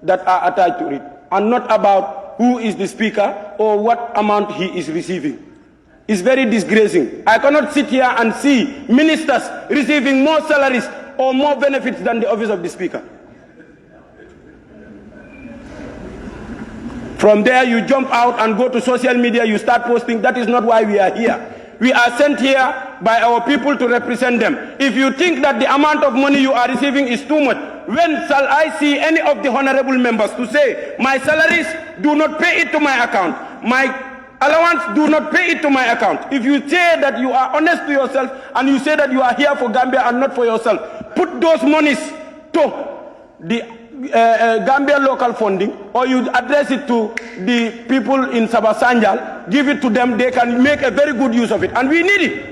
that are attached to it, and not about who is the Speaker or what amount he is receiving. It's very disgracing. I cannot sit here and see ministers receiving more salaries or more benefits than the office of the Speaker. From there, you jump out and go to social media, you start posting. That is not why we are here. We are sent here by our people to represent them. If you think that the amount of money you are receiving is too much, when shall I see any of the honorable members to say, my salaries, do not pay it to my account, my allowance, do not pay it to my account? If you say that you are honest to yourself and you say that you are here for Gambia and not for yourself, put those monies to the Gambia local funding, or you address it to the people in Sabasanjal, give it to them, they can make a very good use of it, and we need it.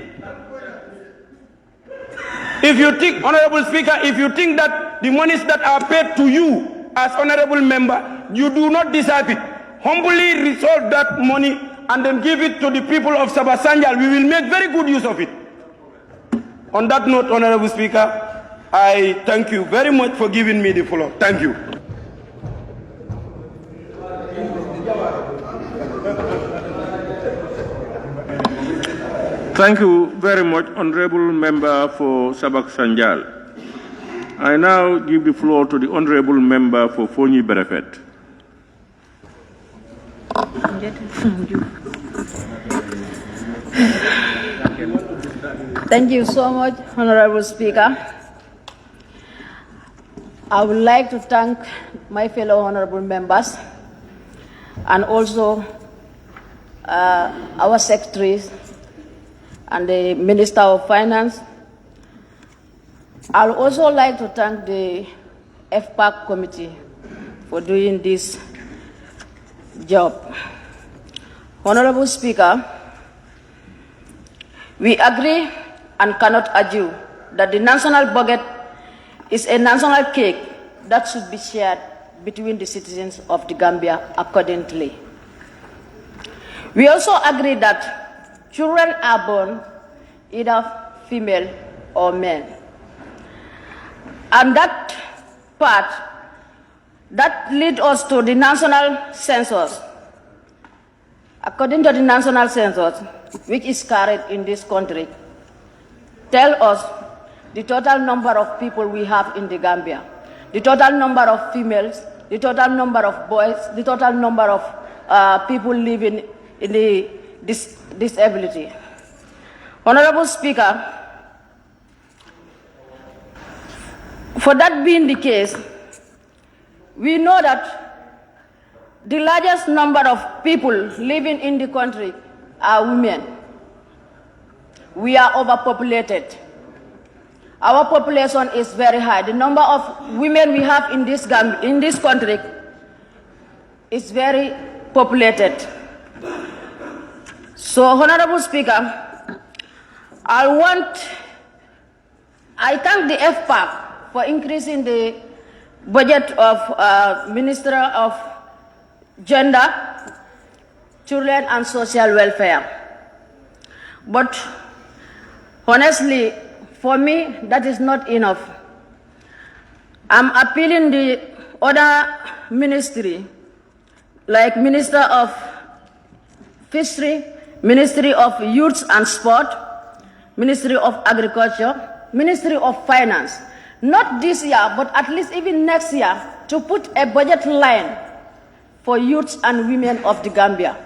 If you think, Honorable Speaker, if you think that the monies that are paid to you as honorable member, you do not deserve it, humbly resolve that money and then give it to the people of Sabasanjal. We will make very good use of it. On that note, Honorable Speaker, I thank you very much for giving me the floor. Thank you. Thank you very much, Honorable Member for Sabak Sanjal. I now give the floor to the Honorable Member for Fonyi Berefet. Thank you so much, Honorable Speaker. I would like to thank my fellow honorable members and also our secretaries, and the Minister of Finance. I'd also like to thank the FPAC committee for doing this job. Honorable Speaker, we agree and cannot argue that the national budget is a national cake that should be shared between the citizens of the Gambia accordingly. We also agree that children are born either female or male. And that part, that leads us to the national census. According to the national census, which is carried in this country, tell us the total number of people we have in the Gambia, the total number of females, the total number of boys, the total number of people living in the disability. Honorable Speaker, for that being the case, we know that the largest number of people living in the country are women. We are overpopulated. Our population is very high. The number of women we have in this country is very populated. So, Honorable Speaker, I thank the FPAC for increasing the budget of Minister of Gender, Children and Social Welfare. But honestly, for me, that is not enough. I'm appealing the other ministry, like Minister of Fishery, Ministry of Youth and Sport, Ministry of Agriculture, Ministry of Finance. Not this year, but at least even next year, to put a budget line for youths and women of the Gambia,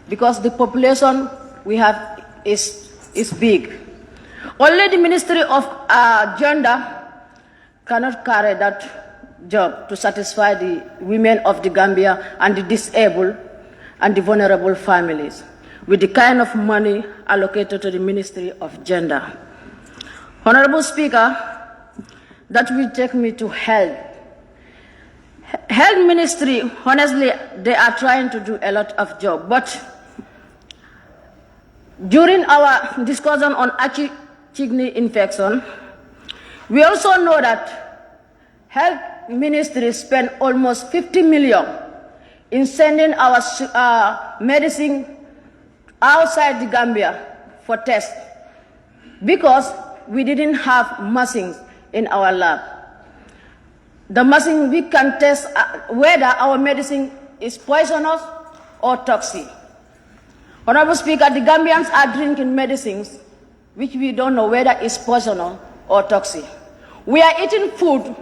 because the population we have is big. Only the Ministry of Gender cannot carry that job to satisfy the women of the Gambia and the disabled and the vulnerable families with the kind of money allocated to the Ministry of Gender. Honorable Speaker, that will take me to health. Health Ministry, honestly, they are trying to do a lot of job, but during our discussion on acute kidney infection, we also know that Health Ministry spent almost 50 million in sending our medicine outside the Gambia for tests because we didn't have machines in our lab. The machine, we can test whether our medicine is poisonous or toxic. Honorable Speaker, the Gambians are drinking medicines which we don't know whether it's poisonous or toxic. We are eating food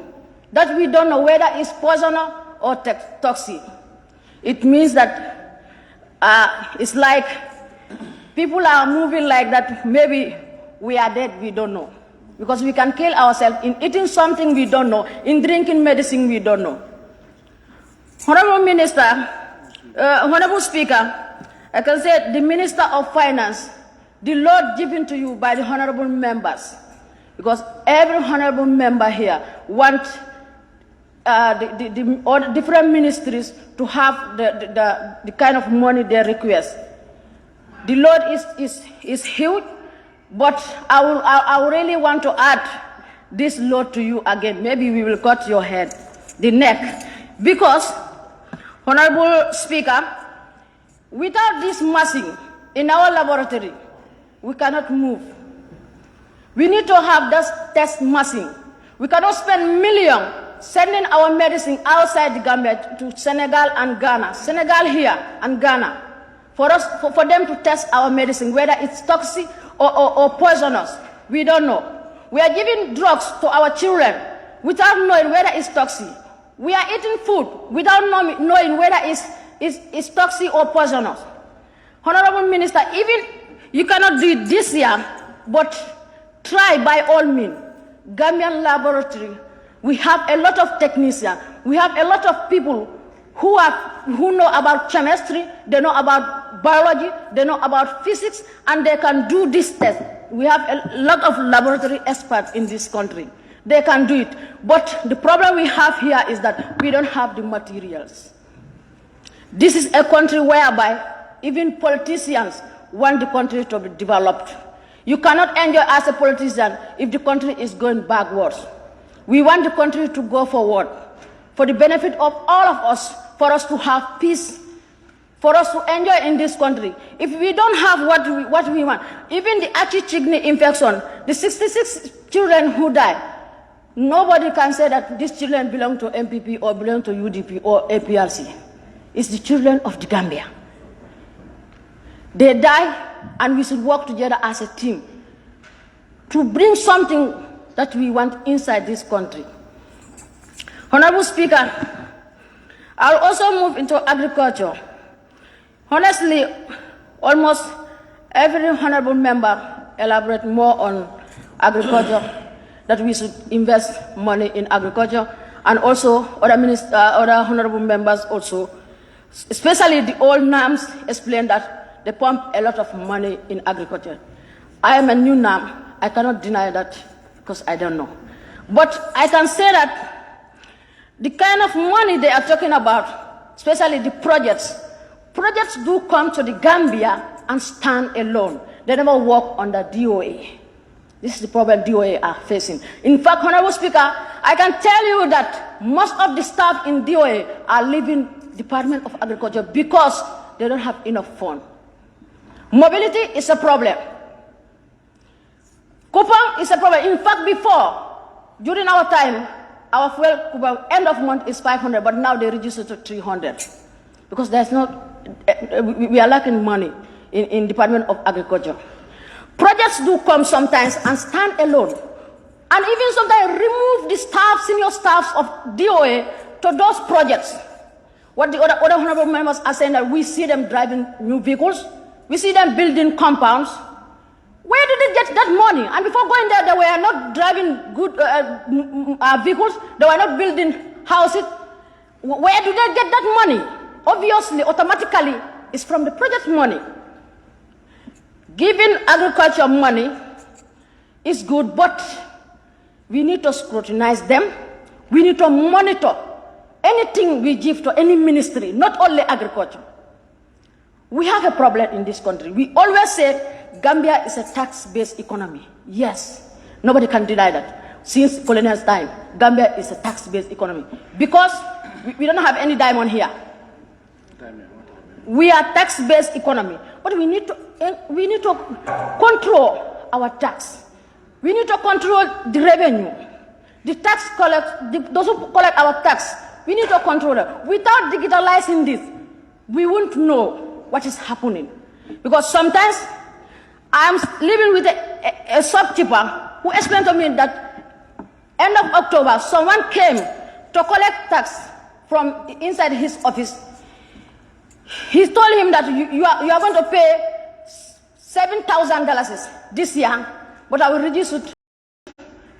that we don't know whether it's poisonous or toxic. It means that it's like people are moving like that. Maybe we are dead, we don't know. Because we can kill ourselves in eating something we don't know, in drinking medicine we don't know. Honorable Minister, Honorable Speaker, I can say the Minister of Finance, the Lord given to you by the honorable members, because every honorable member here wants all the different ministries to have the kind of money they request. The Lord is huge. But I really want to add this load to you again. Maybe we will cut your head, the neck. Because, Honorable Speaker, without this machine in our laboratory, we cannot move. We need to have this test machine. We cannot spend millions sending our medicine outside the Gambia to Senegal and Ghana. Senegal here and Ghana. For them to test our medicine, whether it's toxic or poisonous. We don't know. We are giving drugs to our children without knowing whether it's toxic. We are eating food without knowing whether it's toxic or poisonous. Honorable Minister, even you cannot do it this year, but try by all means. Gambian laboratory, we have a lot of technicians. We have a lot of people who know about chemistry, they know about biology, they know about physics, and they can do this test. We have a lot of laboratory experts in this country. They can do it. But the problem we have here is that we don't have the materials. This is a country whereby even politicians want the country to be developed. You cannot enjoy as a politician if the country is going backwards. We want the country to go forward for the benefit of all of us, for us to have peace, for us to enjoy in this country. If we don't have what we want, even the 𝒂𝒄𝒄𝒏 infection, the 66 children who died, nobody can say that these children belong to MPP or belong to UDP or APRC. It's the children of the Gambia. They die, and we should work together as a team to bring something that we want inside this country. Honorable Speaker, I'll also move into agriculture. Honestly, almost every honorable member elaborate more on agriculture, that we should invest money in agriculture, and also other honorable members also, especially the old NAMs, explain that they pump a lot of money in agriculture. I am a new NAM. I cannot deny that because I don't know. But I can say that the kind of money they are talking about, especially the projects do come to the Gambia and stand alone. They never work under DOA. This is the problem DOA are facing. In fact, Honorable Speaker, I can tell you that most of the staff in DOA are leaving Department of Agriculture because they don't have enough funds. Mobility is a problem. Coupon is a problem. In fact, before, during our time, our fuel coupon end of month is 500, but now they reduce it to 300 because there's we are lacking money in Department of Agriculture. Projects do come sometimes and stand alone, and even sometimes remove the staff, senior staffs of DOA to those projects. What the other honorable members are saying, that we see them driving new vehicles, we see them building compounds. Where did they get that money? And before going there, they were not driving good vehicles, they were not building houses. Where do they get that money? Obviously, automatically, it's from the project money. Giving agriculture money is good, but we need to scrutinize them. We need to monitor anything we give to any ministry, not only agriculture. We have a problem in this country. We always say Gambia is a tax-based economy. Yes, nobody can deny that. Since colonial time, Gambia is a tax-based economy because we don't have any diamond here. We are tax-based economy, but we need to control our tax. We need to control the revenue. The tax those who collect our tax, we need to control it. Without digitalizing this, we won't know what is happening. Because sometimes I'm living with a shopkeeper who explained to me that end of October, someone came to collect tax from inside his office. He told him that you are going to pay $7,000 this year, but I will reduce it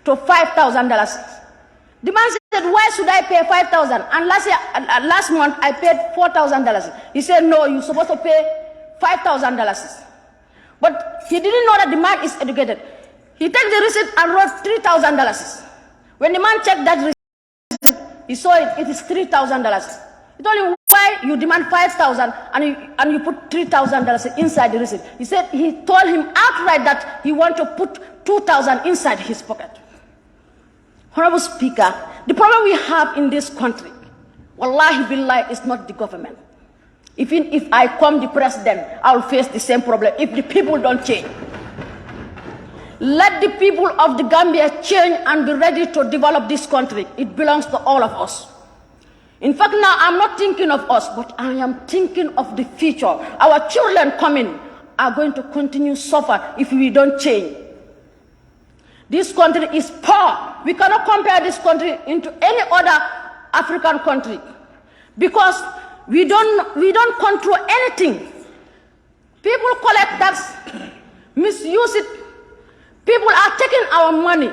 to $5,000. The man said, why should I pay $5,000? And last month I paid $4,000. He said, no, you're supposed to pay $5,000. But he didn't know that the man is educated. He took the receipt and wrote $3,000. When the man checked that receipt, he saw it is $3,000. He told him, why you demand $5,000 and you put $3,000 inside the receipt? He said, he told him outright that he want to put $2,000 inside his pocket. Honorable Speaker, the problem we have in this country, wallahi billahi, is not the government. Even if I come the president, I will face the same problem if the people don't change. Let the people of the Gambia change and be ready to develop this country. It belongs to all of us. In fact, now I'm not thinking of us, but I am thinking of the future. Our children coming are going to continue to suffer if we don't change. This country is poor. We cannot compare this country into any other African country because we don't control anything. People collect tax, misuse it. People are taking our money.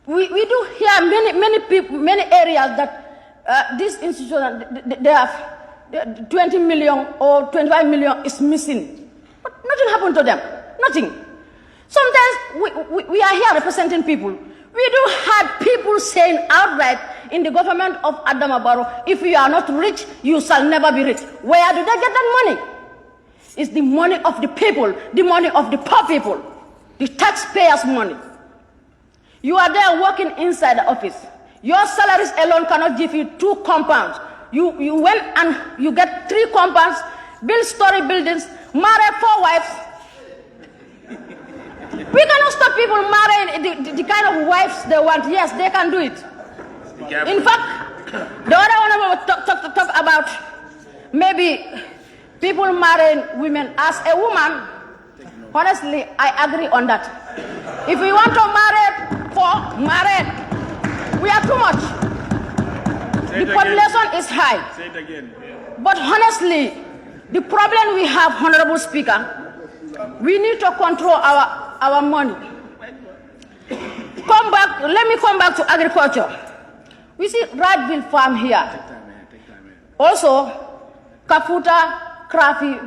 We do hear many areas that this institution, they have 20 million or 25 million is missing. But nothing happened to them. Nothing. Sometimes we are here representing people. We do have people saying outright in the government of Adama Barrow, if you are not rich, you shall never be rich. Where do they get that money? It's the money of the people, the money of the poor people, the taxpayers' money. You are there working inside the office. Your salaries alone cannot give you 2 compounds. You went and you get 3 compounds, build story buildings, marry 4 wives. We cannot stop people marrying the kind of wives they want. Yes, they can do it. In fact, the other one I will talk about maybe people marrying women as a woman. Honestly, I agree on that. If we want to marry, we are too much. The population is high. Say it again. But honestly, the problem we have, Honorable Speaker, we need to control our money. Let me come back to agriculture. We see Radville farm here. Also, Kafuta Krafi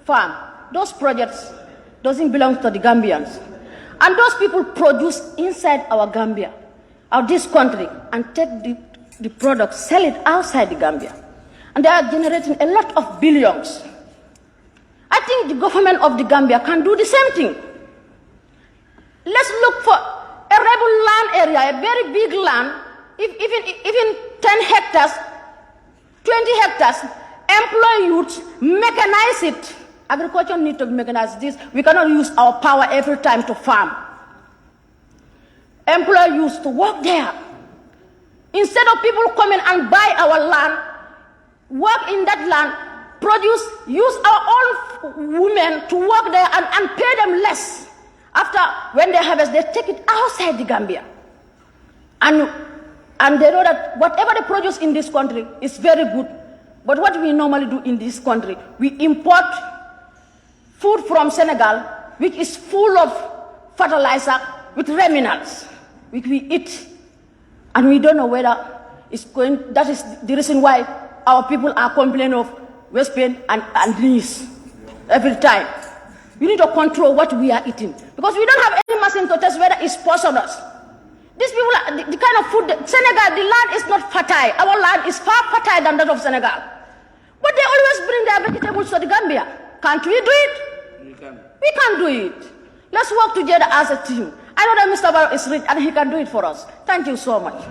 farm. Those projects doesn't belong to the Gambians. And those people produce inside our Gambia, this country, and take the product, sell it outside the Gambia. And they are generating a lot of billions. I think the government of the Gambia can do the same thing. Let's look for a rebel land area, a very big land, even 10 hectares, 20 hectares, employ youths, mechanize it. Agriculture needs to mechanize this. We cannot use our power every time to farm. Employ youths to work there. Instead of people coming and buy our land, work in that land, produce, use our own women to work there and pay them less. After, when they harvest, they take it outside the Gambia. And they know that whatever they produce in this country is very good. But what we normally do in this country, we import food from Senegal, which is full of fertilizer with remnants, which we eat. And we don't know whether it's going, that is the reason why our people are complaining of waist pain and knees every time. We need to control what we are eating. Because we don't have any machine to test whether it's poisonous. These people are the kind of food, Senegal, the land is not fertile. Our land is far fertile than that of Senegal. But they always bring their vegetables to the Gambia. Can't we do it? We can do it. Let's work together as a team. I know that Mr. Barrow is rich and he can do it for us. Thank you so much.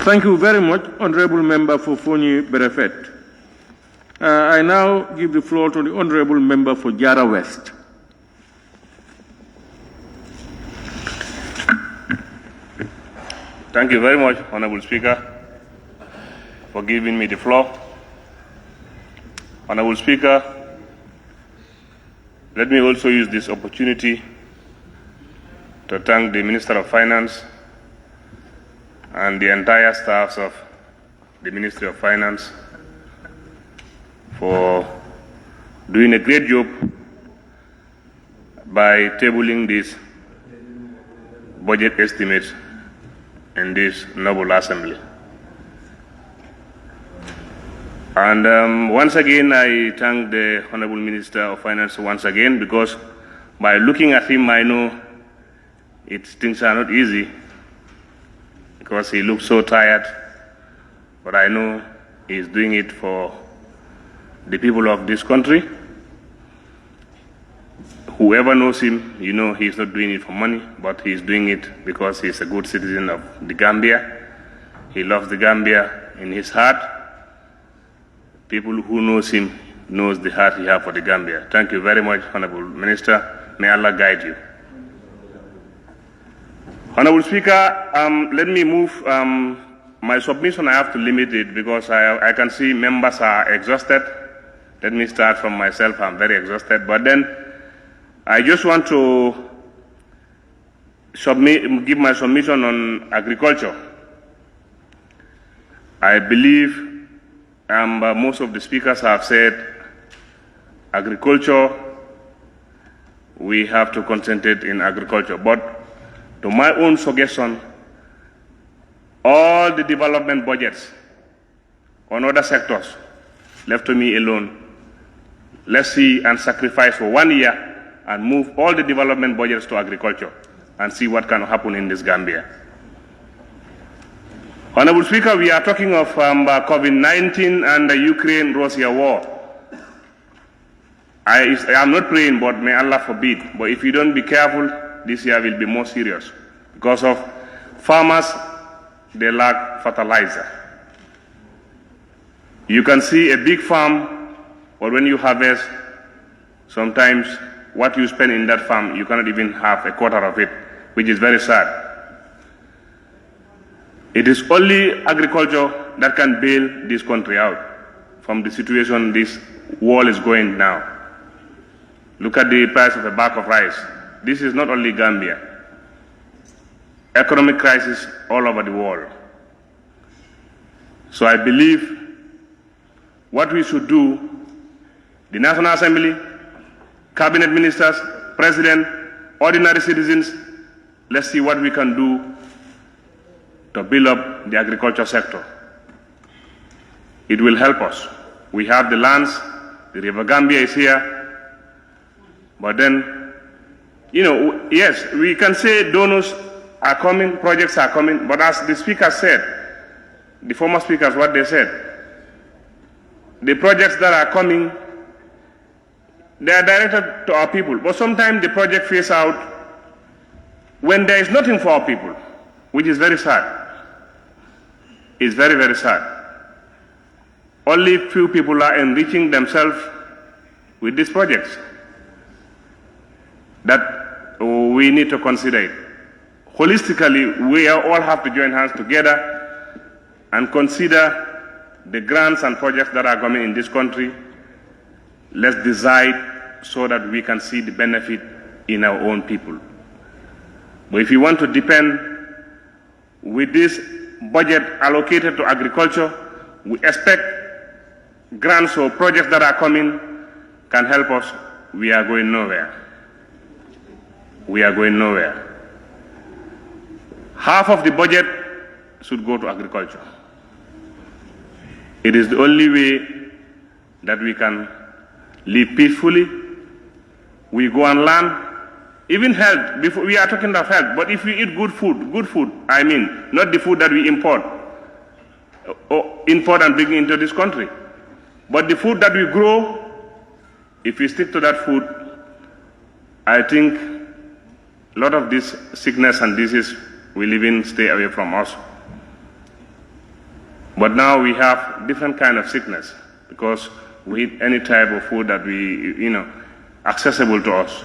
Thank you very much, Honorable Member for Fonyi Berefet. I now give the floor to the Honorable Member for Jara West. Thank you very much, Honorable Speaker, for giving me the floor. Honorable Speaker, let me also use this opportunity to thank the Minister of Finance and the entire staffs of the Ministry of Finance for doing a great job by tabling this budget estimates in this noble assembly. And once again, I thank the Honorable Minister of Finance once again, because by looking at him, I know things are not easy, because he looks so tired, but I know he's doing it for the people of this country. Whoever knows him, you know he's not doing it for money, but he's doing it because he's a good citizen of the Gambia. He loves the Gambia in his heart. People who knows him knows the heart he has for the Gambia. Thank you very much, Honorable Minister. May Allah guide you. Honorable Speaker, let me move my submission. I have to limit it because I can see members are exhausted. Let me start from myself. I'm very exhausted. But then I just want to give my submission on agriculture. I believe Most of the speakers have said agriculture, we have to concentrate in agriculture. But to my own suggestion, all the development budgets on other sectors left to me alone, let's see and sacrifice for 1 year and move all the development budgets to agriculture and see what can happen in this Gambia. Honorable Speaker, we are talking of COVID-19 and the Ukraine-Russia war. I am not praying, but may Allah forbid. But if you don't be careful, this year will be more serious. Because of farmers, they lack fertilizer. You can see a big farm, but when you harvest, sometimes what you spend in that farm, you cannot even have a quarter of it, which is very sad. It is only agriculture that can bail this country out from the situation this world is going now. Look at the price of a bag of rice. This is not only Gambia. Economic crisis all over the world. So I believe what we should do, the National Assembly, cabinet ministers, president, ordinary citizens, let's see what we can do to build up the agriculture sector. It will help us. We have the lands, the River Gambia is here, but then, yes, we can say donors are coming, projects are coming, but as the speaker said, the former speakers, what they said, the projects that are coming, they are directed to our people, but sometimes the project phase out when there is nothing for our people, which is very sad. It's very, very sad. Only few people are enriching themselves with these projects. That we need to consider it. Holistically, we all have to join hands together and consider the grants and projects that are coming in this country. Let's decide so that we can see the benefit in our own people. But if you want to depend with this budget allocated to agriculture, we expect grants or projects that are coming can help us. We are going nowhere. We are going nowhere. Half of the budget should go to agriculture. It is the only way that we can live peacefully. We go and learn. Even health, before we are talking about health, but if we eat good food, I mean, not the food that we import and bring into this country, but the food that we grow, if we stick to that food, I think a lot of this sickness and disease will even stay away from us. But now we have different kind of sickness because we eat any type of food that we, accessible to us.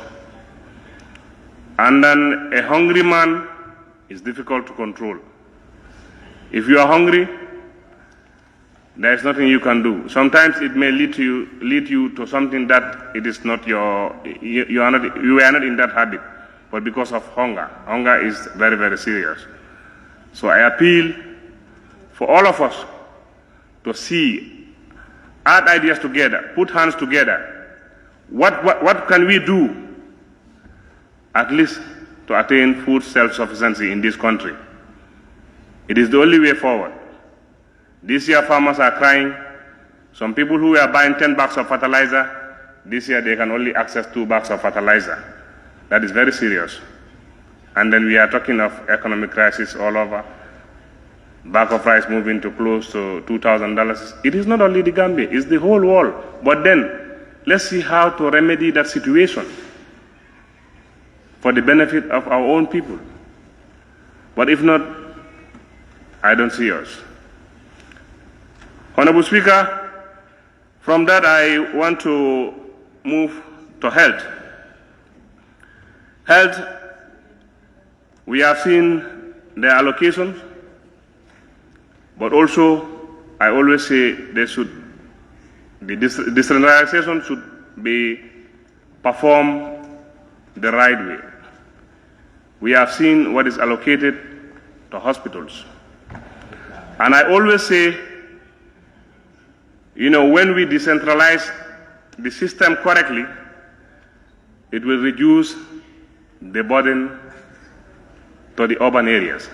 And then a hungry man is difficult to control. If you are hungry, there is nothing you can do. Sometimes it may lead you to something that it is not you are not in that habit, but because of hunger. Hunger is very, very serious. So I appeal for all of us to add ideas together, put hands together. What can we do at least to attain food self-sufficiency in this country? It is the only way forward. This year farmers are crying. Some people who were buying 10 bags of fertilizer, this year they can only access 2 bags of fertilizer. That is very serious. And then we are talking of economic crisis all over. Bag of rice moving to close to $2,000. It is not only the Gambia, it's the whole world. But then, let's see how to remedy that situation for the benefit of our own people. But if not, I don't see us. Honorable Speaker, from that I want to move to health. Health, we have seen the allocations, but also I always say the decentralization should be performed the right way. We have seen what is allocated to hospitals. And I always say when we decentralize the system correctly, it will reduce the burden to the urban areas.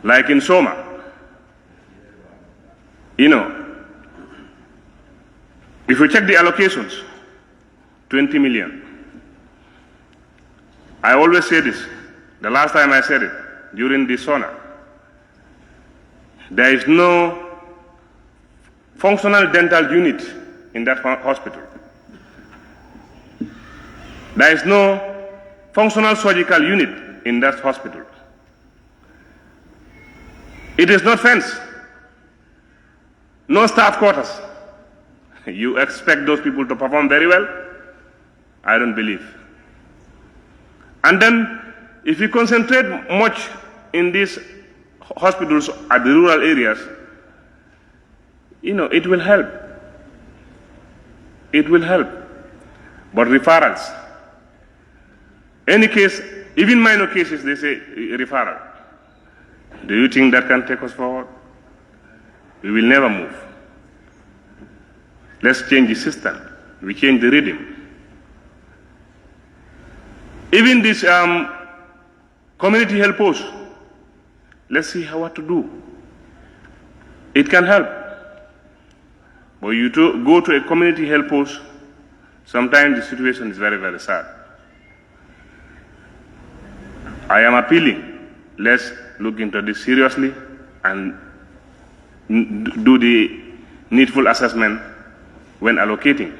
Like in Soma, if we check the allocations, 20 million. I always say this. The last time I said it, during the SONA, there is no functional dental unit in that hospital. There is no functional surgical unit in that hospital. It is not fenced. No staff quarters. You expect those people to perform very well? I don't believe. And then, if you concentrate much in these hospitals at the rural areas, it will help. It will help. But referrals, any case, even minor cases, they say referral. Do you think that can take us forward? We will never move. Let's change the system. We change the rhythm. Even this community health post, let's see what to do. It can help. But you go to a community health post, sometimes the situation is very, very sad. I am appealing, let's look into this seriously and do the needful assessment when allocating.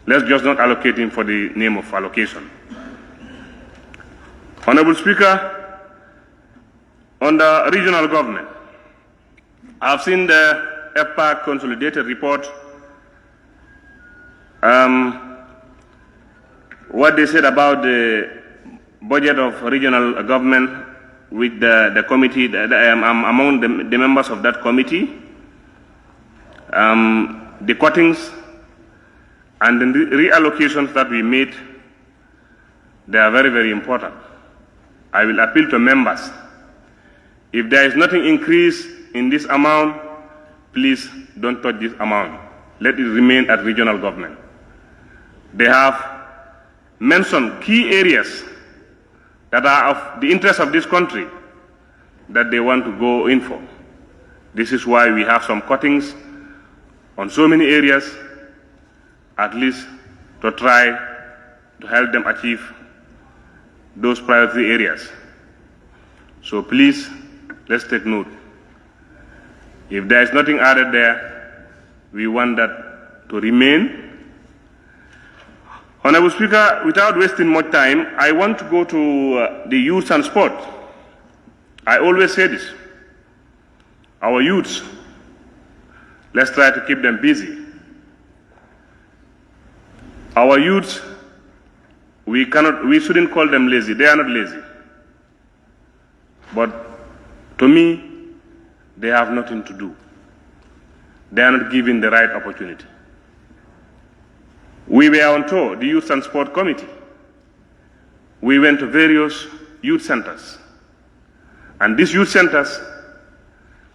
Let's just not allocate him for the name of allocation. Honorable Speaker, on the regional government, I've seen the FPAC consolidated report. What they said about the budget of regional government with the committee, among the members of that committee, the cuttings and the reallocations that we made, they are very, very important. I will appeal to members. If there is nothing increase in this amount, please don't touch this amount. Let it remain at regional government. They have mentioned key areas that are of the interest of this country that they want to go in for. This is why we have some cuttings on so many areas, at least to try to help them achieve those priority areas. So please, let's take note. If there is nothing added there, we want that to remain. Honorable Speaker, without wasting much time, I want to go to the youth and sport. I always say this. Our youths, let's try to keep them busy. Our youths, we shouldn't call them lazy. They are not lazy. But to me, they have nothing to do. They are not given the right opportunity. We were on tour, the Youth and Sport Committee. We went to various youth centers. And these youth centers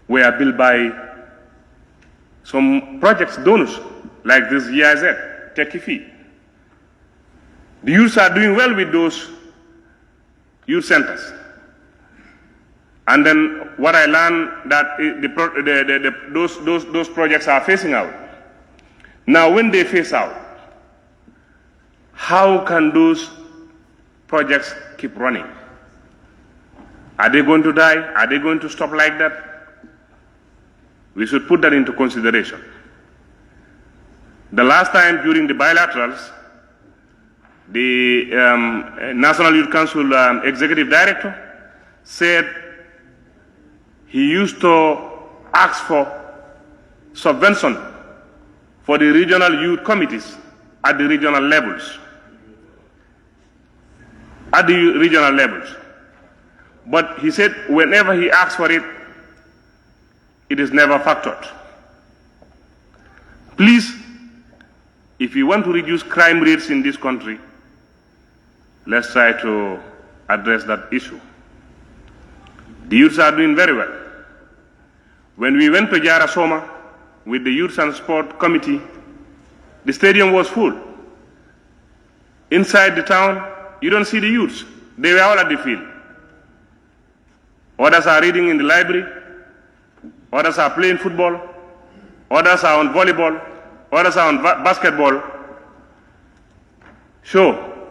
were built by some projects donors, like this GIZ, 𝒘𝒄𝒄𝒏. The youths are doing well with those youth centers. And then what I learned that those projects are phasing out. Now, when they phase out, how can those projects keep running? Are they going to die? Are they going to stop like that? We should put that into consideration. The last time during the bilaterals, the National Youth Council Executive Director said he used to ask for subvention for the regional youth committees at the regional levels. At the regional levels. But he said whenever he asks for it, it is never factored. Please, if you want to reduce crime rates in this country, let's try to address that issue. The youths are doing very well. When we went to Jara Soma, with the Youth and Sport Committee, the stadium was full. Inside the town, you don't see the youths. They were all at the field. Others are reading in the library. Others are playing football. Others are on volleyball. Others are on basketball. So,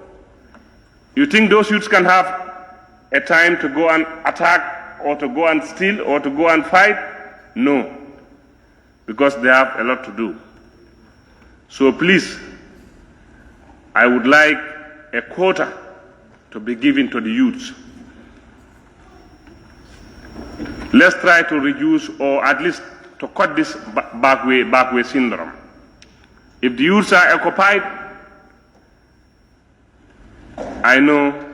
you think those youths can have a time to go and attack or to go and steal or to go and fight? No, because they have a lot to do. So please, I would like a quota to be given to the youths. Let's try to reduce or at least to cut this backway syndrome. If the youths are occupied, I know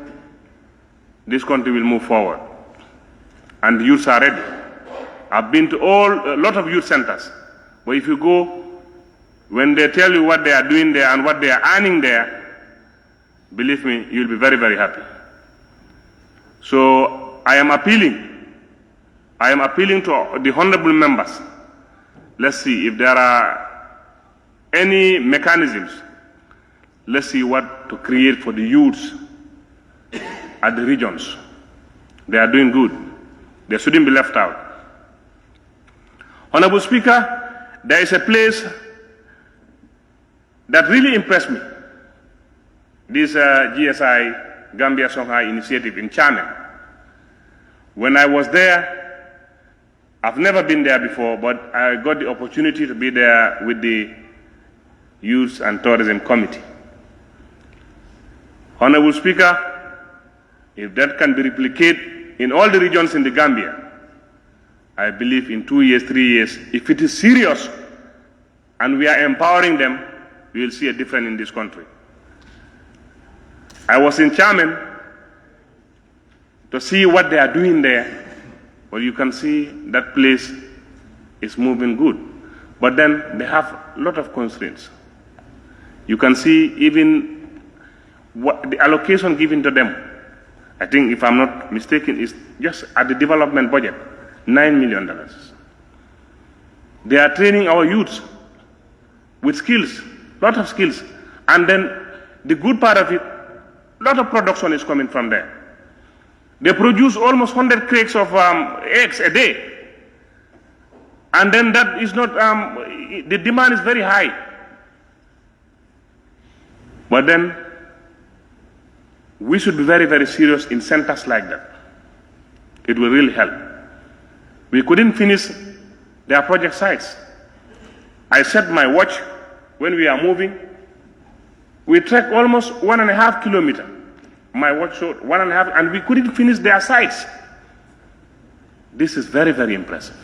this country will move forward. And the youths are ready. I've been to a lot of youth centers. But if you go, when they tell you what they are doing there and what they are earning there, believe me, you'll be very, very happy. So I am appealing to the honorable members. Let's see if there are any mechanisms. Let's see what to create for the youths at the regions. They are doing good. They shouldn't be left out. Honorable Speaker, there is a place that really impressed me. This GSI Gambia Shanghai initiative in 𝒂𝒐. When I was there, I've never been there before, but I got the opportunity to be there with the Youth and Tourism Committee. Honorable Speaker, if that can be replicated in all the regions in the Gambia, I believe in 2 years, 3 years, if it is serious and we are empowering them, we will see a difference in this country. I was in 𝒂𝒐 to see what they are doing there, but you can see that place is moving good. But then they have a lot of constraints. You can see even what the allocation given to them, I think if I'm not mistaken, is just at the development budget, $9 million. They are training our youths with skills, lot of skills. And then the good part of it, a lot of production is coming from there. They produce almost 100 crates of eggs a day. And then that is not, the demand is very high. But then we should be very, very serious in centers like that. It will really help. We couldn't finish their project sites. I set my watch when we are moving. We trekked almost 1.5 kilometers. My watch showed 1.5, and we couldn't finish their sites. This is very, very impressive.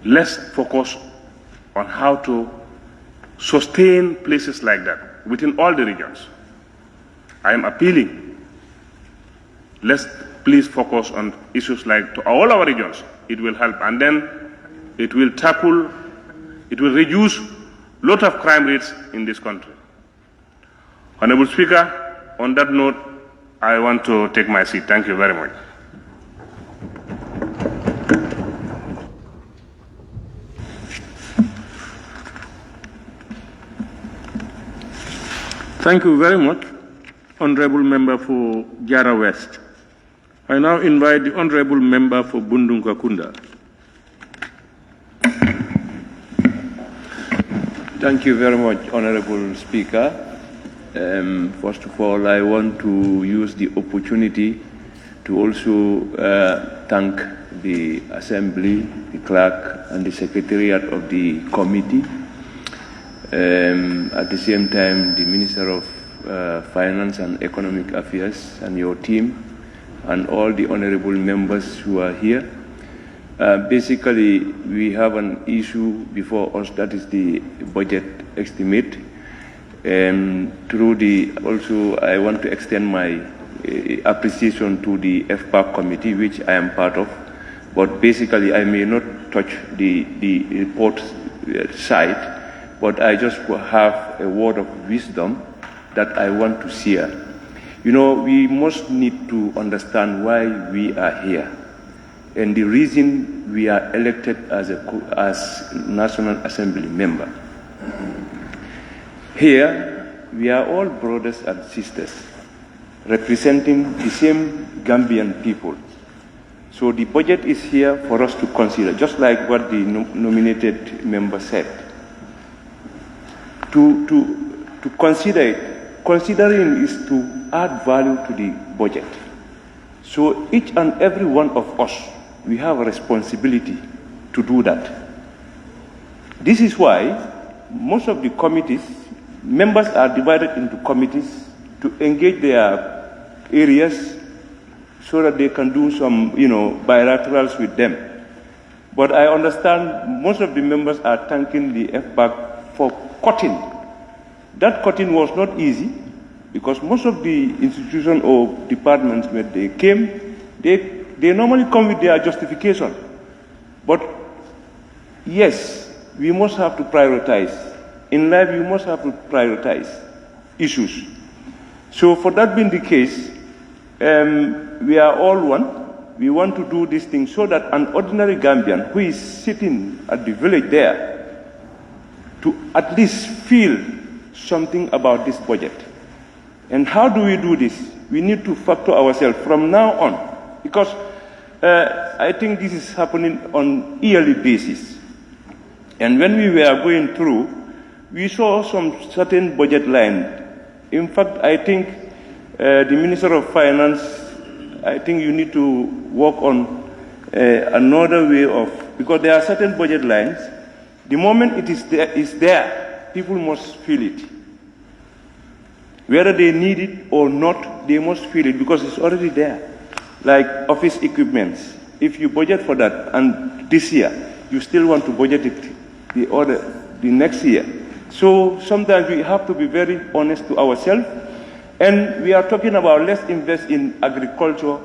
Let's focus on how to sustain places like that within all the regions. I am appealing. Let's please focus on issues like to all our regions. It will help, and then it will reduce a lot of crime rates in this country. Honorable Speaker, on that note, I want to take my seat. Thank you very much. Thank you very much, Honorable Member for Jara West. I now invite the Honorable Member for Bundung-Kakunda. Thank you very much, Honorable Speaker. First of all, I want to use the opportunity to also thank the Assembly, the Clerk, and the Secretariat of the Committee. At the same time, the Minister of Finance and Economic Affairs and your team, and all the honorable members who are here. Basically, we have an issue before us, that is the budget estimate. Also, I want to extend my appreciation to the FPAC committee, which I am part of. But basically, I may not touch the report side, but I just have a word of wisdom that I want to share. You know, we must need to understand why we are here. and the reason we are elected as National Assembly member. Here, we are all brothers and sisters, representing the same Gambian people. So the budget is here for us to consider, just like what the nominated member said. To consider it, considering is to add value to the budget. So each and every one of us, we have a responsibility to do that. This is why most of the committees, members are divided into committees to engage their areas so that they can do some, bilaterals with them. But I understand most of the members are thanking the FPAC for cutting. That cutting was not easy because most of the institutions or departments when they came, they normally come with their justification. But yes, we must have to prioritize. In life, we must have to prioritize issues. So for that being the case, we are all one. We want to do this thing so that an ordinary Gambian who is sitting at the village there to at least feel something about this budget. And how do we do this? We need to factor ourselves from now on, because I think this is happening on yearly basis. And when we were going through, we saw some certain budget line. In fact, I think the Minister of Finance, I think you need to work on another way of, because there are certain budget lines, the moment it is there, people must feel it. Whether they need it or not, they must feel it because it's already there. Like office equipments, if you budget for that and this year, you still want to budget it the next year. So sometimes we have to be very honest to ourselves. And we are talking about let's invest in agriculture,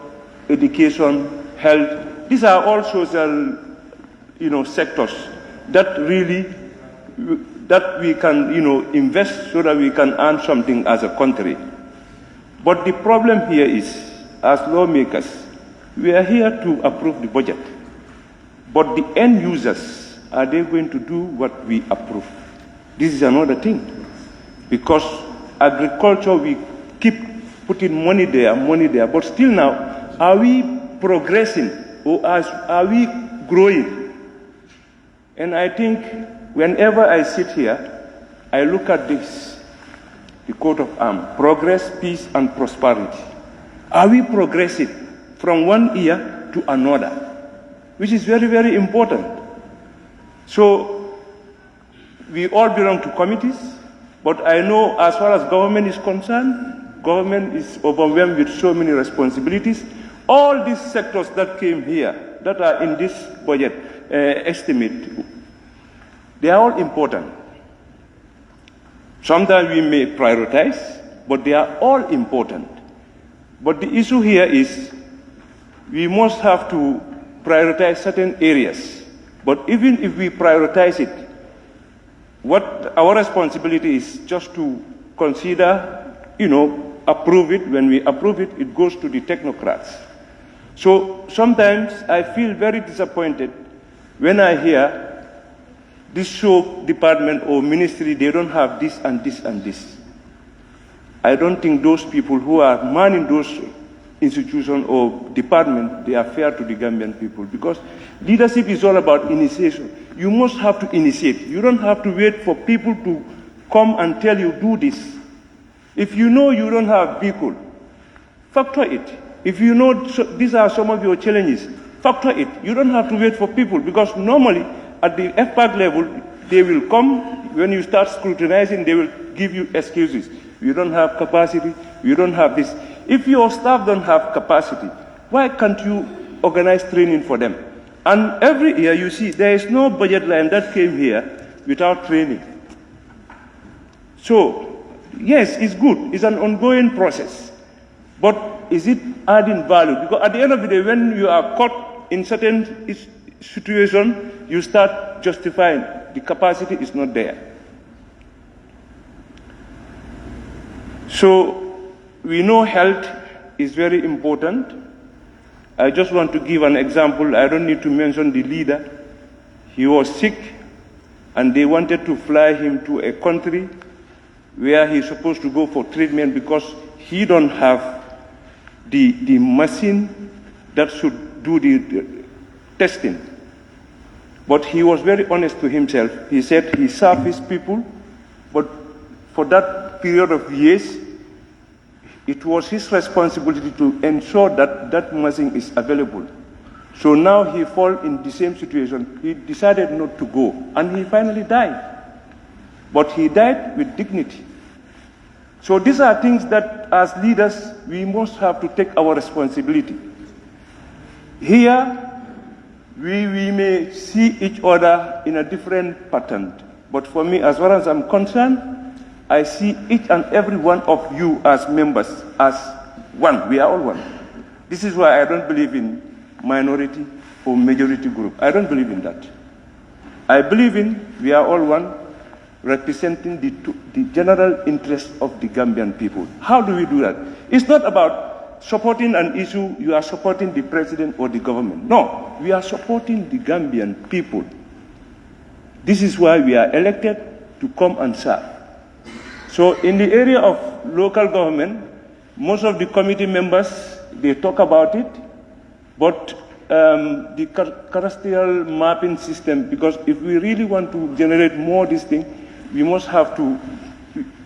education, health. These are all social, sectors that really that we can, invest so that we can earn something as a country. But the problem here is, as lawmakers, we are here to approve the budget. But the end users, are they going to do what we approve? This is another thing. Because agriculture, we keep putting money there, but still now, are we progressing or are we growing? And I think whenever I sit here, I look at this, the coat of arms, progress, peace, and prosperity. Are we progressing from one year to another? Which is very, very important. So, we all belong to committees, but I know as far as government is concerned, government is overwhelmed with so many responsibilities. All these sectors that came here, that are in this budget estimate, they are all important. Sometimes we may prioritize, but they are all important. But the issue here is we must have to prioritize certain areas. But even if we prioritize it, what our responsibility is just to consider, approve it. When we approve it, it goes to the technocrats. So sometimes I feel very disappointed when I hear this show department or ministry, they don't have this and this and this. I don't think those people who are manning those institutions or departments, they are fair to the Gambian people, because leadership is all about initiation. You must have to initiate. You don't have to wait for people to come and tell you, do this. If you know you don't have vehicle, factor it. If you know these are some of your challenges, factor it. You don't have to wait for people, because normally at the FPAC level, they will come, when you start scrutinizing, they will give you excuses. You don't have capacity, you don't have this. If your staff don't have capacity, why can't you organize training for them? And every year you see, there is no budget line that came here without training. So, yes, it's good, it's an ongoing process. But is it adding value? Because at the end of the day, when you are caught in certain situation, you start justifying the capacity is not there. So we know health is very important, I just want to give an example. I don't need to mention the leader. He was sick, and they wanted to fly him to a country where he's supposed to go for treatment because he don't have the machine that should do the testing. But he was very honest to himself. He said he served his people, but for that period of years, it was his responsibility to ensure that that machine is available. So now he falls in the same situation. He decided not to go, and he finally died. But he died with dignity. So these are things that, as leaders, we must have to take our responsibility. Here, we may see each other in a different pattern. But for me, as far as I'm concerned, I see each and every one of you as members, as one. We are all one. This is why I don't believe in minority or majority group. I don't believe in that. I believe in we are all one, representing the general interest of the Gambian people. How do we do that? It's not about supporting an issue, you are supporting the president or the government. No, we are supporting the Gambian people. This is why we are elected to come and serve. So in the area of local government, most of the committee members, they talk about it, but the cadastral mapping system, because if we really want to generate more this thing, we must have to,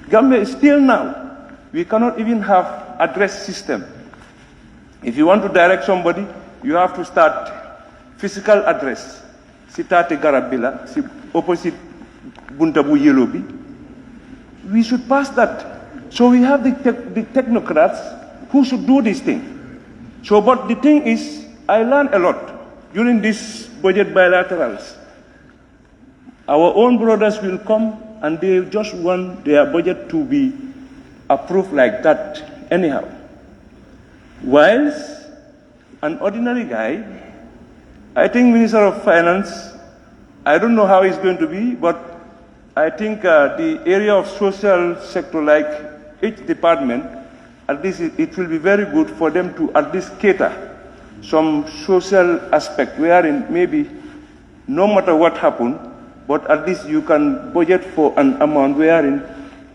Gambia is still now, we cannot even have address system. If you want to direct somebody, you have to start physical address. Si tate garabila, si opposite buntabu yelobi. We should pass that. So we have the technocrats who should do this thing. So, but the thing is, I learned a lot during these budget bilaterals. Our own brothers will come and they just want their budget to be approved like that anyhow. Whilst an ordinary guy, I think Minister of Finance, I don't know how it's going to be, but I think the area of social sector, like each department, at least it will be very good for them to at least cater some social aspect wherein maybe no matter what happened, but at least you can budget for an amount wherein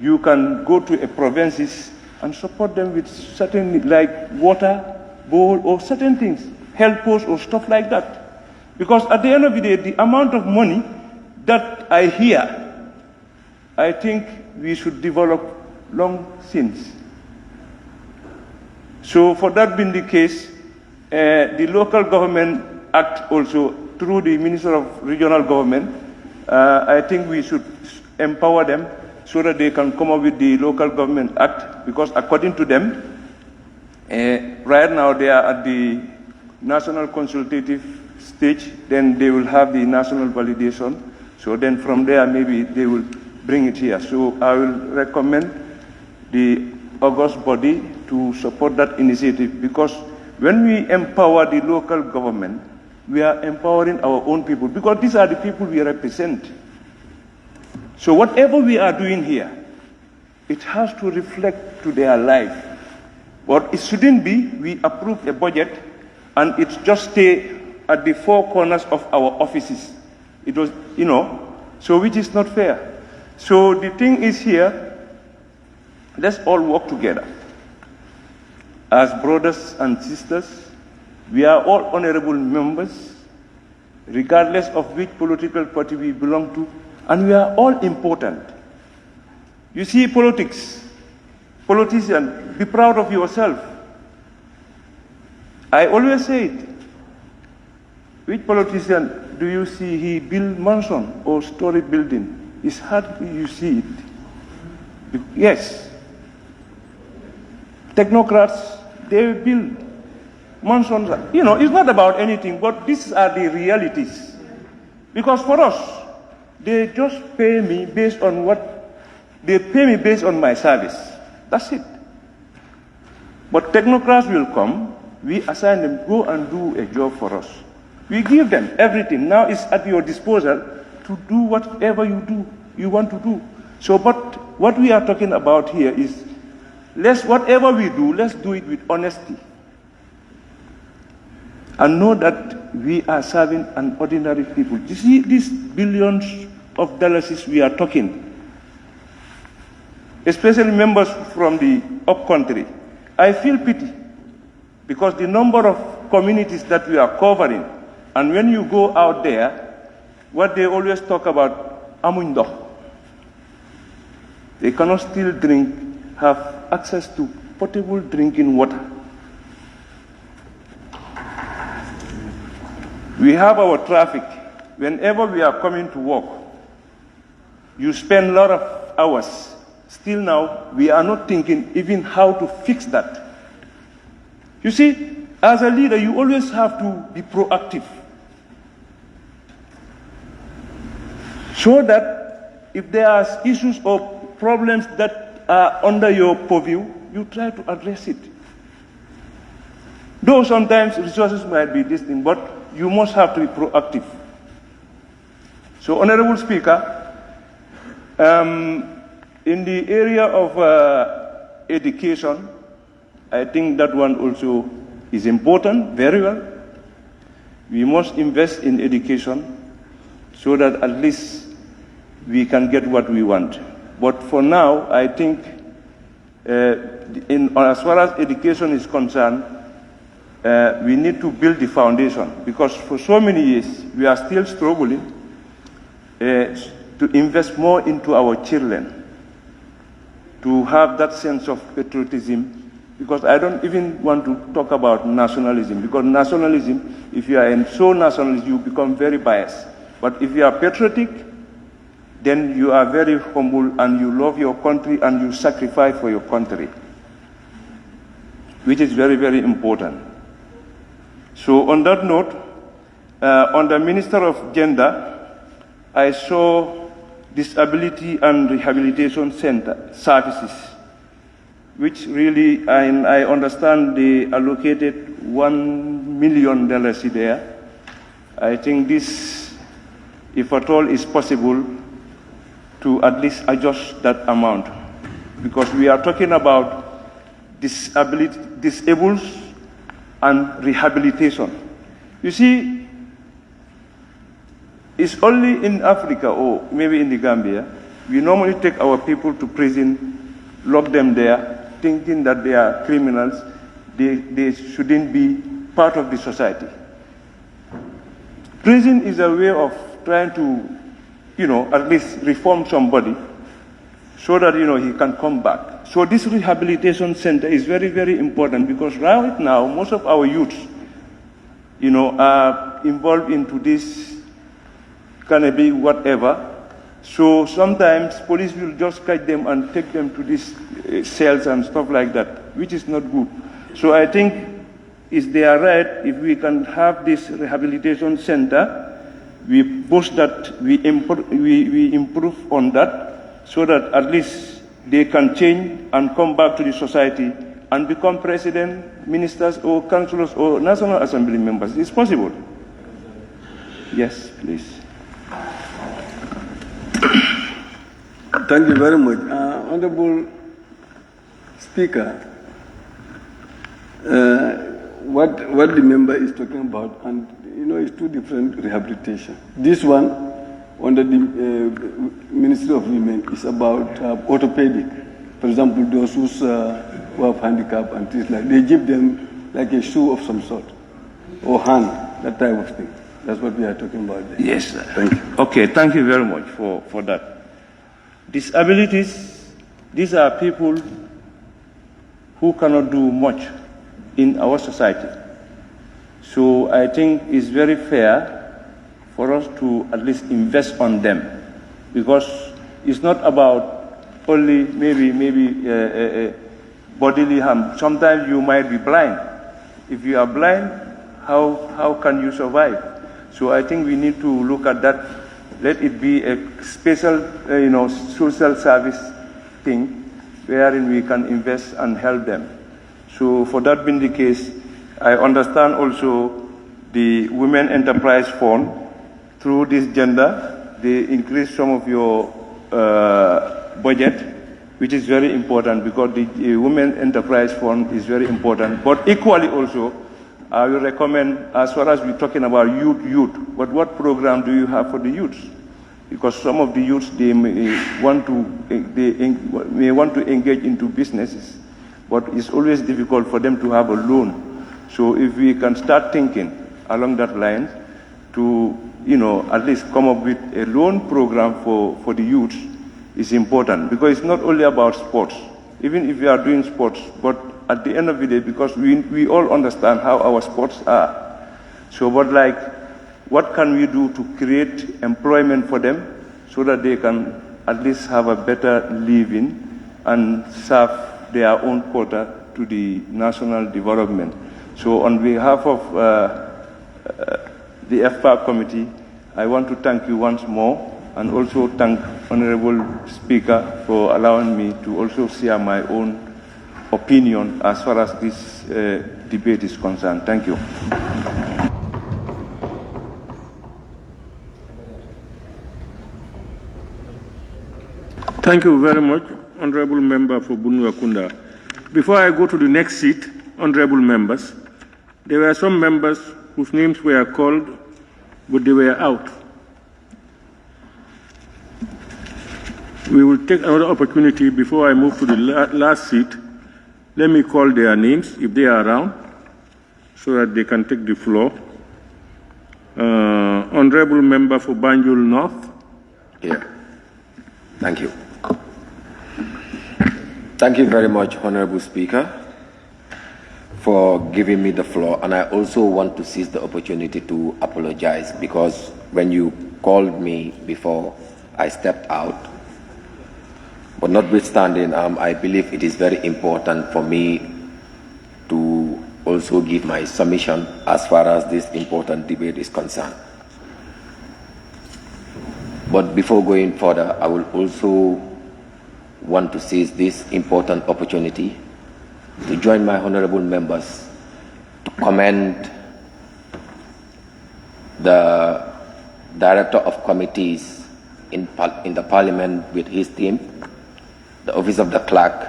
you can go to a provinces and support them with certain like water, bowl, or certain things, health posts or stuff like that. Because at the end of the day, the amount of money that I hear, I think we should develop long since. So for that being the case, the Local Government Act also, through the Minister of Regional Government, I think we should empower them so that they can come up with the Local Government Act, because according to them, right now they are at the national consultative stage, then they will have the national validation. So then from there, maybe they will bring it here. So I will recommend the August body to support that initiative, because when we empower the local government, we are empowering our own people, because these are the people we represent. So whatever we are doing here, it has to reflect to their life. But it shouldn't be we approve a budget and it just stay at the four corners of our offices. It was, so which is not fair. So the thing is here, let's all work together. As brothers and sisters, we are all honorable members, regardless of which political party we belong to, and we are all important. You see, politician, be proud of yourself. I always say it. Which politician do you see he build mansion or story building? It's hard you see it. Yes. Technocrats, they build mansions. It's not about anything, but these are the realities. Because for us, they just pay me based on my service. That's it. But technocrats will come, we assign them, go and do a job for us. We give them everything. Now it's at your disposal to do whatever you want to do. So, but what we are talking about here is, whatever we do, let's do it with honesty. and know that we are serving an ordinary people. You see, these billions of dollars we are talking, especially members from the upcountry, I feel pity because the number of communities that we are covering, and when you go out there, what they always talk about, amundo. They cannot still have access to potable drinking water. We have our traffic. Whenever we are coming to work, you spend a lot of hours. Still now, we are not thinking even how to fix that. You see, as a leader, you always have to be proactive. So that if there are issues or problems that are under your purview, you try to address it. Though sometimes resources might be distant, but you must have to be proactive. So, Honorable Speaker, in the area of education, I think that one also is important, very well. We must invest in education so that at least we can get what we want. But for now, I think as far as education is concerned, we need to build the foundation because for so many years, we are still struggling to invest more into our children, to have that sense of patriotism, because I don't even want to talk about nationalism, because nationalism, if you are so nationalist, you become very biased. But if you are patriotic, then you are very humble and you love your country and you sacrifice for your country, which is very, very important. So on that note, on the Minister of Gender, I saw Disability and Rehabilitation Center services, which really, I understand they allocated $1 million there. I think this, if at all is possible, to at least adjust that amount, because we are talking about disabled and rehabilitation. You see, it's only in Africa or maybe in the Gambia, we normally take our people to prison, lock them there, thinking that they are criminals, they shouldn't be part of the society. Prison is a way of trying to, at least reform somebody so that, he can come back. So this rehabilitation center is very, very important because right now, most of our youths, are involved into this cannabis, whatever. So sometimes police will just catch them and take them to these cells and stuff like that, which is not good. So I think if they are right, if we can have this rehabilitation center, we boost that, we improve on that, so that at least they can change and come back to the society and become president, ministers, or councillors, or National Assembly members. It's possible. Yes, please. Thank you very much. Honorable Speaker, what the member is talking about, and it's two different rehabilitation. This one, under the Ministry of Women, is about orthopedic. For example, those who have handicap and things like, they give them like a shoe of some sort, or hand, that type of thing. That's what we are talking about there. Yes, sir. Thank you. Okay, thank you very much for that. Disabilities, these are people who cannot do much in our society. So I think it's very fair for us to at least invest on them, because it's not about only maybe bodily harm. Sometimes you might be blind. If you are blind, how can you survive? So I think we need to look at that. Let it be a special, social service thing, wherein we can invest and help them. So for that being the case, I understand also the Women Enterprise Fund, through this gender, they increase some of your budget, which is very important because the Women Enterprise Fund is very important. But equally also, I will recommend, as far as we're talking about youth, but what program do you have for the youths? Because some of the youths, they may want to engage into businesses, but it's always difficult for them to have a loan. So if we can start thinking along that line to, at least come up with a loan program for the youths is important, because it's not only about sports. Even if we are doing sports, but at the end of the day, because we all understand how our sports are. So, but like, what can we do to create employment for them so that they can at least have a better living and serve their own quota to the national development? So on behalf of the FPAC committee, I want to thank you once more, and also thank Honorable Speaker for allowing me to also share my own opinion as far as this debate is concerned. Thank you. Thank you very much, Honorable Member for Bunuakunda. Before I go to the next seat, Honorable Members, there were some members whose names were called, but they were out. We will take another opportunity before I move to the last seat. Let me call their names, if they are around, so that they can take the floor. Honorable Member for Banjul North. Here. Thank you. Thank you very much, Honorable Speaker, for giving me the floor. And I also want to seize the opportunity to apologize, because when you called me before, I stepped out. But notwithstanding, I believe it is very important for me to also give my submission as far as this important debate is concerned. But before going further, I will also want to seize this important opportunity to join my honorable members to commend the Director of Committees in the Parliament with his team, the Office of the Clerk,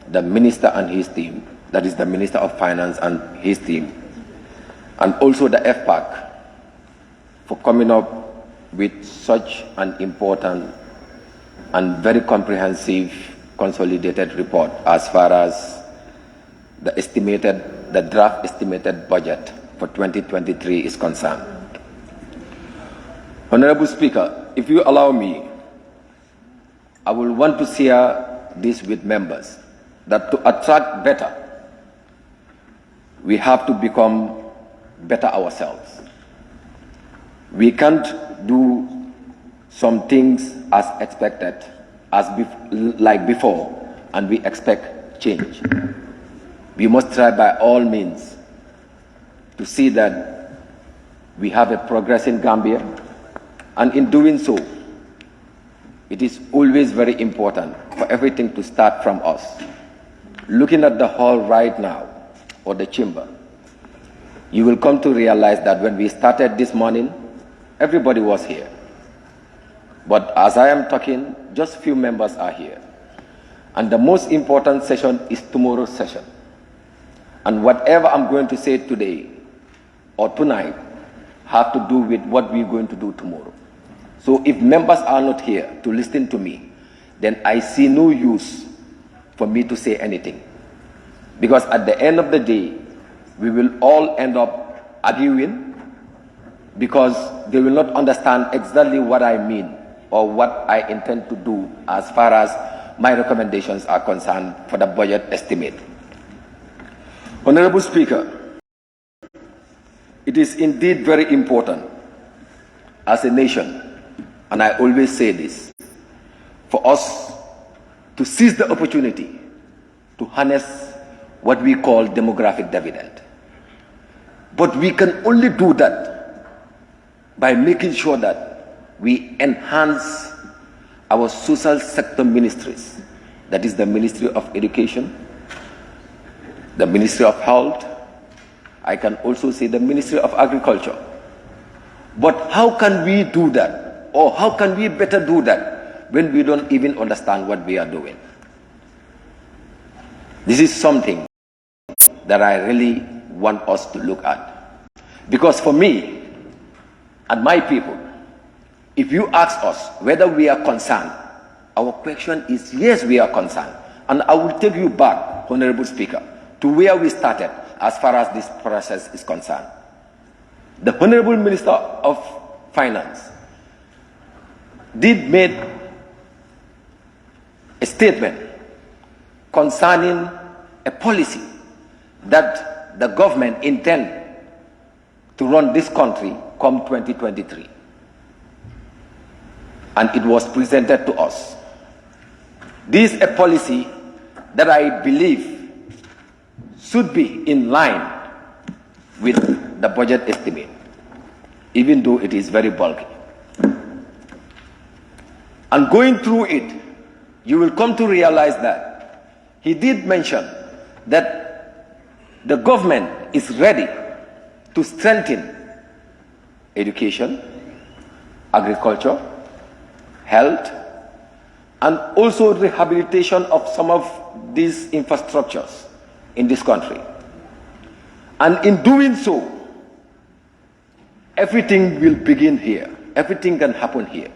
the Minister and his team, that is the Minister of Finance and his team, and also the FPAC for coming up with such an important and very comprehensive consolidated report as far as the draft estimated budget for 2023 is concerned. Honorable Speaker, if you allow me, I will want to share this with members, that to attract better, we have to become better ourselves. We can't do some things as expected, like before, and we expect change. We must try by all means to see that we have a progress in Gambia, and in doing so, it is always very important for everything to start from us. Looking at the hall right now, or the chamber, you will come to realize that when we started this morning, everybody was here. But as I am talking, just few members are here. And the most important session is tomorrow's session. And whatever I'm going to say today or tonight have to do with what we're going to do tomorrow. So if members are not here to listen to me, then I see no use for me to say anything. Because at the end of the day, we will all end up arguing, because they will not understand exactly what I mean or what I intend to do as far as my recommendations are concerned for the budget estimate. Honorable Speaker, it is indeed very important as a nation, and I always say this, for us to seize the opportunity to harness what we call demographic dividend. But we can only do that by making sure that we enhance our social sector ministries, that is the Ministry of Education, the Ministry of Health, I can also say the Ministry of Agriculture. But how can we do that? Or how can we better do that when we don't even understand what we are doing? This is something that I really want us to look at. Because for me and my people, if you ask us whether we are concerned, our question is yes, we are concerned. And I will take you back, Honorable Speaker, to where we started as far as this process is concerned. The Honorable Minister of Finance did make a statement concerning a policy that the government intends to run this country come 2023. And it was presented to us. This is a policy that I believe should be in line with the budget estimate, even though it is very bulky. And going through it, you will come to realize that he did mention that the government is ready to strengthen education, agriculture, health, and also rehabilitation of some of these infrastructures in this country. And in doing so, everything will begin here. Everything can happen here.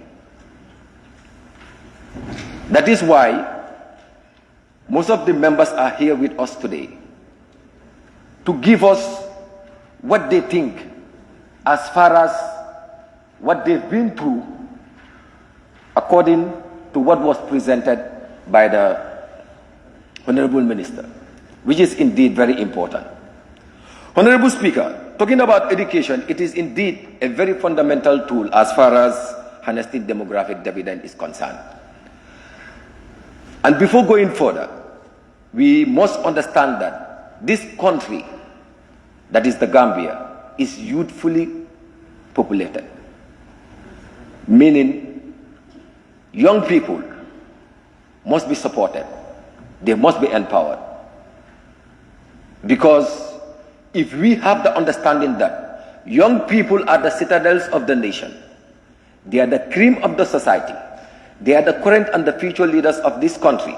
That is why most of the members are here with us today, to give us what they think as far as what they've been through according to what was presented by the Honorable Minister, which is indeed very important. Honorable Speaker, talking about education, it is indeed a very fundamental tool as far as harnessing demographic dividend is concerned. And before going further, we must understand that this country, that is the Gambia, is youthfully populated, meaning young people must be supported. They must be empowered. Because if we have the understanding that young people are the citadels of the nation, they are the cream of the society, they are the current and the future leaders of this country,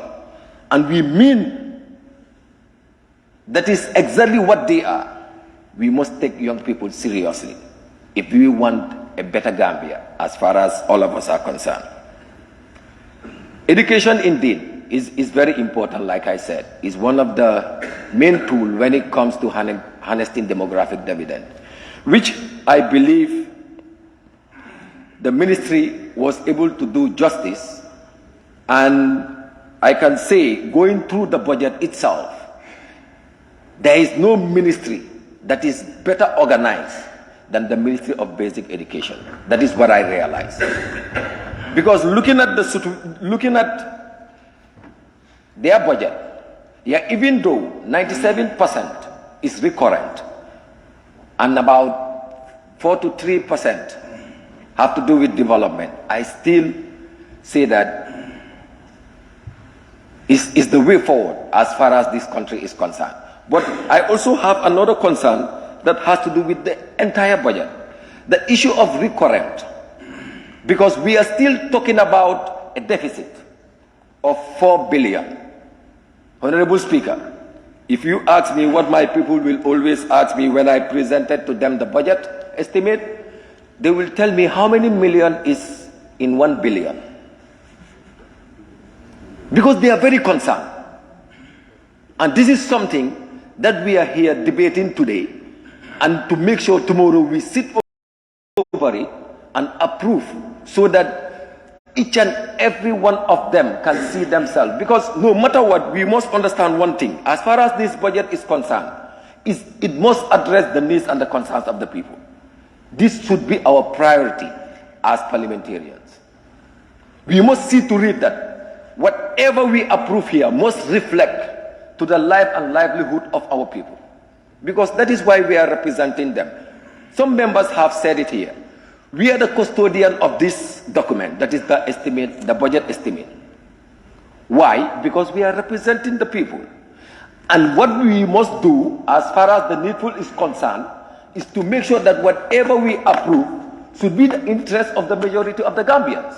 and we mean that is exactly what they are, we must take young people seriously if we want a better Gambia as far as all of us are concerned. Education indeed is very important, like I said, is one of the main tools when it comes to harnessing demographic dividend, which I believe the ministry was able to do justice. And I can say, going through the budget itself, there is no ministry that is better organized than the Ministry of Basic Education. That is what I realized. Because looking at their budget, yeah, even though 97% is recurrent and about 4 to 3% have to do with development, I still say that is the way forward as far as this country is concerned. But I also have another concern that has to do with the entire budget, the issue of recurrent, because we are still talking about a deficit of 4 billion. Honorable Speaker, if you ask me what my people will always ask me when I presented to them the budget estimate, they will tell me how many million is in 1 billion. Because they are very concerned. And this is something that we are here debating today, and to make sure tomorrow we sit over it and approve so that each and every one of them can see themselves. Because no matter what, we must understand one thing. As far as this budget is concerned, it must address the needs and the concerns of the people. This should be our priority as parliamentarians. We must see to it that whatever we approve here must reflect to the life and livelihood of our people. Because that is why we are representing them. Some members have said it here. We are the custodian of this document, that is the estimate, the budget estimate. Why? Because we are representing the people. And what we must do, as far as the needful is concerned, is to make sure that whatever we approve should be the interest of the majority of the Gambians.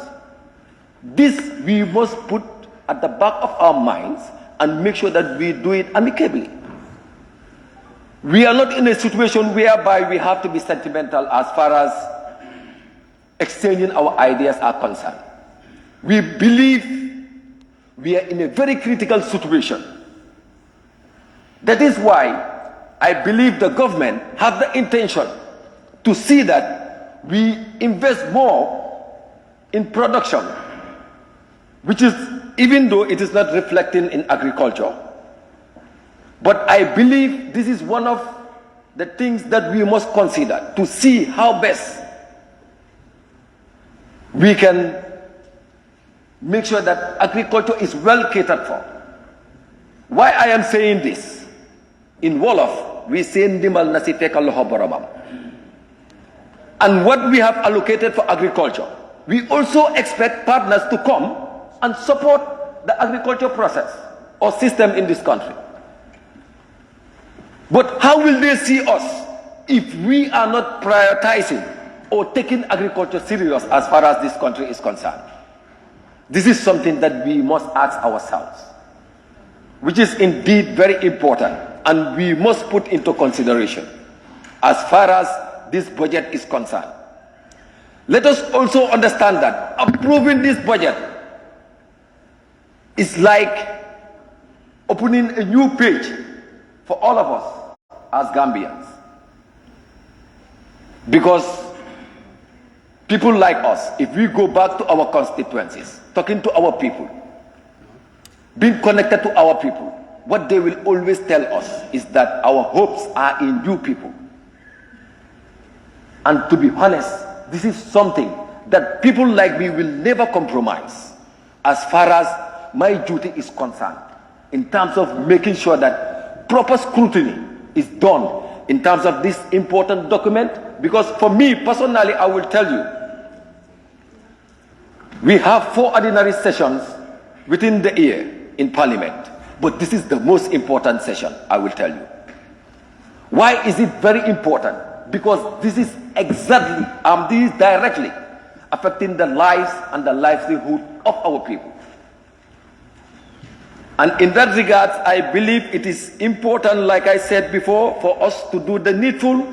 This we must put at the back of our minds and make sure that we do it amicably. We are not in a situation whereby we have to be sentimental as far as exchanging our ideas are concerned. We believe we are in a very critical situation. That is why I believe the government have the intention to see that we invest more in production, which is, even though it is not reflecting in agriculture. But I believe this is one of the things that we must consider to see how best we can make sure that agriculture is well catered for. Why I am saying this? In Wolof, we say ndimbal na si fekkal loxo boromam. And what we have allocated for agriculture, we also expect partners to come and support the agriculture process or system in this country. But how will they see us if we are not prioritizing or taking agriculture serious as far as this country is concerned? This is something that we must ask ourselves, which is indeed very important, and we must put into consideration as far as this budget is concerned. Let us also understand that approving this budget is like opening a new page for all of us as Gambians. Because people like us, if we go back to our constituencies, talking to our people, being connected to our people, what they will always tell us is that our hopes are in you people. And to be honest, this is something that people like me will never compromise as far as my duty is concerned, in terms of making sure that proper scrutiny is done in terms of this important document. Because for me personally, I will tell you, we have 4 ordinary sessions within the year in Parliament, but this is the most important session, I will tell you. Why is it very important? Because this is exactly, this is directly affecting the lives and the livelihood of our people. And in that regard, I believe it is important, like I said before, for us to do the needful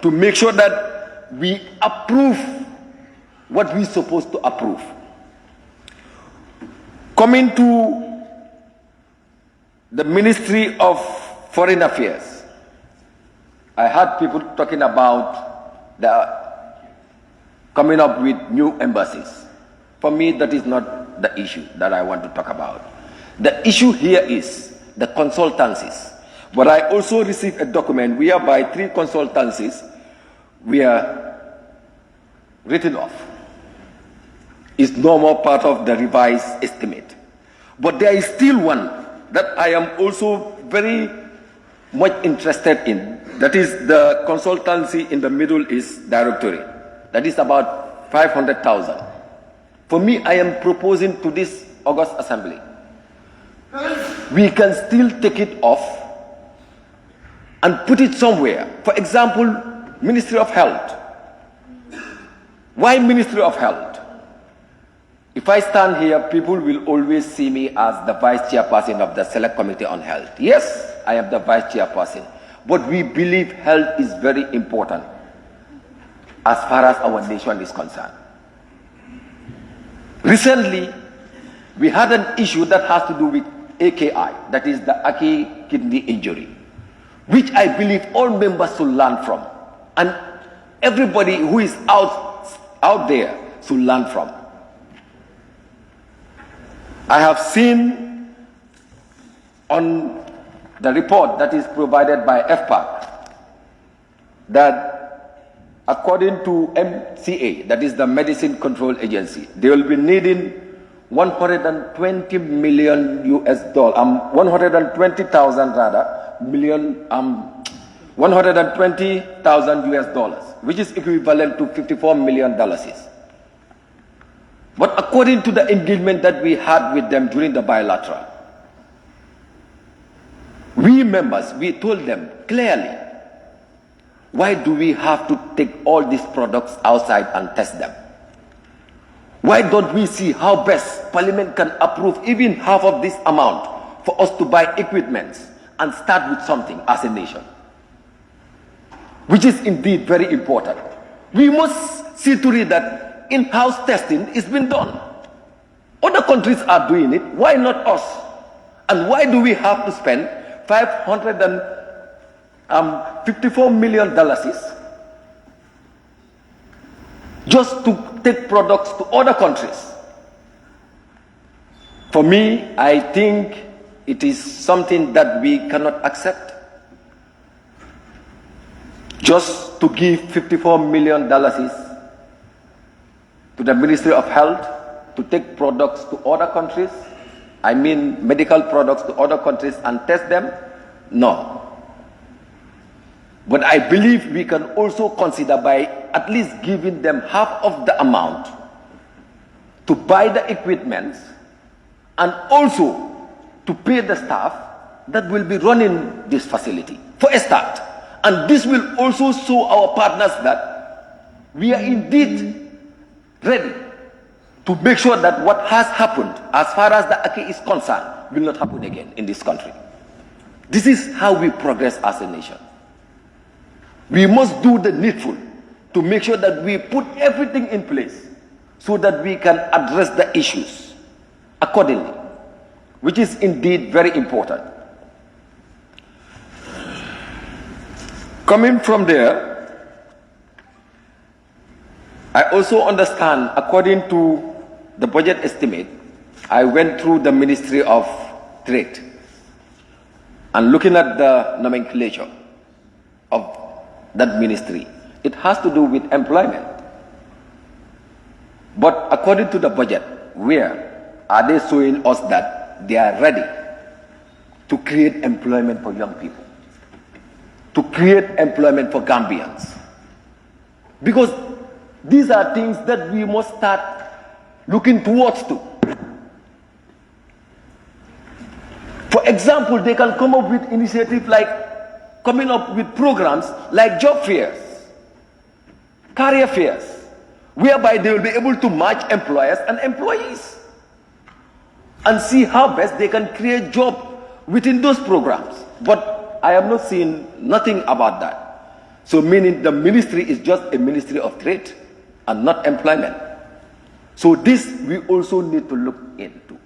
to make sure that we approve what we're supposed to approve. Coming to the Ministry of Foreign Affairs, I heard people talking about coming up with new embassies. For me, that is not the issue that I want to talk about. The issue here is the consultancies. But I also received a document whereby 3 consultancies were written off. It's no more part of the revised estimate. But there is still one that I am also very much interested in. That is the consultancy in the Middle East Directorate. That is about 500,000. For me, I am proposing to this August Assembly, we can still take it off and put it somewhere. For example, Ministry of Health. Why Ministry of Health? If I stand here, people will always see me as the Vice Chairperson of the Select Committee on Health. Yes, I am the Vice Chairperson. But we believe health is very important as far as our nation is concerned. Recently, we had an issue that has to do with AKI, that is the acute kidney injury, which I believe all members should learn from, and everybody who is out there should learn from. I have seen on the report that is provided by FPAC that according to MCA, that is the Medicine Control Agency, they will be needing 120 million US dollars, 120,000 rather, million, 120,000 US dollars, which is equivalent to $54 million. But according to the engagement that we had with them during the bilateral, we members, we told them clearly, why do we have to take all these products outside and test them? Why don't we see how best Parliament can approve even half of this amount for us to buy equipment and start with something as a nation? which is indeed very important. We must see to it that in-house testing is being done. Other countries are doing it. Why not us? And why do we have to spend $554 million just to take products to other countries? For me, I think it is something that we cannot accept. Just to give $54 million to the Ministry of Health to take products to other countries, I mean medical products to other countries and test them? No. But I believe we can also consider by at least giving them half of the amount to buy the equipment and also to pay the staff that will be running this facility for a start. And this will also show our partners that we are indeed ready to make sure that what has happened as far as the Aki is concerned will not happen again in this country. This is how we progress as a nation. We must do the needful to make sure that we put everything in place so that we can address the issues accordingly, which is indeed very important. Coming from there, I also understand, according to the budget estimate, I went through the Ministry of Trade and looking at the nomenclature of that ministry, it has to do with employment. But according to the budget, where are they showing us that they are ready to create employment for young people, to create employment for Gambians? Because these are things that we must start looking towards to. For example, they can come up with initiatives like coming up with programs like job fairs, career fairs, whereby they will be able to match employers and employees and see how best they can create jobs within those programs. But I have not seen nothing about that. So meaning the ministry is just a ministry of trade and not employment. So this we also need to look into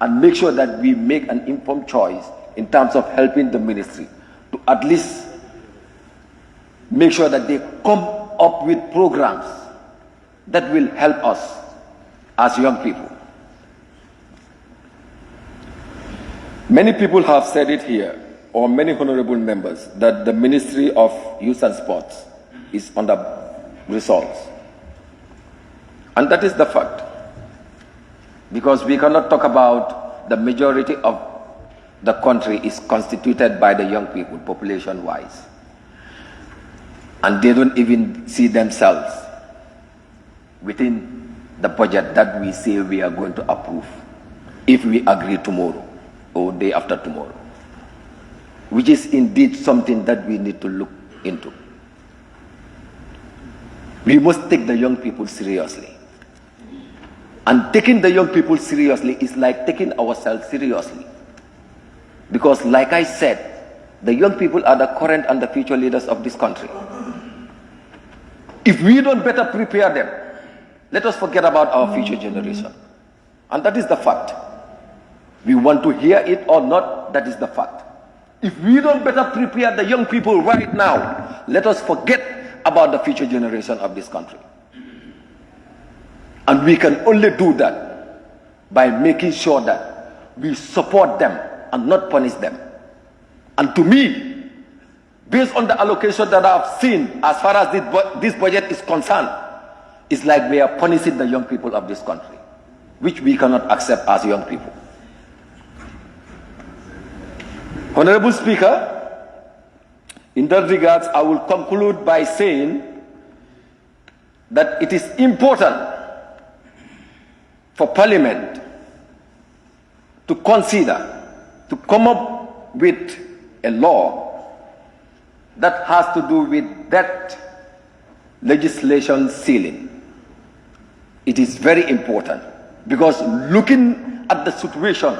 and make sure that we make an informed choice in terms of helping the ministry to at least make sure that they come up with programs that will help us as young people. Many people have said it here, or many honorable members, that the Ministry of Youth and Sports is under-resourced. And that is the fact. Because we cannot talk about the majority of the country is constituted by the young people, population-wise. And they don't even see themselves within the budget that we say we are going to approve if we agree tomorrow or day after tomorrow, which is indeed something that we need to look into. We must take the young people seriously. And taking the young people seriously is like taking ourselves seriously. Because like I said, the young people are the current and the future leaders of this country. If we don't better prepare them, let us forget about our future generation. And that is the fact. We want to hear it or not, that is the fact. If we don't better prepare the young people right now, let us forget about the future generation of this country. And we can only do that by making sure that we support them and not punish them. And to me, based on the allocation that I've seen as far as this budget is concerned, it's like we are punishing the young people of this country, which we cannot accept as young people. Honorable Speaker, in that regards, I will conclude by saying that it is important for Parliament to consider, to come up with a law that has to do with that legislation ceiling. It is very important because looking at the situation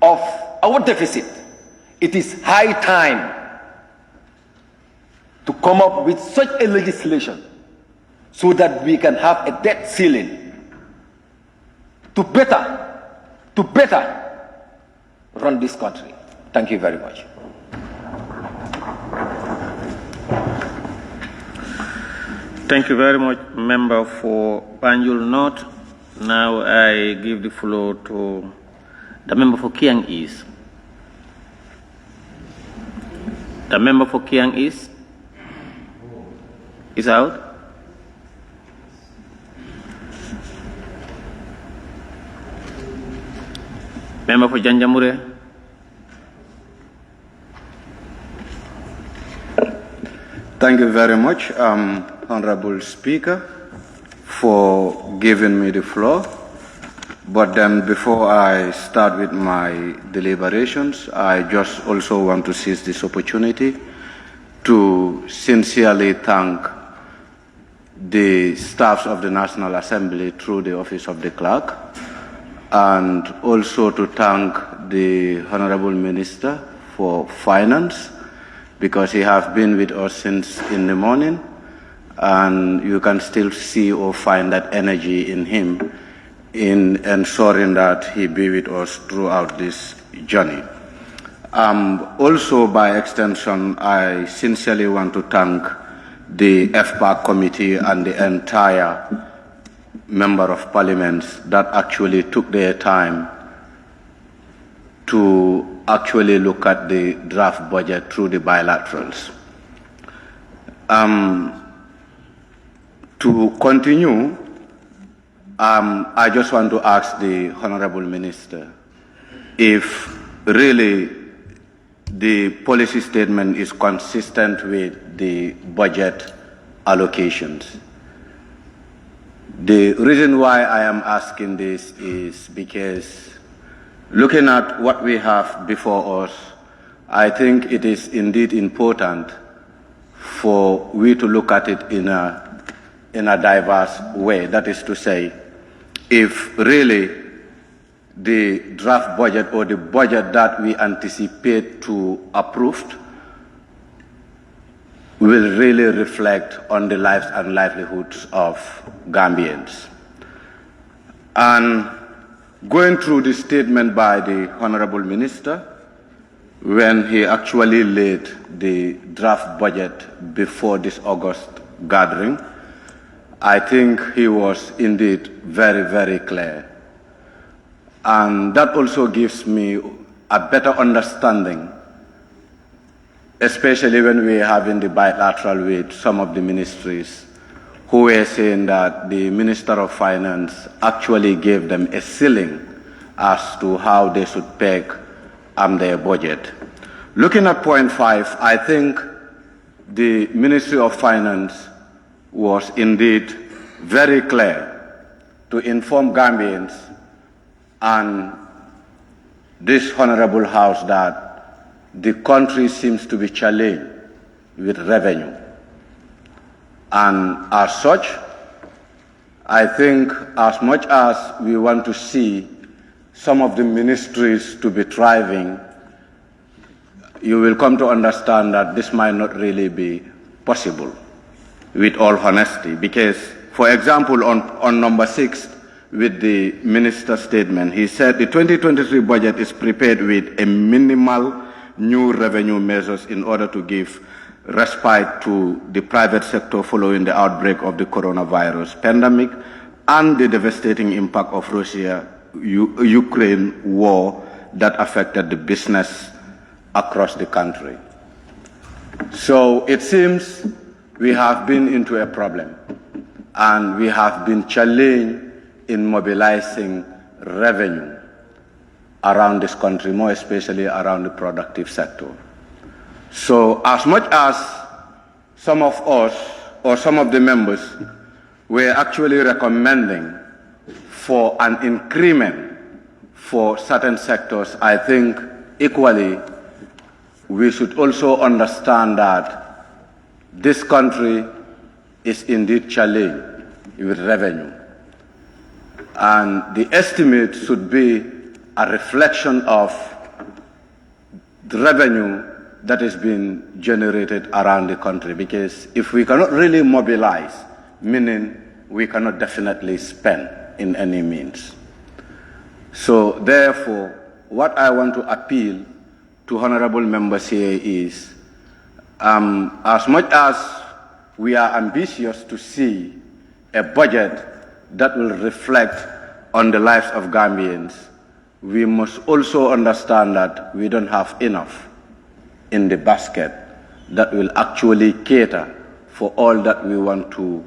of our deficit, it is high time to come up with such a legislation so that we can have a debt ceiling to better run this country. Thank you very much. Thank you very much, member for Banjul North. Now I give the floor to the member for Kiang East. The member for Kiang East is out. Member for Janjamure. Thank you very much, Honorable Speaker, for giving me the floor. But then before I start with my deliberations, I just also want to seize this opportunity to sincerely thank the staffs of the National Assembly through the Office of the Clerk, and also to thank the Honorable Minister for Finance, because he has been with us since in the morning, and you can still see or find that energy in him in ensuring that he be with us throughout this journey. Also, by extension, I sincerely want to thank the FPAC committee and the entire Member of Parliament that actually took their time to actually look at the draft budget through the bilaterals. To continue, I just want to ask the Honorable Minister if really the policy statement is consistent with the budget allocations. The reason why I am asking this is because looking at what we have before us, I think it is indeed important for we to look at it in a diverse way. That is to say, if really the draft budget or the budget that we anticipate to approve will really reflect on the lives and livelihoods of Gambians. And going through the statement by the Honorable Minister, when he actually laid the draft budget before this August gathering, I think he was indeed very, very clear. And that also gives me a better understanding, especially when we are having the bilateral with some of the ministries who were saying that the Minister of Finance actually gave them a ceiling as to how they should peg their budget. Looking at point 5, I think the Ministry of Finance was indeed very clear to inform Gambians and this Honorable House that the country seems to be challenged with revenue. And as such, I think as much as we want to see some of the ministries to be thriving, you will come to understand that this might not really be possible, with all honesty. Because, for example, on number 6, with the minister's statement, he said the 2023 budget is prepared with a minimal new revenue measures in order to give respite to the private sector following the outbreak of the coronavirus pandemic and the devastating impact of Russia-Ukraine war that affected the business across the country. So it seems we have been into a problem and we have been challenged in mobilizing revenue around this country, more especially around the productive sector. So as much as some of us or some of the members were actually recommending for an increment for certain sectors, I think equally we should also understand that this country is indeed challenged with revenue. And the estimate should be a reflection of the revenue that is being generated around the country, because if we cannot really mobilize, meaning we cannot definitely spend in any means. So therefore, what I want to appeal to honorable members here is, as much as we are ambitious to see a budget that will reflect on the lives of Gambians, we must also understand that we don't have enough in the basket that will actually cater for all that we want to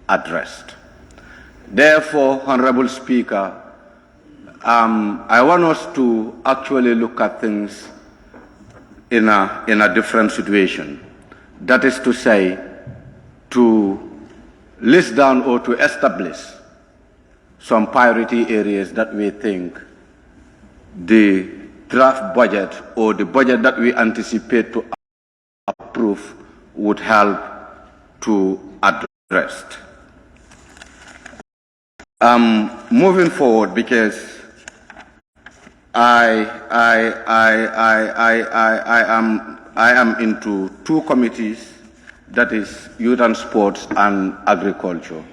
address. Therefore, Honorable Speaker, I want us to actually look at things in a different situation. That is to say, to list down or to establish some priority areas that we think the draft budget or the budget that we anticipate to approve would help to address. Moving forward, because I am into two committees, that is Youth and Sports and Agriculture.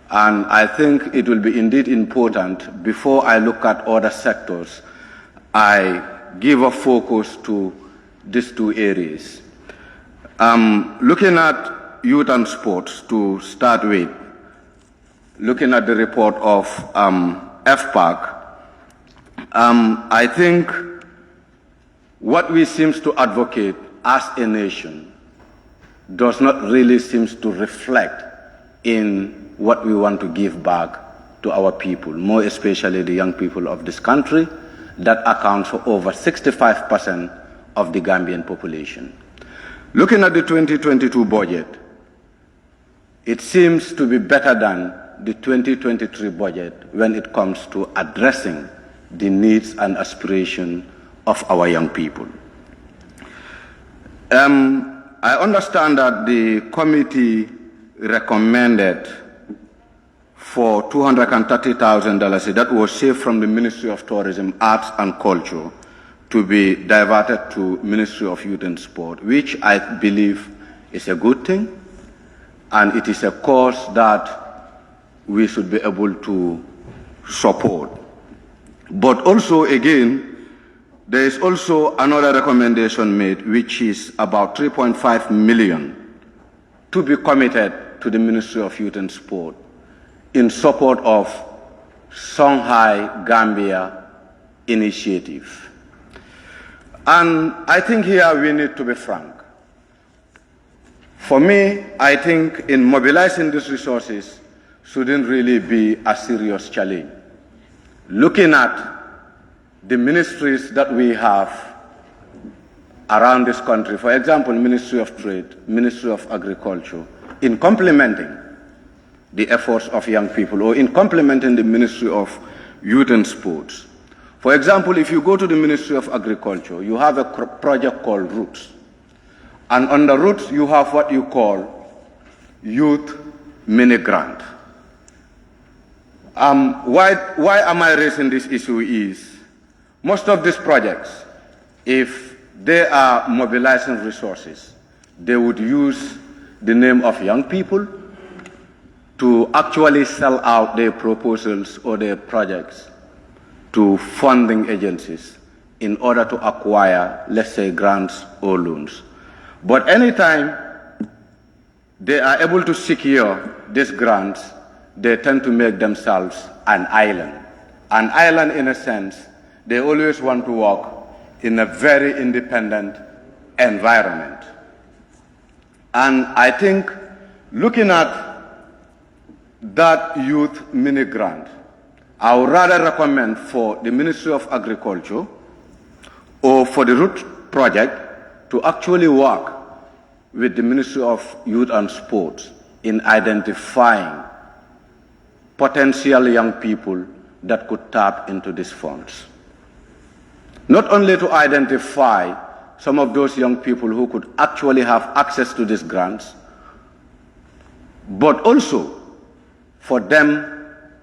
And I think it will be indeed important, before I look at other sectors, I give a focus to these two areas. Looking at Youth and Sports, to start with, looking at the report of FPAC, I think what we seem to advocate as a nation does not really seem to reflect in what we want to give back to our people, more especially the young people of this country, that accounts for over 65% of the Gambian population. Looking at the 2022 budget, it seems to be better than the 2023 budget when it comes to addressing the needs and aspirations of our young people. I understand that the committee recommended for $230,000 that was saved from the Ministry of Tourism, Arts and Culture to be diverted to Ministry of Youth and Sport, which I believe is a good thing, and it is a cause that we should be able to support. But also, again, there is also another recommendation made, which is about $3.5 million to be committed to the Ministry of Youth and Sport in support of Shanghai Gambia initiative. And I think here we need to be frank. For me, I think in mobilizing these resources shouldn't really be a serious challenge. Looking at the ministries that we have around this country, for example, Ministry of Trade, Ministry of Agriculture, in complementing the efforts of young people, or in complementing the Ministry of Youth and Sports. For example, if you go to the Ministry of Agriculture, you have a project called Roots. And under Roots, you have what you call Youth Mini Grant. Why am I raising this issue is, most of these projects, if they are mobilizing resources, they would use the name of young people to actually sell out their proposals or their projects to funding agencies in order to acquire, let's say, grants or loans. But anytime they are able to secure these grants, they tend to make themselves an island. An island, in a sense, they always want to work in a very independent environment. And I think looking at that youth mini grant, I would rather recommend for the Ministry of Agriculture or for the Root project to actually work with the Ministry of Youth and Sports in identifying potential young people that could tap into these funds. Not only to identify some of those young people who could actually have access to these grants, but also for them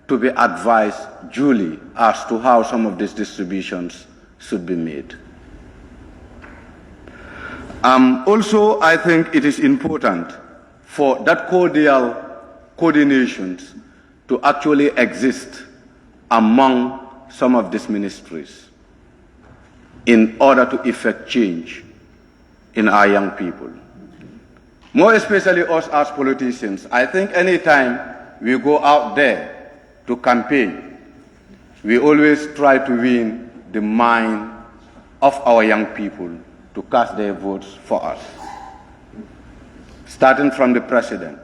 to be advised duly as to how some of these distributions should be made. Also, I think it is important for that cordial coordinations to actually exist among some of these ministries in order to effect change in our young people. More especially us as politicians, I think anytime we go out there to campaign, we always try to win the mind of our young people to cast their votes for us. Starting from the president,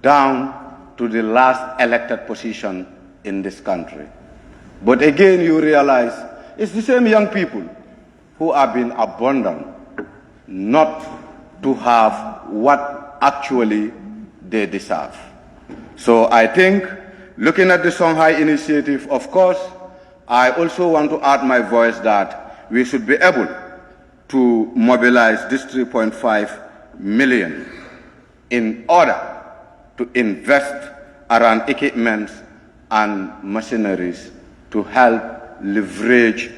down to the last elected position in this country. But again, you realize it's the same young people who have been abandoned not to have what actually they deserve. So I think, looking at the Songhai initiative, of course, I also want to add my voice that we should be able to mobilize this 3.5 million in order to invest around equipment and machineries to help leverage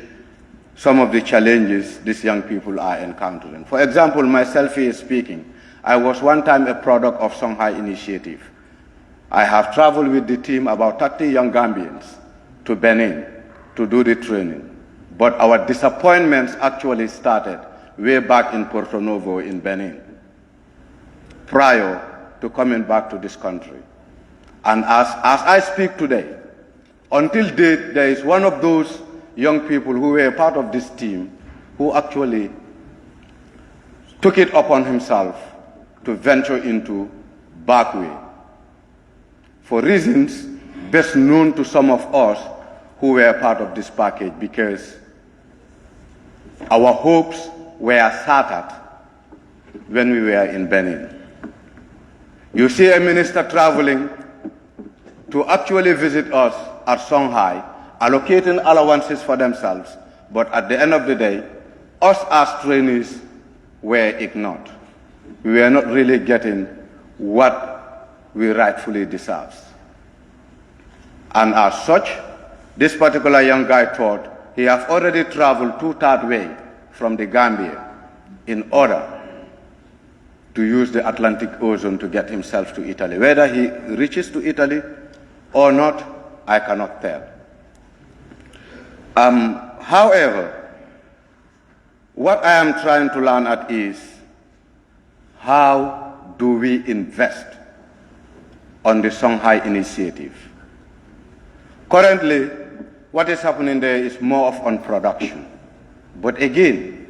some of the challenges these young people are encountering. For example, myself here speaking, I was one time a product of Songhai initiative. I have traveled with the team, about 30 young Gambians, to Benin to do the training. But our disappointments actually started way back in Porto Novo in Benin, prior to coming back to this country. And as I speak today, until date, there is one of those young people who were part of this team who actually took it upon himself to venture into Backway for reasons best known to some of us who were part of this package, because our hopes were shattered when we were in Benin. You see a minister traveling to actually visit us at Songhai, allocating allowances for themselves, but at the end of the day, us as trainees were ignored. We were not really getting what we rightfully deserve. And as such, this particular young guy thought he has already traveled 2/3 way from the Gambia in order to use the Atlantic Ocean to get himself to Italy. Whether he reaches to Italy or not, I cannot tell. However, what I am trying to learn at is, how do we invest on the Songhai initiative? Currently, what is happening there is more of on production. But again,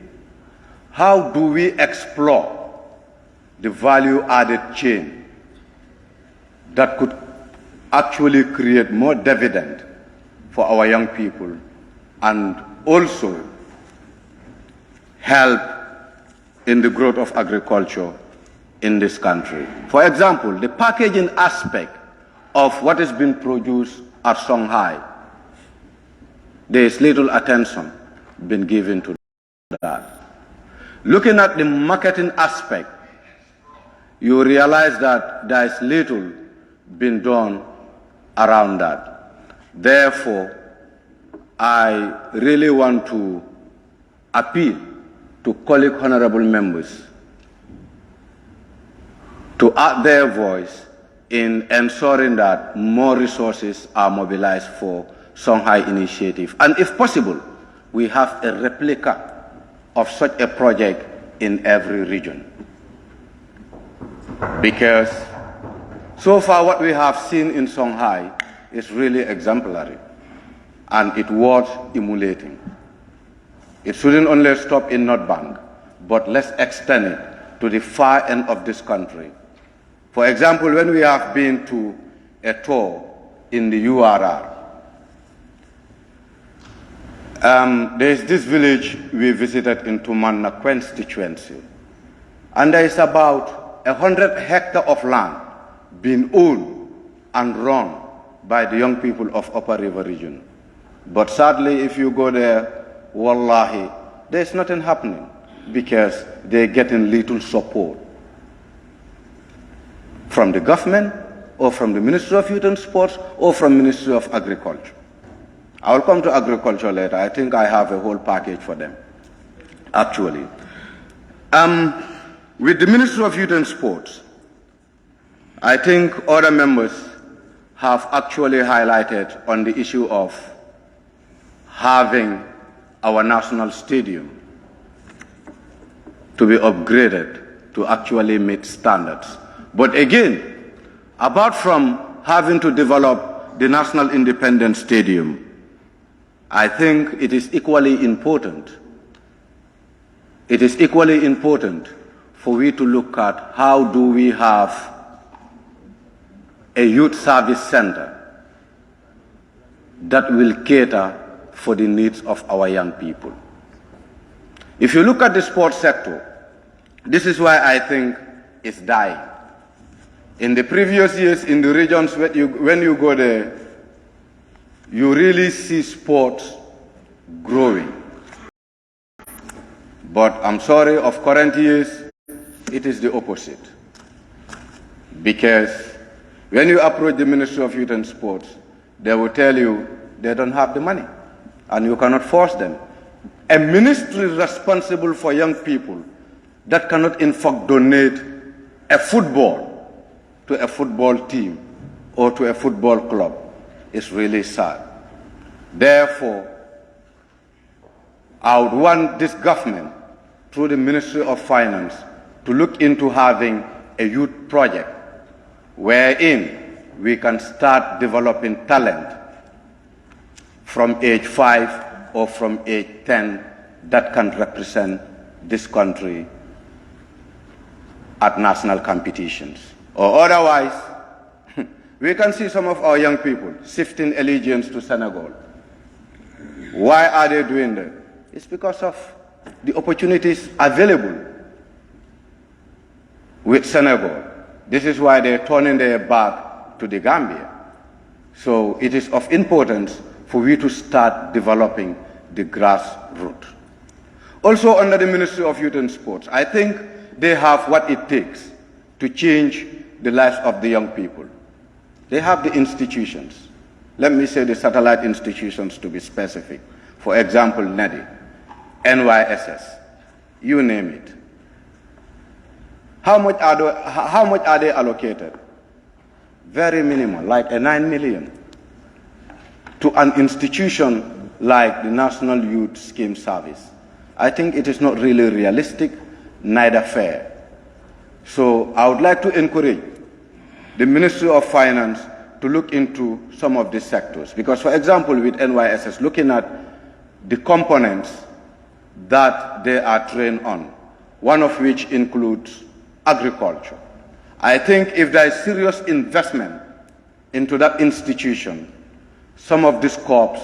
how do we explore the value-added chain that could actually create more dividend for our young people and also help in the growth of agriculture in this country? For example, the packaging aspect of what is being produced at Songhai, there is little attention being given to that. Looking at the marketing aspect, you realize that there is little being done around that. Therefore, I really want to appeal to colleague honorable members to add their voice in ensuring that more resources are mobilized for Songhai initiative. And if possible, we have a replica of such a project in every region. Because so far what we have seen in Songhai is really exemplary, and it was emulating. It shouldn't only stop in North Bank, but let's extend it to the far end of this country. For example, when we have been to a tour in the URR, there is this village we visited in Tumanna constituency, and there is about 100 hectares of land being owned and run by the young people of Upper River region. But sadly, if you go there, wallahi, there's nothing happening because they're getting little support from the government or from the Ministry of Youth and Sports or from Ministry of Agriculture. I'll come to agriculture later. I think I have a whole package for them, actually. With the Ministry of Youth and Sports, I think other members have actually highlighted on the issue of having our national stadium to be upgraded to actually meet standards. But again, apart from having to develop the National Independence Stadium, I think it is equally important. It is equally important for we to look at how do we have a youth service center that will cater for the needs of our young people. If you look at the sports sector, this is why I think it's dying. In the previous years, in the regions when you go there, you really see sports growing. But I'm sorry, of current years, it is the opposite. Because when you approach the Ministry of Youth and Sports, they will tell you they don't have the money, and you cannot force them. A ministry responsible for young people that cannot in fact donate a football to a football team or to a football club is really sad. Therefore, I would want this government, through the Ministry of Finance, to look into having a youth project wherein we can start developing talent from age 5 or from age 10 that can represent this country at national competitions. Or otherwise, we can see some of our young people shifting allegiance to Senegal. Why are they doing that? It's because of the opportunities available with Senegal. This is why they're turning their back to the Gambia. So it is of importance for we to start developing the grassroots. Also under the Ministry of Youth and Sports, I think they have what it takes to change the lives of the young people. They have the institutions. Let me say the satellite institutions to be specific. For example, NEDI, NYSS, you name it. How much are they allocated? Very minimal, like a 9 million. To an institution like the National Youth Scheme Service. I think it is not really realistic, neither fair. So I would like to encourage the Ministry of Finance to look into some of these sectors. Because, for example, with NYSS, looking at the components that they are trained on, one of which includes agriculture. I think if there is serious investment into that institution, some of these corps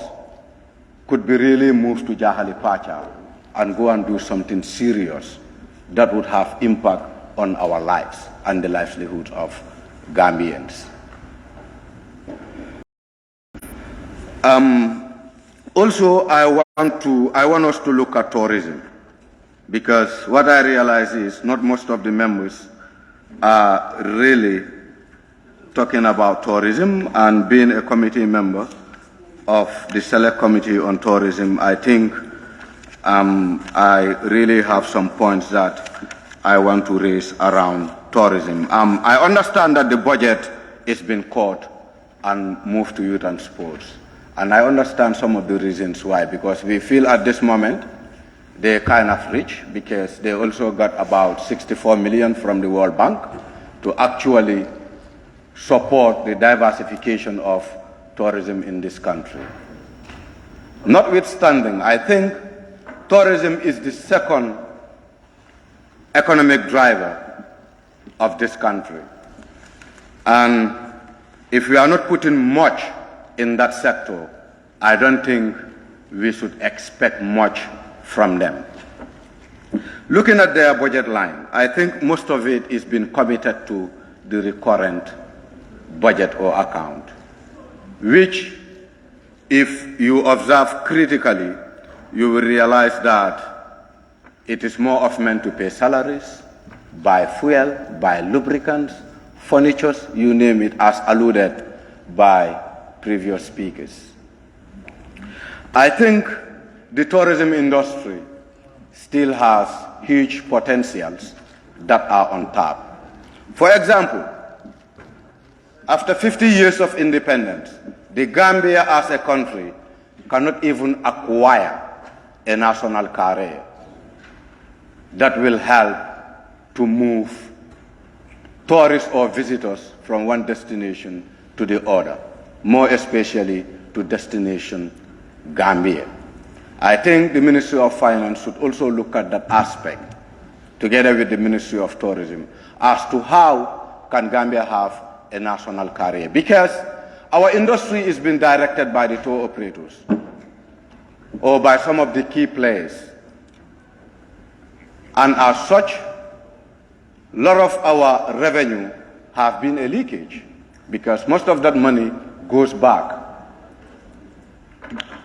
could be really moved to 𝒂𝒂𝒂𝒂 and go and do something serious that would have impact on our lives and the livelihoods of Gambians. Also, I want us to look at tourism, because what I realize is not most of the members are really talking about tourism. And being a committee member of the Select Committee on Tourism, I think I really have some points that I want to raise around tourism. I understand that the budget is being cut and moved to youth and sports. And I understand some of the reasons why, because we feel at this moment they're kind of rich, because they also got about 64 million from the World Bank to actually support the diversification of tourism in this country. Notwithstanding, I think tourism is the second economic driver of this country. And if we are not putting much in that sector, I don't think we should expect much from them. Looking at their budget line, I think most of it is being committed to the recurrent budget or account, which, if you observe critically, you will realize that it is more of meant to pay salaries, buy fuel, buy lubricants, furniture, you name it, as alluded by previous speakers. I think the tourism industry still has huge potentials that are on tap. For example, after 50 years of independence, the Gambia as a country cannot even acquire a national carrier that will help to move tourists or visitors from one destination to the other, more especially to destination Gambia. I think the Ministry of Finance should also look at that aspect, together with the Ministry of Tourism, as to how can Gambia have a national carrier. Because our industry is being directed by the tour operators or by some of the key players. And as such, a lot of our revenue have been a leakage because most of that money goes back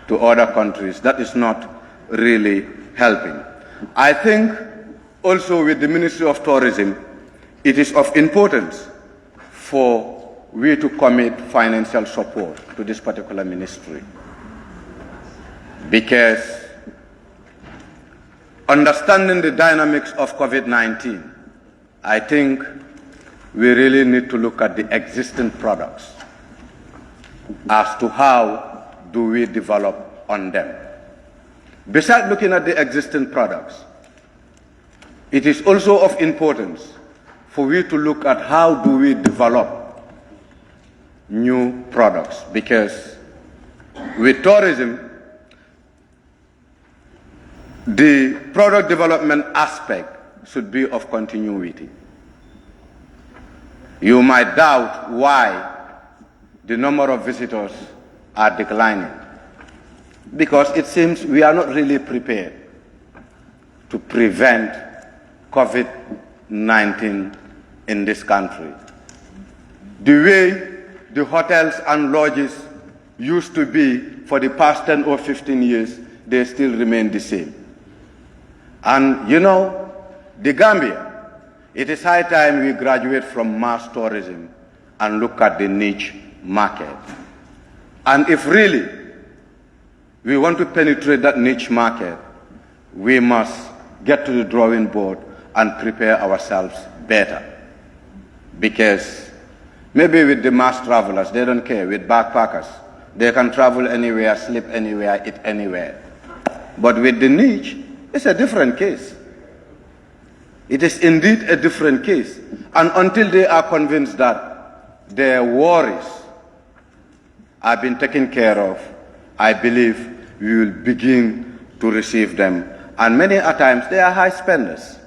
to other countries. That is not really helping. I think also with the Ministry of Tourism, it is of importance for we to commit financial support to this particular ministry, because understanding the dynamics of COVID-19, I think we really need to look at the existing products as to how do we develop on them. Besides looking at the existing products, it is also of importance for we to look at how do we develop new products, because with tourism, the product development aspect should be of continuity. You might doubt why the number of visitors are declining, because it seems we are not really prepared to prevent COVID-19 in this country. The way the hotels and lodges used to be for the past 10 or 15 years, they still remain the same. And you know, the Gambia, it is high time we graduate from mass tourism and look at the niche market. And if really we want to penetrate that niche market, we must get to the drawing board and prepare ourselves better. Because maybe with the mass travelers, they don't care. With backpackers, they can travel anywhere, sleep anywhere, eat anywhere. But with the niche, it's a different case. It is indeed a different case. And until they are convinced that their worries have been taken care of, I believe we will begin to receive them. And many a times they are high spenders.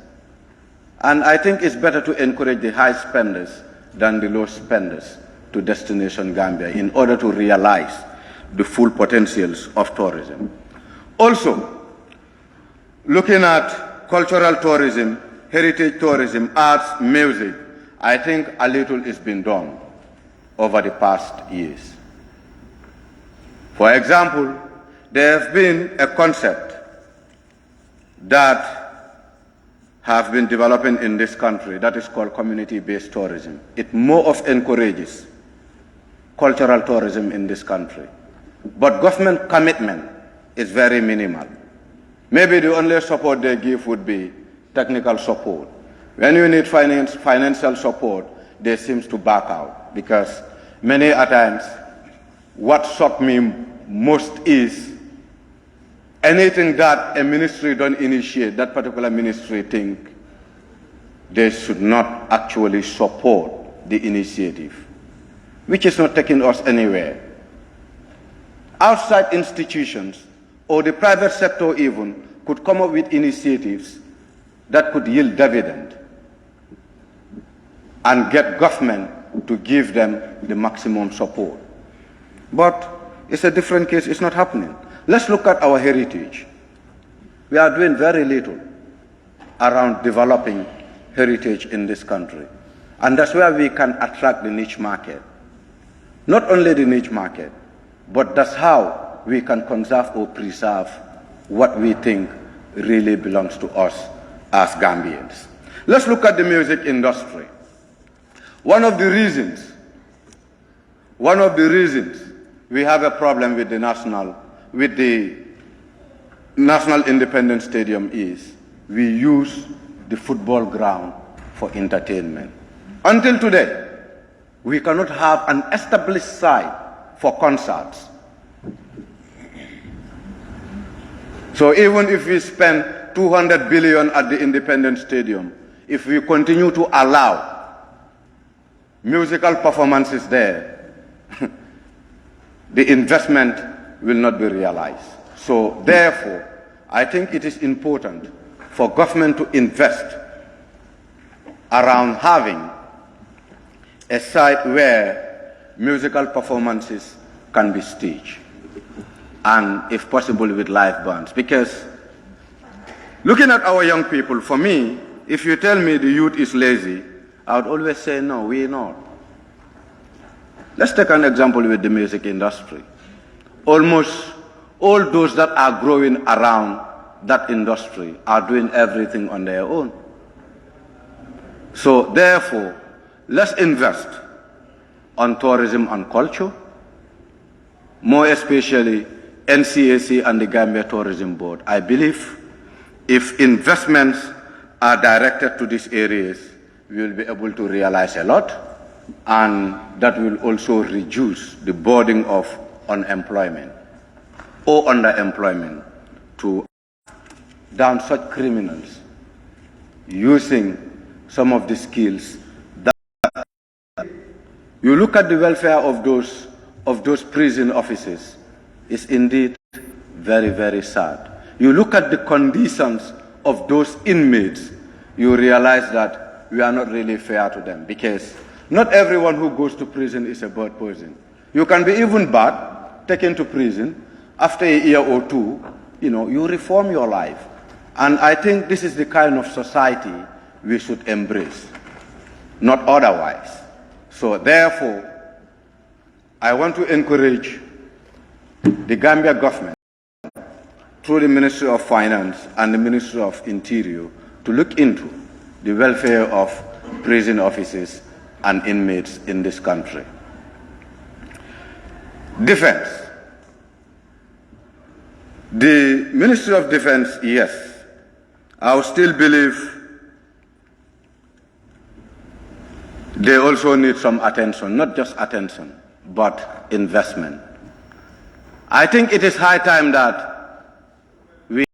And I think it's better to encourage the high spenders than the low spenders to destination Gambia in order to realize the full potentials of tourism. Also, looking at cultural tourism, heritage tourism, arts, music, I think a little is being done over the past years. For example, there has been a concept that have been developing in this country that is called community-based tourism. It more of encourages cultural tourism in this country. But government commitment is very minimal. Maybe the only support they give would be technical support. When you need financial support, they seem to back out, because many a times what shocked me most is anything that a ministry don't initiate, that particular ministry think they should not actually support the initiative, which is not taking us anywhere. Outside institutions or the private sector even could come up with initiatives that could yield dividend and get government to give them the maximum support. But it's a different case, it's not happening. Let's look at our heritage. We are doing very little around developing heritage in this country. And that's where we can attract the niche market. Not only the niche market, but that's how we can conserve or preserve what we think really belongs to us as Gambians. Let's look at the music industry. One of the reasons we have a problem with the National Independence Stadium is we use the football ground for entertainment. Until today, we cannot have an established site for concerts. So even if we spend 200 billion at the Independence Stadium, if we continue to allow musical performances there, the investment will not be realized. So therefore, I think it is important for government to invest around having a site where musical performances can be staged, and if possible with live bands. Because looking at our young people, for me, if you tell me the youth is lazy, I would always say no, we're not. Let's take an example with the music industry. Almost all those that are growing around that industry are doing everything on their own. So therefore, let's invest on tourism and culture, more especially NCAC and the Gambia Tourism Board. I believe if investments are directed to these areas, we will be able to realize a lot, and that will also reduce the burden of unemployment or underemployment to down such criminals using some of the skills that you look at the welfare of those prison officers is indeed very, very sad. You look at the conditions of those inmates, you realize that we are not really fair to them, because not everyone who goes to prison is a bad person. You can be even bad, taken to prison, after a year or two, you reform your life. And I think this is the kind of society we should embrace, not otherwise. So therefore, I want to encourage the Gambia government, through the Ministry of Finance and the Ministry of Interior, to look into the welfare of prison officers and inmates in this country. Defense. The Ministry of Defense, yes, I still believe they also need some attention, not just attention, but investment. I think it is high time that we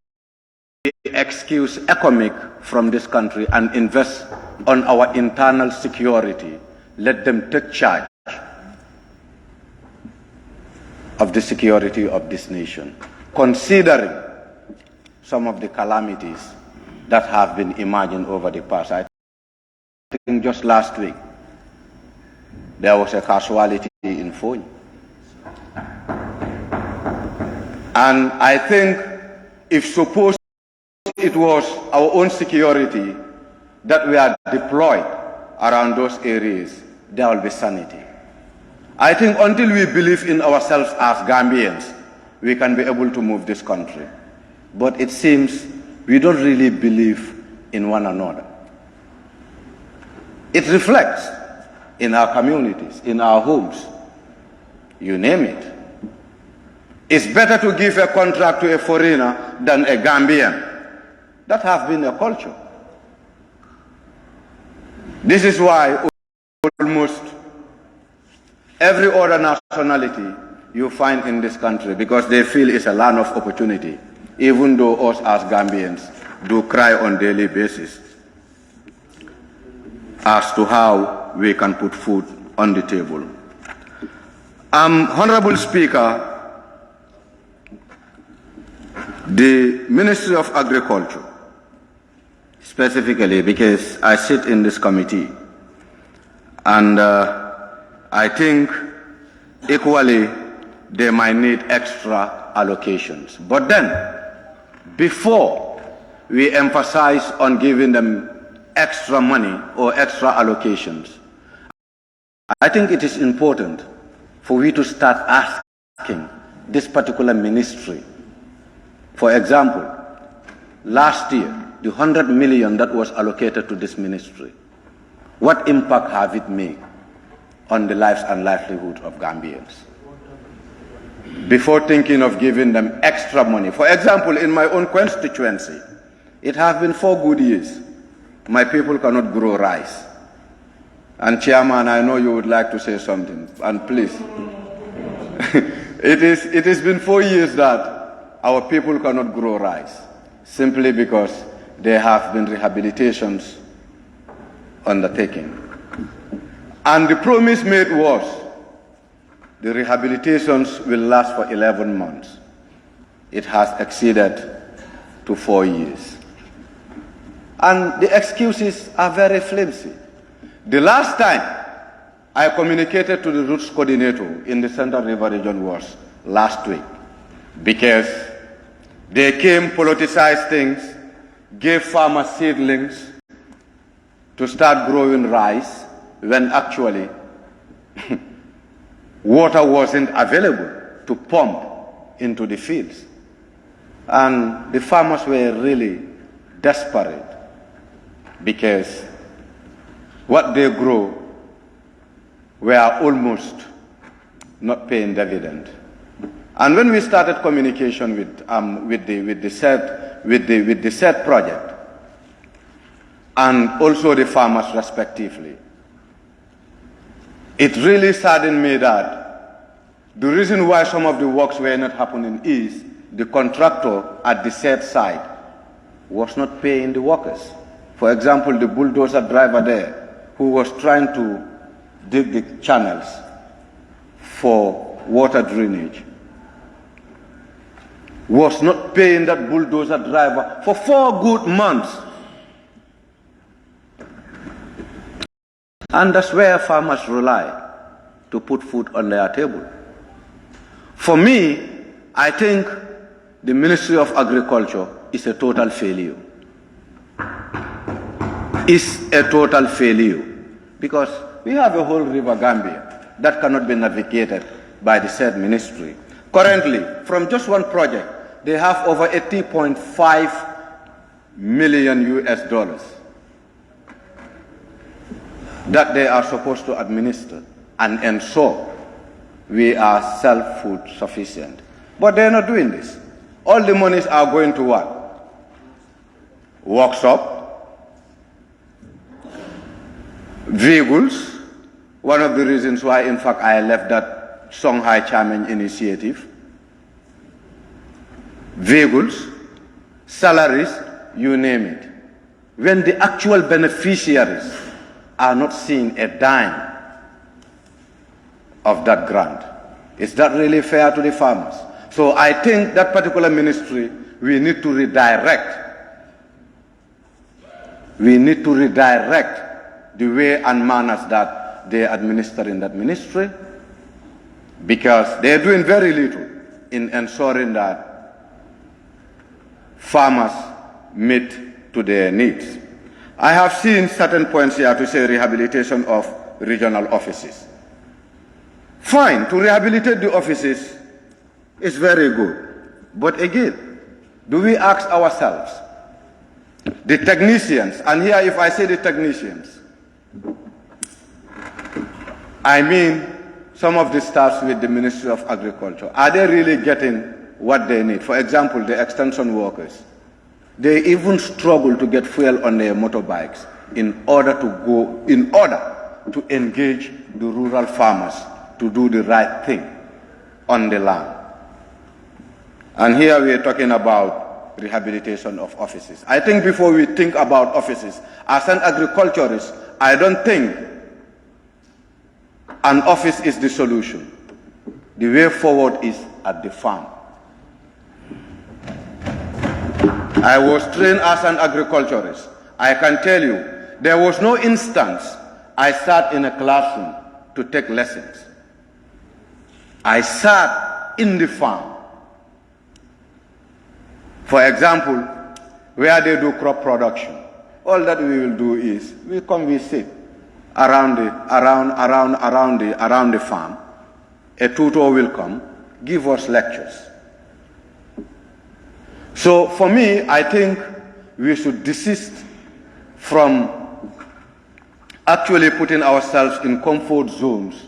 excuse 𝒂𝒄𝒄𝒄 from this country and invest on our internal security. Let them take charge of the security of this nation, considering some of the calamities that have been imagined over the past. I think just last week, there was a casualty in Fonyi. And I think if suppose it was our own security that we are deployed around those areas, there will be sanity. I think until we believe in ourselves as Gambians, we can be able to move this country. But it seems we don't really believe in one another. It reflects in our communities, in our homes, you name it. It's better to give a contract to a foreigner than a Gambian. That has been a culture. This is why almost every other nationality you find in this country, because they feel it's a land of opportunity, even though us as Gambians do cry on a daily basis as to how we can put food on the table. Honorable Speaker, the Ministry of Agriculture, specifically because I sit in this committee, and I think equally they might need extra allocations. But then, before we emphasize on giving them extra money or extra allocations, I think it is important for we to start asking this particular ministry. For example, last year, the 100 million that was allocated to this ministry, what impact have it made on the lives and livelihood of Gambians? Before thinking of giving them extra money. For example, in my own constituency, It has been 4 good years. My people cannot grow rice. And Chairman, I know you would like to say something, and please. It has been 4 years that our people cannot grow rice, simply because there have been rehabilitations undertaken. And the promise made was the rehabilitations will last for 11 months. It has exceeded to 4 years. And the excuses are very flimsy. The last time I communicated to the roots coordinator in the Central River region was last week, because they came, politicized things, gave farmers seedlings to start growing rice when actually water wasn't available to pump into the fields. And the farmers were really desperate because what they grow were almost not paying dividend. And when we started communication with the 𝒐𝒊𝒏 project, and also the farmers respectively, it really saddened me that the reason why some of the works were not happening is the contractor at the said site was not paying the workers. For example, the bulldozer driver there, who was trying to dig the channels for water drainage, was not paying that bulldozer driver for 4 good months. And that's where farmers rely to put food on their table. For me, I think the Ministry of Agriculture is a total failure. It's a total failure because we have a whole river Gambia that cannot be navigated by the said ministry. Currently, from just one project, they have over $80.5 million that they are supposed to administer and ensure we are self-food sufficient. But they're not doing this. All the monies are going to what? Workshop, vehicles. One of the reasons why, in fact, I left that Shanghai Chairman initiative. Vehicles, salaries, you name it. When the actual beneficiaries are not seeing a dime of that grant, is that really fair to the farmers? So I think that particular ministry, we need to redirect. We need to redirect the way and manners that they administer in that ministry, because they are doing very little in ensuring that farmers meet to their needs. I have seen certain points here to say rehabilitation of regional offices. Fine, to rehabilitate the offices is very good. But again, do we ask ourselves, the technicians, and here if I say the technicians, I mean some of the staffs with the Ministry of Agriculture, are they really getting what they need? For example, the extension workers, they even struggle to get fuel on their motorbikes in order to engage the rural farmers to do the right thing on the land. And here we are talking about rehabilitation of offices. I think before we think about offices, as an agriculturist, I don't think an office is the solution. The way forward is at the farm. I was trained as an agriculturist. I can tell you, there was no instance I sat in a classroom to take lessons. I sat in the farm. For example, where they do crop production, all that we will do is we sit around the farm. A tutor will come, give us lectures. So for me, I think we should desist from actually putting ourselves in comfort zones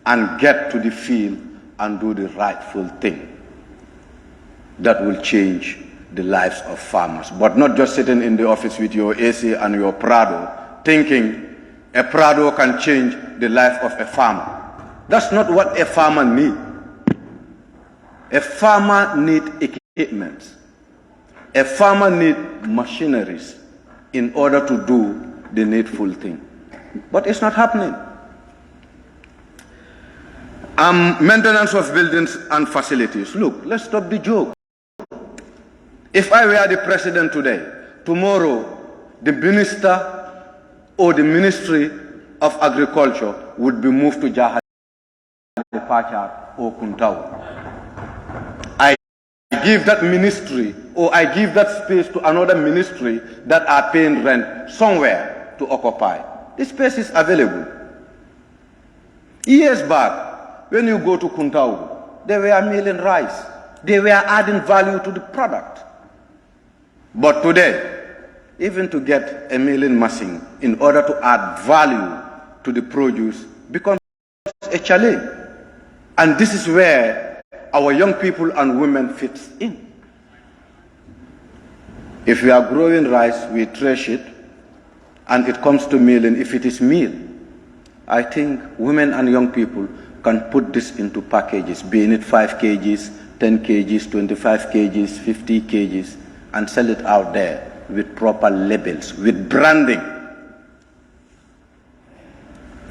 and get to the field and do the rightful thing that will change the lives of farmers, but not just sitting in the office with your AC and your Prado, thinking a Prado can change the life of a farmer. That's not what a farmer needs. A farmer needs equipment. A farmer needs machineries in order to do the needful thing. But it's not happening. Maintenance of buildings and facilities. Look, let's stop the joke. If I were the president today, tomorrow the minister or the Ministry of Agriculture would be moved to Jahar or Kuntau. I give that ministry or I give that space to another ministry that are paying rent somewhere to occupy. This space is available. Years back, when you go to Kuntau, they were milling rice. They were adding value to the product. But today, even to get a milling machine in order to add value to the produce becomes a challenge. And this is where our young people and women fit in. If we are growing rice, we thresh it, and it comes to milling. If it is meal, I think women and young people can put this into packages, being it 5 kgs, 10 kgs, 25 kgs, 50 kgs, and sell it out there with proper labels, with branding.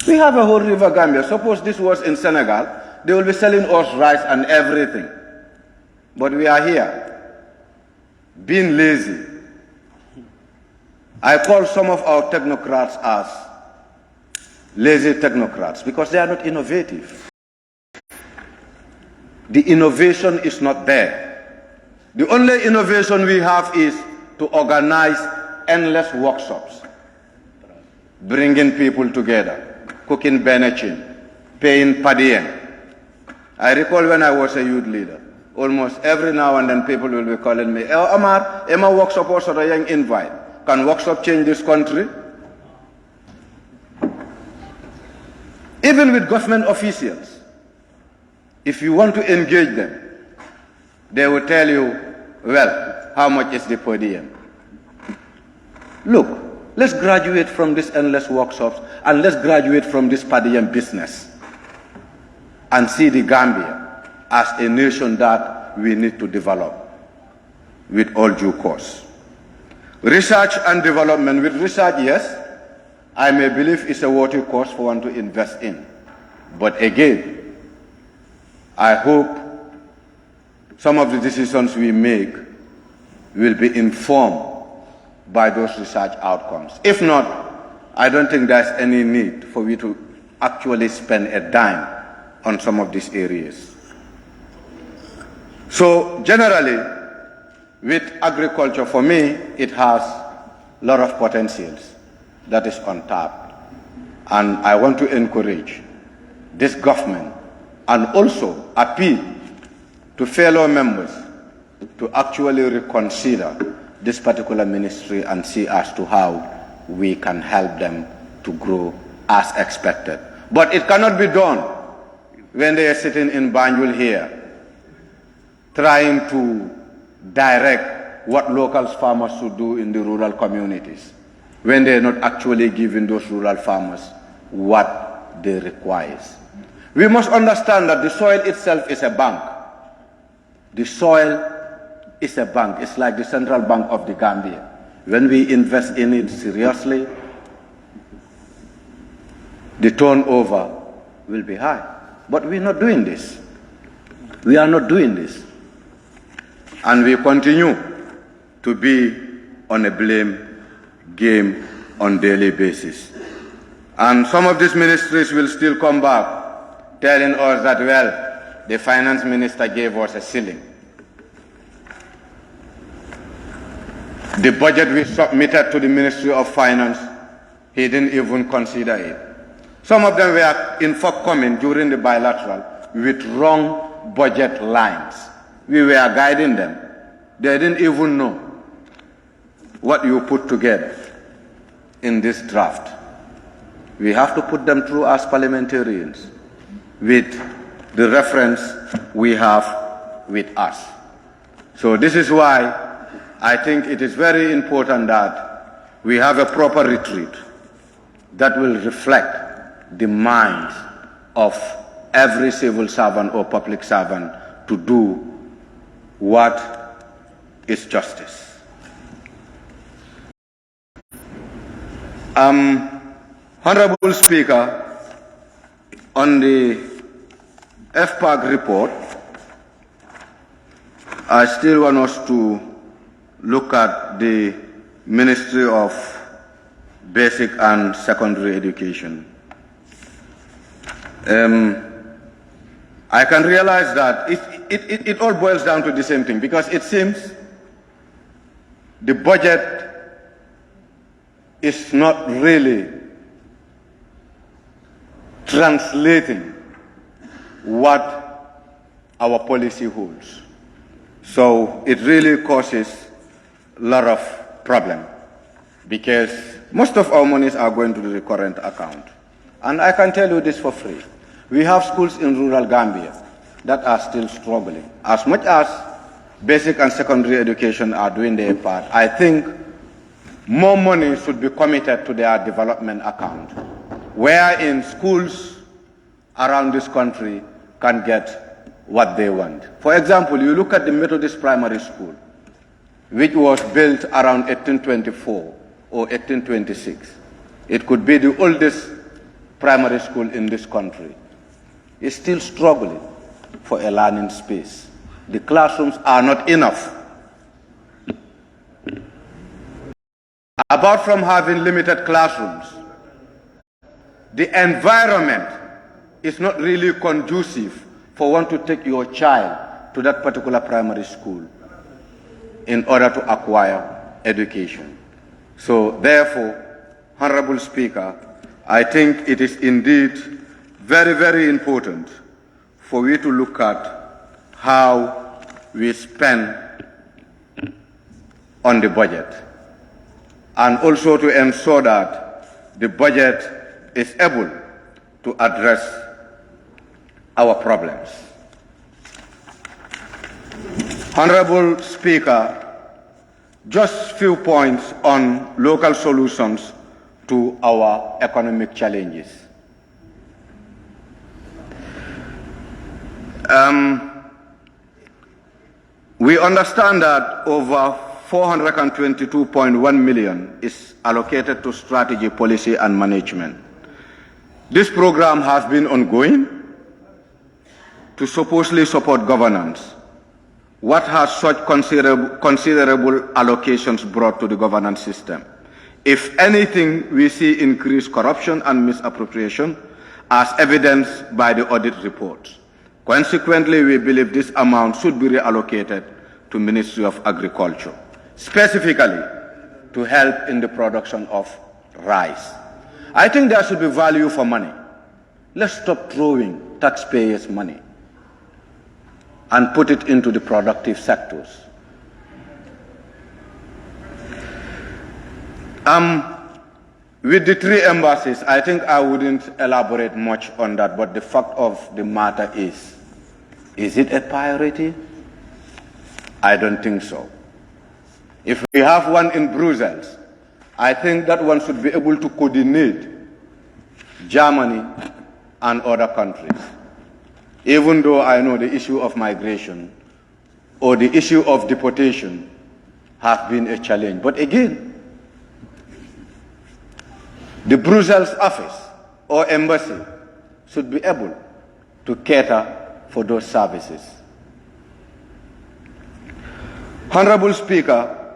We have a whole river Gambia. Suppose this was in Senegal, they will be selling us rice and everything. But we are here, being lazy. I call some of our technocrats as lazy technocrats because they are not innovative. The innovation is not there. The only innovation we have is to organize endless workshops, bringing people together, cooking benachin, paying padien. I recall when I was a youth leader, almost every now and then people will be calling me, Omar, Emma workshop also a young invite. Can workshop change this country? Even with government officials, if you want to engage them, they will tell you, well, how much is the per diem? Look, let's graduate from these endless workshops and let's graduate from this per diem business and see the Gambia as a nation that we need to develop with all due course. Research and development. With research, yes, I may believe it's a worthy cause for one to invest in. But again, I hope some of the decisions we make will be informed by those research outcomes. If not, I don't think there's any need for we to actually spend a dime on some of these areas. So generally, with agriculture, for me, it has a lot of potentials that is untapped. And I want to encourage this government and also appeal to fellow members to actually reconsider this particular ministry and see as to how we can help them to grow as expected. But it cannot be done when they are sitting in Banjul here, trying to direct what local farmers should do in the rural communities, when they are not actually giving those rural farmers what they require. We must understand that the soil itself is a bank. The soil is a bank. It's like the central bank of the Gambia. When we invest in it seriously, the turnover will be high. But we're not doing this. We are not doing this. And we continue to be on a blame game on a daily basis. And some of these ministries will still come back telling us that, well, the finance minister gave us a ceiling. The budget we submitted to the Ministry of Finance, he didn't even consider it. Some of them were in fact coming during the bilateral with wrong budget lines. We were guiding them. They didn't even know what you put together in this draft. We have to put them through as parliamentarians with the reference we have with us. So this is why I think it is very important that we have a proper retreat that will reflect the minds of every civil servant or public servant to do what is justice. Honorable Speaker, on the 𝒂𝒄𝒄𝒏 report, I still want us to look at the Ministry of Basic and Secondary Education. I can realize that it all boils down to the same thing, because it seems the budget is not really translating what our policy holds. So it really causes a lot of problem, because most of our monies are going to the current account. And I can tell you this for free. We have schools in rural Gambia that are still struggling. As much as basic and secondary education are doing their part, I think more money should be committed to their development account, wherein schools around this country can get what they want. For example, you look at the Methodist Primary School, which was built around 1824 or 1826. It could be the oldest primary school in this country. It's still struggling for a learning space. The classrooms are not enough. Apart from having limited classrooms, the environment is not really conducive for one to take your child to that particular primary school in order to acquire education. So therefore, Honorable Speaker, I think it is indeed very, very important for we to look at how we spend on the budget, and also to ensure that the budget is able to address our problems. Honorable Speaker, just few points on local solutions to our economic challenges. We understand that over 422.1 million is allocated to strategy, policy, and management. This program has been ongoing to supposedly support governance. What has such considerable allocations brought to the governance system? If anything, we see increased corruption and misappropriation, as evidenced by the audit reports. Consequently, we believe this amount should be reallocated to Ministry of Agriculture, specifically to help in the production of rice. I think there should be value for money. Let's stop throwing taxpayers' money and put it into the productive sectors. With the 3 embassies, I think I wouldn't elaborate much on that, but the fact of the matter is it a priority? I don't think so. If we have one in Brussels, I think that one should be able to coordinate Germany and other countries. Even though I know the issue of migration or the issue of deportation have been a challenge. But again, the Brussels office or embassy should be able to cater for those services. Honorable Speaker,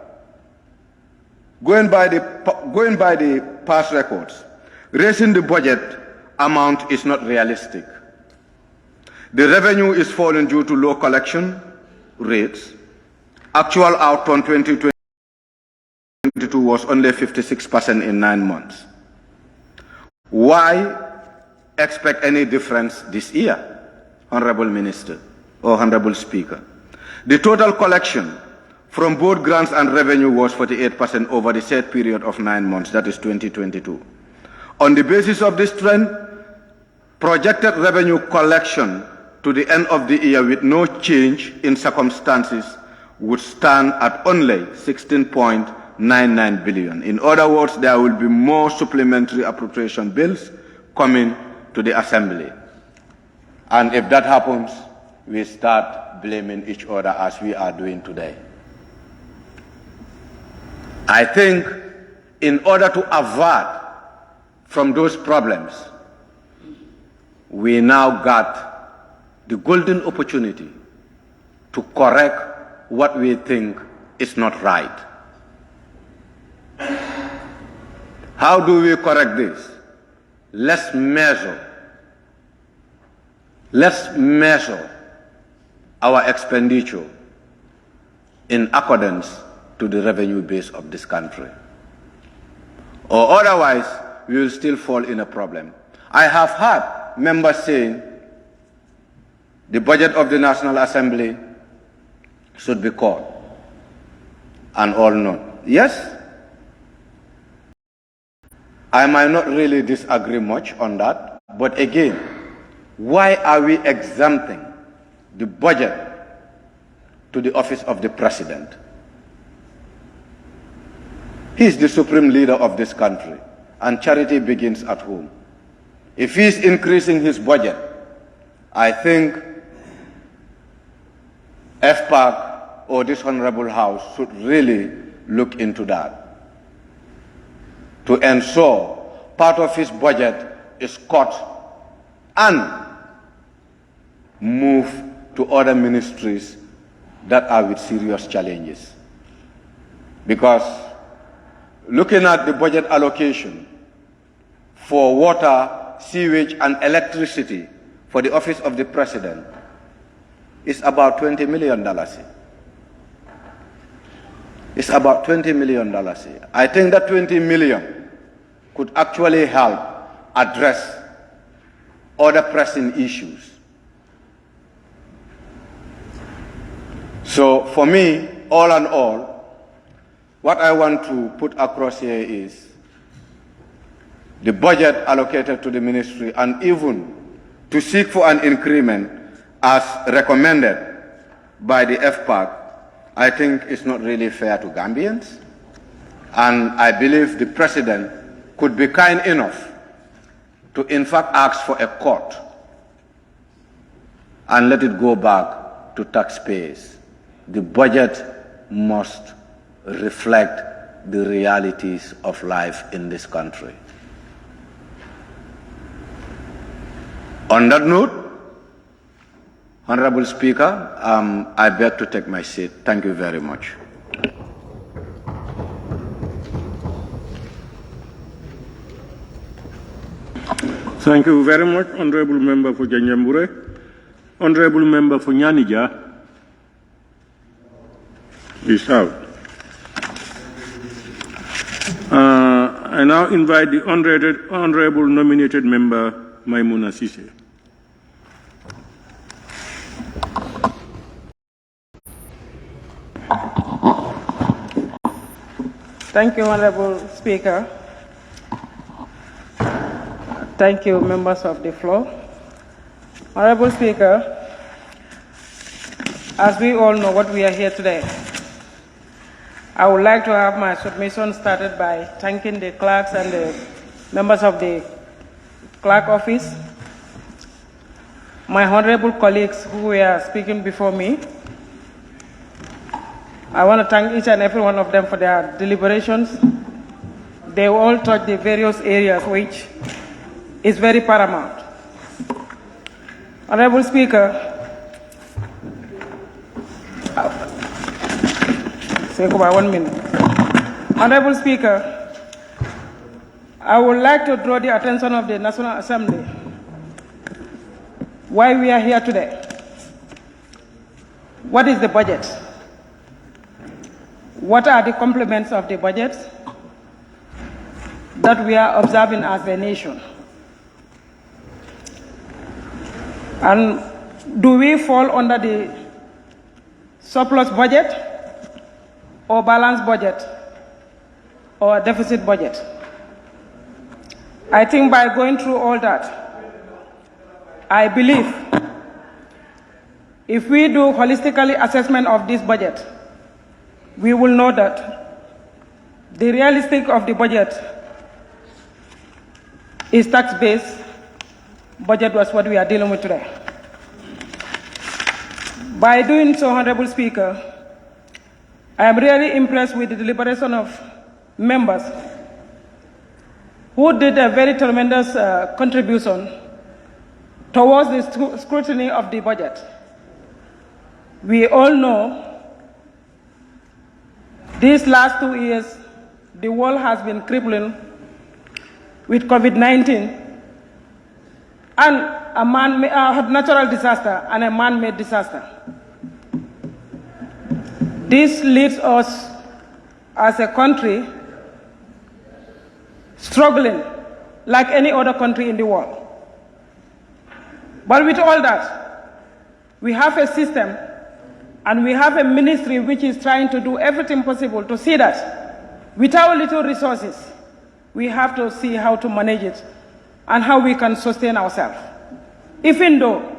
going by the past records, raising the budget amount is not realistic. The revenue is falling due to low collection rates. Actual outturn 2022 was only 56% in 9 months. Why expect any difference this year, Honorable Minister or Honorable Speaker? The total collection from both grants and revenue was 48% over the said period of 9 months, that is 2022. On the basis of this trend, projected revenue collection to the end of the year with no change in circumstances would stand at only 16.99 billion. In other words, there will be more supplementary appropriation bills coming to the Assembly. And if that happens, we start blaming each other as we are doing today. I think in order to avert from those problems, we now got the golden opportunity to correct what we think is not right. How do we correct this? Let's measure our expenditure in accordance to the revenue base of this country. Or otherwise, we will still fall in a problem. I have heard members saying the budget of the National Assembly should be cut and all not. Yes, I might not really disagree much on that, but again, why are we exempting the budget to the office of the President? He is the supreme leader of this country, and charity begins at home. If he is increasing his budget, I think FPAC or this Honorable House should really look into that to ensure part of his budget is cut and move to other ministries that are with serious challenges. Because looking at the budget allocation for water, sewage, and electricity for the office of the President is about $20 million. It's about $20 million. I think that $20 million could actually help address other pressing issues. So for me, all in all, what I want to put across here is the budget allocated to the ministry, and even to seek for an increment as recommended by the FPAC, I think it's not really fair to Gambians. And I believe the President could be kind enough to in fact ask for a cut and let it go back to taxpayers. The budget must reflect the realities of life in this country. On that note, Honorable Speaker, I beg to take my seat. Thank you very much. Thank you very much, Honorable Member for Janjambure. Honorable Member for Nyanija is out. I now invite the Honorable Nominated Member, Maimouna Sise. Thank you, Honorable Speaker. Thank you, members of the floor. Honorable Speaker, as we all know what we are here today, I would like to have my submission started by thanking the clerks and the members of the clerk office, my honorable colleagues who were speaking before me. I want to thank each and every one of them for their deliberations. They all touch the various areas which is very paramount. Honorable Speaker, Honorable Speaker, I would like to draw the attention of the National Assembly why we are here today. What is the budget? What are the complements of the budget that we are observing as a nation? And do we fall under the surplus budget or balanced budget or deficit budget? I think by going through all that, I believe if we do holistically assessment of this budget, we will know that the realistic of the budget is tax-based budget was what we are dealing with today. By doing so, Honorable Speaker, I am really impressed with the deliberation of members who did a very tremendous contribution towards the scrutiny of the budget. We all know these last 2 years, the world has been crippling with COVID-19 and a natural disaster and a man-made disaster. This leads us as a country struggling like any other country in the world. But with all that, we have a system and we have a ministry which is trying to do everything possible to see that with our little resources, we have to see how to manage it and how we can sustain ourselves. Even though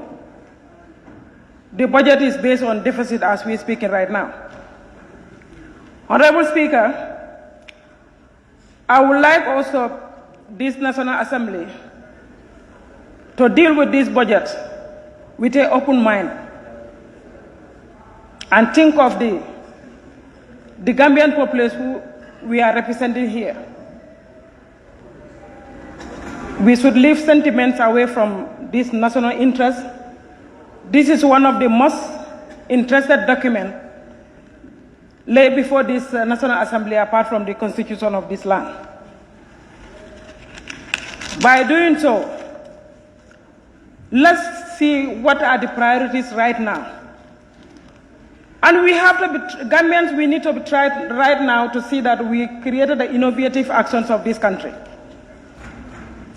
the budget is based on deficit as we're speaking right now. Honorable Speaker, I would like also this National Assembly to deal with this budget with an open mind and think of the Gambian population who we are representing here. We should leave sentiments away from this national interest. This is one of the most interested documents laid before this National Assembly apart from the constitution of this land. By doing so, let's see what are the priorities right now. And we have to be, Gambians, we need to be tried right now to see that we created the innovative actions of this country.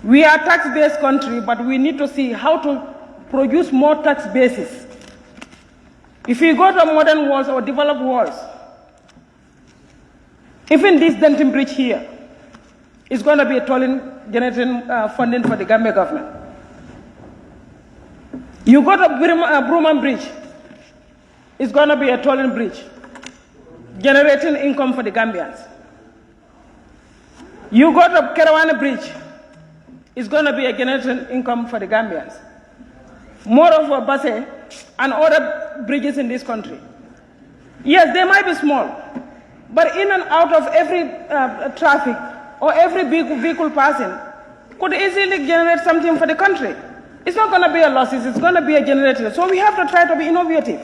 We are a tax-based country, but we need to see how to produce more tax bases. If you go to modern worlds or developed worlds, even this Denton Bridge here is going to be a tolling generating funding for the Gambia government. You go to Bruman Bridge, it's going to be a tolling bridge, generating income for the Gambians. You go to Kerawana Bridge, it's going to be a generating income for the Gambians. More of a Basse and other bridges in this country. Yes, they might be small, but in and out of every traffic or every big vehicle passing could easily generate something for the country. It's not going to be a losses, it's going to be a generator. So we have to try to be innovative.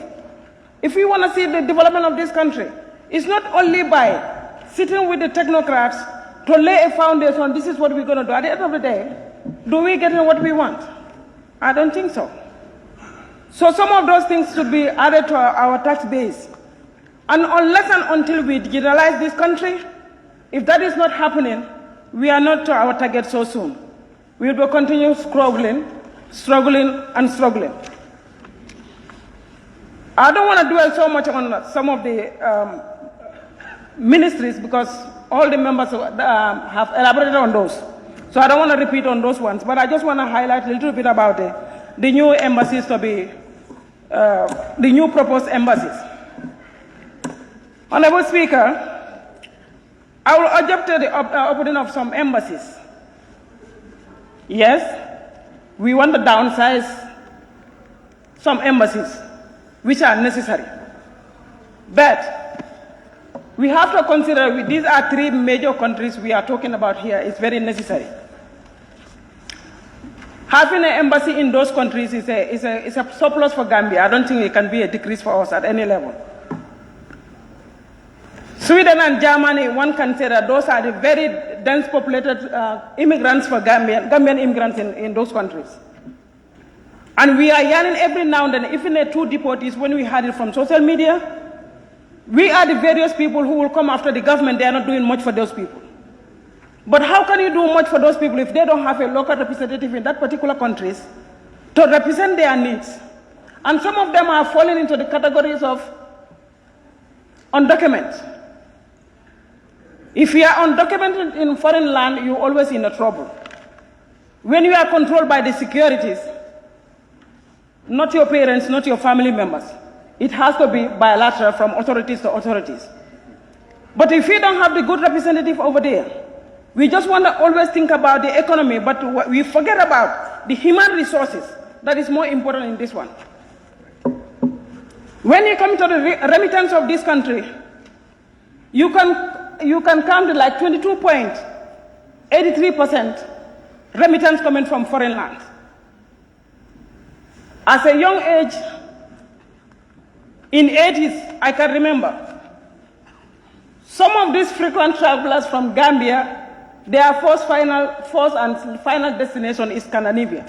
If we want to see the development of this country, it's not only by sitting with the technocrats to lay a foundation, this is what we're going to do. At the end of the day, do we get what we want? I don't think so. So some of those things should be added to our tax base. And unless and until we digitalize this country, if that is not happening, we are not to our target so soon. We will continue struggling. I don't want to dwell so much on some of the ministries because all the members have elaborated on those. So I don't want to repeat on those ones, but I just want to highlight a little bit about the new embassies to be, the new proposed embassies. Honorable Speaker, I will object to the opening of some embassies. Yes, we want to downsize some embassies, which are necessary. But we have to consider, these are three major countries we are talking about here. It's very necessary. Having an embassy in those countries is a surplus for Gambia. I don't think it can be a decrease for us at any level. Sweden and Germany, one can say that those are the very dense populated immigrants for Gambian immigrants in those countries. And we are hearing every now and then, even the two deportees, when we heard it from social media, we are the various people who will come after the government. They are not doing much for those people. But how can you do much for those people if they don't have a local representative in that particular countries to represent their needs? And some of them are falling into the categories of undocumented. If you are undocumented in foreign land, you're always in a trouble. When you are controlled by the securities, not your parents, not your family members, it has to be bilateral from authorities to authorities. But if we don't have the good representative over there, we just want to always think about the economy, but we forget about the human resources. That is more important in this one. When you come to the remittance of this country, you can count like 22.83% remittance coming from foreign lands. As a young age, in 80s, I can remember, some of these frequent travelers from Gambia, their first and final destination is Scandinavia.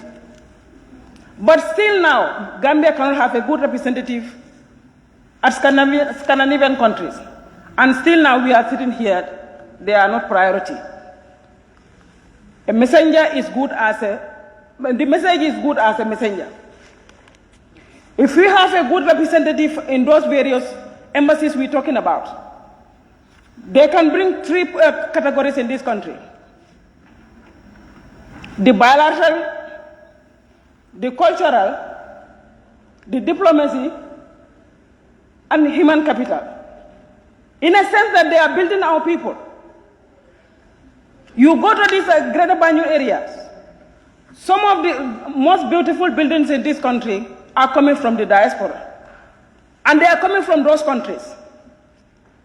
But still now, Gambia cannot have a good representative at Scandinavian countries. And still now we are sitting here, they are not priority. The message is good as a messenger. If we have a good representative in those various embassies we're talking about, they can bring three categories in this country: the bilateral, the cultural, the diplomacy, and human capital. In a sense that they are building our people. You go to these greater Banjul areas, some of the most beautiful buildings in this country are coming from the diaspora. And they are coming from those countries.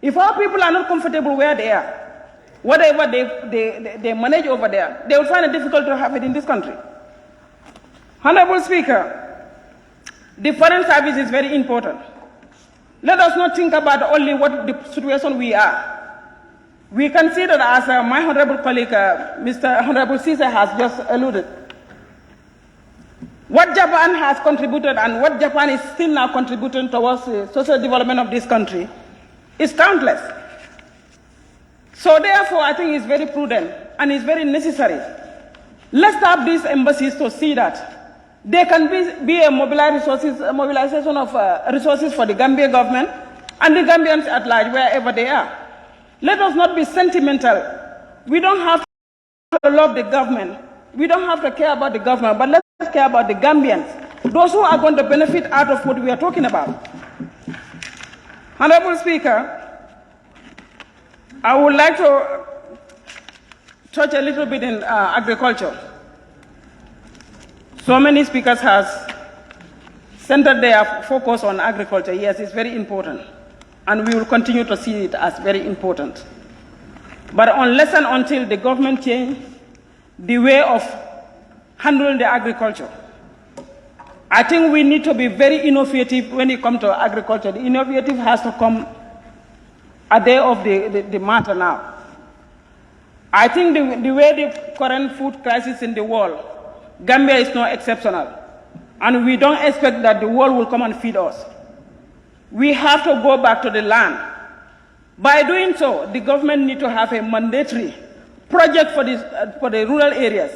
If our people are not comfortable where they are, whatever they manage over there, they will find it difficult to have it in this country. Honorable Speaker, the foreign service is very important. Let us not think about only what the situation we are. We can see that, as my honorable colleague, Mr. Honorable 𝒂𝒊𝒏 has just alluded, what Japan has contributed and what Japan is still now contributing towards the social development of this country is countless. So therefore, I think it's very prudent and it's very necessary. Let's have these embassies to see that there can be a mobilization of resources for the Gambia government and the Gambians at large, wherever they are. Let us not be sentimental. We don't have to love the government. We don't have to care about the government, but let's care about the Gambians, those who are going to benefit out of what we are talking about. Honorable Speaker, I would like to touch a little bit in agriculture. So many speakers have centered their focus on agriculture. Yes, it's very important, and we will continue to see it as very important. But unless and until the government change the way of handling the agriculture, I think we need to be very innovative when it comes to agriculture. The innovative has to come at the of the matter now. I think the way the current food crisis in the world, Gambia is not exceptional. And we don't expect that the world will come and feed us. We have to go back to the land. By doing so, the government needs to have a mandatory project for the rural areas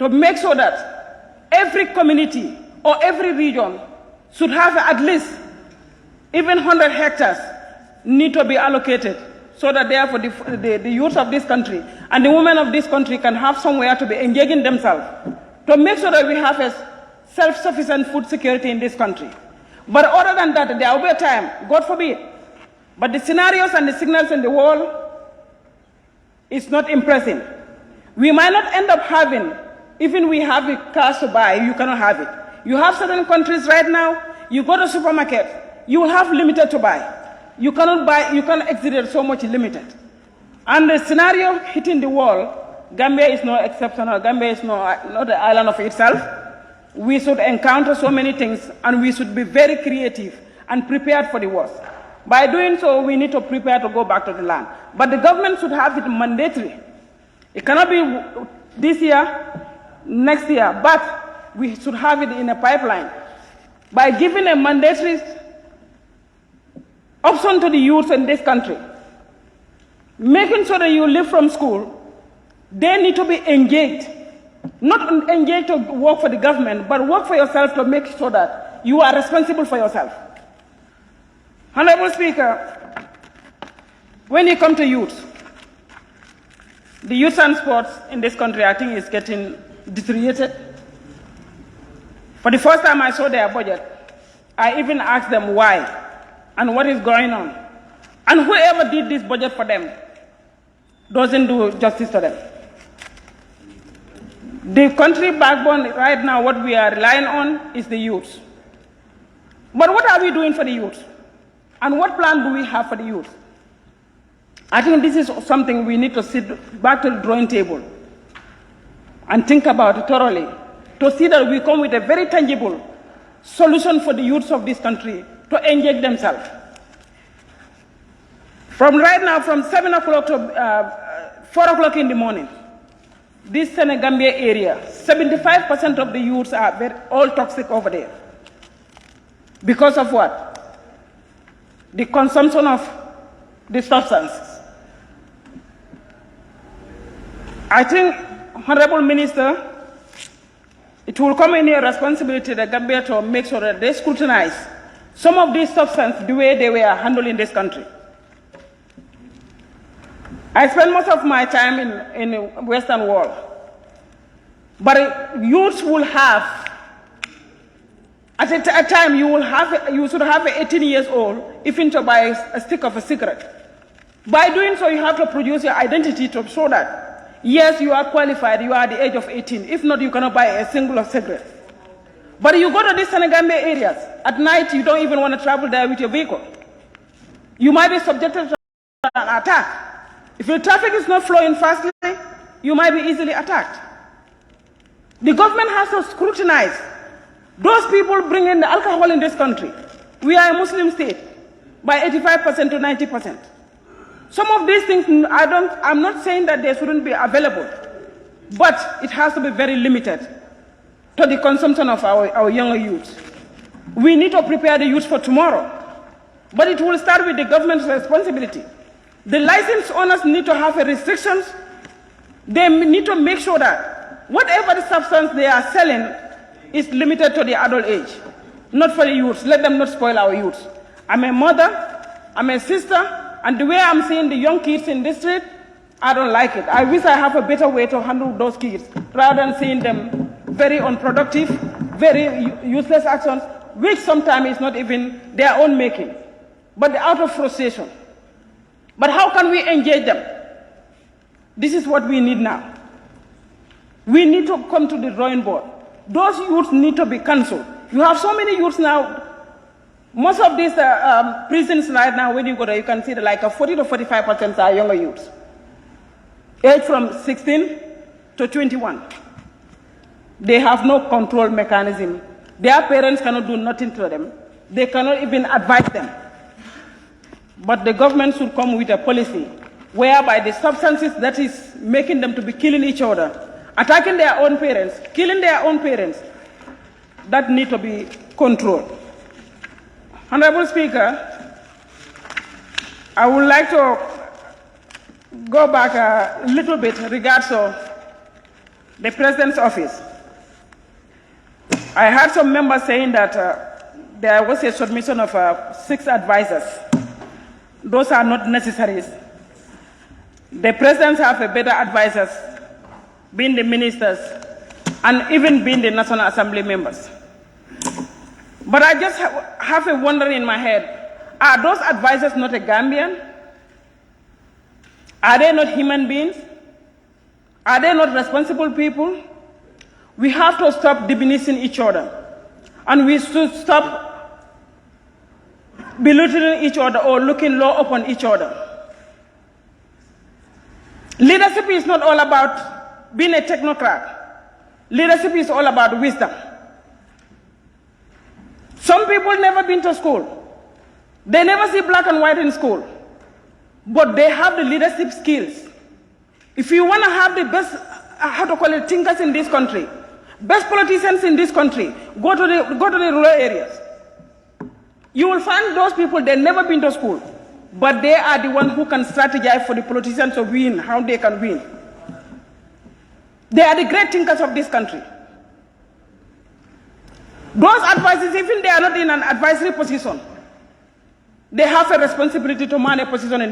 to make sure that every community or every region should have at least even 100 hectares need to be allocated, so that therefore the youth of this country and the women of this country can have somewhere to be engaging themselves to make sure that we have a self-sufficient food security in this country. But other than that, there will be a time, God forbid, but the scenarios and the signals in the world is not impressive. We might not end up having, even we have the cash to buy, you cannot have it. You have certain countries right now, you go to supermarket, you have limited to buy. You cannot buy, you cannot exceed so much limited. And the scenario hitting the wall, Gambia is no exceptional. Gambia is not an island of itself. We should encounter so many things, and we should be very creative and prepared for the worst. By doing so, we need to prepare to go back to the land. But the government should have it mandatory. It cannot be this year, next year, but we should have it in a pipeline. By giving a mandatory option to the youth in this country, making sure that you leave from school, they need to be engaged. Not engaged to work for the government, but work for yourself to make sure that you are responsible for yourself. Honorable Speaker, when you come to youth, the youth and sports in this country, I think, is getting deteriorated. For the first time I saw their budget, I even asked them why and what is going on. And whoever did this budget for them doesn't do justice to them. The country backbone right now, what we are relying on is the youth. But what are we doing for the youth? And what plan do we have for the youth? I think this is something we need to sit back to the drawing table and think about it thoroughly to see that we come with a very tangible solution for the youths of this country to engage themselves. From right now, from 7 o'clock to 4 o'clock in the morning, this Gambia area, 75% of the youths are all toxic over there. Because of what? The consumption of the substances. I think, Honorable Minister, it will come in your responsibility to Gambia to make sure that they scrutinize some of these substances the way they were handled in this country. I spend most of my time in the Western world. But youths will have, at a time you should have 18 years old, even to buy a stick of a cigarette. By doing so, you have to produce your identity to show that, yes, you are qualified, you are the age of 18. If not, you cannot buy a single cigarette. But you go to these Gambia areas, at night you don't even want to travel there with your vehicle. You might be subjected to an attack. If your traffic is not flowing fastly, you might be easily attacked. The government has to scrutinize those people bringing the alcohol in this country. We are a Muslim state by 85% to 90%. Some of these things, I'm not saying that they shouldn't be available, but it has to be very limited to the consumption of our younger youth. We need to prepare the youth for tomorrow, but it will start with the government's responsibility. The license owners need to have restrictions. They need to make sure that whatever the substance they are selling is limited to the adult age, not for the youth. Let them not spoil our youth. I'm a mother, I'm a sister, and the way I'm seeing the young kids in this street, I don't like it. I wish I have a better way to handle those kids, rather than seeing them very unproductive, very useless actions, which sometimes is not even their own making, but out of frustration. But how can we engage them? This is what we need now. We need to come to the drawing board. Those youths need to be cancelled. You have so many youths now. Most of these prisons right now, when you go there, you can see that like 40 to 45% are younger youths. Age from 16 to 21. They have no control mechanism. Their parents cannot do nothing to them. They cannot even advise them. But the government should come with a policy whereby the substances that is making them to be killing each other, attacking their own parents, killing their own parents, that need to be controlled. Honorable Speaker, I would like to go back a little bit in regards to the President's office. I heard some members saying that there was a submission of 6 advisors. Those are not necessaries. The presidents have a better advisors, being the ministers, and even being the National Assembly members. But I just have a wonder in my head, are those advisors not a Gambian? Are they not human beings? Are they not responsible people? We have to stop diminishing each other, and we should stop belittling each other or looking low upon each other. Leadership is not all about being a technocrat. Leadership is all about wisdom. Some people never been to school. They never see black and white in school. But they have the leadership skills. If you want to have the best, thinkers in this country, best politicians in this country, go to the rural areas. You will find those people, they've never been to school, but they are the ones who can strategize for the politicians to win, how they can win. They are the great thinkers of this country. Those advisors, even they are not in an advisory position, they have a responsibility to man a position in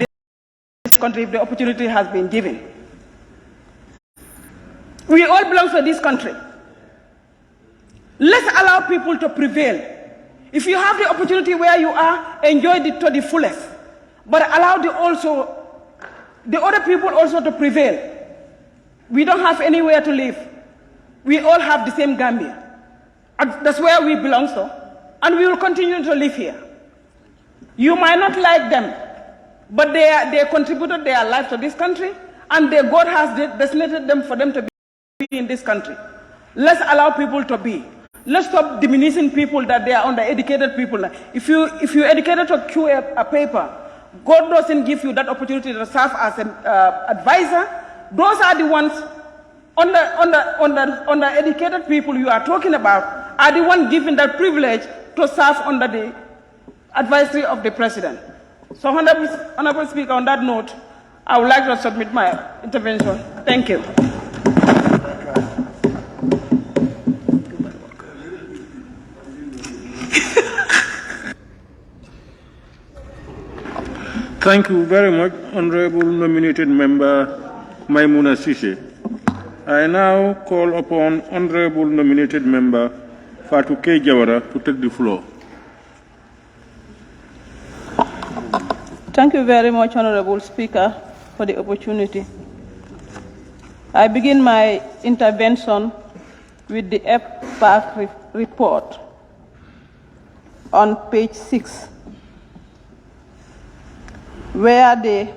this country if the opportunity has been given. We all belong to this country. Let's allow people to prevail. If you have the opportunity where you are, enjoy it to the fullest. but allow the other people also to prevail. We don't have anywhere to live. We all have the same Gambia. And that's where we belong to, and we will continue to live here. You might not like them, but they contributed their life to this country, and God has designated them for them to be in this country. Let's allow people to be. Let's stop diminishing people that they are undereducated people. If you're educated to cure a paper, God doesn't give you that opportunity to serve as an advisor. Those are the ones undereducated people you are talking about are the ones given that privilege to serve under the advisory of the president. So, Honorable Speaker, on that note, I would like to submit my intervention. Thank you. Thank you very much, Honorable Nominated Member Maimouna Cissé. I now call upon Honorable Nominated Member Fatou K. Jawara to take the floor. Thank you very much, Honorable Speaker, for the opportunity. I begin my intervention with the FPAC report on page 6, where they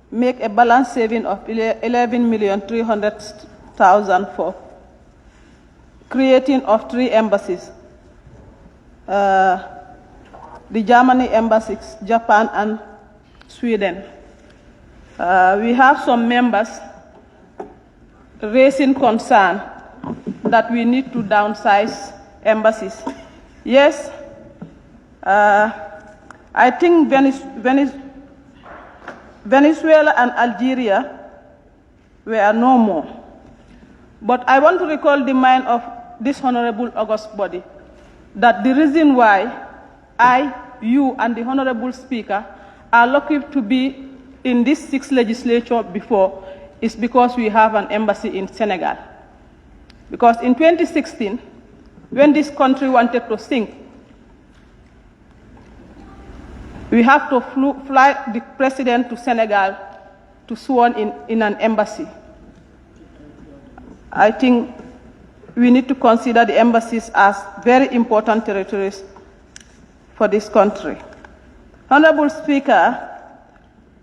make a balance saving of 11,300,000 for creating of 3 embassies. The Germany embassies, Japan and Sweden. We have some members raising concern that we need to downsize embassies. Yes, I think Venezuela and Algeria were no more. But I want to recall the mind of this honorable august body that the reason why you and the honorable speaker are lucky to be in this 6th legislature before is because we have an embassy in Senegal. Because in 2016, when this country wanted to sink, we have to fly the president to Senegal to sworn in an embassy. I think we need to consider the embassies as very important territories for this country. Honorable Speaker,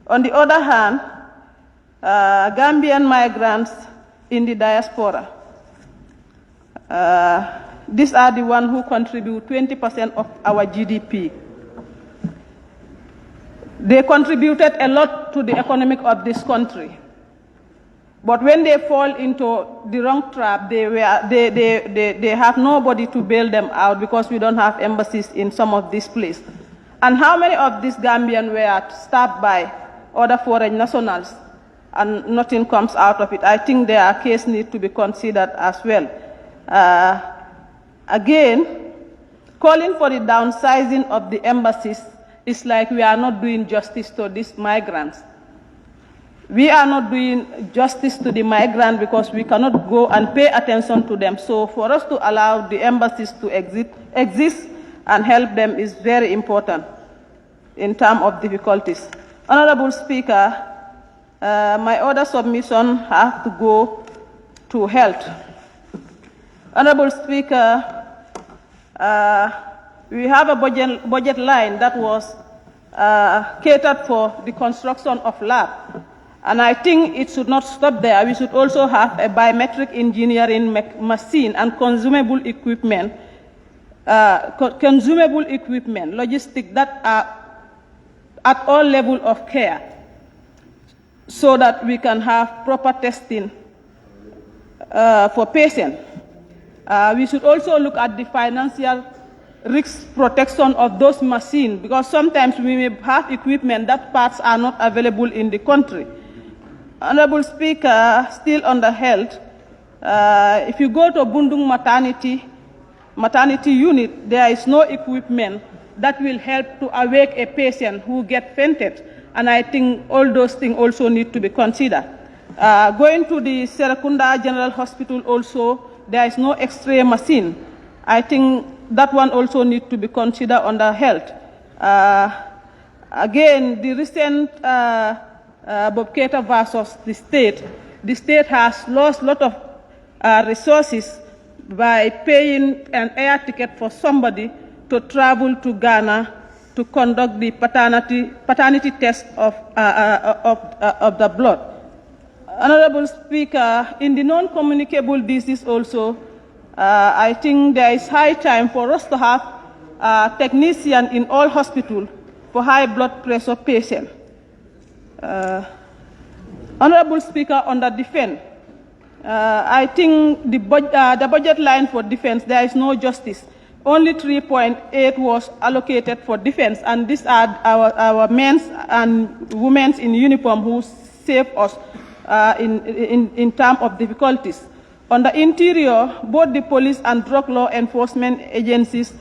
on the other hand, Gambian migrants in the diaspora, these are the ones who contribute 20% of our GDP. They contributed a lot to the economic of this country. But when they fall into the wrong trap, they have nobody to bail them out because we don't have embassies in some of these places. And how many of these Gambians were stabbed by other foreign nationals and nothing comes out of it? I think their case needs to be considered as well. Again, calling for the downsizing of the embassies is like we are not doing justice to these migrants. We are not doing justice to the migrants because we cannot go and pay attention to them. So for us to allow the embassies to exist and help them is very important in terms of difficulties. Honorable Speaker, my other submission has to go to health. Honorable Speaker, we have a budget line that was catered for the construction of lab. And I think it should not stop there. We should also have a biometric engineering machine and consumable equipment, logistics that are at all levels of care so that we can have proper testing for patients. We should also look at the financial risk protection of those machines because sometimes we may have equipment that parts are not available in the country. Honorable Speaker, still on the health, if you go to Bundung maternity unit, there is no equipment that will help to awake a patient who gets fainted. And I think all those things also need to be considered. Going to the Serekunda General Hospital also, there is no X-ray machine. I think that one also needs to be considered under health. Again, the recent Bobketa versus the state has lost a lot of resources by paying an air ticket for somebody to travel to Ghana to conduct the paternity test of the blood. Honorable Speaker, in the non-communicable disease also, I think there is high time for us to have a technician in all hospitals for high blood pressure patients. Honorable Speaker, on the defense, I think the budget line for defense, there is no justice. Only 3.8 was allocated for defense, and these are our men and women in uniform who save us in terms of difficulties. On the interior, both the police and drug law enforcement agencies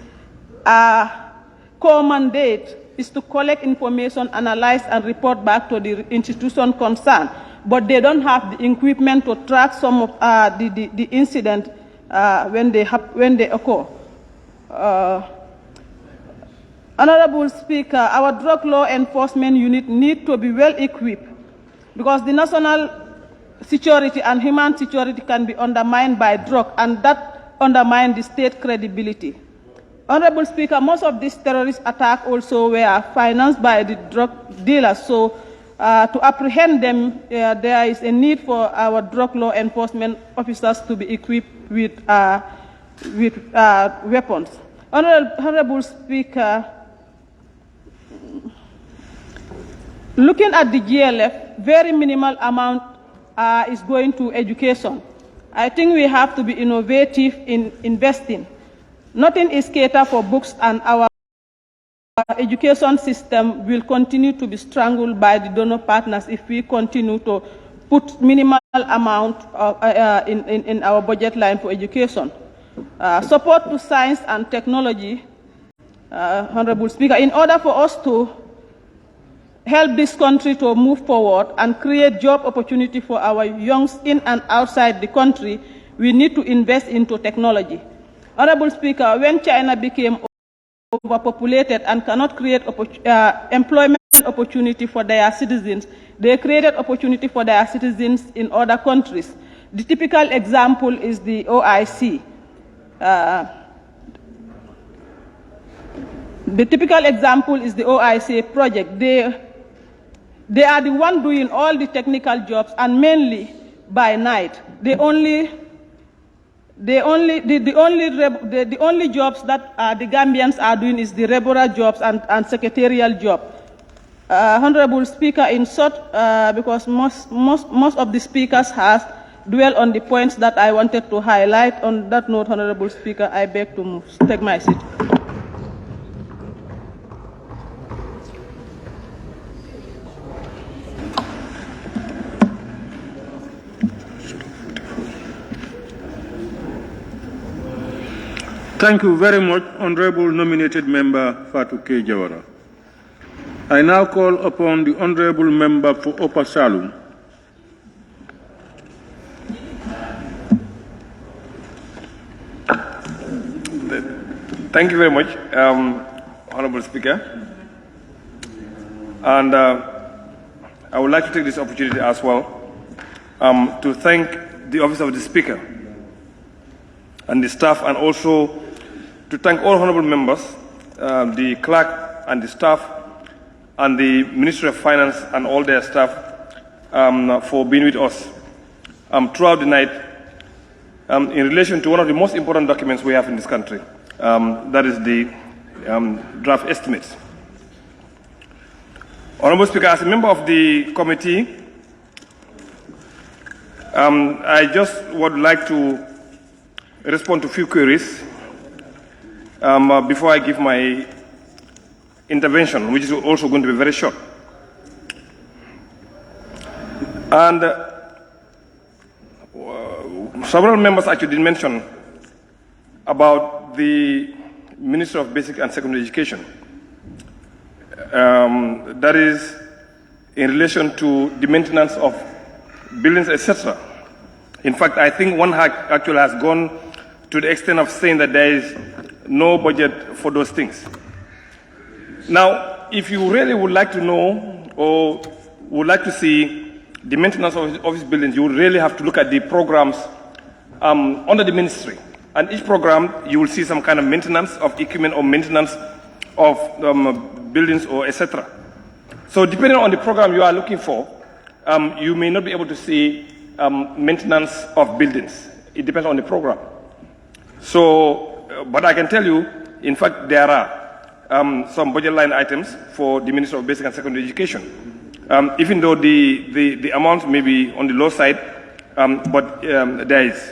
core mandate is to collect information, analyze, and report back to the institution concerned. But they don't have the equipment to track some of the incident when they occur. Honorable Speaker, our drug law enforcement unit need to be well equipped because the national security and human security can be undermined by drug, and that undermines the state credibility. Honorable Speaker, most of these terrorist attacks also were financed by the drug dealers, so to apprehend them, there is a need for our drug law enforcement officers to be equipped with weapons. Honorable Speaker, looking at the GLF, very minimal amount is going to education. I think we have to be innovative in investing. Nothing is catered for books, and our education system will continue to be strangled by the donor partners if we continue to put minimal amount in our budget line for education. Support to science and technology, Honorable Speaker, in order for us to help this country to move forward and create job opportunity for our youngs in and outside the country, we need to invest into technology. Honorable Speaker, when China became overpopulated and cannot create employment opportunity for their citizens, they created opportunity for their citizens in other countries. The typical example is the OIC. The typical example is the OIC project. They are the one doing all the technical jobs, and mainly by night. The only jobs that the Gambians are doing is the regular jobs and secretarial job. Honorable Speaker, in short, because most of the speakers has dwell on the points that I wanted to highlight. On that note, Honorable Speaker, I beg to take my seat. Thank you very much, Honorable Nominated Member Fatou K. Jawara. I now call upon the Honorable Member for Upper Salum. Thank you very much, Honorable Speaker. And I would like to take this opportunity as well to thank the Office of the Speaker and the staff, and also to thank all honorable members, the clerk and the staff, and the Ministry of Finance and all their staff for being with us throughout the night in relation to one of the most important documents we have in this country, that is the draft estimates. Honorable Speaker, as a member of the committee, I just would like to respond to a few queries before I give my intervention, which is also going to be very short. And several members actually did mention about the Ministry of Basic and Secondary Education. That is in relation to the maintenance of buildings, etc. In fact, I think one actually has gone to the extent of saying that there is no budget for those things. Now, if you really would like to know or would like to see the maintenance of office buildings, you would really have to look at the programs under the ministry. And each program, you will see some kind of maintenance of equipment or maintenance of buildings or etc. So depending on the program you are looking for, you may not be able to see maintenance of buildings. It depends on the program. So, but I can tell you, in fact, there are some budget line items for the Ministry of Basic and Secondary Education. Even though the amount may be on the low side, but there is.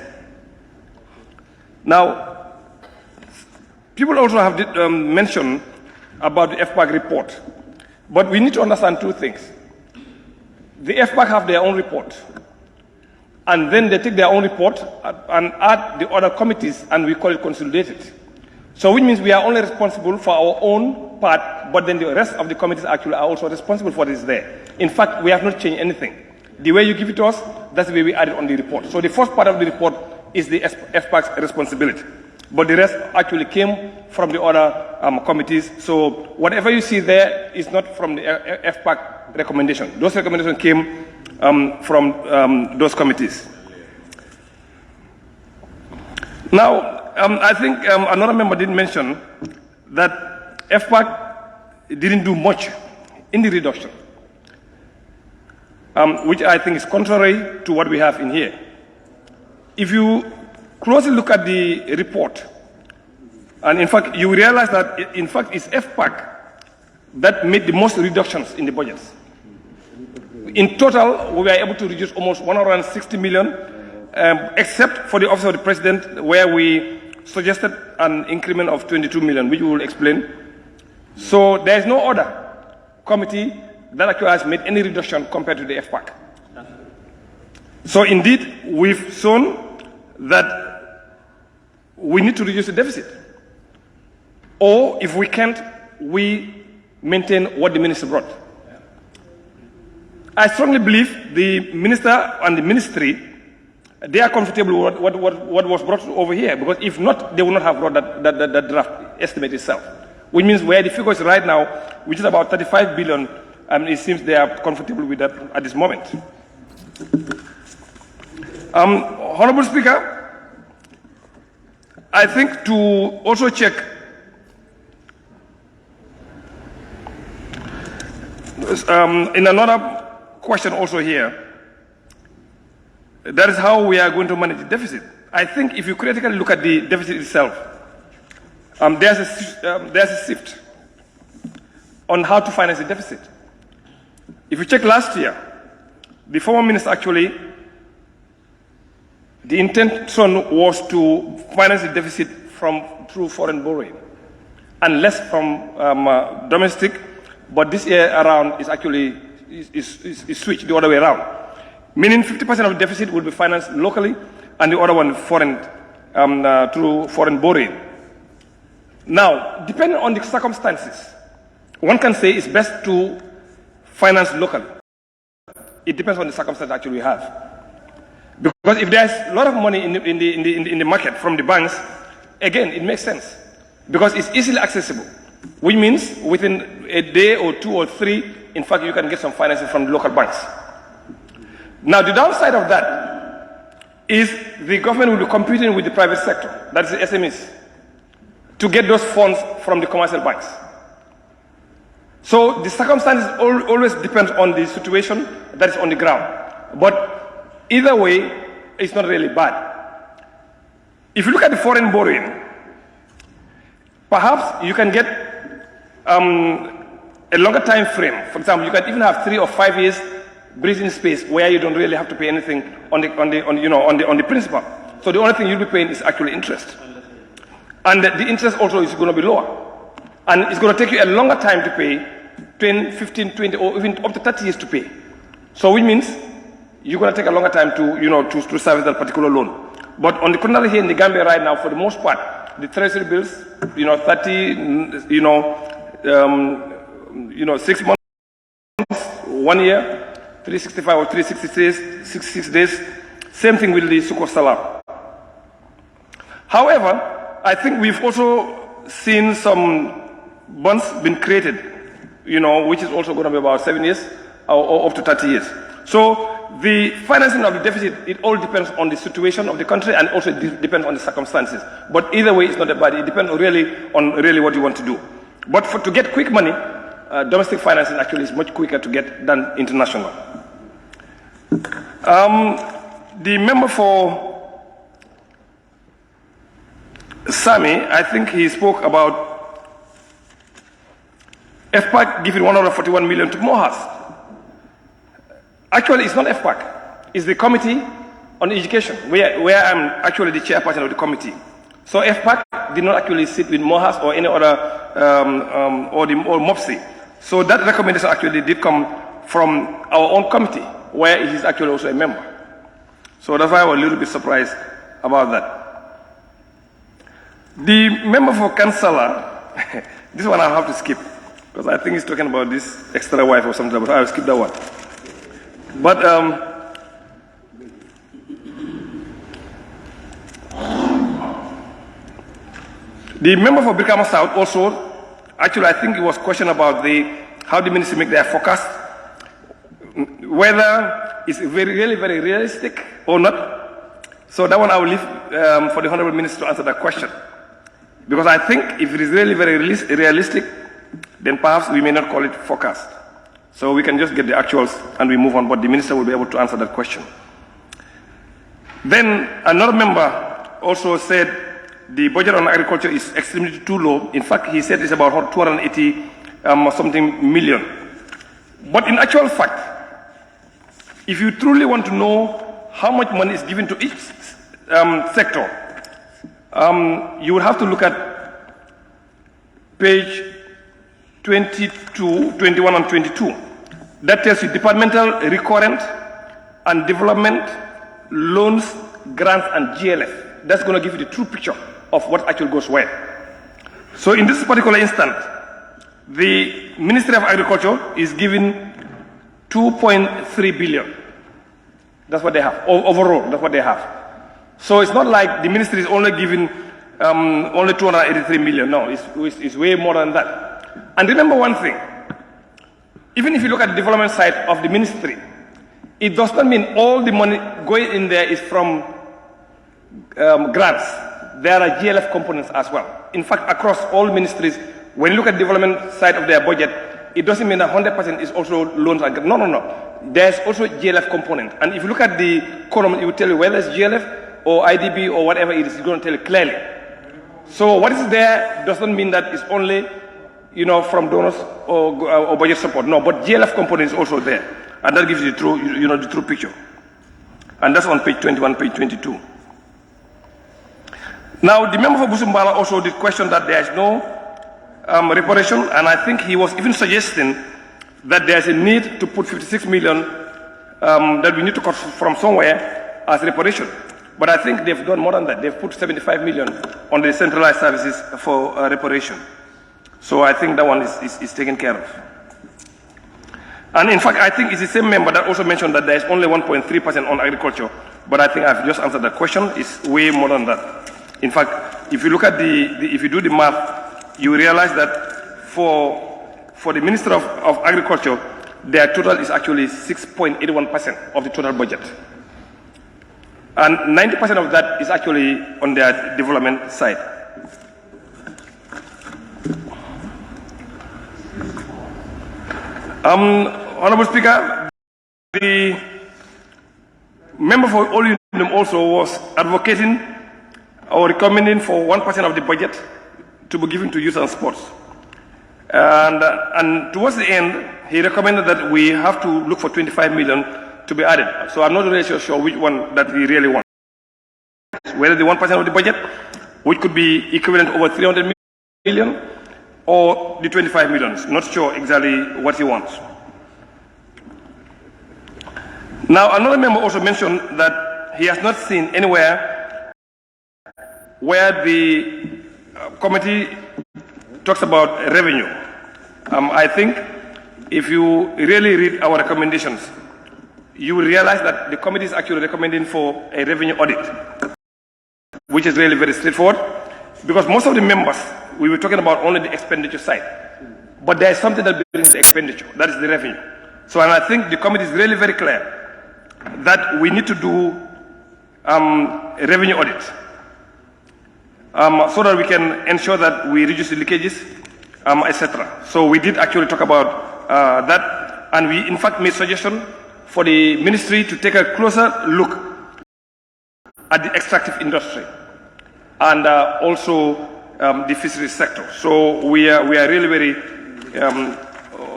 Now, people also have mentioned about the FPAC report, but we need to understand two things. The FPAC have their own report, and then they take their own report and add the other committees, and we call it consolidated. So which means we are only responsible for our own part, but then the rest of the committees actually are also responsible for this there. In fact, we have not changed anything. The way you give it to us, that's the way we add it on the report. So the first part of the report is the FPAC's responsibility. But the rest actually came from the other committees. So whatever you see there is not from the FPAC recommendation. Those recommendations came from those committees. Now, I think another member did mention that FPAC didn't do much in the reduction, which I think is contrary to what we have in here. If you closely look at the report, and in fact, you realize that in fact it's FPAC that made the most reductions in the budgets. In total, we were able to reduce almost 160 million, except for the Office of the President, where we suggested an increment of 22 million, which we will explain. So there is no other committee that actually has made any reduction compared to the FPAC. So indeed, we've shown that we need to reduce the deficit. Or if we can't, we maintain what the minister brought. I strongly believe the minister and the ministry, they are comfortable with what was brought over here, because if not, they would not have brought that draft estimate itself. Which means where the figure is right now, which is about 35 billion, it seems they are comfortable with that at this moment. Honorable Speaker, I think to also check in another question also here, that is how we are going to manage the deficit. I think if you critically look at the deficit itself, there's a shift on how to finance the deficit. If you check last year, the former minister actually, the intention was to finance the deficit through foreign borrowing and less from domestic, but this year around is actually is switched the other way around. Meaning 50% of the deficit will be financed locally and the other one foreign, through foreign borrowing. Now, depending on the circumstances, one can say it's best to finance locally. It depends on the circumstances actually we have. Because if there's a lot of money in the market from the banks, again, it makes sense. Because it's easily accessible, which means within a day or two or three, in fact, you can get some financing from the local banks. Now, the downside of that is the government will be competing with the private sector, that is the SMEs, to get those funds from the commercial banks. So the circumstances always depend on the situation that is on the ground. But either way, it's not really bad. If you look at the foreign borrowing, perhaps you can get a longer time frame. For example, you can even have 3 or 5 years breathing space where you don't really have to pay anything on the principal. So the only thing you'll be paying is actually interest. And the interest also is going to be lower. And it's going to take you a longer time to pay, 10, 15, 20, or even up to 30 years to pay. So which means you're going to take a longer time to service that particular loan. But on the contrary here in the Gambia right now, for the most part, the treasury bills, 30, 6 months, 1 year, 365 or 366 days, same thing with the 𝒄𝒏. However, I think we've also seen some bonds being created which is also going to be about 7 years or up to 30 years. So the financing of the deficit, it all depends on the situation of the country and also depends on the circumstances. But either way, it's not a bad. It depends on what you want to do. But to get quick money, domestic financing actually is much quicker to get than international. The member for Sami, I think he spoke about FPAC giving 141 million to Mohas. Actually, it's not FPAC. It's the Committee on Education, where I'm actually the chairperson of the committee. So FPAC did not actually sit with Mohas or any other, or 𝒂𝒄𝒏. So that recommendation actually did come from our own committee, where he is actually also a member. So that's why I was a little bit surprised about that. The member for 𝒂𝒄𝒏, this one I'll have to skip, because I think he's talking about this extra wife or something, but I'll skip that one. But the member for Brikama South also, actually I think it was question about how the ministry make their forecast, whether it's really very realistic or not. So that one I will leave for the Honorable Minister to answer that question. Because I think if it is really very realistic, then perhaps we may not call it forecast. So we can just get the actuals and we move on, but the minister will be able to answer that question. Then another member also said the budget on agriculture is extremely too low. In fact, he said it's about 280 something million. But in actual fact, if you truly want to know how much money is given to each sector, you will have to look at page 22, 21 and 22. That tells you departmental recurrent and development, loans, grants and GLF. That's going to give you the true picture of what actually goes where. So in this particular instance, the Ministry of Agriculture is giving 2.3 billion. That's what they have. Overall, that's what they have. So it's not like the ministry is only giving only 283 million. No, it's way more than that. And remember one thing, even if you look at the development side of the ministry, it does not mean all the money going in there is from grants. There are GLF components as well. In fact, across all ministries, when you look at the development side of their budget, it doesn't mean that 100% is also loans and grants. No. There's also GLF component. And if you look at the column, it will tell you whether it's GLF or IDB or whatever it is, it's going to tell you clearly. So what is there does not mean that it's only from donors or budget support. No, but GLF component is also there. And that gives you the true, the true picture. And that's on page 21, page 22. Now, the member for Busumbala also did question that there is no reparation, and I think he was even suggesting that there's a need to put 56 million that we need to cut from somewhere as reparation. But I think they've done more than that. They've put 75 million on the centralized services for reparation. So I think that one is taken care of. And in fact, I think it's the same member that also mentioned that there is only 1.3% on agriculture. But I think I've just answered that question. It's way more than that. In fact, if you look at if you do the math, you realize that for the Minister of Agriculture, their total is actually 6.81% of the total budget. And 90% of that is actually on their development side. Honorable Speaker, the member for All Union also was advocating or recommending for 1% of the budget to be given to youth and sports. And towards the end, he recommended that we have to look for 25 million to be added. So I'm not really sure which one that we really want. Whether the 1% of the budget, which could be equivalent over 300 million, or the 25 millions. Not sure exactly what he wants. Now, another member also mentioned that he has not seen anywhere where the committee talks about revenue. I think if you really read our recommendations, you will realize that the committee is actually recommending for a revenue audit, which is really very straightforward, because most of the members, we were talking about only the expenditure side. but there is something that brings the expenditure, that is the revenue. So, and I think the committee is really very clear that we need to do a revenue audit so that we can ensure that we reduce the leakages, etc. So we did actually talk about that, and we in fact made suggestion for the ministry to take a closer look at the extractive industry and also the fisheries sector. So we are really very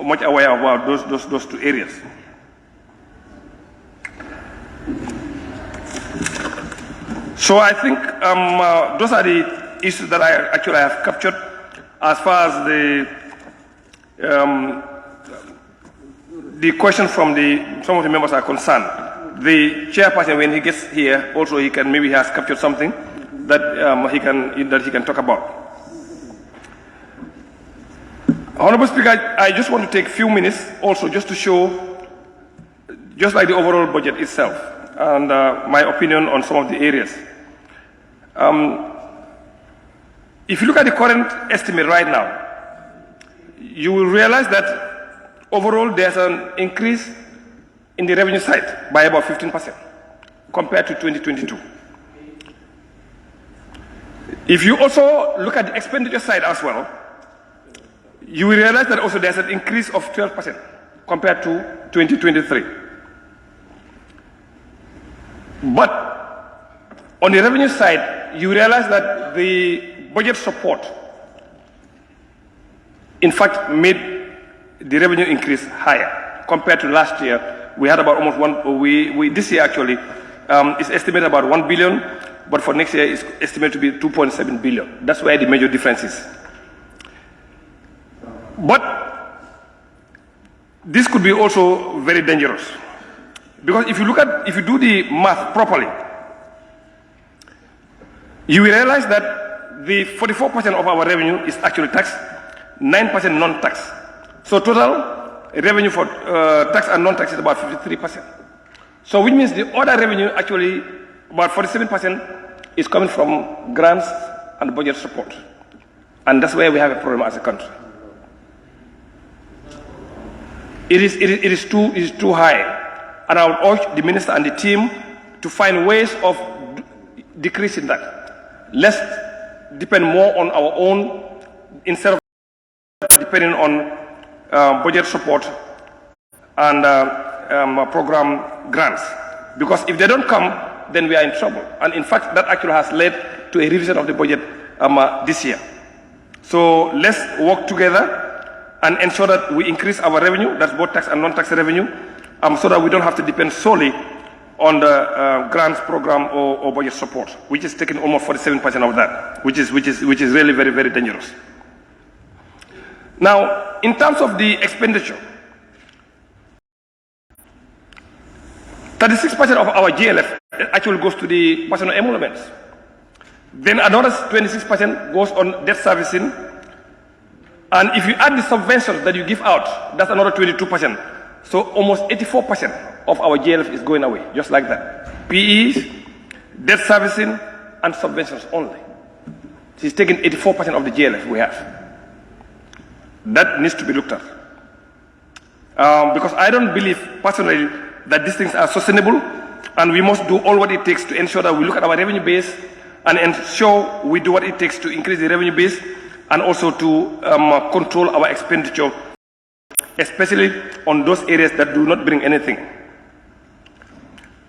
much aware about those two areas. So I think those are the issues that I have captured as far as the questions from some of the members are concerned. The chairperson, when he gets here, also he has captured something that he can talk about. Honorable Speaker, I just want to take a few minutes also just to show, just like the overall budget itself, and my opinion on some of the areas. If you look at the current estimate right now, you will realize that overall there's an increase in the revenue side by about 15% compared to 2022. If you also look at the expenditure side as well, you will realize that also there's an increase of 12% compared to 2023. But on the revenue side, you realize that the budget support, in fact, made the revenue increase higher compared to last year. We had about almost this year actually is estimated about 1 billion, but for next year it's estimated to be 2.7 billion. That's where the major difference is. But this could be also very dangerous, because if you do the math properly, you will realize that the 44% of our revenue is actually tax, 9% non-tax. So total revenue for tax and non-tax is about 53%. So which means the other revenue actually about 47% is coming from grants and budget support. And that's where we have a problem as a country. It is too high. And I would urge the minister and the team to find ways of decreasing that. Let's depend more on our own instead of depending on budget support and program grants. Because if they don't come, then we are in trouble. And in fact, that actually has led to a revision of the budget this year. So let's work together and ensure that we increase our revenue, that's both tax and non-tax revenue, so that we don't have to depend solely on the grants program or budget support, which is taking almost 47% of that, which is really very, very dangerous. Now, in terms of the expenditure, 36% of our GLF actually goes to the personal emoluments. Then another 26% goes on debt servicing. And if you add the subventions that you give out, that's another 22%. So almost 84% of our GLF is going away, just like that. PEs, debt servicing, and subventions only. She's taking 84% of the GLF we have. That needs to be looked at. Because I don't believe personally that these things are sustainable, and we must do all what it takes to ensure that we look at our revenue base and ensure we do what it takes to increase the revenue base and also to control our expenditure, especially on those areas that do not bring anything.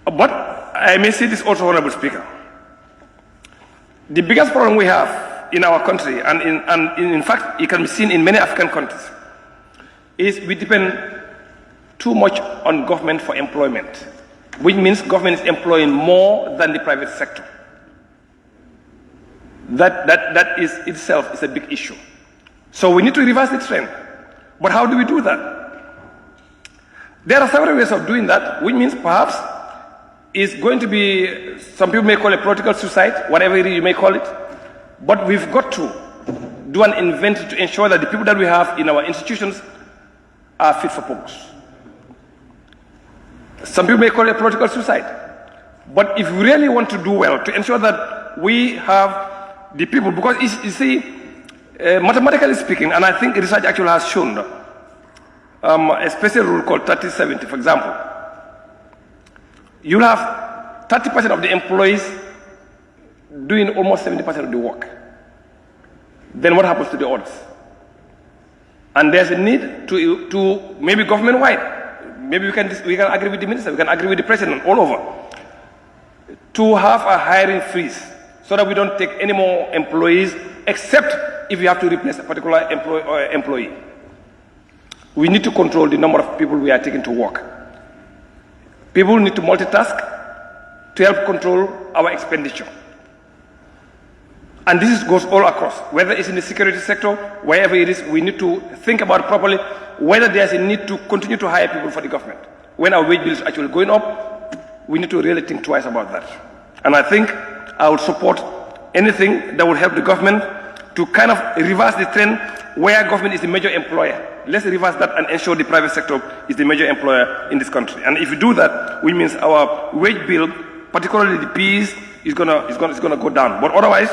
But I may say this also, Honorable Speaker. The biggest problem we have in our country, and in fact it can be seen in many African countries, is we depend too much on government for employment, which means government is employing more than the private sector. That is itself is a big issue. So we need to reverse the trend. But how do we do that? There are several ways of doing that, which means perhaps it's going to be, some people may call it political suicide, whatever you may call it. But we've got to do an inventory to ensure that the people that we have in our institutions are fit for purpose. Some people may call it political suicide. But if we really want to do well, to ensure that we have the people, because you see, Mathematically speaking, and I think research actually has shown, a special rule called 30-70, for example, you'll have 30% of the employees doing almost 70% of the work. Then what happens to the others? And there's a need to maybe government-wide, maybe we can agree with the minister, we can agree with the president all over, to have a hiring freeze so that we don't take any more employees except if you have to replace a particular employee. We need to control the number of people we are taking to work. People need to multitask to help control our expenditure. And this goes all across, whether it's in the security sector, wherever it is, we need to think about it properly, whether there's a need to continue to hire people for the government. When our wage bill is actually going up, we need to really think twice about that. And I think I would support anything that would help the government to kind of reverse the trend where government is the major employer. Let's reverse that and ensure the private sector is the major employer in this country. And if we do that, which means our wage bill, particularly the P's, is gonna go down. But otherwise,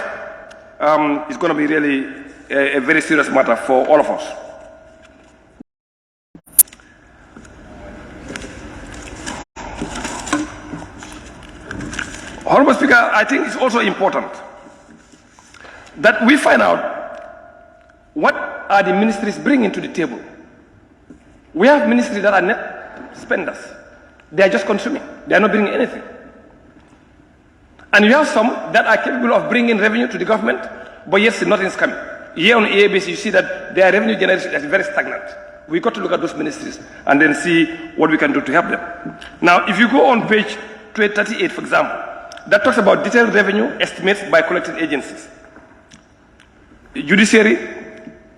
it's going to be really a very serious matter for all of us. Honorable Speaker, I think it's also important that we find out what are the ministries bringing to the table. We have ministries that are net spenders. They are just consuming. They are not bringing anything. And you have some that are capable of bringing revenue to the government, but yes, nothing is coming. Year on year basis, you see that their revenue generation is very stagnant. We've got to look at those ministries and then see what we can do to help them. Now, if you go on page 38, for example, that talks about detailed revenue estimates by collecting agencies. Judiciary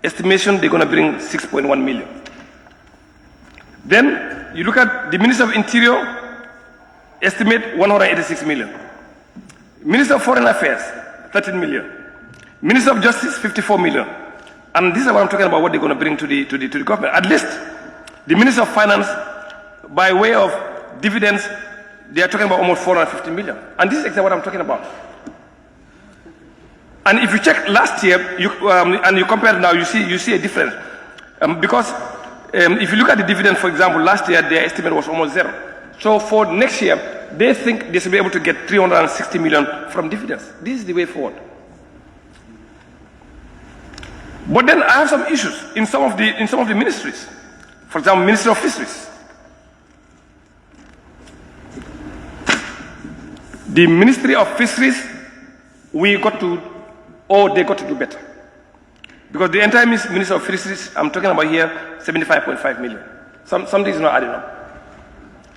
estimation, they're going to bring 6.1 million. Then you look at the Minister of Interior, estimate 186 million. Minister of Foreign Affairs, 13 million. Minister of Justice, 54 million. And this is what I'm talking about, what they're going to bring to the government. At least the Minister of Finance, by way of dividends, they are talking about almost 450 million. And this is exactly what I'm talking about. And if you check last year, and you compare now, you see a difference. Because if you look at the dividend, for example, last year their estimate was almost zero. So for next year, they think they should be able to get 360 million from dividends. This is the way forward. But then I have some issues in some of the ministries. For example, Ministry of Fisheries. The Ministry of Fisheries, they got to do better. Because the entire Ministry of Fisheries, I'm talking about here, 75.5 million. Something is not adding up.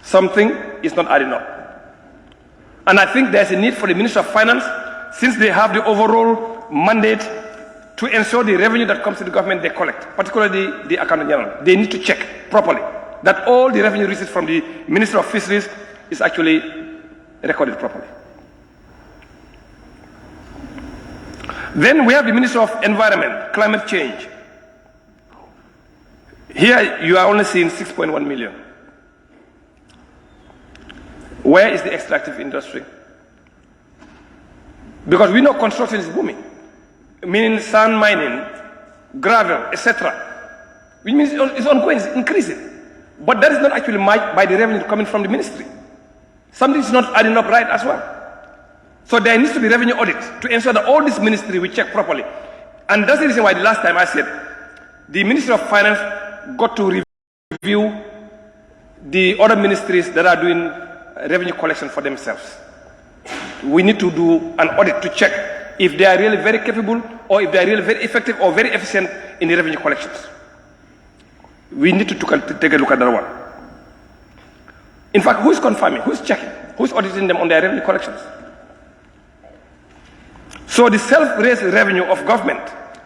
Something is not adding up. And I think there's a need for the Ministry of Finance, since they have the overall mandate to ensure the revenue that comes to the government they collect, particularly the Accountant General. They need to check properly that all the revenue received from the Ministry of Fisheries is actually recorded properly. Then we have the Ministry of Environment, Climate Change. Here you are only seeing 6.1 million. Where is the extractive industry? Because we know construction is booming, meaning sand mining, gravel, etc. Which means it's ongoing, it's increasing. But that is not actually matched by the revenue coming from the ministry. Something is not adding up right as well. So there needs to be revenue audit to ensure that all this ministry we check properly. And that's the reason why the last time I said the Ministry of Finance got to review the other ministries that are doing revenue collection for themselves. We need to do an audit to check if they are really very capable or if they are really very effective or very efficient in the revenue collections. We need to take a look at that one. In fact, who is confirming? Who is checking? Who is auditing them on their revenue collections? So the self-raised revenue of government,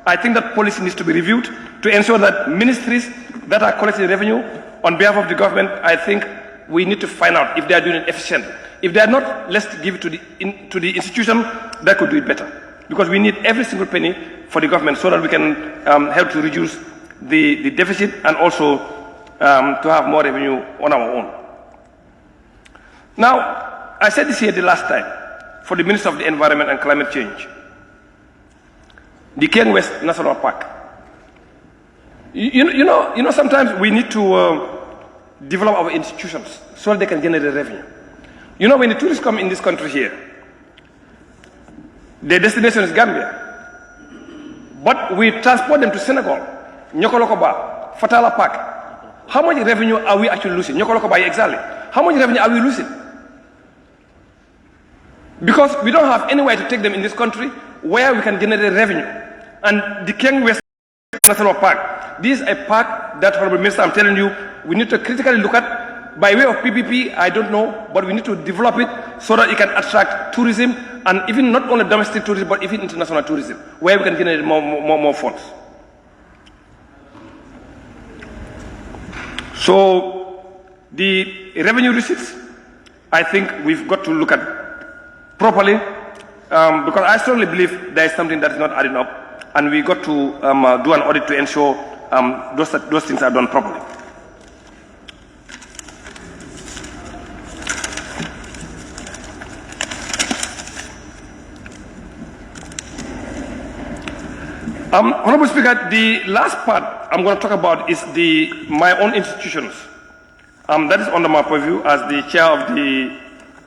I think that policy needs to be reviewed to ensure that ministries that are collecting revenue on behalf of the government, I think we need to find out if they are doing it efficiently. If they are not, let's give it to the institution that could do it better. Because we need every single penny for the government so that we can help to reduce the deficit and also to have more revenue on our own. Now, I said this here the last time for the Minister of the Environment and Climate Change. the 𝒂𝒄𝒄𝒆𝒔 National Park. You know, sometimes we need to develop our institutions so they can generate revenue. You know, when the tourists come in this country here, their destination is Gambia. But we transport them to Senegal, 𝒂𝒄𝒄𝒏, Fatala Park. How much revenue are we actually losing? 𝒂𝒄𝒄𝒏, exactly. How much revenue are we losing? Because we don't have anywhere to take them in this country where we can generate revenue. And the 𝒂𝒄𝒄𝒆𝒔 National Park, this is a park that, Honorable Minister, I'm telling you, we need to critically look at. By way of PPP, I don't know, but we need to develop it so that it can attract tourism, and even not only domestic tourism, but even international tourism, where we can generate more funds. So the revenue receipts, I think we've got to look at properly, because I strongly believe there is something that is not adding up, and we got to do an audit to ensure those things are done properly. Honorable Speaker, the last part I'm going to talk about is my own institutions. That is under my purview as the chair of the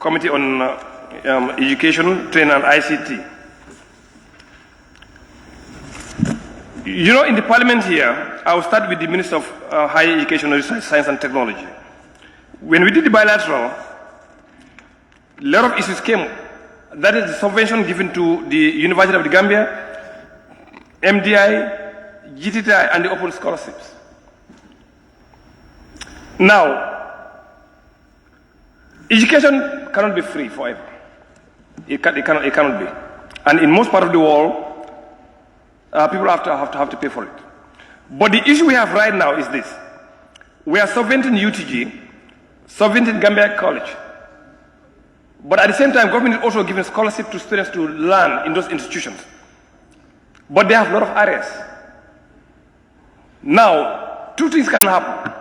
Committee on Education, Training and ICT. You know, in the Parliament here, I will start with the Minister of Higher Education, Research, Science and Technology. When we did the bilateral, a lot of issues came. That is the subvention given to the University of the Gambia, MDI, 𝒕𝒕𝒕𝒑𝒔, and the open scholarships. Now, education cannot be free forever. It cannot be. And in most parts of the world, people have to pay for it. But the issue we have right now is this. We are subventing UTG, subventing Gambia College. But at the same time, government is also giving scholarship to students to learn in those institutions. But they have a lot of areas. Now, two things can happen.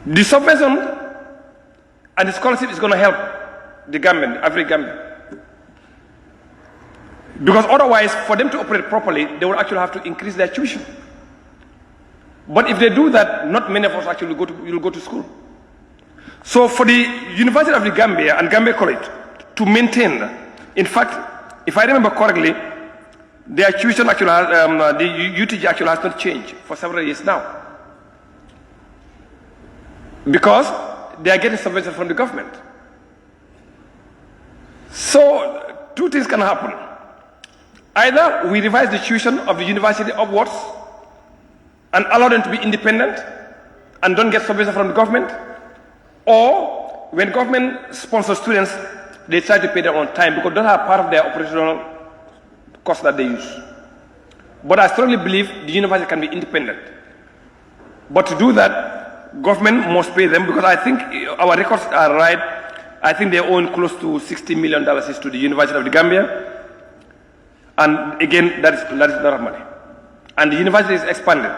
The subvention and the scholarship is going to help the Gambian, every Gambian. Because otherwise, for them to operate properly, they will actually have to increase their tuition. But if they do that, not many of us actually will go to school. So for the University of the Gambia and Gambia College to maintain, in fact, if I remember correctly, their tuition actually has, the UTG actually has not changed for several years now. Because they are getting subvention from the government. So two things can happen. Either we revise the tuition of the university upwards and allow them to be independent and don't get subvention from the government, or when government sponsors students, they try to pay them on time because those are part of their operational costs that they use. But I strongly believe the university can be independent. But to do that, government must pay them, because I think our records are right. I think they own close to $60 million to the University of the Gambia. And again, that is a lot of money. And the university is expanding.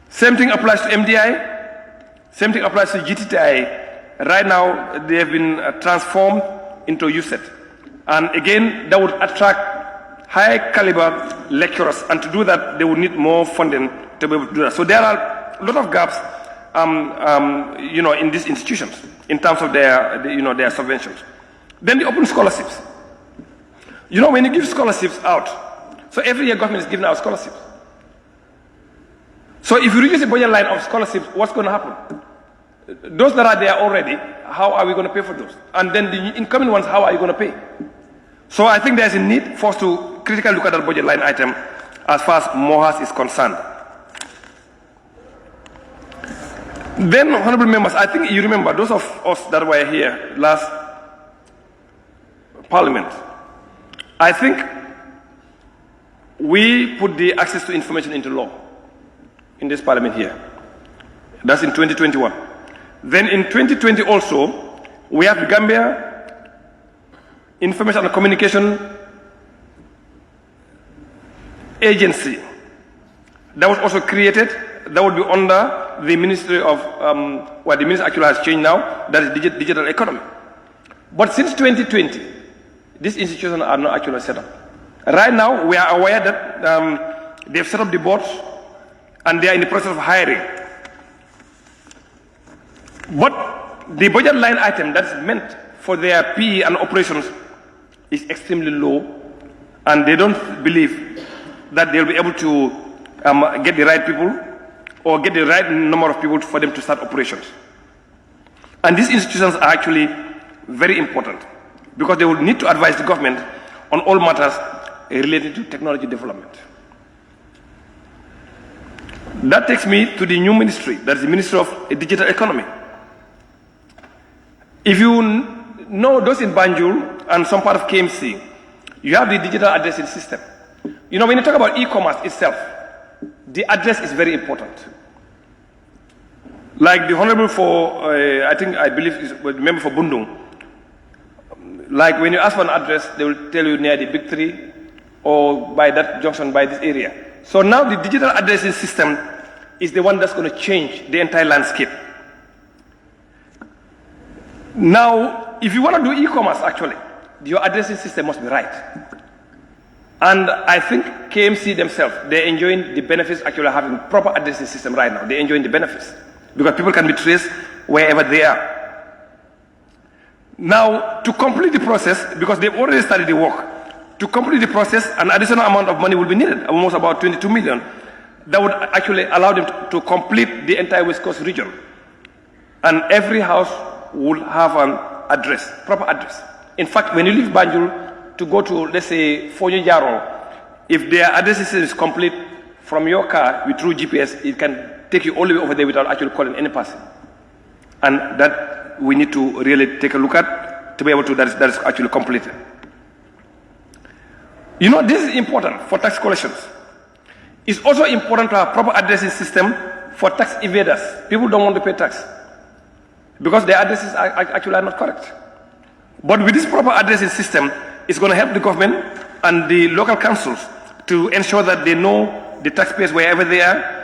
Same thing applies to MDI. Same thing applies to 𝒕𝒕𝒕𝒑𝒔. Right now, they have been transformed into USET. And again, that would attract high caliber lecturers. And to do that, they would need more funding to be able to do that. So there are a lot of gaps, in these institutions in terms of their subventions. Then the open scholarships. You know, when you give scholarships out, so every year government is giving out scholarships. So if you reduce the budget line of scholarships, what's going to happen? Those that are there already, how are we going to pay for those? And then the incoming ones, how are you going to pay? So I think there's a need for us to critically look at that budget line item as far as MOHAS is concerned. Then, honorable members, I think you remember those of us that were here last Parliament. I think we put the access to information into law in this Parliament here. That's in 2021. Then in 2020 also, we have the Gambia Information and Communication Agency. That was also created. That would be under the Ministry of, the ministry actually has changed now, that is digital economy. But since 2020, these institutions are not actually set up. Right now, we are aware that they've set up the boards and they are in the process of hiring. But the budget line item that's meant for their PE and operations is extremely low, and they don't believe that they'll be able to get the right people or get the right number of people for them to start operations. And these institutions are actually very important because they will need to advise the government on all matters related to technology development. That takes me to the new ministry, that is the Ministry of Digital Economy. If you know those in Banjul and some part of KMC, you have the digital addressing system. You know, when you talk about e-commerce itself, the address is very important. Like the Honorable for, I believe is the member for Bundung, like when you ask for an address, they will tell you near the Big Three or by that junction, by this area. So now the digital addressing system is the one that's going to change the entire landscape. Now, if you want to do e-commerce, actually, your addressing system must be right. And I think KMC themselves, they're enjoying the benefits actually having proper addressing system right now. They're enjoying the benefits because people can be traced wherever they are. Now, to complete the process, because they've already started the work, to complete the process, an additional amount of money will be needed, almost about 22 million. That would actually allow them to complete the entire West Coast region. And every house will have an address, proper address. In fact, when you leave Banjul to go to, let's say, Fonyo Jaro, if their address system is complete from your car through GPS, it can take you all the way over there without actually calling any person. And that we need to really take a look at to be able to, that is actually completed. You know, this is important for tax collections. It's also important to have proper addressing system for tax evaders. People don't want to pay tax because their addresses are not correct. But with this proper addressing system, it's going to help the government and the local councils to ensure that they know the taxpayers wherever they are,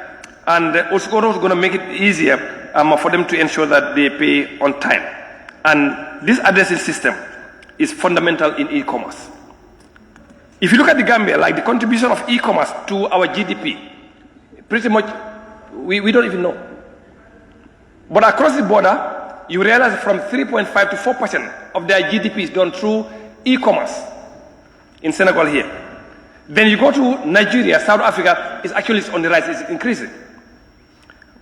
and also going to make it easier for them to ensure that they pay on time. And this addressing system is fundamental in e-commerce. If you look at the Gambia, like the contribution of e-commerce to our GDP, pretty much we don't even know. But across the border, you realize from 3.5 to 4% of their GDP is done through e-commerce in Senegal here. Then you go to Nigeria, South Africa, it's actually on the rise, it's increasing.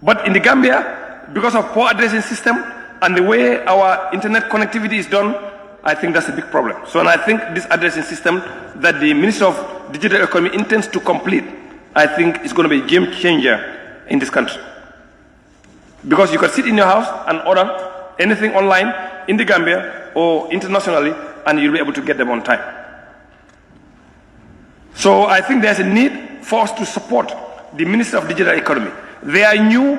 But in the Gambia, because of poor addressing system and the way our internet connectivity is done, I think that's a big problem. So, and I think this addressing system that the Minister of Digital Economy intends to complete, I think is going to be a game changer in this country. Because you can sit in your house and order anything online in the Gambia or internationally, and you'll be able to get them on time. So I think there's a need for us to support the Minister of Digital Economy. They are new,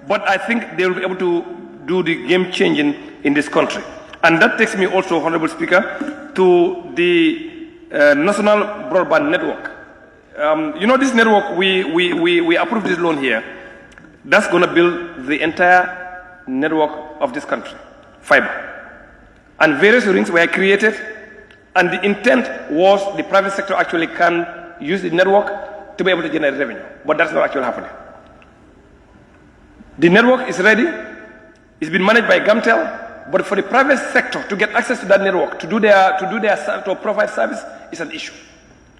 but I think they will be able to do the game changing in this country. And that takes me also, Honorable Speaker, to the National Broadband Network. You know, this network, we approved this loan here. That's going to build the entire network of this country, fiber. And various rings were created, and the intent was the private sector actually can use the network to be able to generate revenue. But that's not actually happening. The network is ready. It's been managed by Gamtel. But for the private sector to get access to that network, to provide service, is an issue.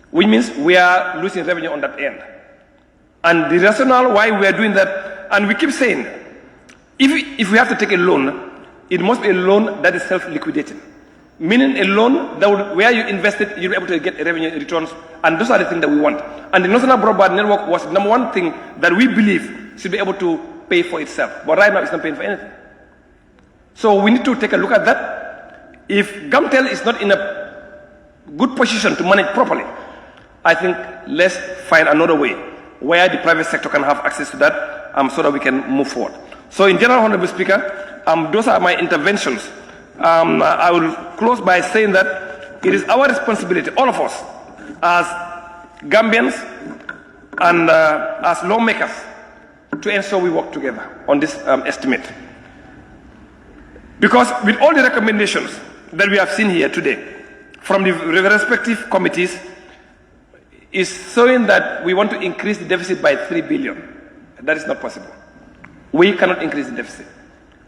Which means we are losing revenue on that end. And the rationale why we are doing that, and we keep saying, if we have to take a loan, it must be a loan that is self-liquidating. Meaning a loan that would, where you invested, you'll be able to get revenue returns, and those are the things that we want. And the National Broadband Network was the number one thing that we believe should be able to pay for itself. But right now it's not paying for anything. So we need to take a look at that. If Gamtel is not in a good position to manage properly, I think let's find another way where the private sector can have access to that so that we can move forward. So in general, Honorable Speaker, those are my interventions. I will close by saying that it is our responsibility, all of us, as Gambians and as lawmakers, to ensure we work together on this estimate. Because with all the recommendations that we have seen here today, from the respective committees is showing that we want to increase the deficit by 3 billion. That is not possible. We cannot increase the deficit.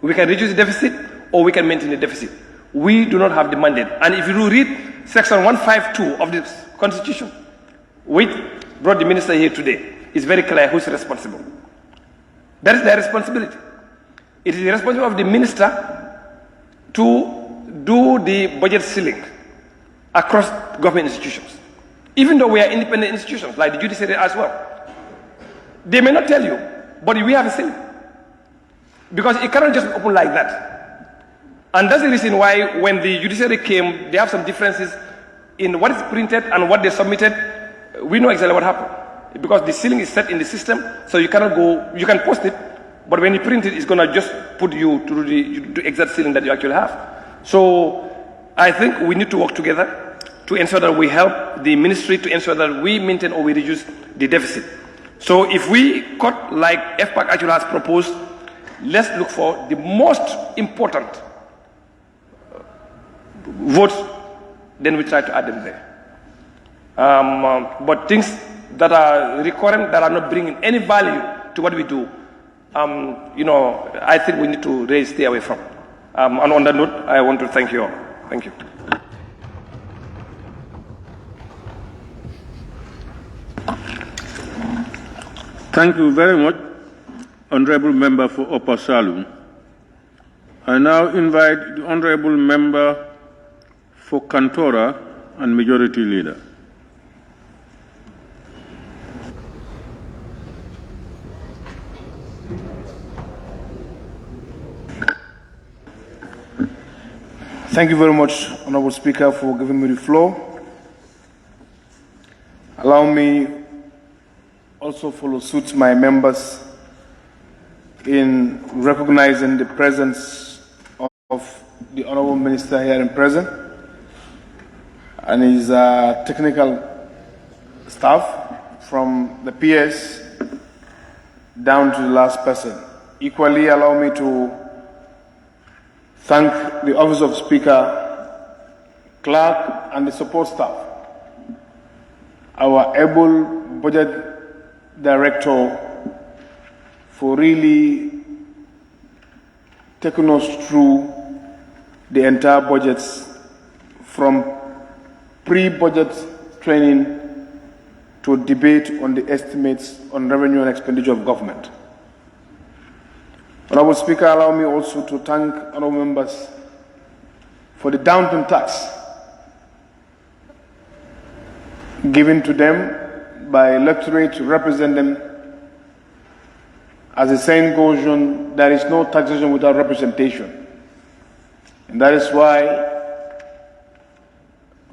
We can reduce the deficit or we can maintain the deficit. We do not have the mandate. And if you read section 152 of the Constitution, which brought the minister here today, it's very clear who's responsible. That is their responsibility. It is the responsibility of the minister to do the budget ceiling across government institutions. Even though we are independent institutions, like the judiciary as well. They may not tell you, but we have a ceiling. Because it cannot just open like that. And that's the reason why when the judiciary came, they have some differences in what is printed and what they submitted. We know exactly what happened. Because the ceiling is set in the system, so you cannot go, you can post it, but when you print it, it's going to just put you to the exact ceiling that you actually have. So I think we need to work together to ensure that we help the ministry to ensure that we maintain or we reduce the deficit. So if we cut like FPAC actually has proposed, let's look for the most important votes, then we try to add them there. But things that are recurrent, that are not bringing any value to what we do, I think we need to stay away from. And on that note, I want to thank you all. Thank you. Thank you very much, Honorable Member for Upper Salum. I now invite the Honorable Member for Kantora and Majority Leader. Thank you very much, Honorable Speaker, for giving me the floor. Allow me also follow suit my members in recognizing the presence of the Honorable Minister here in present and his technical staff from the PS down to the last person. Equally, allow me to thank the Office of Speaker, Clerk, and the support staff, our able budget director for really taking us through the entire budgets from pre-budget training to debate on the estimates on revenue and expenditure of government. Honorable Speaker, allow me also to thank honorable members for the downturn tax given to them by electorate to represent them. As the saying goes on, there is no taxation without representation. And that is why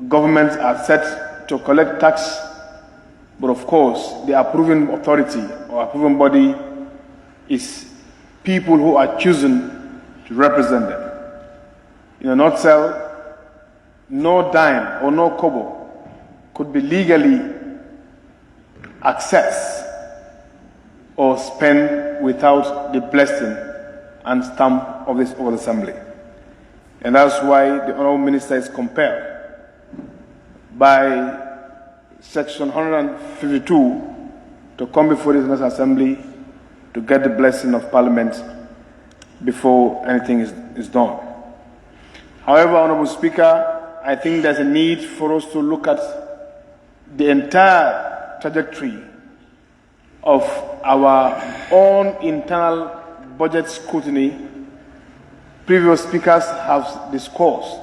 governments are set to collect tax, but of course, the approving authority or approving body is people who are chosen to represent them. In a nutshell, no dime or no kobo could be legally accessed or spent without the blessing and stamp of this Honorable Assembly. And that's why the Honorable Minister is compelled by Section 152 to come before this National Assembly to get the blessing of Parliament before anything is done. However, Honorable Speaker, I think there's a need for us to look at the entire trajectory of our own internal budget scrutiny. Previous speakers have discussed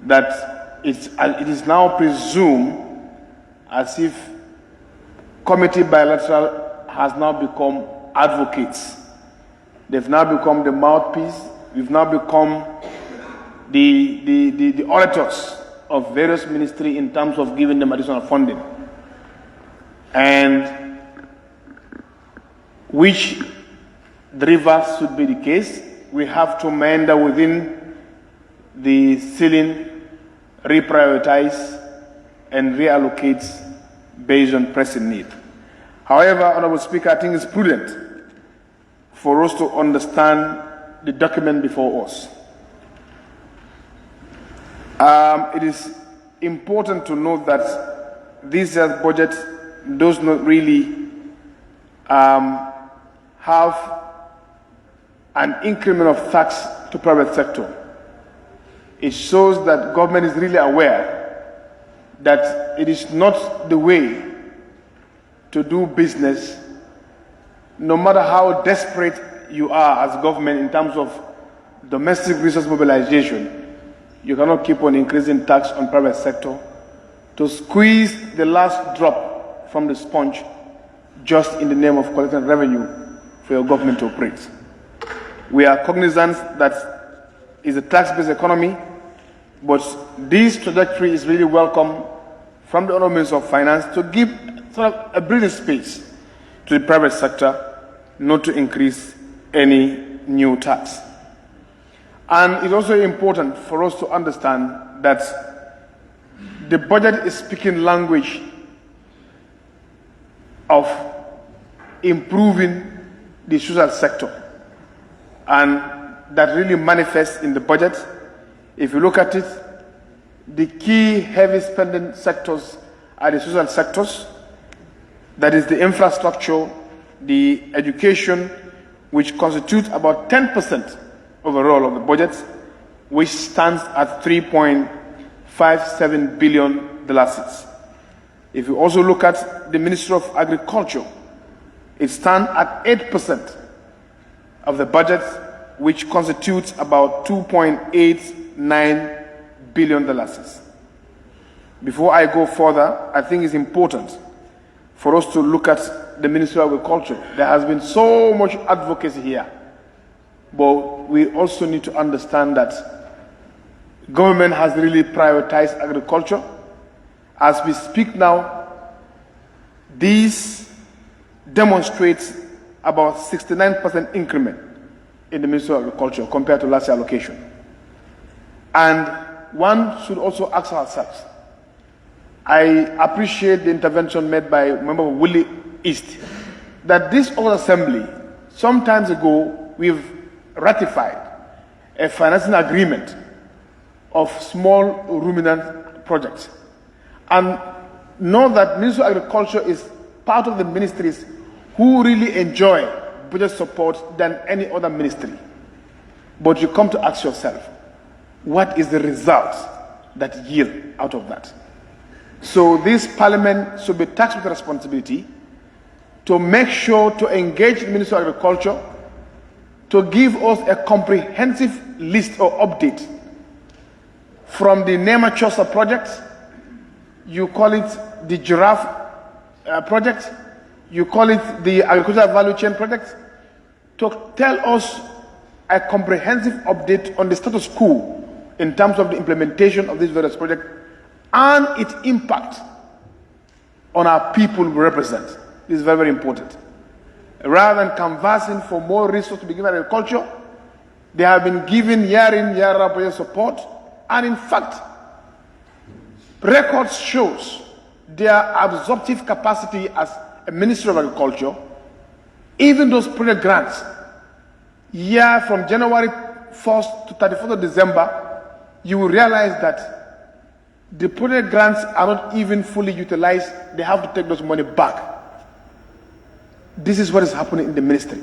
that it is now presumed as if committee bilateral has now become advocates. They've now become the mouthpiece. We've now become the auditors of various ministries in terms of giving them additional funding. And which the reverse should be the case. We have to meander within the ceiling, reprioritize, and reallocate based on pressing need. However, Honorable Speaker, I think it's prudent for us to understand the document before us. It is important to note that this year's budget does not really have an increment of tax to private sector. It shows that government is really aware that it is not the way to do business, no matter how desperate you are as government in terms of domestic resource mobilization. You cannot keep on increasing tax on private sector to squeeze the last drop from the sponge just in the name of collecting revenue for your government to operate. We are cognizant that it's a tax-based economy, but this trajectory is really welcome from the Honourable Minister of Finance to give sort of a breathing space to the private sector not to increase any new tax. And it's also important for us to understand that the budget is speaking language of improving the social sector. And that really manifests in the budget. If you look at it, the key heavy spending sectors are the social sectors. That is the infrastructure, the education, which constitutes about 10% overall of the budget, which stands at $3.57 billion. If you also look at the Ministry of Agriculture, it stands at 8% of the budget, which constitutes about $2.89 billion. Before I go further, I think it's important for us to look at the Ministry of Agriculture. There has been so much advocacy here, but we also need to understand that government has really prioritized agriculture. As we speak now, this demonstrates about 69% increment in the Ministry of Agriculture compared to last year's allocation. And one should also ask ourselves, I appreciate the intervention made by Member Willie East, that this old assembly, some time ago, we've ratified a financing agreement of small ruminant projects. And know that Ministry of Agriculture is part of the ministries who really enjoy budget support than any other ministry. But you come to ask yourself, what is the result that yield out of that? So this parliament should be tasked with the responsibility to make sure to engage the Ministry of Agriculture to give us a comprehensive list or update from the Nemachosa project. You call it the giraffe project, you call it the agricultural value chain project, to tell us a comprehensive update on the status quo in terms of the implementation of this various project and its impact on our people we represent. This is very, very important. Rather than canvassing for more resources to be given to agriculture, they have been given year in, year out project support, and in fact, records shows their absorptive capacity as a Ministry of Agriculture. Even those project grants, year from January 1st to 31st of December, you will realize that the project grants are not even fully utilized. They have to take those money back. This is what is happening in the ministry.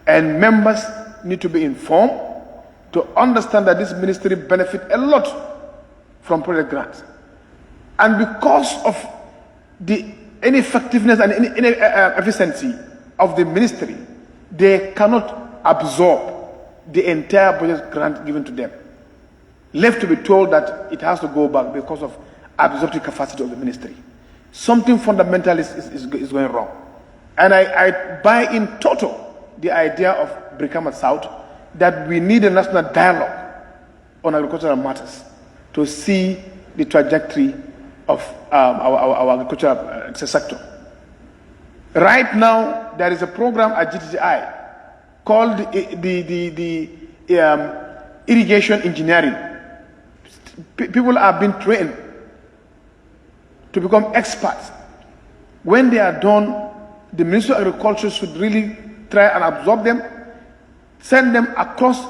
And members need to be informed to understand that this ministry benefits a lot from project grants. And because of the ineffectiveness and inefficiency of the ministry, they cannot absorb the entire budget grant given to them. Left to be told that it has to go back because of absorptive capacity of the ministry. Something fundamental is going wrong. And I buy in total the idea of Brikama South that we need a national dialogue on agricultural matters to see the trajectory of our agricultural sector. Right now, there is a program at GTI called the irrigation engineering. People are being trained to become experts. When they are done, the Ministry of Agriculture should really try and absorb them, send them across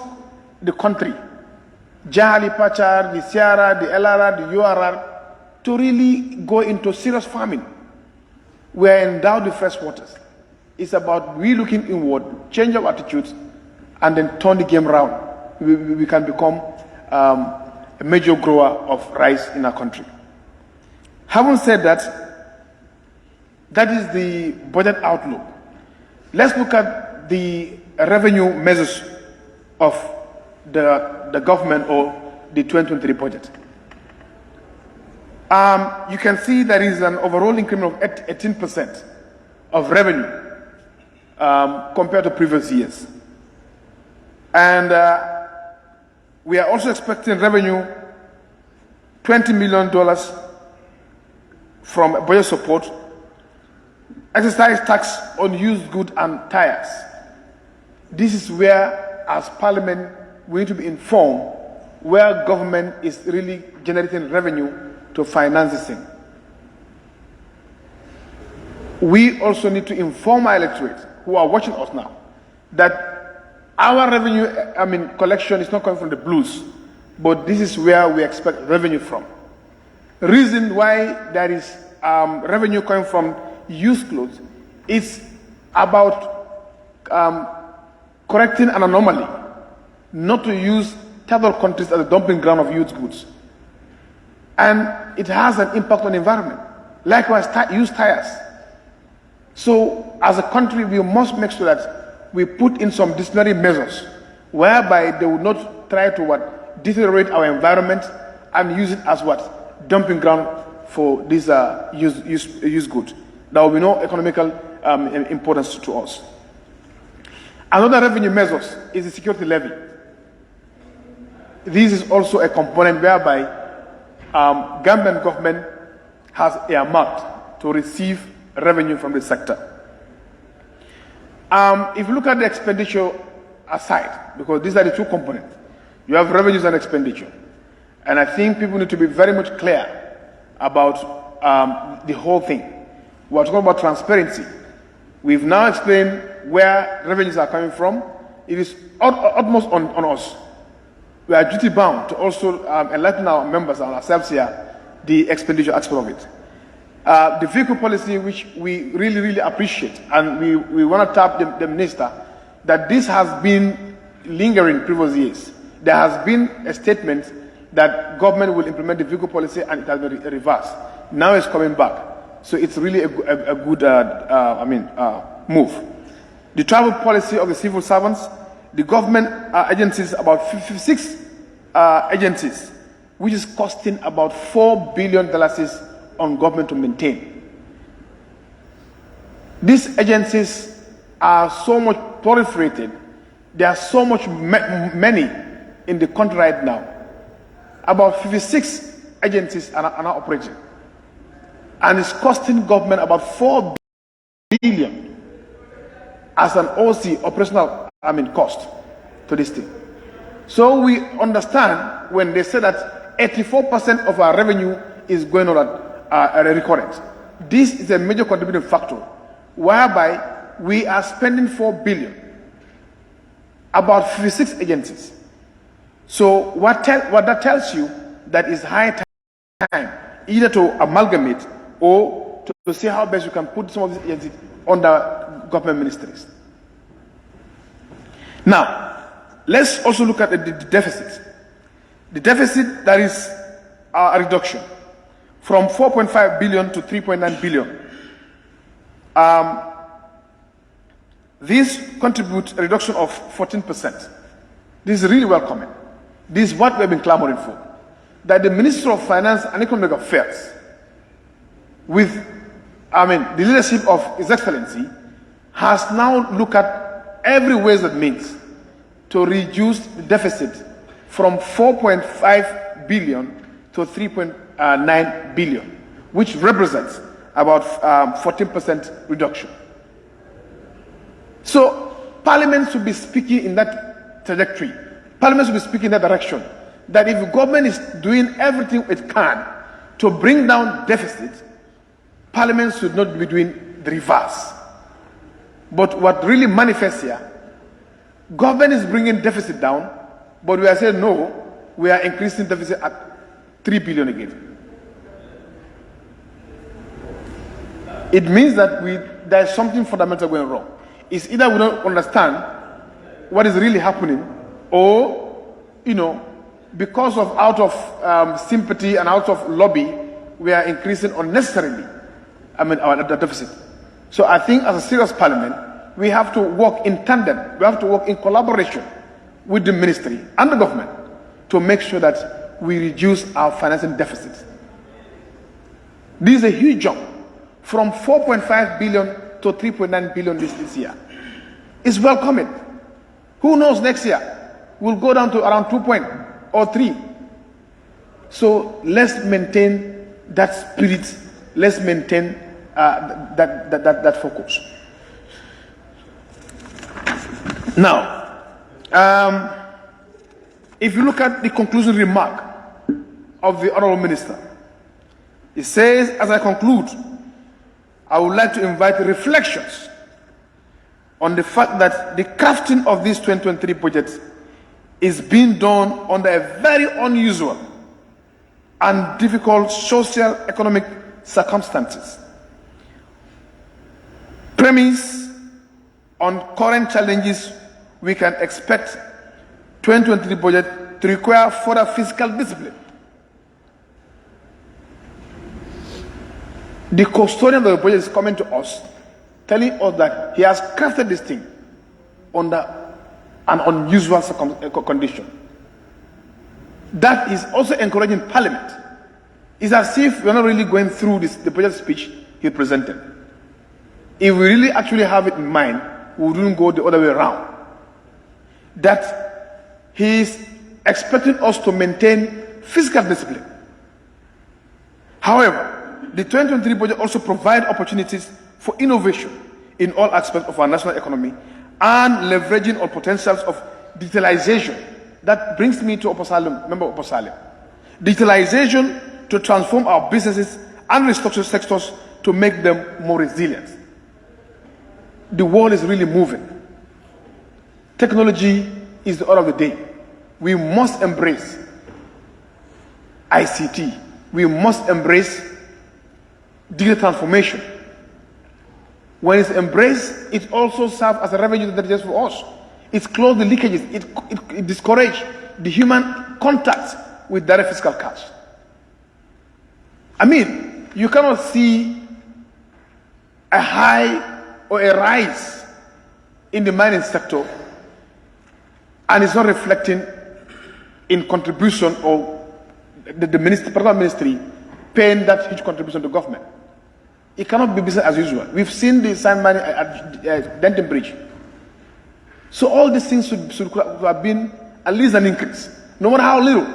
the country Jahali Pachar, the Sierra, the LRR, the URR, to really go into serious farming. We are endowed with fresh waters. It's about we looking inward, change our attitudes, and then turn the game around. We can become a major grower of rice in our country. Having said that, that is the budget outlook. Let's look at the revenue measures of the government or the 2023 budget. You can see there is an overall increment of 18% of revenue compared to previous years. And we are also expecting revenue $20 million from budget support, exercise tax on used goods and tires. This is where, as Parliament, we need to be informed where government is really generating revenue to finance this thing. We also need to inform our electorate who are watching us now that our revenue, collection is not coming from the blues, but this is where we expect revenue from. Reason why there is revenue coming from used clothes is about correcting an anomaly, not to use third countries as a dumping ground of used goods. And it has an impact on the environment. Likewise, used tires. So, as a country, we must make sure that we put in some disciplinary measures whereby they will not try to deteriorate our environment and use it as dumping ground for these used goods. There will be no economical importance to us. Another revenue measures is the security levy. This is also a component whereby Gambian government has earmarked to receive revenue from the sector. If you look at the expenditure aside, because these are the two components, you have revenues and expenditure. And I think people need to be very much clear about the whole thing. We're talking about transparency. We've now explained where revenues are coming from. It is utmost on us. We are duty bound to also enlighten our members and ourselves here the expenditure aspect of it. The vehicle policy, which we really appreciate, and we want to tap the minister that this has been lingering previous years. There has been a statement that government will implement the vehicle policy and it has been reversed. Now it's coming back. So it's really a good move. The travel policy of the civil servants, the government agencies, about 56 agencies, which is costing about $4 billion on government to maintain. These agencies are so much proliferated. There are so many in the country right now. About 56 agencies are now operating. And it's costing government about $4 billion as an OC operational cost to this thing. So we understand when they say that 84% of our revenue is going on recurrent. This is a major contributing factor whereby we are spending $4 billion, about 56 agencies. So what that tells you that is high time either to amalgamate or to see how best you can put some of these agencies under government ministries. Now, let's also look at the deficit. The deficit, there is a reduction from 4.5 billion to 3.9 billion. This contributes a reduction of 14%. This is really welcoming. This is what we've been clamoring for. That the Minister of Finance and Economic Affairs, with the leadership of His Excellency, has now looked at every ways and means to reduce the deficit from 4.5 billion to 3.9 billion, which represents about 14% reduction. So Parliament should be speaking in that trajectory. Parliament should be speaking in that direction. That if the government is doing everything it can to bring down deficit, Parliament should not be doing the reverse. But what really manifests here, government is bringing deficit down, but we are saying no, we are increasing deficit at 3 billion again. It means that there is something fundamental going wrong. It's either we don't understand what is really happening, or, because of out of sympathy and out of lobby, we are increasing unnecessarily, our deficit. So I think as a serious parliament, we have to work in tandem. We have to work in collaboration with the ministry and the government to make sure that we reduce our financing deficit. This is a huge jump from 4.5 billion to 3.9 billion this year. It's welcoming. Who knows, next year we'll go down to around 2 or 3. So let's maintain that spirit. Let's maintain that focus. Now, if you look at the conclusion remark of the Honourable Minister, it says, as I conclude, I would like to invite reflections on the fact that the crafting of this 2023 budget is being done under a very unusual and difficult social economic circumstances. Premise on current challenges, we can expect 2023 budget to require further fiscal discipline. The custodian of the budget is coming to us, telling us that he has crafted this thing under an unusual condition. That is also encouraging Parliament. It's as if we're not really going through the budget speech he presented. If we really actually have it in mind, we wouldn't go the other way around. That he is expecting us to maintain fiscal discipline. However, the 2023 budget also provides opportunities for innovation in all aspects of our national economy and leveraging on potentials of digitalization. That brings me to member Oposalim. Digitalization to transform our businesses and restructure sectors to make them more resilient. The world is really moving. Technology is the order of the day. We must embrace ICT. We must embrace digital transformation. When it's embraced, it also serves as a revenue generator for us. It closes the leakages. It discourages the human contact with direct fiscal cash. I mean, you cannot see a high or a rise in the mining sector and it's not reflecting in contribution or the particular ministry paying that huge contribution to government. It cannot be business as usual. We've seen the sand mining at Denton Bridge. So all these things should have been at least an increase. No matter how little,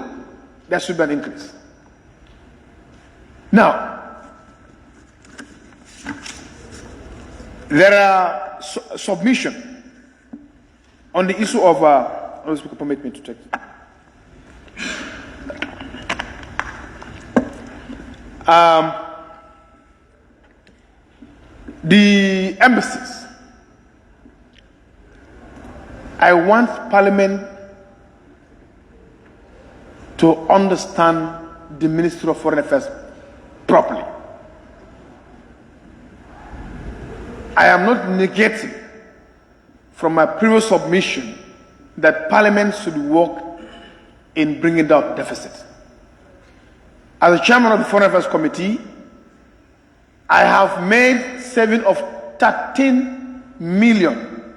there should be an increase. Now, there are submissions on the issue of, permit me to take. The embassies. I want Parliament to understand the Ministry of Foreign Affairs properly. I am not negating from my previous submission that Parliament should work in bringing down deficit. As the chairman of the Foreign Affairs Committee, I have made saving of $13 million.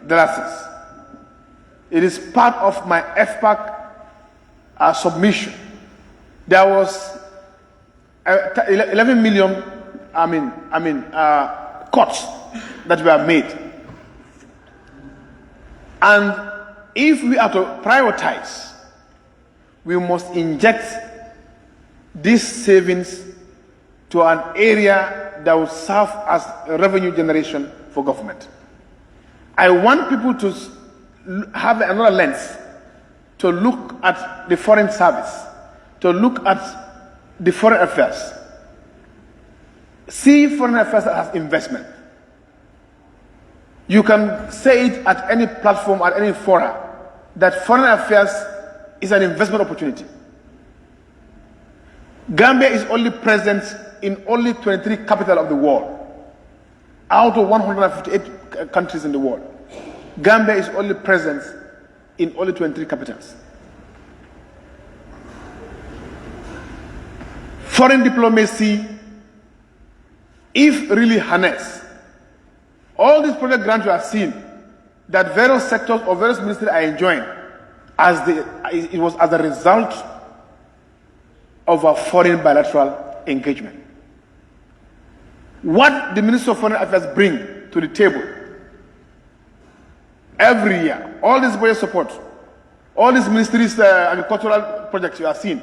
It is part of my FPAC submission. There was 11 million, cuts that were made. And if we are to prioritize, we must inject these savings to an area that will serve as a revenue generation for government. I want people to have another lens, to look at the foreign service, to look at the foreign affairs. See foreign affairs as investment. You can say it at any platform, at any forum, that foreign affairs is an investment opportunity. Gambia is only present in only 23 capitals of the world. Out of 158 countries in the world, Gambia is only present in only 23 capitals. Foreign diplomacy, if really harnessed, all these project grants you are seeing that various sectors or various ministries are enjoying, it was as a result of a foreign bilateral engagement. What the Minister of Foreign Affairs bring to the table every year, all this budget support, all these ministries' agricultural projects you are seeing,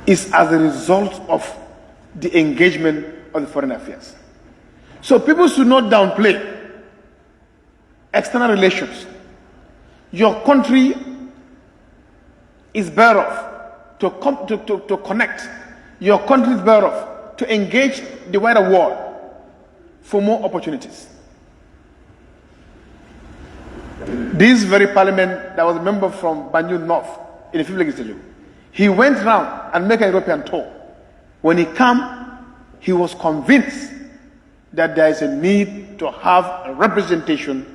is as a result of the engagement of the foreign affairs. So people should not downplay external relations. Your country is better off to connect. Your country is better off to engage the wider world for more opportunities. This very parliament that was a member from Banjul North in the 5th legislature, he went round and made a European tour. When he came, he was convinced that there is a need to have a representation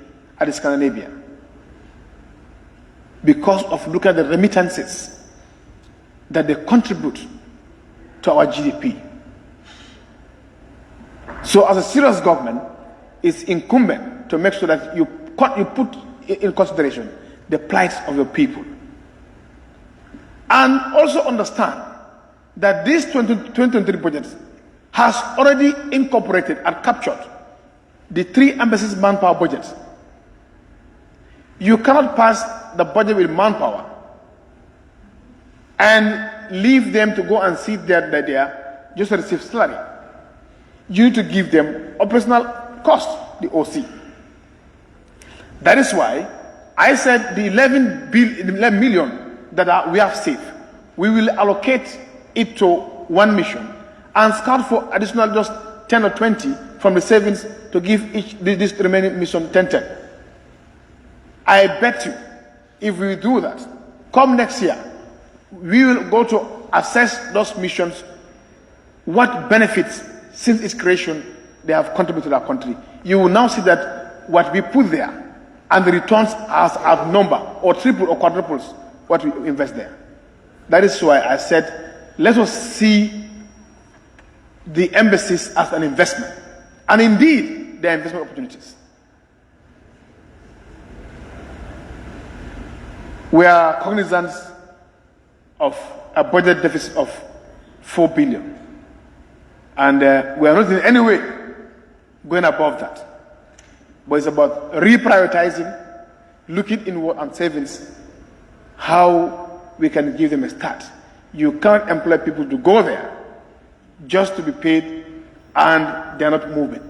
at Scandinavia because of look at the remittances that they contribute to our GDP. So as a serious government, it's incumbent to make sure that you put in consideration the plight of your people. And also understand that this 2023 budget has already incorporated and captured the 3 embassies' manpower budgets. You cannot pass the budget with manpower and leave them to go and sit there just to receive salary. You need to give them operational cost, the OC. That is why I said the 11 million that we have saved, we will allocate it to one mission and scout for additional just 10 or 20 from the savings to give this remaining mission 10. I bet you, if we do that, come next year, we will go to assess those missions, what benefits since its creation they have contributed to our country. You will now see that what we put there and the returns as outnumber or triple or quadruples what we invest there. That is why I said, let us see the embassies as an investment. And indeed, they are investment opportunities. We are cognizant of a budget deficit of 4 billion. And we are not in any way going above that. But it's about reprioritizing, looking inward and savings, how we can give them a start. You can't employ people to go there just to be paid and they're not moving.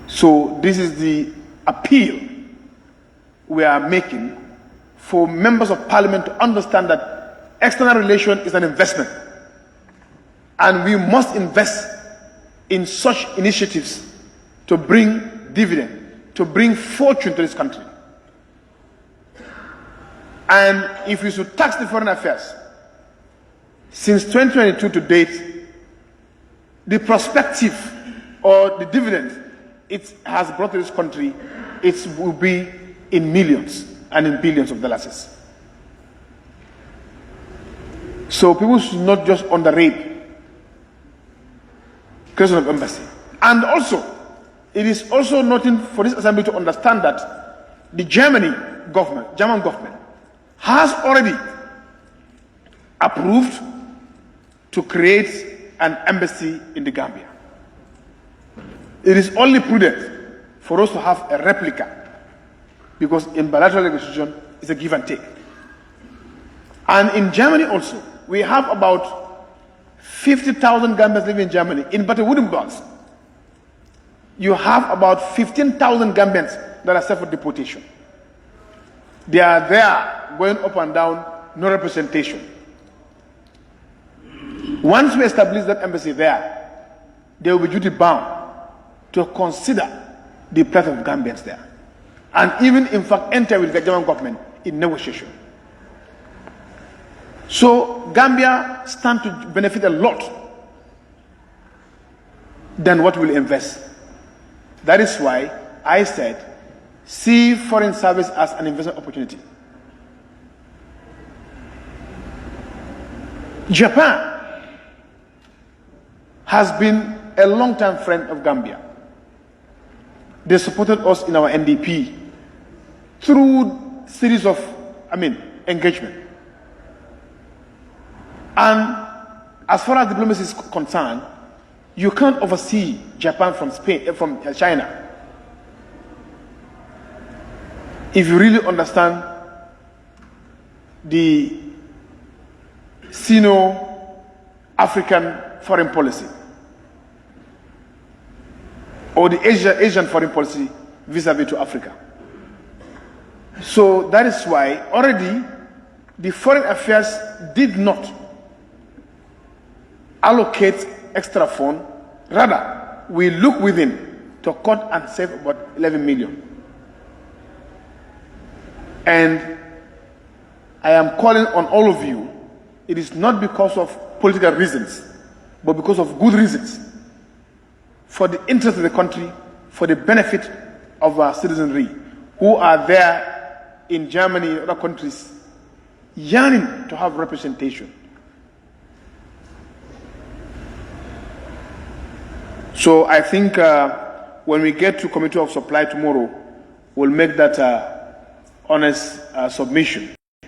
So this is the appeal we are making for members of parliament to understand that external relation is an investment. And we must invest in such initiatives to bring dividend, to bring fortune to this country. And if we should tax the foreign affairs, since 2022 to date, the perspective or the dividend it has brought to this country, it will be in millions and in billions of dollars. So people should not just underrate creation of embassy. And also, it is also nothing for this assembly to understand that the German government has already approved to create an embassy in the Gambia. It is only prudent for us to have a replica because in bilateral negotiation, it's a give and take. And in Germany also, we have about 50,000 Gambians living in Germany, in but wooden blocks. You have about 15,000 Gambians that are set for deportation. They are there, going up and down, no representation. Once we establish that embassy there, they will be duty bound to consider the plight of Gambians there. And even, in fact, enter with the German government in negotiation. So Gambia stands to benefit a lot than what we'll invest. That is why I said, see foreign service as an investment opportunity. Japan has been a long-time friend of Gambia. They supported us in our NDP through series of, engagement. And as far as diplomacy is concerned, you can't oversee Japan from China. If you really understand the Sino-African foreign policy or the Asian foreign policy vis-a-vis to Africa. So that is why already the foreign affairs did not allocate extra fund. Rather, we look within to cut and save about 11 million. And I am calling on all of you, it is not because of political reasons, but because of good reasons, for the interest of the country, for the benefit of our citizenry, who are there in Germany and other countries, yearning to have representation. So I think when we get to Committee of Supply tomorrow, we'll make that honest submission.